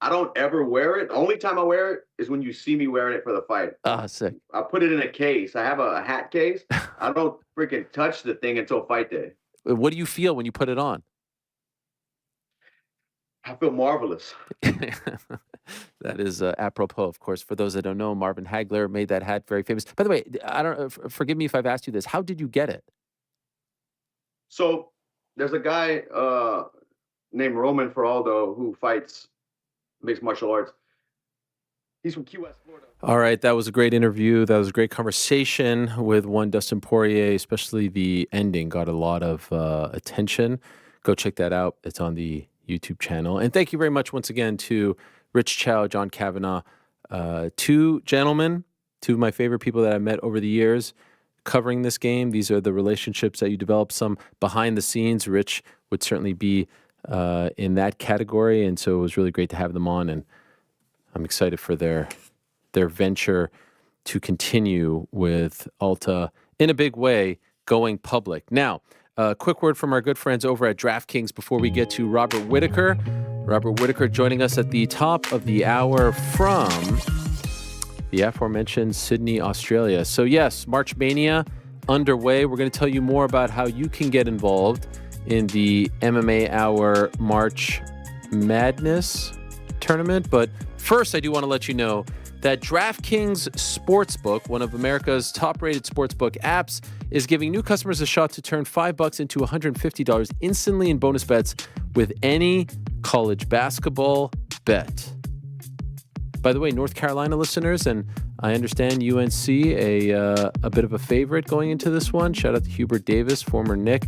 I don't ever wear it. The only time I wear it is when you see me wearing it for the fight. Ah, sick. I put it in a case. I have a hat case. I don't freaking touch the thing until fight day. What do you feel when you put it on? I feel marvelous. That is apropos, of course. For those that don't know, Marvin Hagler made that hat very famous. By the way, forgive me if I've asked you this. How did you get it? So there's a guy named Roman Feraldo who fights mixed martial arts. He's from Key West, Florida. All right, that was a great interview. That was a great conversation with one Dustin Poirier, especially the ending got a lot of attention. Go check that out. It's on the YouTube channel. And thank you very much once again to Rich Chou, John Kavanagh, two gentlemen, two of my favorite people that I've met over the years covering this game. These are the relationships that you develop, some behind the scenes. Rich would certainly be in that category, and so it was really great to have them on, and I'm excited for their venture to continue with Alta in a big way going public. Now, a quick word from our good friends over at DraftKings before we get to Robert Whittaker. Robert Whittaker joining us at the top of the hour from the aforementioned Sydney, Australia. So yes, March Mania underway. We're going to tell you more about how you can get involved in the MMA Hour March Madness tournament. But first, I do want to let you know that DraftKings Sportsbook, one of America's top-rated sportsbook apps, is giving new customers a shot to turn $5 into $150 instantly in bonus bets with any college basketball bet. By the way, North Carolina listeners, and I understand UNC a bit of a favorite going into this one. Shout out to Hubert Davis, former Knick.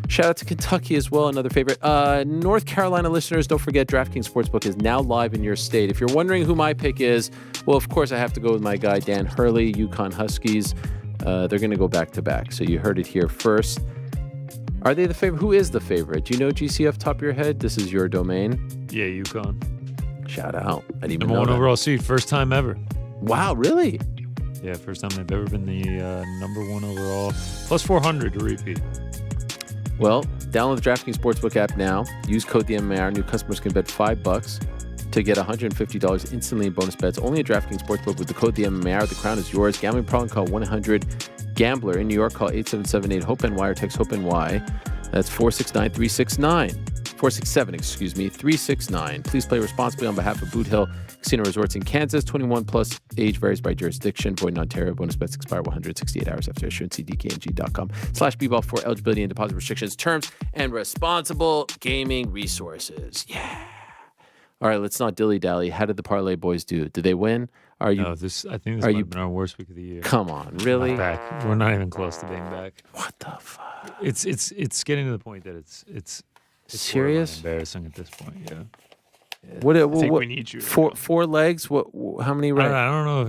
Shout out to Kentucky as well, another favorite. North Carolina listeners, don't forget DraftKings Sportsbook is now live in your state. If you're wondering who my pick is, well, of course I have to go with my guy Dan Hurley, UConn Huskies. They're going to go back-to-back, so you heard it here first. Are they the favorite? Who is the favorite? Do you know GCF top of your head? This is your domain. Yeah, UConn. Shout out. I didn't even Number know one that. overall seed, first time ever. Wow, really? Yeah, first time they've ever been the number one overall. Plus 400 to repeat. Well, download the DraftKings Sportsbook app now. Use code DMAR. New customers can bet $5 to get $150 instantly in bonus bets. Only at DraftKings Sportsbook with the code DMAR. The crown is yours. Gambling problem? Call 1-800-GAMBLER. In New York, call 877-8-HOPENY or text HOPENY. That's 469-369. 467-369. Please play responsibly on behalf of Boot Hill Casino Resorts in Kansas. 21 plus, age varies by jurisdiction. Void in Ontario. Bonus bets expire 168 hours after issuance. See DKNG.com/bball for eligibility and deposit restrictions, terms, and responsible gaming resources. Yeah. All right, let's not dilly-dally. How did the Parlay Boys do? Did they win? I think this might have been our worst week of the year. Come on, really? Back. We're not even close to being back. What the fuck? It's getting to the point that it's serious, embarrassing at this point. Yeah. What? I think we need you. Four legs. What? How many? Right? I don't know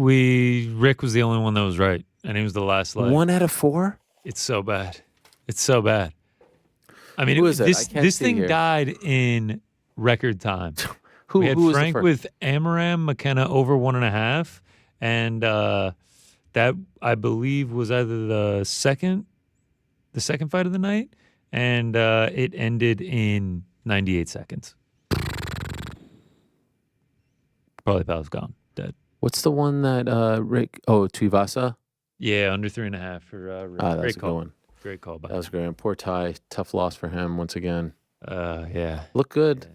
if Rick was the only one that was right, and he was the last leg. 1 out of 4. It's so bad. It's so bad. I mean, Who is it? This thing died in record time. We had Frank with Amaram McKenna over 1.5, and that I believe was either the second fight of the night, and it ended in 98 seconds. Probably Pal's gone, dead. What's the one that Rick? Oh, Tuivasa. Yeah, under 3.5 for Rick. That's Great a call. good one. Great call. That was great. Poor Ty. Tough loss for him once again. Yeah. Looked good.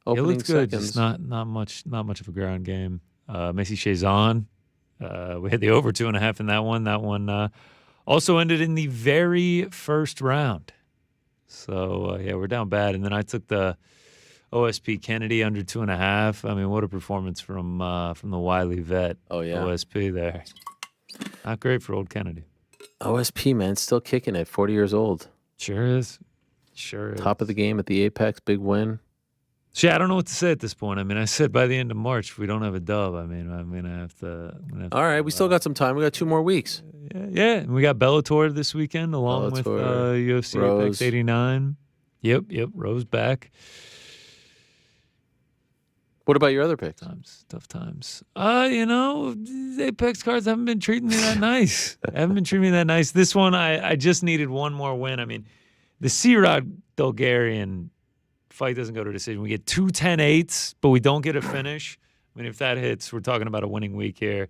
It looked good. Seconds. Just not much of a ground game. Macy Chazon. We had the over 2.5 in that one. That one also ended in the very first round. So yeah, we're down bad. And then I took the OSP Kennedy under 2.5. I mean, what a performance from the wily vet. Oh yeah, OSP there. Not great for old Kennedy. OSP, man, still kicking it. 40 years old. Sure is. Top of the game at the Apex. Big win. See, I don't know what to say at this point. I mean, I said by the end of March, if we don't have a dub, I mean, I'm going to have to. All right, we still got some time. We got 2 more weeks. Yeah. And we got Bellator this weekend along with UFC Rose. Apex 89. Yep. Rose back. What about your other picks? Tough times. The Apex cards haven't been treating me that nice. This one, I just needed one more win. I mean, the C-Rod Bulgarian fight doesn't go to decision. We get 2 10-8s, but we don't get a finish. I mean, if that hits, we're talking about a winning week here.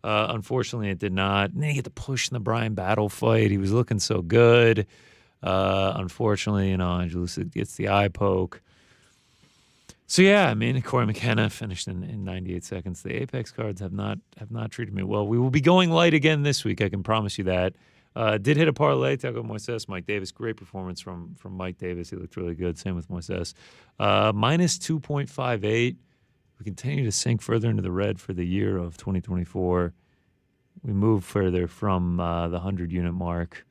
Unfortunately, it did not. And then you get the push in the Brian Battle fight. He was looking so good. Unfortunately, Angelus gets the eye poke. So yeah, I mean, Corey McKenna finished in 98 seconds. The Apex cards have not treated me well. We will be going light again this week. I can promise you that. Did hit a parlay. Taco Moises, Mike Davis. Great performance from Mike Davis. He looked really good. Same with Moises. Minus 2.58. We continue to sink further into the red for the year of 2024. We move further from the 100-unit mark.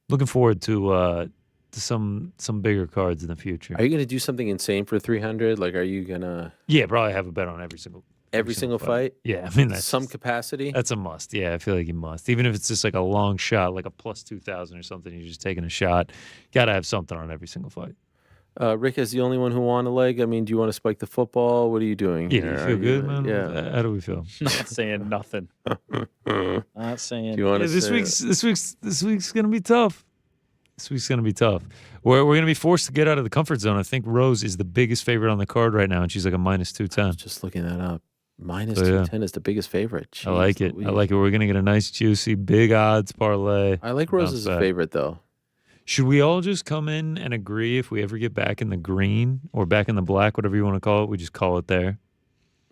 Looking forward to some bigger cards in the future. Are you going to do something insane for 300? Like, are you going to... Yeah, probably have a bet on every single fight? Yeah, I mean, that's some capacity. That's a must. Yeah, I feel like you must. Even if it's just like a long shot, like a plus 2,000 or something, you're just taking a shot. Got to have something on every single fight. Rick is the only one who won a leg. I mean, do you want to spike the football? What are you doing? Yeah, do you feel good, man? Yeah. How do we feel? Not saying nothing. Not saying. Do you want to this week's gonna be tough. This week's gonna be tough. We're gonna be forced to get out of the comfort zone. I think Rose is the biggest favorite on the card right now, and she's like a minus 210. Just looking that up. Minus 210 is the biggest favorite. Jeez, I like it. We're going to get a nice, juicy, big odds parlay. I like Rose as a favorite, though. Should we all just come in and agree if we ever get back in the green or back in the black, whatever you want to call it, we just call it there?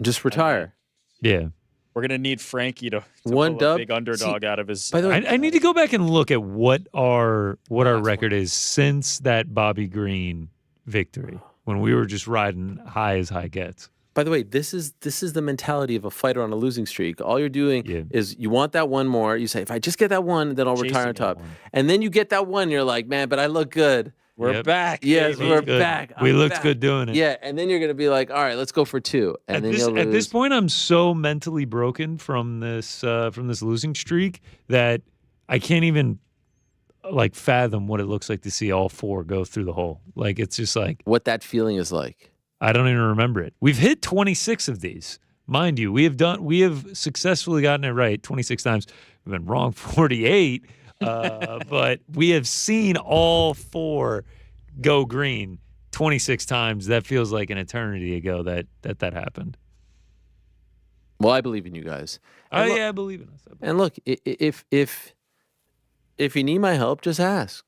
Just retire. Yeah. We're going to need Frankie to one pull dub. a big underdog out of his... By the way, I need to go back and look at what our record is since that Bobby Green victory, when we were just riding high as high gets. By the way, this is the mentality of a fighter on a losing streak. All you're doing is you want that one more. You say, if I just get that one, then I'll retire on top. And then you get that one, you're like, man, but I look good. We're back. Yes, we're back. We looked good doing it. Yeah, and then you're going to be like, all right, let's go for 2. And then you'll lose. At this point, I'm so mentally broken from this losing streak that I can't even fathom what it looks like to see all 4 go through the hole. Like, it's just like... What that feeling is like. I don't even remember it. We've hit 26 of these. Mind you, we have successfully gotten it right 26 times. We've been wrong 48, but we have seen all 4 go green 26 times. That feels like an eternity ago that happened. Well, I believe in you guys. I believe in us. And look, if you need my help, just ask.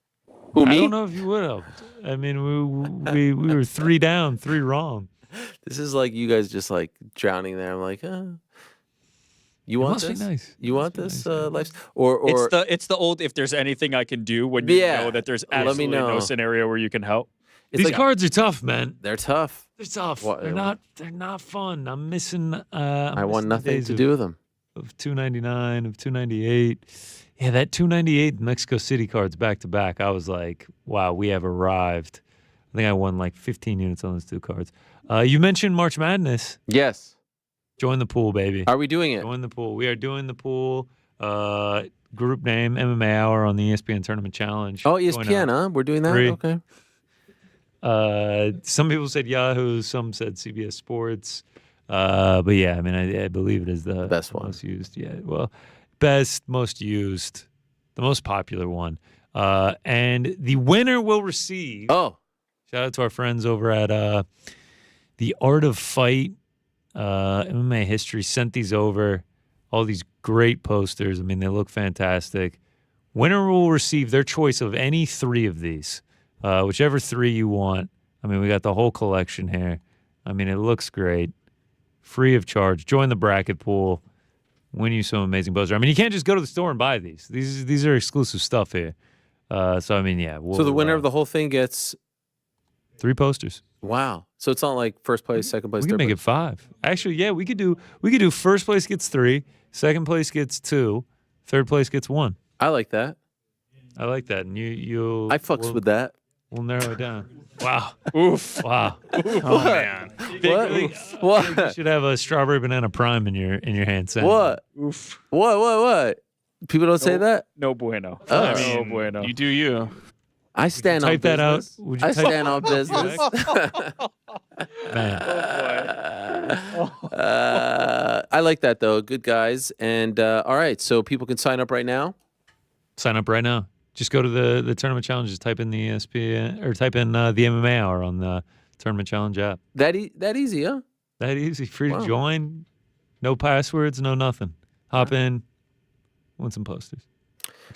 Who, me? I don't know if you would have. I mean, we were 3 down, 3 wrong. This is like you guys just like drowning there. I'm like, you want must this? Be nice. You want this life? Or it's the old if there's anything I can do when you know that there's absolutely no scenario where you can help. These cards are tough, man. They're tough. They're tough. What, they're not fun. I'm missing. I want nothing to do with them. Of 299, of 298. Yeah, that 298 Mexico City cards back to back. I was like, wow, we have arrived. I think I won like 15 units on those 2 cards. You mentioned March Madness. Yes. Join the pool, baby. Are we doing it? Join the pool. We are doing the pool. Group name MMA Hour on the ESPN Tournament Challenge. Oh, ESPN, huh? We're doing that? 3. Okay. Some people said Yahoo, some said CBS Sports. But yeah, I mean, I believe it is the best one. Most used. Yeah, well, best, most used, the most popular one. And the winner will receive. Oh, shout out to our friends over at The Art of Fight, MMA History. Sent these over. All these great posters. I mean, they look fantastic. Winner will receive their choice of any 3 of these. Whichever 3 you want. I mean, we got the whole collection here. I mean, it looks great. Free of charge. Join the bracket pool. Win you some amazing posters. I mean, you can't just go to the store and buy these. These are exclusive stuff here. So, I mean, yeah. So the winner of the whole thing gets 3 posters. Wow. So it's not like first place, second place, We third can make place. it 5. Actually, yeah, we could do first place gets 3, second place gets 2, third place gets 1. I like that. I like that. And you'll I fucks with that. We'll narrow it down. Wow. Oof. Wow. Oh man. What? You should have a strawberry banana prime in your hand. Sam. What? Oof. What? People don't say that? No bueno. I No mean, bueno. you do you. I stand on Type that out. business. Would you I type- stand on business. Man. I like that though. Good guys. And all right, so people can sign up right now. Sign up right now. Just go to the tournament challenge. Just type in the ESPN or type in the MMA Hour on the tournament challenge app. That easy, huh? That easy. Free Wow. to join. No passwords. No nothing. Hop in. Win some posters.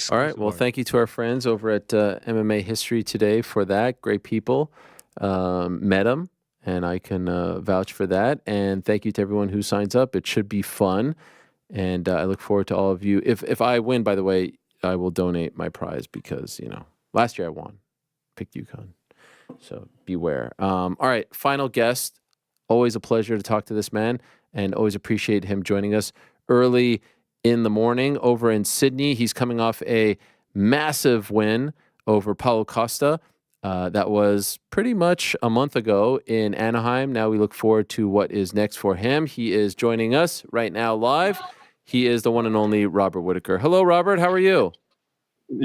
All right. Well, thank you to our friends over at MMA History today for that. Great people. Met them, and I can vouch for that. And thank you to everyone who signs up. It should be fun, and I look forward to all of you. If I win, by the way, I will donate my prize because last year I won, picked UConn. So beware. All right. Final guest. Always a pleasure to talk to this man, and always appreciate him joining us early in the morning over in Sydney. He's coming off a massive win over Paulo Costa. That was pretty much a month ago in Anaheim. Now we look forward to what is next for him. He is joining us right now live. He is the one and only Robert Whittaker. Hello, Robert. How are you?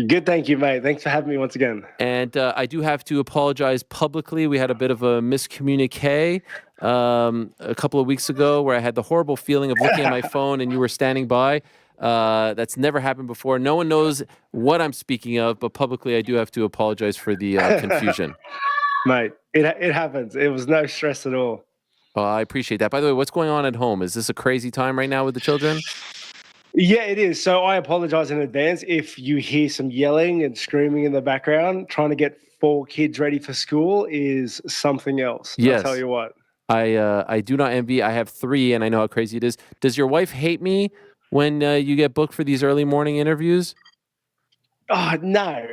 Good, thank you, mate. Thanks for having me once again. And I do have to apologize publicly. We had a bit of a miscommunique a couple of weeks ago where I had the horrible feeling of looking at my phone and you were standing by. That's never happened before. No one knows what I'm speaking of, but publicly I do have to apologize for the confusion. Mate, it happens. It was no stress at all. I appreciate that. By the way, what's going on at home? Is this a crazy time right now with the children? Yeah, it is. So I apologize in advance if you hear some yelling and screaming in the background. Trying to get 4 kids ready for school is something else. Yes. I'll tell you what. I do not envy. I have 3, and I know how crazy it is. Does your wife hate me when you get booked for these early morning interviews? Oh, no.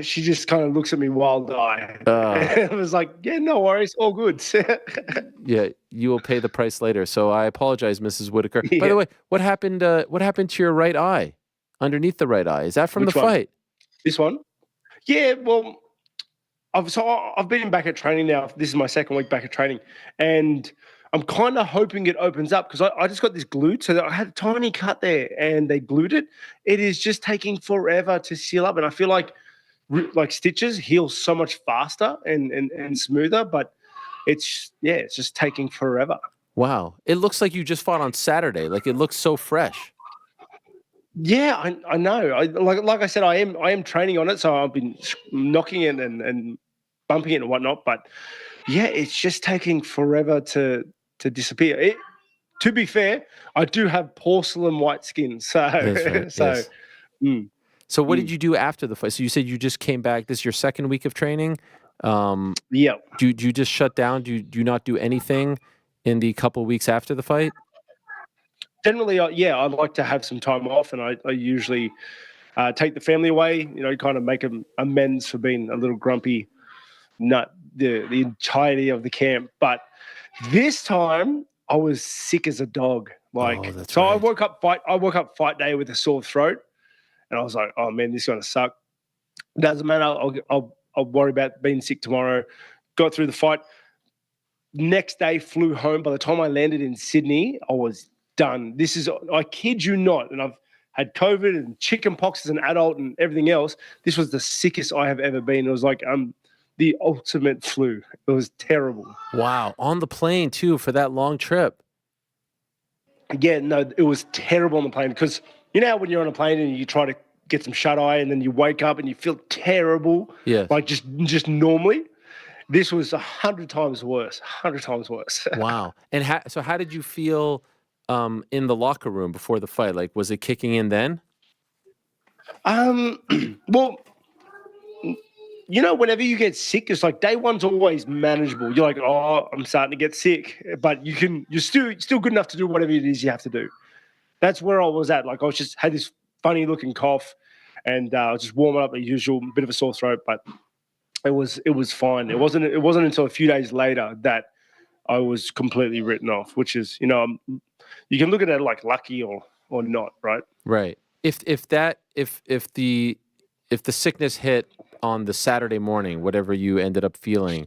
She just kind of looks at me wild-eyed. It was like, yeah, no worries. All good. Yeah, you will pay the price later. So I apologize, Mrs. Whittaker. By the way, what happened to your right eye? Underneath the right eye? Is that from Which the one? fight? This one? Yeah, well, I've been back at training now. This is my 2nd week back at training. And I'm kind of hoping it opens up because I just got this glued. So I had a tiny cut there and they glued it. It is just taking forever to seal up. And I feel like stitches heal so much faster and smoother, but it's just taking forever. Wow. It looks like you just fought on Saturday. Like it looks so fresh. Yeah, I know. Like I said, I am training on it. So I've been knocking it and bumping it and whatnot. But yeah, it's just taking forever to disappear. To be fair, I do have porcelain white skin. So, That's right, yes. So what did you do after the fight? So you said you just came back. This is your second week of training. Yeah. Do you just shut down? Do you not do anything in the couple weeks after the fight? Generally, I'd like to have some time off, and I usually take the family away. Kind of make amends for being a little grumpy, nut the entirety of the camp. But this time, I was sick as a dog. Right. I woke up fight day with a sore throat, and I was like, "Oh man, this is gonna suck." Doesn't matter. I'll worry about being sick tomorrow. Got through the fight. Next day, flew home. By the time I landed in Sydney, I was done. I kid you not, and I've had COVID and chicken pox as an adult and everything else. This was the sickest I have ever been. It was like the ultimate flu. It was terrible. Wow. On the plane too for that long trip. Yeah, no, it was terrible on the plane because how when you're on a plane and you try to get some shut eye and then you wake up and you feel terrible. Yeah. Like just normally. This was 100 times worse. 100 times worse. Wow. And how did you feel in the locker room before the fight? Like, was it kicking in then? Well, whenever you get sick, it's like day one's always manageable. You're like, oh, I'm starting to get sick, but you're still good enough to do whatever it is you have to do. That's where I was at. Like, I just had this funny looking cough, and I was just warming up the usual, bit of a sore throat, but it was fine. It wasn't until a few days later that I was completely written off, which is, you can look at it like lucky or not, right? Right. If the sickness hit on the Saturday morning, whatever you ended up feeling,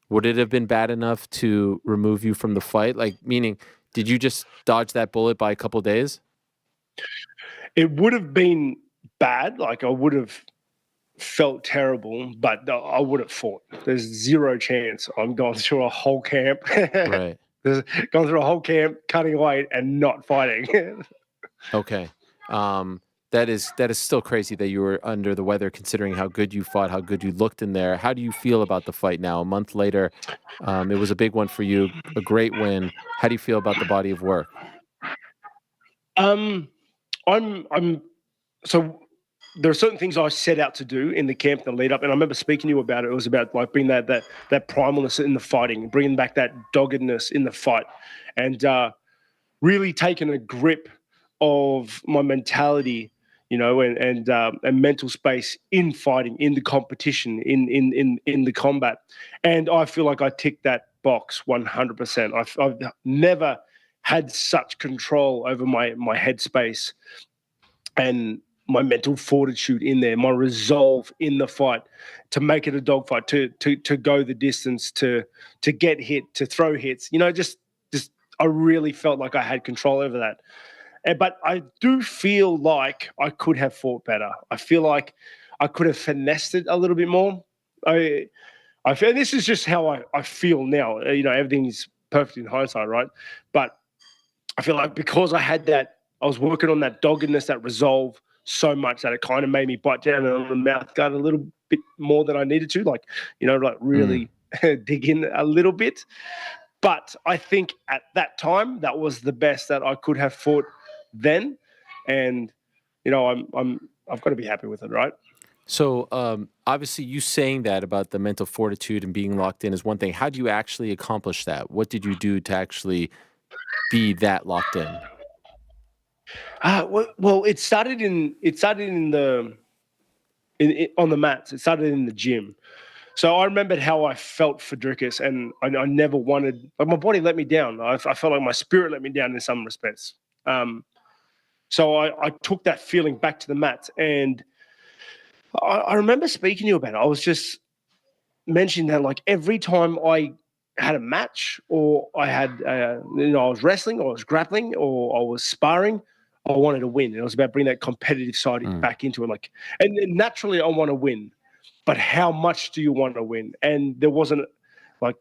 would it have been bad enough to remove you from the fight? Like, meaning, did you just dodge that bullet by a couple of days? It would have been bad. Like, I would have felt terrible, but I would have fought. There's zero chance I'm going through a whole camp. Right. Going through a whole camp, cutting weight, and not fighting. Okay. That is still crazy that you were under the weather, considering how good you fought, how good you looked in there. How do you feel about the fight now? A month later, it was a big one for you, a great win. How do you feel about the body of work? So there are certain things I set out to do in the camp, the lead up, and I remember speaking to you about it. It was about like being that primalness in the fighting, bringing back that doggedness in the fight, and really taking a grip of my mentality, and mental space in fighting, in the competition, in the combat. And I feel like I ticked that box 100%. I've never had such control over my headspace and my mental fortitude in there, my resolve in the fight to make it a dogfight, to go the distance, to get hit, to throw hits. Just I really felt like I had control over that. But I do feel like I could have fought better. I feel like I could have finessed it a little bit more. I feel this is just how I feel now. Everything's perfect in hindsight, right? But I feel like because I was working on that doggedness, that resolve so much that it kind of made me bite down on the mouth guard a little bit more than I needed to, really dig in a little bit. But I think at that time, that was the best that I could have fought then. And, I've got to be happy with it, right? So obviously you saying that about the mental fortitude and being locked in is one thing. How do you actually accomplish that? What did you do to actually be that locked in? Well, it started on the mats. It started in the gym. So I remembered how I felt for Dricus, and I never wanted. Like, my body let me down. I felt like my spirit let me down in some respects. So I took that feeling back to the mats, and I remember speaking to you about it. I was just mentioning that, like, every time I had a match, or I had, I was wrestling, or I was grappling, or I was sparring, I wanted to win. It was about bringing that competitive side back into it. And naturally, I want to win, but how much do you want to win? And there wasn't I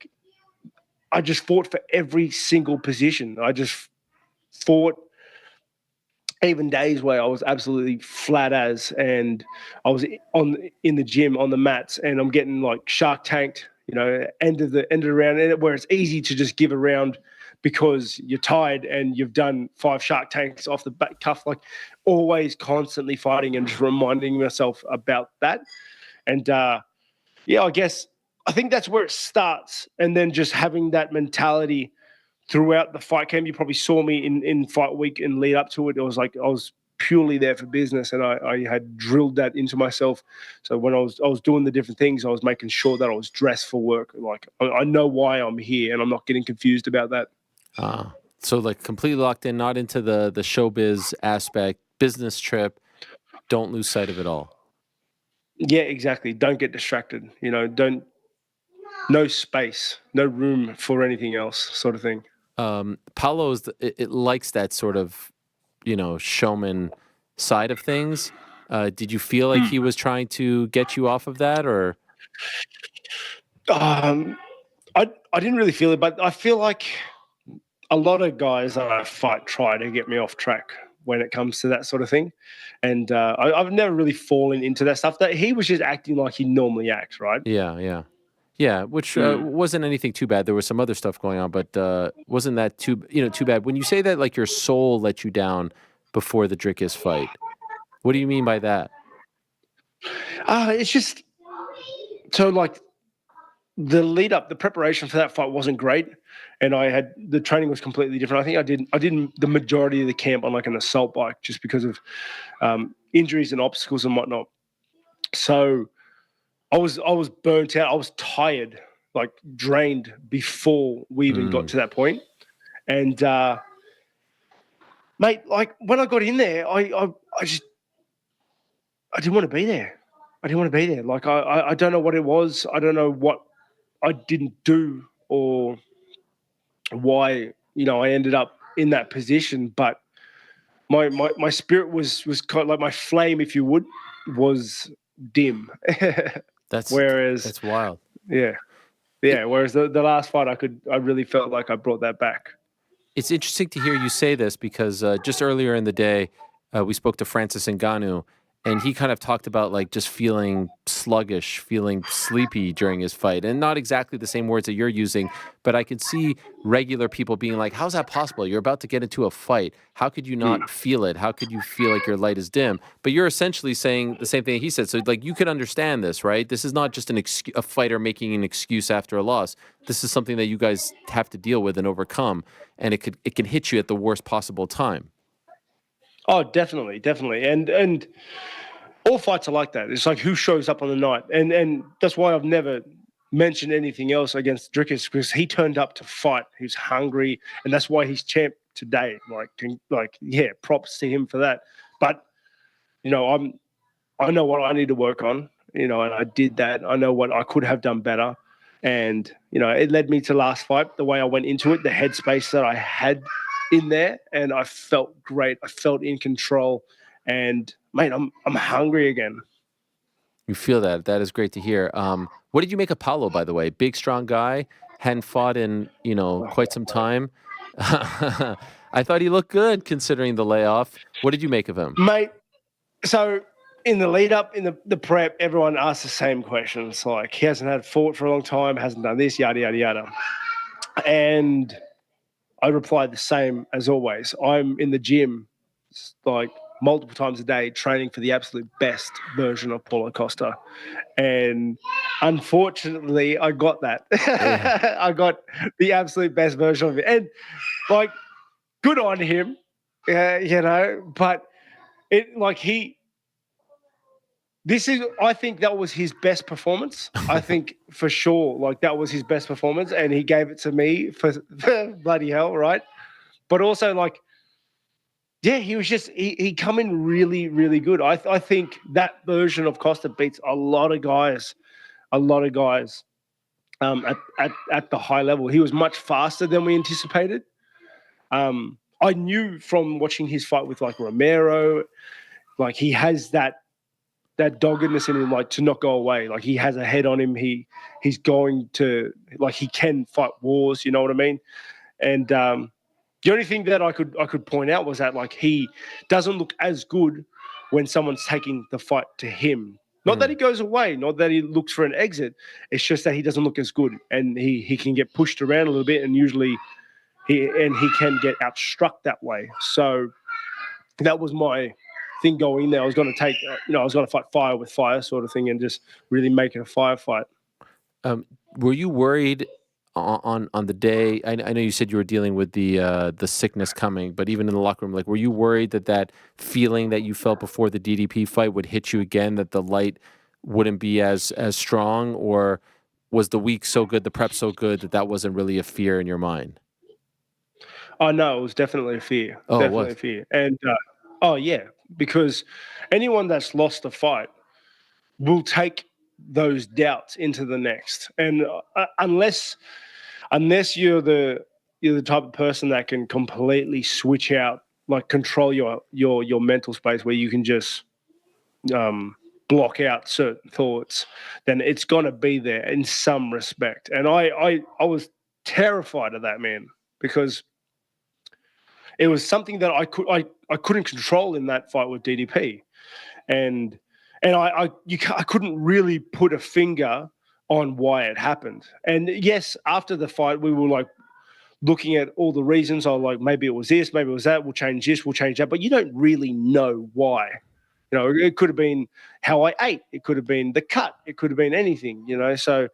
just fought for every single position. I just fought. Even days where I was absolutely flat as, and I was in the gym on the mats, and I'm getting like shark tanked, end of the round, where it's easy to just give a round because you're tired and you've done 5 shark tanks off the back cuff. Like, always constantly fighting and just reminding myself about that. And yeah, I think that's where it starts. And then just having that mentality throughout the fight camp. You probably saw me in fight week and lead up to it. It was like I was purely there for business, and I had drilled that into myself. So when I was doing the different things, I was making sure that I was dressed for work. Like I know why I'm here, and I'm not getting confused about that. So like completely locked in, not into the showbiz aspect, business trip. Don't lose sight of it all. Yeah, exactly. Don't get distracted. You know, no space, no room for anything else, sort of thing. Paulo it likes that sort of, you know, showman side of things. Did you feel like he was trying to get you off of that, or? I didn't really feel it, but I feel like a lot of guys that I fight try to get me off track when it comes to that sort of thing. And I've never really fallen into that stuff. That he was just acting like he normally acts, right? Yeah, which wasn't anything too bad. There was some other stuff going on, but wasn't that too bad? When you say that, like your soul let you down before the Drickus fight, what do you mean by that? It's just so like the lead up, the preparation for that fight wasn't great, and the training was completely different. I think I did the majority of the camp on like an assault bike just because of injuries and obstacles and whatnot. So I was burnt out. I was tired, like drained before we even got to that point. And mate, like when I got in there, I didn't want to be there. I didn't want to be there. Like I don't know what it was. I don't know what I didn't do or why, you know, I ended up in that position. But my spirit was kind of like my flame, if you would, was dim. That's wild. Yeah. Whereas the last fight, I really felt like I brought that back. It's interesting to hear you say this because just earlier in the day, we spoke to Francis Ngannou, and he kind of talked about like just feeling sluggish, feeling sleepy during his fight, and not exactly the same words that you're using, but I could see regular people being like, how's that possible? You're about to get into a fight. How could you not feel it? How could you feel like your light is dim? But you're essentially saying the same thing he said. So like you could understand this, right? This is not just a fighter making an excuse after a loss. This is something that you guys have to deal with and overcome, and it can hit you at the worst possible time. Oh, definitely. And all fights are like that. It's like who shows up on the night. And that's why I've never mentioned anything else against Drickus, because he turned up to fight. He was hungry, and that's why he's champ today. Yeah, props to him for that. But, you know, I know what I need to work on, you know, and I did that. I know what I could have done better. And, you know, it led me to last fight, the way I went into it, the headspace that I had in there, and I felt great. I felt in control, and mate, I'm hungry again. You feel that? That is great to hear. What did you make of Paulo, by the way? Big, strong guy, hadn't fought in quite some time. I thought he looked good considering the layoff. What did you make of him, mate? So in the lead up, in the prep, everyone asked the same questions. Like he hasn't had fought for a long time, hasn't done this, yada yada yada, and I replied the same as always. I'm in the gym like multiple times a day training for the absolute best version of Paulo Costa. And unfortunately, I got that. Yeah. I got the absolute best version of it. And like, good on him, you know, but I think that was his best performance. I think for sure, like that was his best performance, and he gave it to me for bloody hell, right? But also, like, yeah, he was just he come in really, really good. I think that version of Costa beats a lot of guys at the high level. He was much faster than we anticipated. I knew from watching his fight with like Romero, like he has that doggedness in him, like to not go away. Like he has a head on him. He's going to, like, he can fight wars. You know what I mean? And the only thing that I could point out was that like he doesn't look as good when someone's taking the fight to him. Not that he goes away, not that he looks for an exit. It's just that he doesn't look as good, and he can get pushed around a little bit, and usually he can get outstruck that way. So that was my thing going in there. I was going to take, I was going to fight fire with fire sort of thing and just really make it a firefight. Were you worried on the day? I know you said you were dealing with the sickness coming, but even in the locker room, like, were you worried that feeling that you felt before the DDP fight would hit you again, that the light wouldn't be as strong, or was the week so good, the prep so good that wasn't really a fear in your mind? Oh, no, it was definitely a fear. Oh, definitely a fear. And, yeah, because anyone that's lost a fight will take those doubts into the next. And unless you're the type of person that can completely switch out, like control your mental space where you can just block out certain thoughts, then it's going to be there in some respect. And I was terrified of that, man, because it was something that I couldn't control in that fight with DDP, and I couldn't really put a finger on why it happened. And yes, after the fight, we were like looking at all the reasons. I was like, maybe it was this, maybe it was that. We'll change this, we'll change that. But you don't really know why. It could have been how I ate. It could have been the cut. It could have been anything. So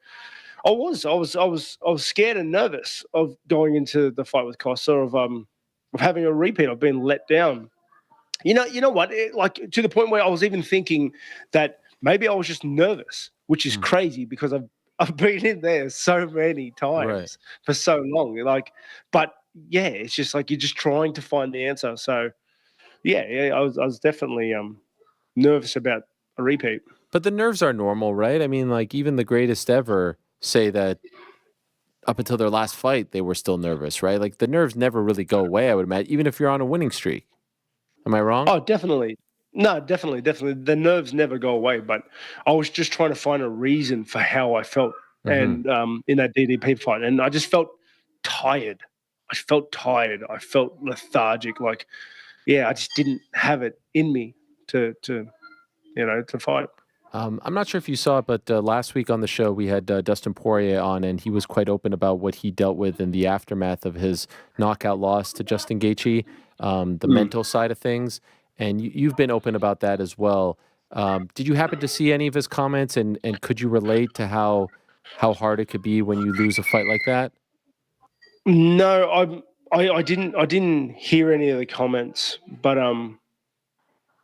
I was scared and nervous of going into the fight with Costa, of having a repeat. I've been let down. You know what? To the point where I was even thinking that maybe I was just nervous, which is crazy because I've been in there so many times for so long. But yeah, it's just like you're just trying to find the answer. So yeah, I was definitely nervous about a repeat. But the nerves are normal, right? I mean, like, even the greatest ever say that up until their last fight, they were still nervous, right? Like, the nerves never really go away, I would imagine, even if you're on a winning streak. Am I wrong? Oh, definitely. No, definitely. The nerves never go away, but I was just trying to find a reason for how I felt and in that DDP fight. And I just felt tired. I felt lethargic. Like, I just didn't have it in me to fight. I'm not sure if you saw it, but last week on the show, we had Dustin Poirier on, and he was quite open about what he dealt with in the aftermath of his knockout loss to Justin Gaethje, the mental side of things. And you've been open about that as well. Did you happen to see any of his comments, and could you relate to how hard it could be when you lose a fight like that? No, I didn't hear any of the comments, but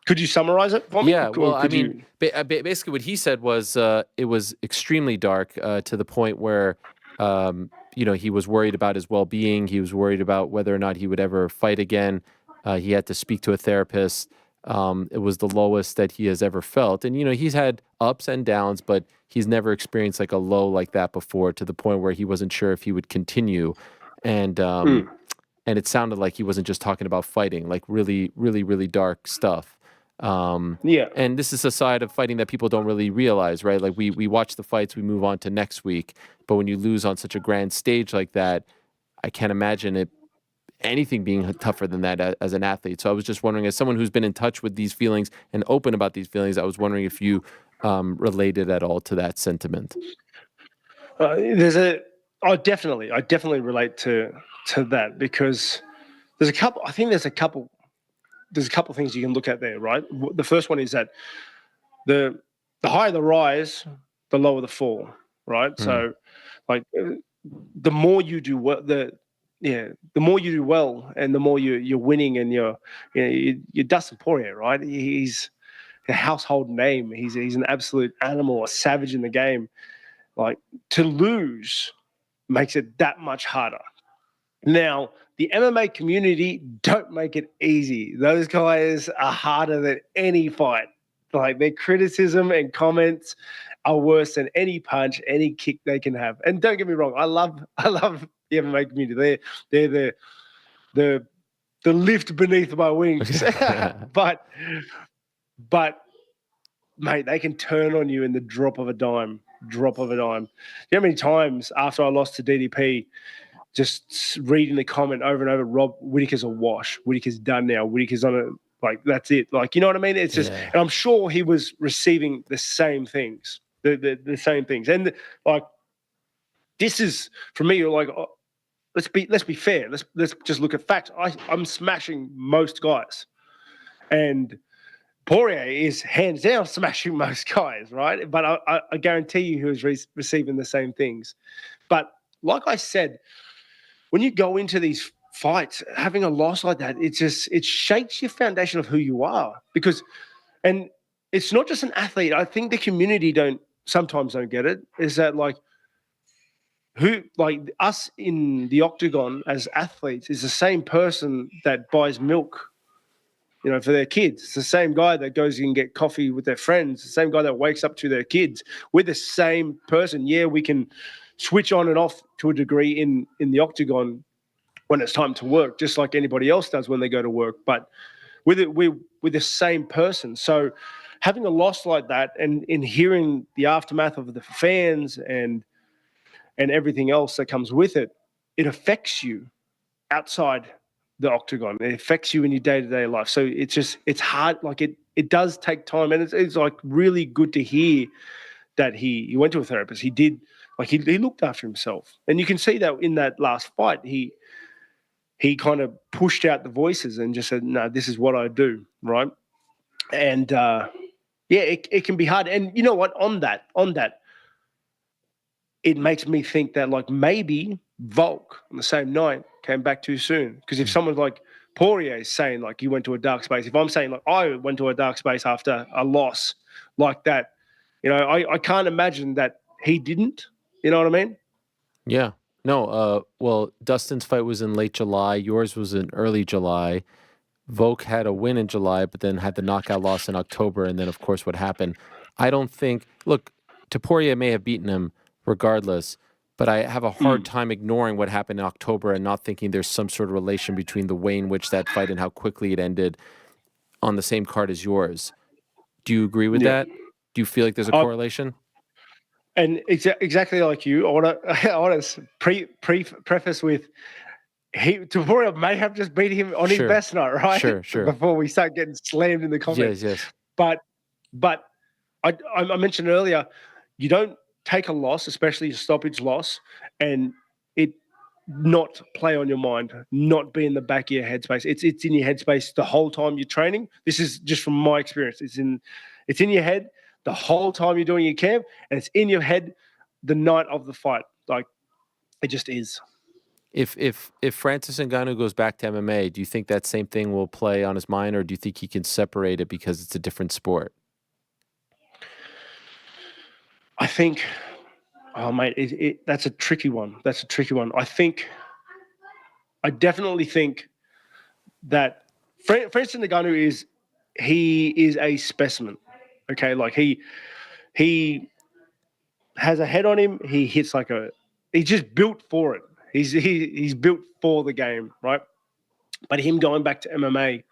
could you summarize it for me? Yeah, well, I mean, basically what he said was it was extremely dark to the point where, he was worried about his well-being. He was worried about whether or not he would ever fight again. He had to speak to a therapist. It was the lowest that he has ever felt. And, he's had ups and downs, but he's never experienced like a low like that before, to the point where he wasn't sure if he would continue. And it sounded like he wasn't just talking about fighting, like really, really, really dark stuff. And this is a side of fighting that people don't really realize, right? Like, we watch the fights, we move on to next week, but when you lose on such a grand stage like that, I can't imagine anything being tougher than that as an athlete. So I was just wondering, as someone who's been in touch with these feelings and open about these feelings, I was wondering if you related at all to that sentiment. I definitely relate to that, because there's a couple things you can look at there, right? The first one is that the higher the rise, the lower the fall, right? So, like, the more you do well, the more you do well, and the more you're winning, and you're Dustin Poirier, right? He's a household name. He's an absolute animal, a savage in the game. Like, to lose makes it that much harder. Now, the MMA community don't make it easy. Those guys are harder than any fight. Like, their criticism and comments are worse than any punch, any kick they can have. And don't get me wrong, I love the MMA community. They're the lift beneath my wings. but mate, they can turn on you in the drop of a dime. You know how many times after I lost to DDP, just reading the comment over and over, Rob, Whittaker's a wash. Whittaker's done now. Whittaker's on a, like, that's it. Like, you know what I mean? It's just, and I'm sure he was receiving the same things, the same things. And like, this is, for me, like, let's be fair. Let's just look at facts. I'm smashing most guys. And Poirier is hands down smashing most guys, right? But I guarantee you he was receiving the same things. But like I said, when you go into these fights, having a loss like that, it shakes your foundation of who you are. And it's not just an athlete. I think the community sometimes don't get it. Is that like us in the octagon as athletes is the same person that buys milk, for their kids. It's the same guy that goes and get coffee with their friends, the same guy that wakes up to their kids. We're the same person. Yeah, we can switch on and off to a degree in the octagon when it's time to work, just like anybody else does when they go to work. But we're the same person. So having a loss like that and in hearing the aftermath of the fans and everything else that comes with it, it affects you outside the octagon. It affects you in your day-to-day life. So it's hard. Like it does take time, and it's like really good to hear that he went to a therapist. He did, like he looked after himself, and you can see that in that last fight. He kind of pushed out the voices and just said, "No, this is what I do," right? And it can be hard. And you know what? On that, it makes me think that like maybe Volk on the same night came back too soon. Because if someone like Poirier is saying like you went to a dark space, if I'm saying like I went to a dark space after a loss like that, I can't imagine that he didn't. You know what I mean? Yeah. No. Well, Dustin's fight was in late July. Yours was in early July. Volk had a win in July, but then had the knockout loss in October. And then, of course, what happened? I don't think. Look, Poirier may have beaten him regardless, but I have a hard time ignoring what happened in October and not thinking there's some sort of relation between the way in which that fight and how quickly it ended on the same card as yours. Do you agree with that? Do you feel like there's a correlation? And exactly like you, I want to preface with Poirier may have just beat him on his best night, right? Sure. Before we start getting slammed in the comments. Yes. But I mentioned earlier, you don't take a loss, especially a stoppage loss, and it not play on your mind, not be in the back of your headspace. It's in your headspace the whole time you're training. This is just from my experience. It's in your head the whole time you're doing your camp, and it's in your head the night of the fight. Like it just is. If Francis Ngannou goes back to MMA, do you think that same thing will play on his mind, or do you think he can separate it because it's a different sport? I think, mate, that's a tricky one. I definitely think that Francis Ngannou is a specimen. Okay, like he has a head on him. He hits he's just built for it. He's built for the game, right? But him going back to MMA,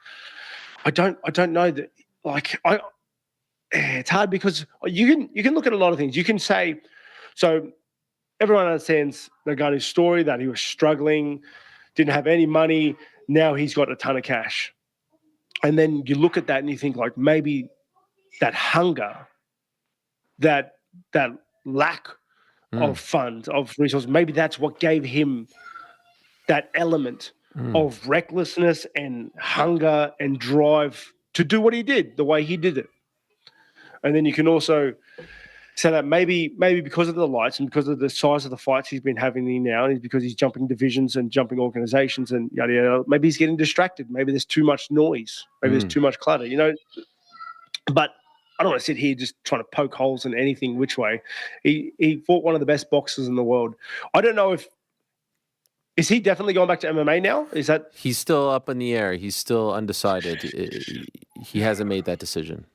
I don't know that. Like it's hard because you can look at a lot of things. You can say, so everyone understands Ngannou's story that he was struggling, didn't have any money. Now he's got a ton of cash, and then you look at that and you think like maybe that hunger, that lack of funds, of resources, maybe that's what gave him that element of recklessness and hunger and drive to do what he did, the way he did it. And then you can also say that maybe because of the lights and because of the size of the fights he's been having now, and because he's jumping divisions and jumping organizations and yada yada, maybe he's getting distracted. Maybe there's too much noise. Maybe there's too much clutter, But I don't want to sit here just trying to poke holes in anything which way. He fought one of the best boxers in the world. I don't know is he definitely going back to MMA now? He's still up in the air. He's still undecided. He hasn't made that decision.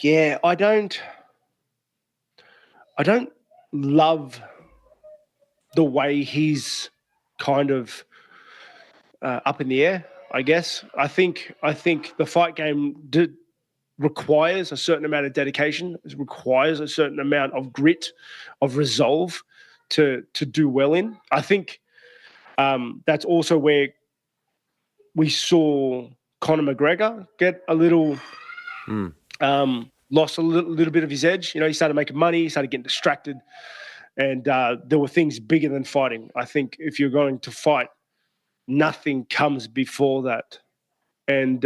Yeah, I don't love the way he's kind of up in the air, I guess. I think the fight game requires a certain amount of dedication. It requires a certain amount of grit, of resolve to do well in. I think that's also where we saw Conor McGregor get a little lost a little bit of his edge. He started making money, he started getting distracted, and there were things bigger than fighting. I think if you're going to fight, nothing comes before that. And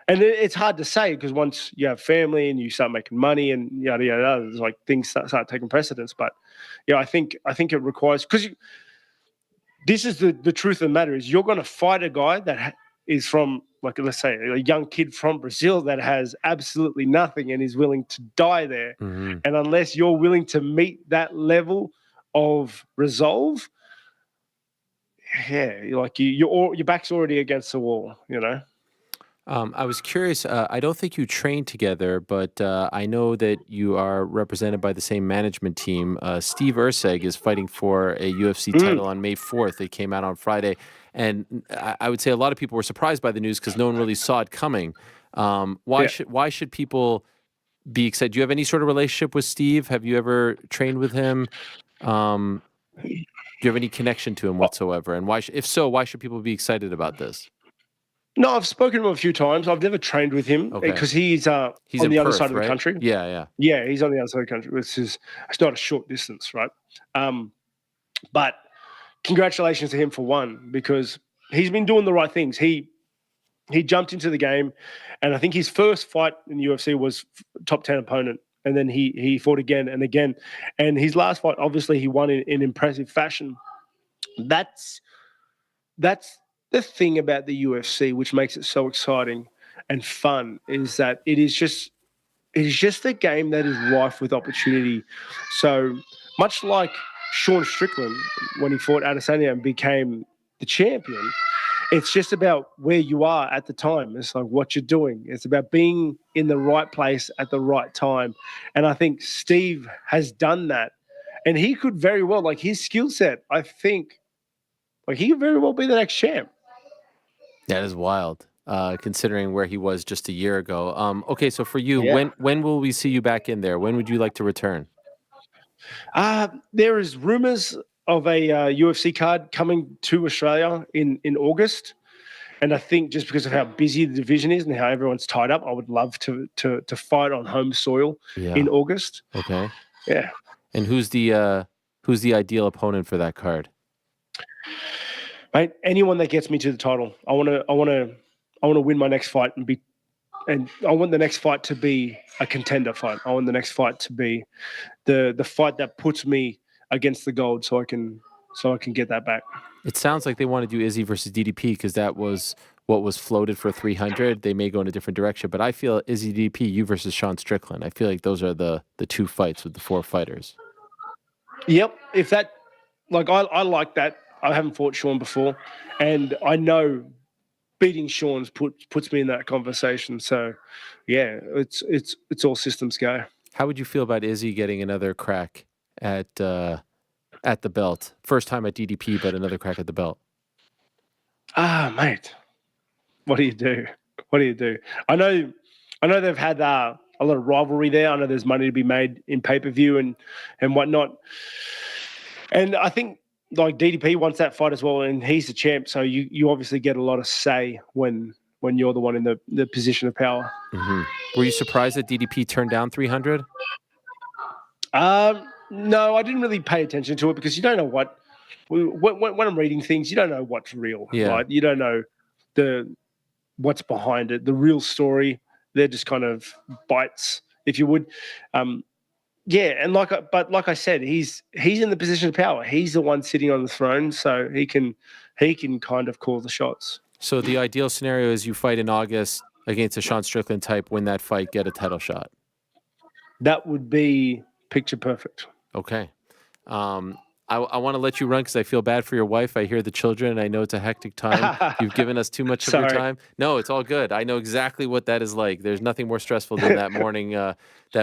And it's hard to say because once you have family and you start making money and yada yada, yada, it's like things start taking precedence. But yeah, I think it requires, because this is the truth of the matter is you're going to fight a guy that is from, like, let's say a young kid from Brazil that has absolutely nothing and is willing to die there. Mm-hmm. And unless you're willing to meet that level of resolve, yeah, like your back's already against the wall, you know. I was curious. I don't think you trained together, but I know that you are represented by the same management team. Steve Erceg is fighting for a UFC title on May 4th. It came out on Friday. And I would say a lot of people were surprised by the news because no one really saw it coming. Why should people be excited? Do you have any sort of relationship with Steve? Have you ever trained with him? Do you have any connection to him whatsoever? And why, if so, why should people be excited about this? No, I've spoken to him a few times. I've never trained with him because he's on the other side of the country. Yeah. Yeah, he's on the other side of the country, which is, it's not a short distance, right? But congratulations to him for one, because he's been doing the right things. He jumped into the game, and I think his first fight in the UFC was top 10 opponent, and then he fought again and again. And his last fight, obviously, he won in impressive fashion. That's the thing about the UFC, which makes it so exciting and fun, is that it is just a game that is rife with opportunity. So much like Sean Strickland, when he fought Adesanya and became the champion, it's just about where you are at the time. It's like what you're doing. It's about being in the right place at the right time. And I think Steve has done that. And he could very well, like his skill set, I think, like he could very well be the next champ. That is wild, considering where he was just a year ago. Okay, so for you, when will we see you back in there? When would you like to return? There is rumors of a UFC card coming to Australia in August. And I think just because of how busy the division is and how everyone's tied up, I would love to fight on home soil in August. Okay. Yeah. And who's the ideal opponent for that card? Mate, anyone that gets me to the title. I want to win my next fight and I want the next fight to be a contender fight. I want the next fight to be the fight that puts me against the gold, so I can get that back. It sounds like they want to do Izzy versus DDP because that was what was floated for 300. They may go in a different direction, but I feel Izzy DDP, you versus Sean Strickland. I feel like those are the two fights with the four fighters. Yep. If that, like, I like that. I haven't fought Sean before, and I know beating Sean's puts me in that conversation. So, yeah, it's all systems go. How would you feel about Izzy getting another crack at the belt? First time at DDP, but another crack at the belt. Mate, what do you do? What do you do? I know they've had a lot of rivalry there. I know there's money to be made in pay-per-view and whatnot. And I think, like, DDP wants that fight as well, and he's the champ, so you obviously get a lot of say when you're the one in the position of power. Mm-hmm. Were you surprised that DDP turned down 300? No, I didn't really pay attention to it because you don't know when I'm reading things, you don't know what's real, right? You don't know what's behind it, the real story. They're just kind of bites, if you would. Yeah, and like I said, he's in the position of power. He's the one sitting on the throne, so he can kind of call the shots. So the ideal scenario is you fight in August against a Sean Strickland type, win that fight, get a title shot. That would be picture perfect. Okay. I want to let you run because I feel bad for your wife. I hear the children, and I know it's a hectic time. You've given us too much of your time. No, it's all good. I know exactly what that is like. There's nothing more stressful than that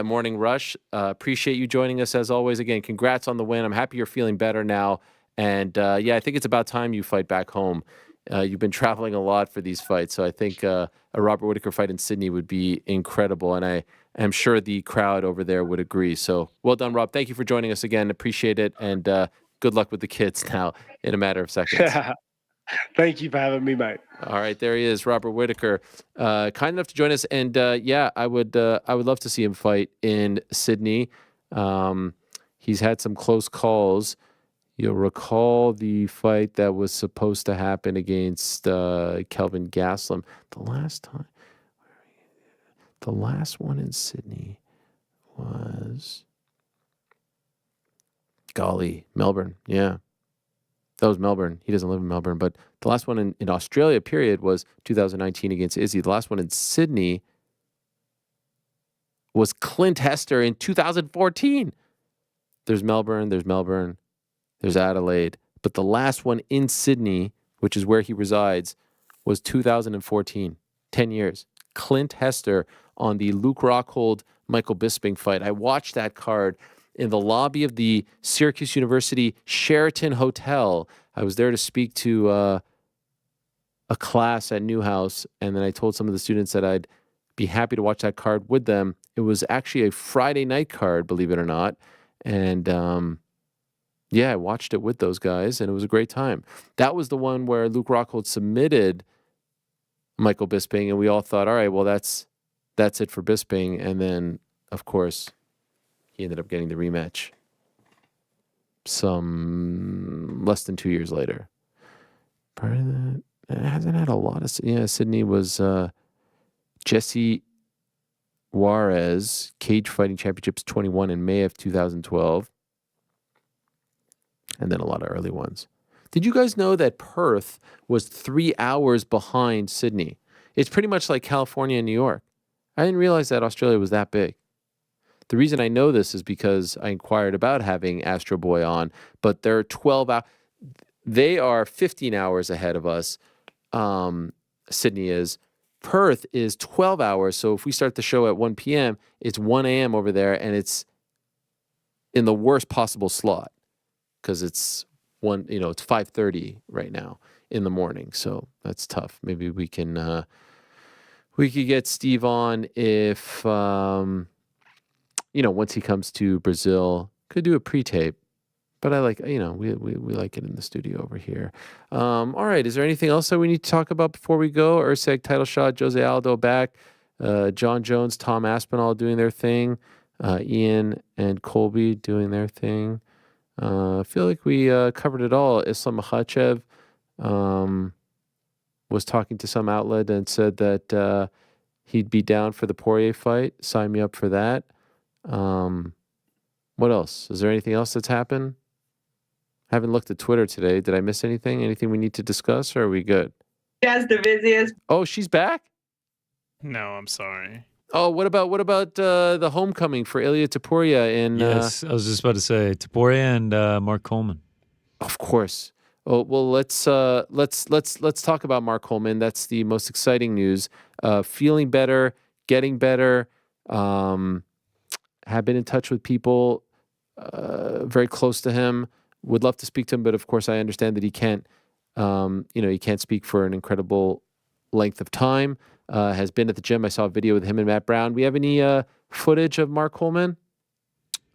morning rush. Appreciate you joining us as always. Again, congrats on the win. I'm happy you're feeling better now. And I think it's about time you fight back home. You've been traveling a lot for these fights, so I think a Robert Whittaker fight in Sydney would be incredible, and I am sure the crowd over there would agree. So well done, Rob. Thank you for joining us again. Appreciate it, and good luck with the kids now in a matter of seconds. Thank you for having me, mate. All right, there he is, Robert Whittaker, kind enough to join us, and I would love to see him fight in Sydney. He's had some close calls. You'll recall the fight that was supposed to happen against Kelvin Gastelum the last time. The last one in Sydney was, golly, Melbourne. Yeah. That was Melbourne. He doesn't live in Melbourne. But the last one in Australia, period, was 2019 against Izzy. The last one in Sydney was Clint Hester in 2014. There's Melbourne, there's Adelaide. But the last one in Sydney, which is where he resides, was 2014. 10 years. Clint Hester on the Luke Rockhold, Michael Bisping fight. I watched that card in the lobby of the Syracuse University Sheraton Hotel. I was there to speak to a class at Newhouse, and then I told some of the students that I'd be happy to watch that card with them. It was actually a Friday night card, believe it or not. And yeah, I watched it with those guys, and it was a great time. That was the one where Luke Rockhold submitted Michael Bisping, and we all thought, all right, well, that's it for Bisping. And then, of course, he ended up getting the rematch some less than 2 years later. Part of that, it hasn't had a lot of... Yeah, Sydney was Jesse Juarez, Cage Fighting Championships 21 in May of 2012. And then a lot of early ones. Did you guys know that Perth was 3 hours behind Sydney? It's pretty much like California and New York. I didn't realize that Australia was that big. The reason I know this is because I inquired about having Astro Boy on, but they're 12 hours. They are 15 hours ahead of us. Sydney is. Perth is 12 hours. So if we start the show at 1 p.m., it's 1 a.m. over there, and it's in the worst possible slot because it's it's 5:30 right now in the morning. So that's tough. Maybe we can we could get Steve on if once he comes to Brazil, could do a pre-tape. But I like, we like it in the studio over here. All right, is there anything else that we need to talk about before we go? Urseg title shot, Jose Aldo back, John Jones, Tom Aspinall doing their thing, Ian and Colby doing their thing. I feel like we covered it all. Islam Makhachev was talking to some outlet and said that he'd be down for the Poirier fight. Sign me up for that. What else? Is there anything else that's happened? Haven't looked at Twitter today. Did I miss anything? Anything we need to discuss, or are we good? Jazz the busiest. Oh, she's back? No, I'm sorry. Oh, what about the homecoming for Ilia Topuria in? Yes, I was just about to say Topuria and Mark Coleman. Of course. Oh well, let's talk about Mark Coleman. That's the most exciting news. Feeling better, getting better. Have been in touch with people very close to him. Would love to speak to him, but of course I understand that he can't. He can't speak for an incredible length of time. Has been at the gym. I saw a video with him and Matt Brown. We have any footage of Mark Coleman?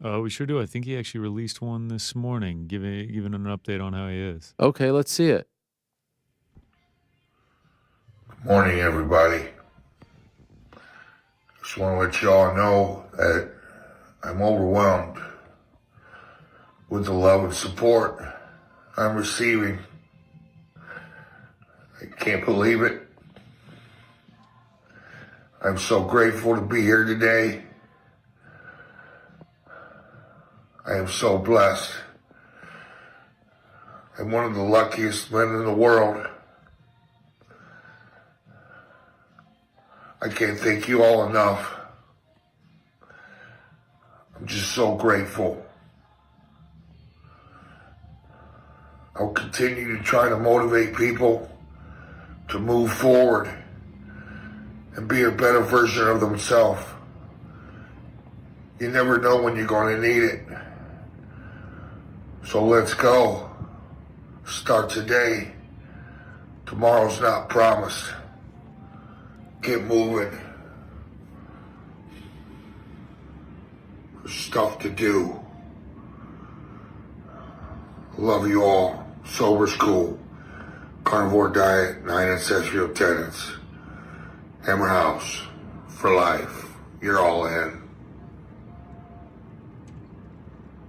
We sure do. I think he actually released one this morning, giving an update on how he is. Okay, let's see it. Good morning, everybody. Just want to let you all know that I'm overwhelmed with the love and support I'm receiving. I can't believe it. I'm so grateful to be here today. I am so blessed. I'm one of the luckiest men in the world. I can't thank you all enough. I'm just so grateful. I'll continue to try to motivate people to move forward and be a better version of themselves. You never know when you're going to need it. So let's go. Start today. Tomorrow's not promised. Get moving. There's stuff to do. Love you all. Sober's cool. Carnivore diet, 9 ancestral tenets. Hammer House for life. You're all in.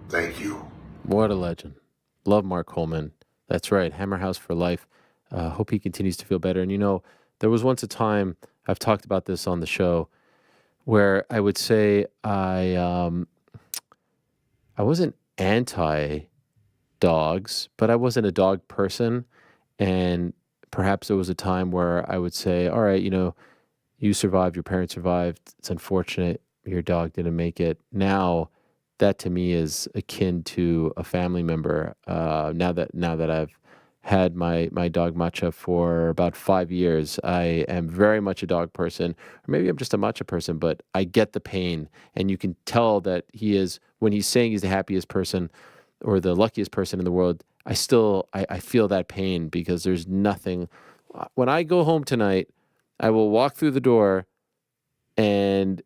Thank you. What a legend. Love Mark Coleman. That's right. Hammer House for life. Hope he continues to feel better. And there was once a time, I've talked about this on the show, where I would say I wasn't anti-dogs, but I wasn't a dog person. And perhaps there was a time where I would say, all right, you survived, your parents survived. It's unfortunate your dog didn't make it. Now, that to me is akin to a family member. Now that I've had my dog Matcha for about 5 years, I am very much a dog person. Or maybe I'm just a Matcha person, but I get the pain. And you can tell that he is, when he's saying he's the happiest person or the luckiest person in the world, I feel that pain because there's nothing. When I go home tonight, I will walk through the door and,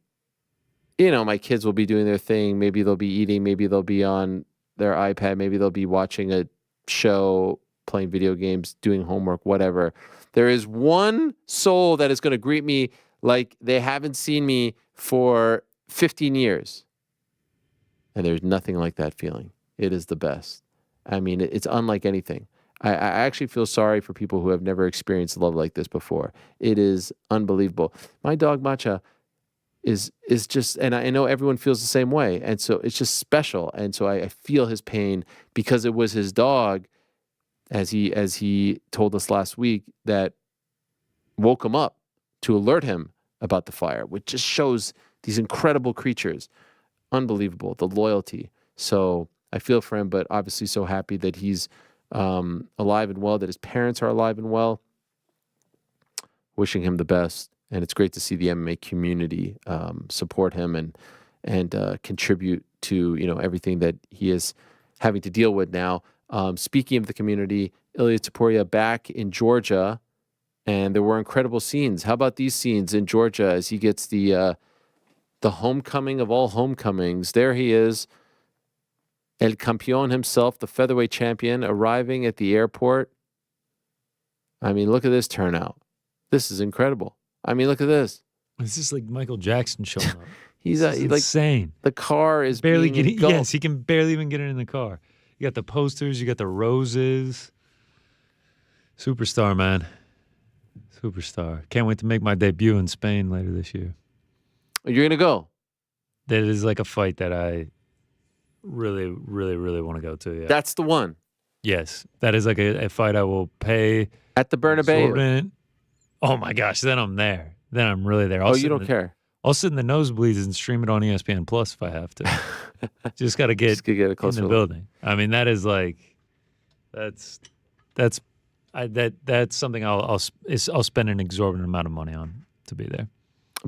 my kids will be doing their thing. Maybe they'll be eating. Maybe they'll be on their iPad. Maybe they'll be watching a show, playing video games, doing homework, whatever. There is one soul that is going to greet me like they haven't seen me for 15 years. And there's nothing like that feeling. It is the best. I mean, it's unlike anything. I actually feel sorry for people who have never experienced love like this before. It is unbelievable. My dog Matcha is just, and I know everyone feels the same way. And so it's just special. And so I feel his pain because it was his dog, as he told us last week, that woke him up to alert him about the fire, which just shows these incredible creatures. Unbelievable, the loyalty. So I feel for him, but obviously so happy that he's alive and well, that his parents are alive and well. Wishing him the best. And it's great to see the MMA community support him and contribute to everything that he is having to deal with now. Speaking of the community, Ilia Topuria back in Georgia, and there were incredible scenes. How about these scenes in Georgia as he gets the homecoming of all homecomings? There he is, El Campeón himself, the featherweight champion, arriving at the airport. I mean, look at this turnout. This is incredible. I mean, look at this. This is like Michael Jackson showing up. He's insane. The car is barely being getting. Yes, he can barely even get it in the car. You got the posters. You got the roses. Superstar, man. Superstar. Can't wait to make my debut in Spain later this year. You're gonna go? That is like a fight that I really, really, really want to go to. Yeah. That's the one. Yes, that is like a fight I will pay at the Bernabeu. Oh my gosh! Then I'm there. Then I'm really there. You don't care. I'll sit in the nosebleeds and stream it on ESPN Plus if I have to. Just got to get a close in the building. I mean, that is like, that's something I'll spend an exorbitant amount of money on to be there.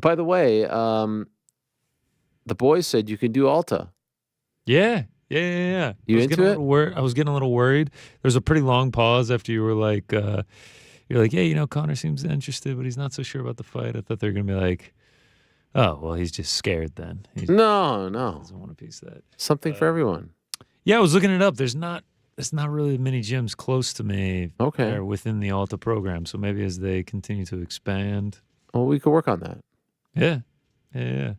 By the way, the boys said you can do Alta. Yeah. You into it? I was getting a little worried. There was a pretty long pause after you were like, yeah, Conor seems interested, but he's not so sure about the fight. I thought they were going to be like, oh, well, he's just scared then. No. Doesn't want a piece of that. Something for everyone. Yeah, I was looking it up. There's not really many gyms close to me. Okay. There within the Alta program. So maybe as they continue to expand. Well, we could work on that. Yeah. And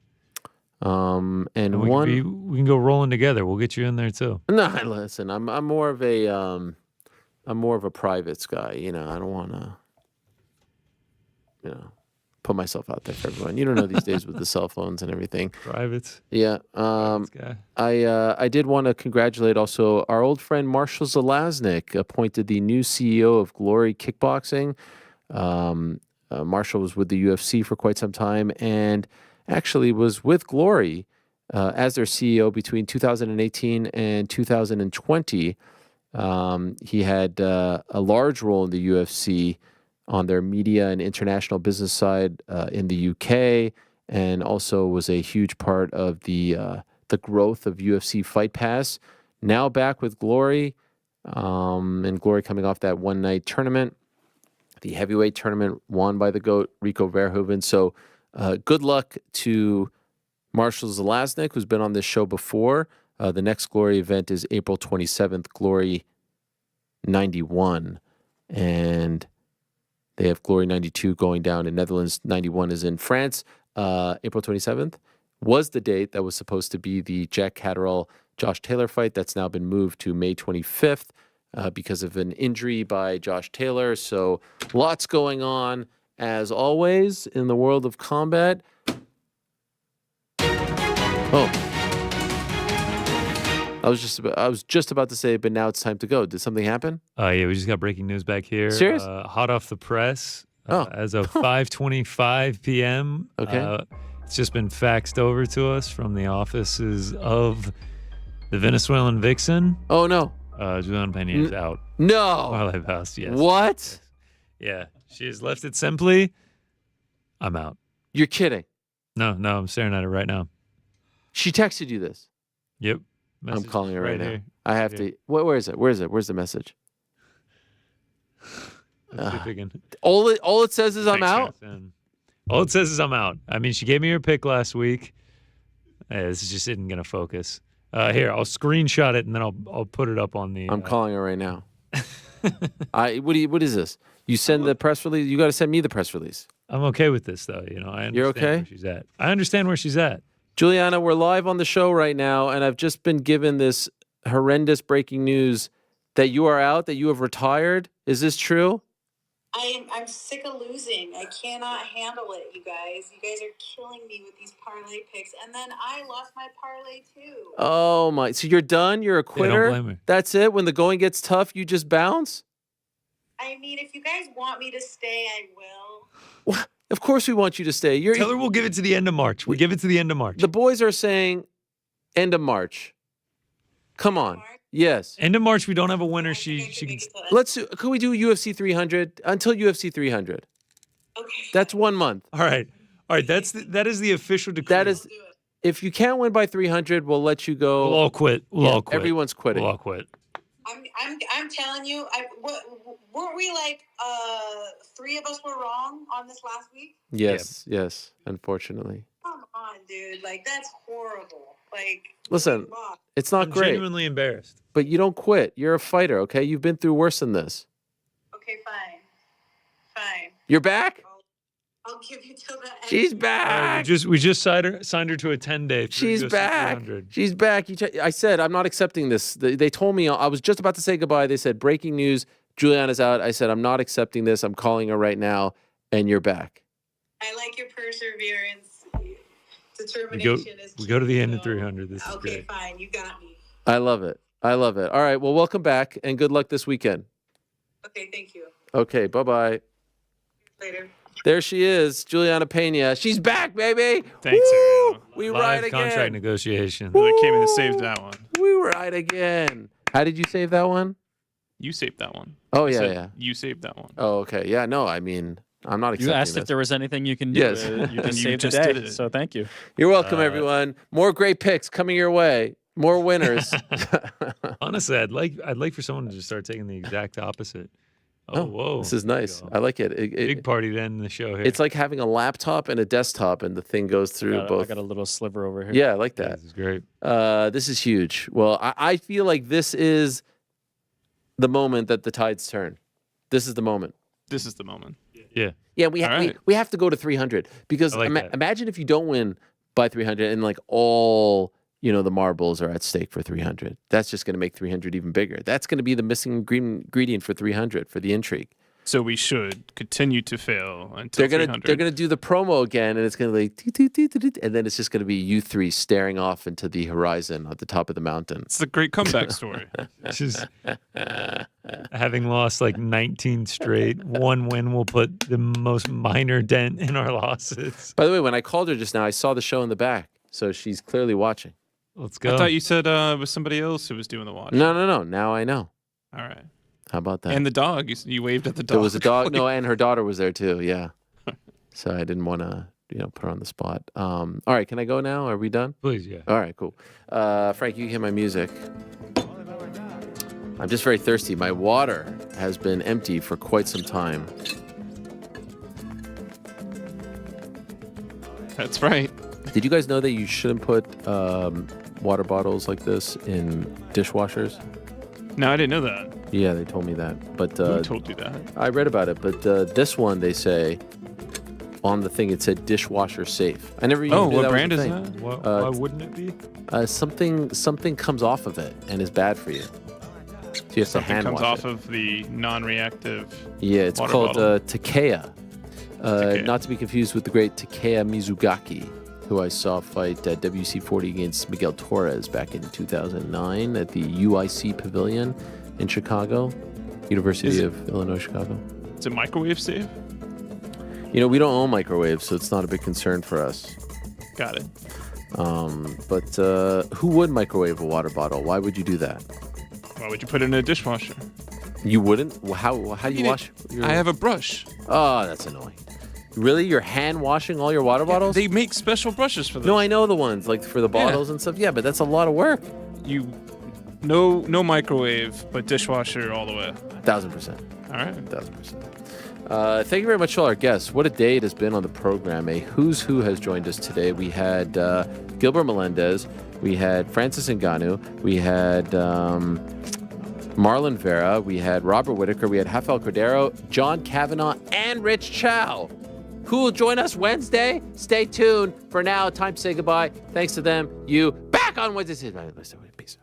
we can go rolling together. We'll get you in there too. No, listen, I'm more of a privates guy. I don't want to, put myself out there for everyone. You don't know these days with the cell phones and everything. Privates. Yeah. I did want to congratulate also our old friend Marshall Zelaznik, appointed the new CEO of Glory Kickboxing. Marshall was with the UFC for quite some time and actually was with Glory as their CEO between 2018 and 2020. He had a large role in the UFC on their media and international business side in the UK, and also was a huge part of the growth of UFC Fight Pass. Now back with Glory, and Glory coming off that one-night tournament, the heavyweight tournament won by the GOAT, Rico Verhoeven. So good luck to Marshall Zelaznik, who's been on this show before. The next Glory event is April 27th, Glory 91. And they have Glory 92 going down in Netherlands. 91 is in France. April 27th was the date that was supposed to be the Jack Catterall, Josh Taylor fight. That's now been moved to May 25th because of an injury by Josh Taylor. So lots going on, as always, in the world of combat. Oh. I was just about to say, but now it's time to go. Did something happen? Yeah, we just got breaking news back here. Serious? Hot off the press. As of 5:25 p.m. Okay. It's just been faxed over to us from the offices of the Venezuelan vixen. Oh no. Juliana Pena is out. No. Parlay Boys, yes. What? Yeah. She has left it simply. I'm out. You're kidding. No, I'm staring at it right now. She texted you this. Yep. I'm calling her right now. here. I have to. Where is it? Where's the message? All it says is I'm out. All it says is I'm out. I mean, she gave me her pick last week. This just isn't gonna focus. Here, I'll screenshot it and then I'll put it up on the. I'm calling her right now. What is this? You send the press release. You got to send me the press release. I'm okay with this though. You know, I understand You're okay? where she's at. I understand where she's at. Juliana, we're live on the show right now, and I've just been given this horrendous breaking news that you are out, that you have retired. Is this true? I'm sick of losing. I cannot handle it, you guys. You guys are killing me with these parlay picks. And then I lost my parlay too. Oh my! So you're done? You're a quitter? don't blame her. That's it? When the going gets tough, you just bounce? I mean, if you guys want me to stay, I will. Well, of course we want you to stay. Tell her we'll give it to the end of March. We give it to the end of March. The boys are saying end of March. Come on. Yes. End of March, we don't have a winner. She can. Could we do UFC 300 until UFC 300? Okay. That's 1 month. All right. That is the official decree. That is. If you can't win by 300, we'll let you go. We'll all quit. We'll all quit. Everyone's quitting. We'll all quit. I'm telling you, weren't we like 3 of us were wrong on this last week? Yes. Yes. Unfortunately. Come on, dude. Like, that's horrible. Like, listen, it's not I'm great. genuinely embarrassed. But you don't quit. You're a fighter, okay? You've been through worse than this. Okay, fine. You're back? I'll give you till the end. She's back. We just signed her to a 10-day. She's UFC back. 300. She's back. I said, I'm not accepting this. They told me, I was just about to say goodbye. They said, breaking news, Juliana's out. I said, I'm not accepting this. I'm calling her right now, and you're back. I like your perseverance. We go to the end of 300. This is great. Okay, fine. You got me. I love it. All right. Well, welcome back, and good luck this weekend. Okay, thank you. Okay, bye-bye. Later. There she is, Juliana Pena. She's back, baby. Thanks, Ariel. We Live ride again. contract negotiation. I came in to save that one. We ride again. How did you save that one? You saved that one. Oh, I yeah, said yeah. You saved that one. Oh, okay. Yeah, no, I mean, I'm not accepting You asked this. if there was anything you can do. Yes. You can You save the just day. did it. So thank you. You're welcome, everyone. More great picks coming your way. More winners. Honestly, I'd like for someone to just start taking the exact opposite. Oh, whoa. This is nice. I like it. Big party to end the show here. It's like having a laptop and a desktop, and the thing goes through both. I got a little sliver over here. Yeah, I like that. This is great. This is huge. Well, I feel like this is the moment that the tides turn. This is the moment. This is the moment. Yeah. Yeah, we have to go to 300 because imagine if you don't win by 300 and like all the marbles are at stake for 300. That's just going to make 300 even bigger. That's going to be the missing ingredient for 300 for the intrigue. So we should continue to fail until They're 300. gonna do the promo again, and it's gonna be like, and then it's just gonna be you three staring off into the horizon at the top of the mountain. It's a great comeback story. Just having lost like 19 straight, one win will put the most minor dent in our losses. By the way, when I called her just now, I saw the show in the back, so she's clearly watching. Let's go. I thought you said it was somebody else who was doing the watch. No. Now I know. All right. How about that? And the dog. You waved at the dog. There was a dog. No, and her daughter was there too. Yeah. So I didn't want to, put her on the spot. All right, can I go now? Are we done? Please, yeah. All right, cool. Frank, you can hear my music. I'm just very thirsty. My water has been empty for quite some time. That's right. Did you guys know that you shouldn't put water bottles like this in dishwashers? No, I didn't know that. Yeah, they told me that. But Who told you that? I read about it. But this one, they say on the thing, it said dishwasher safe. I never even knew what that brand was a is thing. that? Why wouldn't it be? Something comes off of it and is bad for you. So you have to hand comes wash off of the non-reactive. Yeah, it's water called bottle. Takea. Not to be confused with the great Takea Mizugaki. who I saw fight WC 40 against Miguel Torres back in 2009 at the UIC Pavilion in Chicago, University of Illinois, Chicago. Is it microwave safe? You know, we don't own microwaves, so it's not a big concern for us. Got it. But who would microwave a water bottle? Why would you do that? Why would you put it in a dishwasher? You wouldn't? How do you wash? I have a brush. Oh, that's annoying. Really? You're hand washing all your water bottles? They make special brushes for this. No, I know the ones like for the bottles and stuff. Yeah, but that's a lot of work. No microwave, but dishwasher all the way. 1,000%. All right. 1,000%. Thank you very much to all our guests. What a day it has been on the program. A who's who has joined us today. We had Gilbert Melendez. We had Francis Ngannou. We had Marlon Vera. We had Robert Whittaker. We had Rafael Cordeiro, John Kavanagh, and Rich Chou. Who will join us Wednesday? Stay tuned. For now, time to say goodbye. Thanks to them. You back on Wednesday. Peace.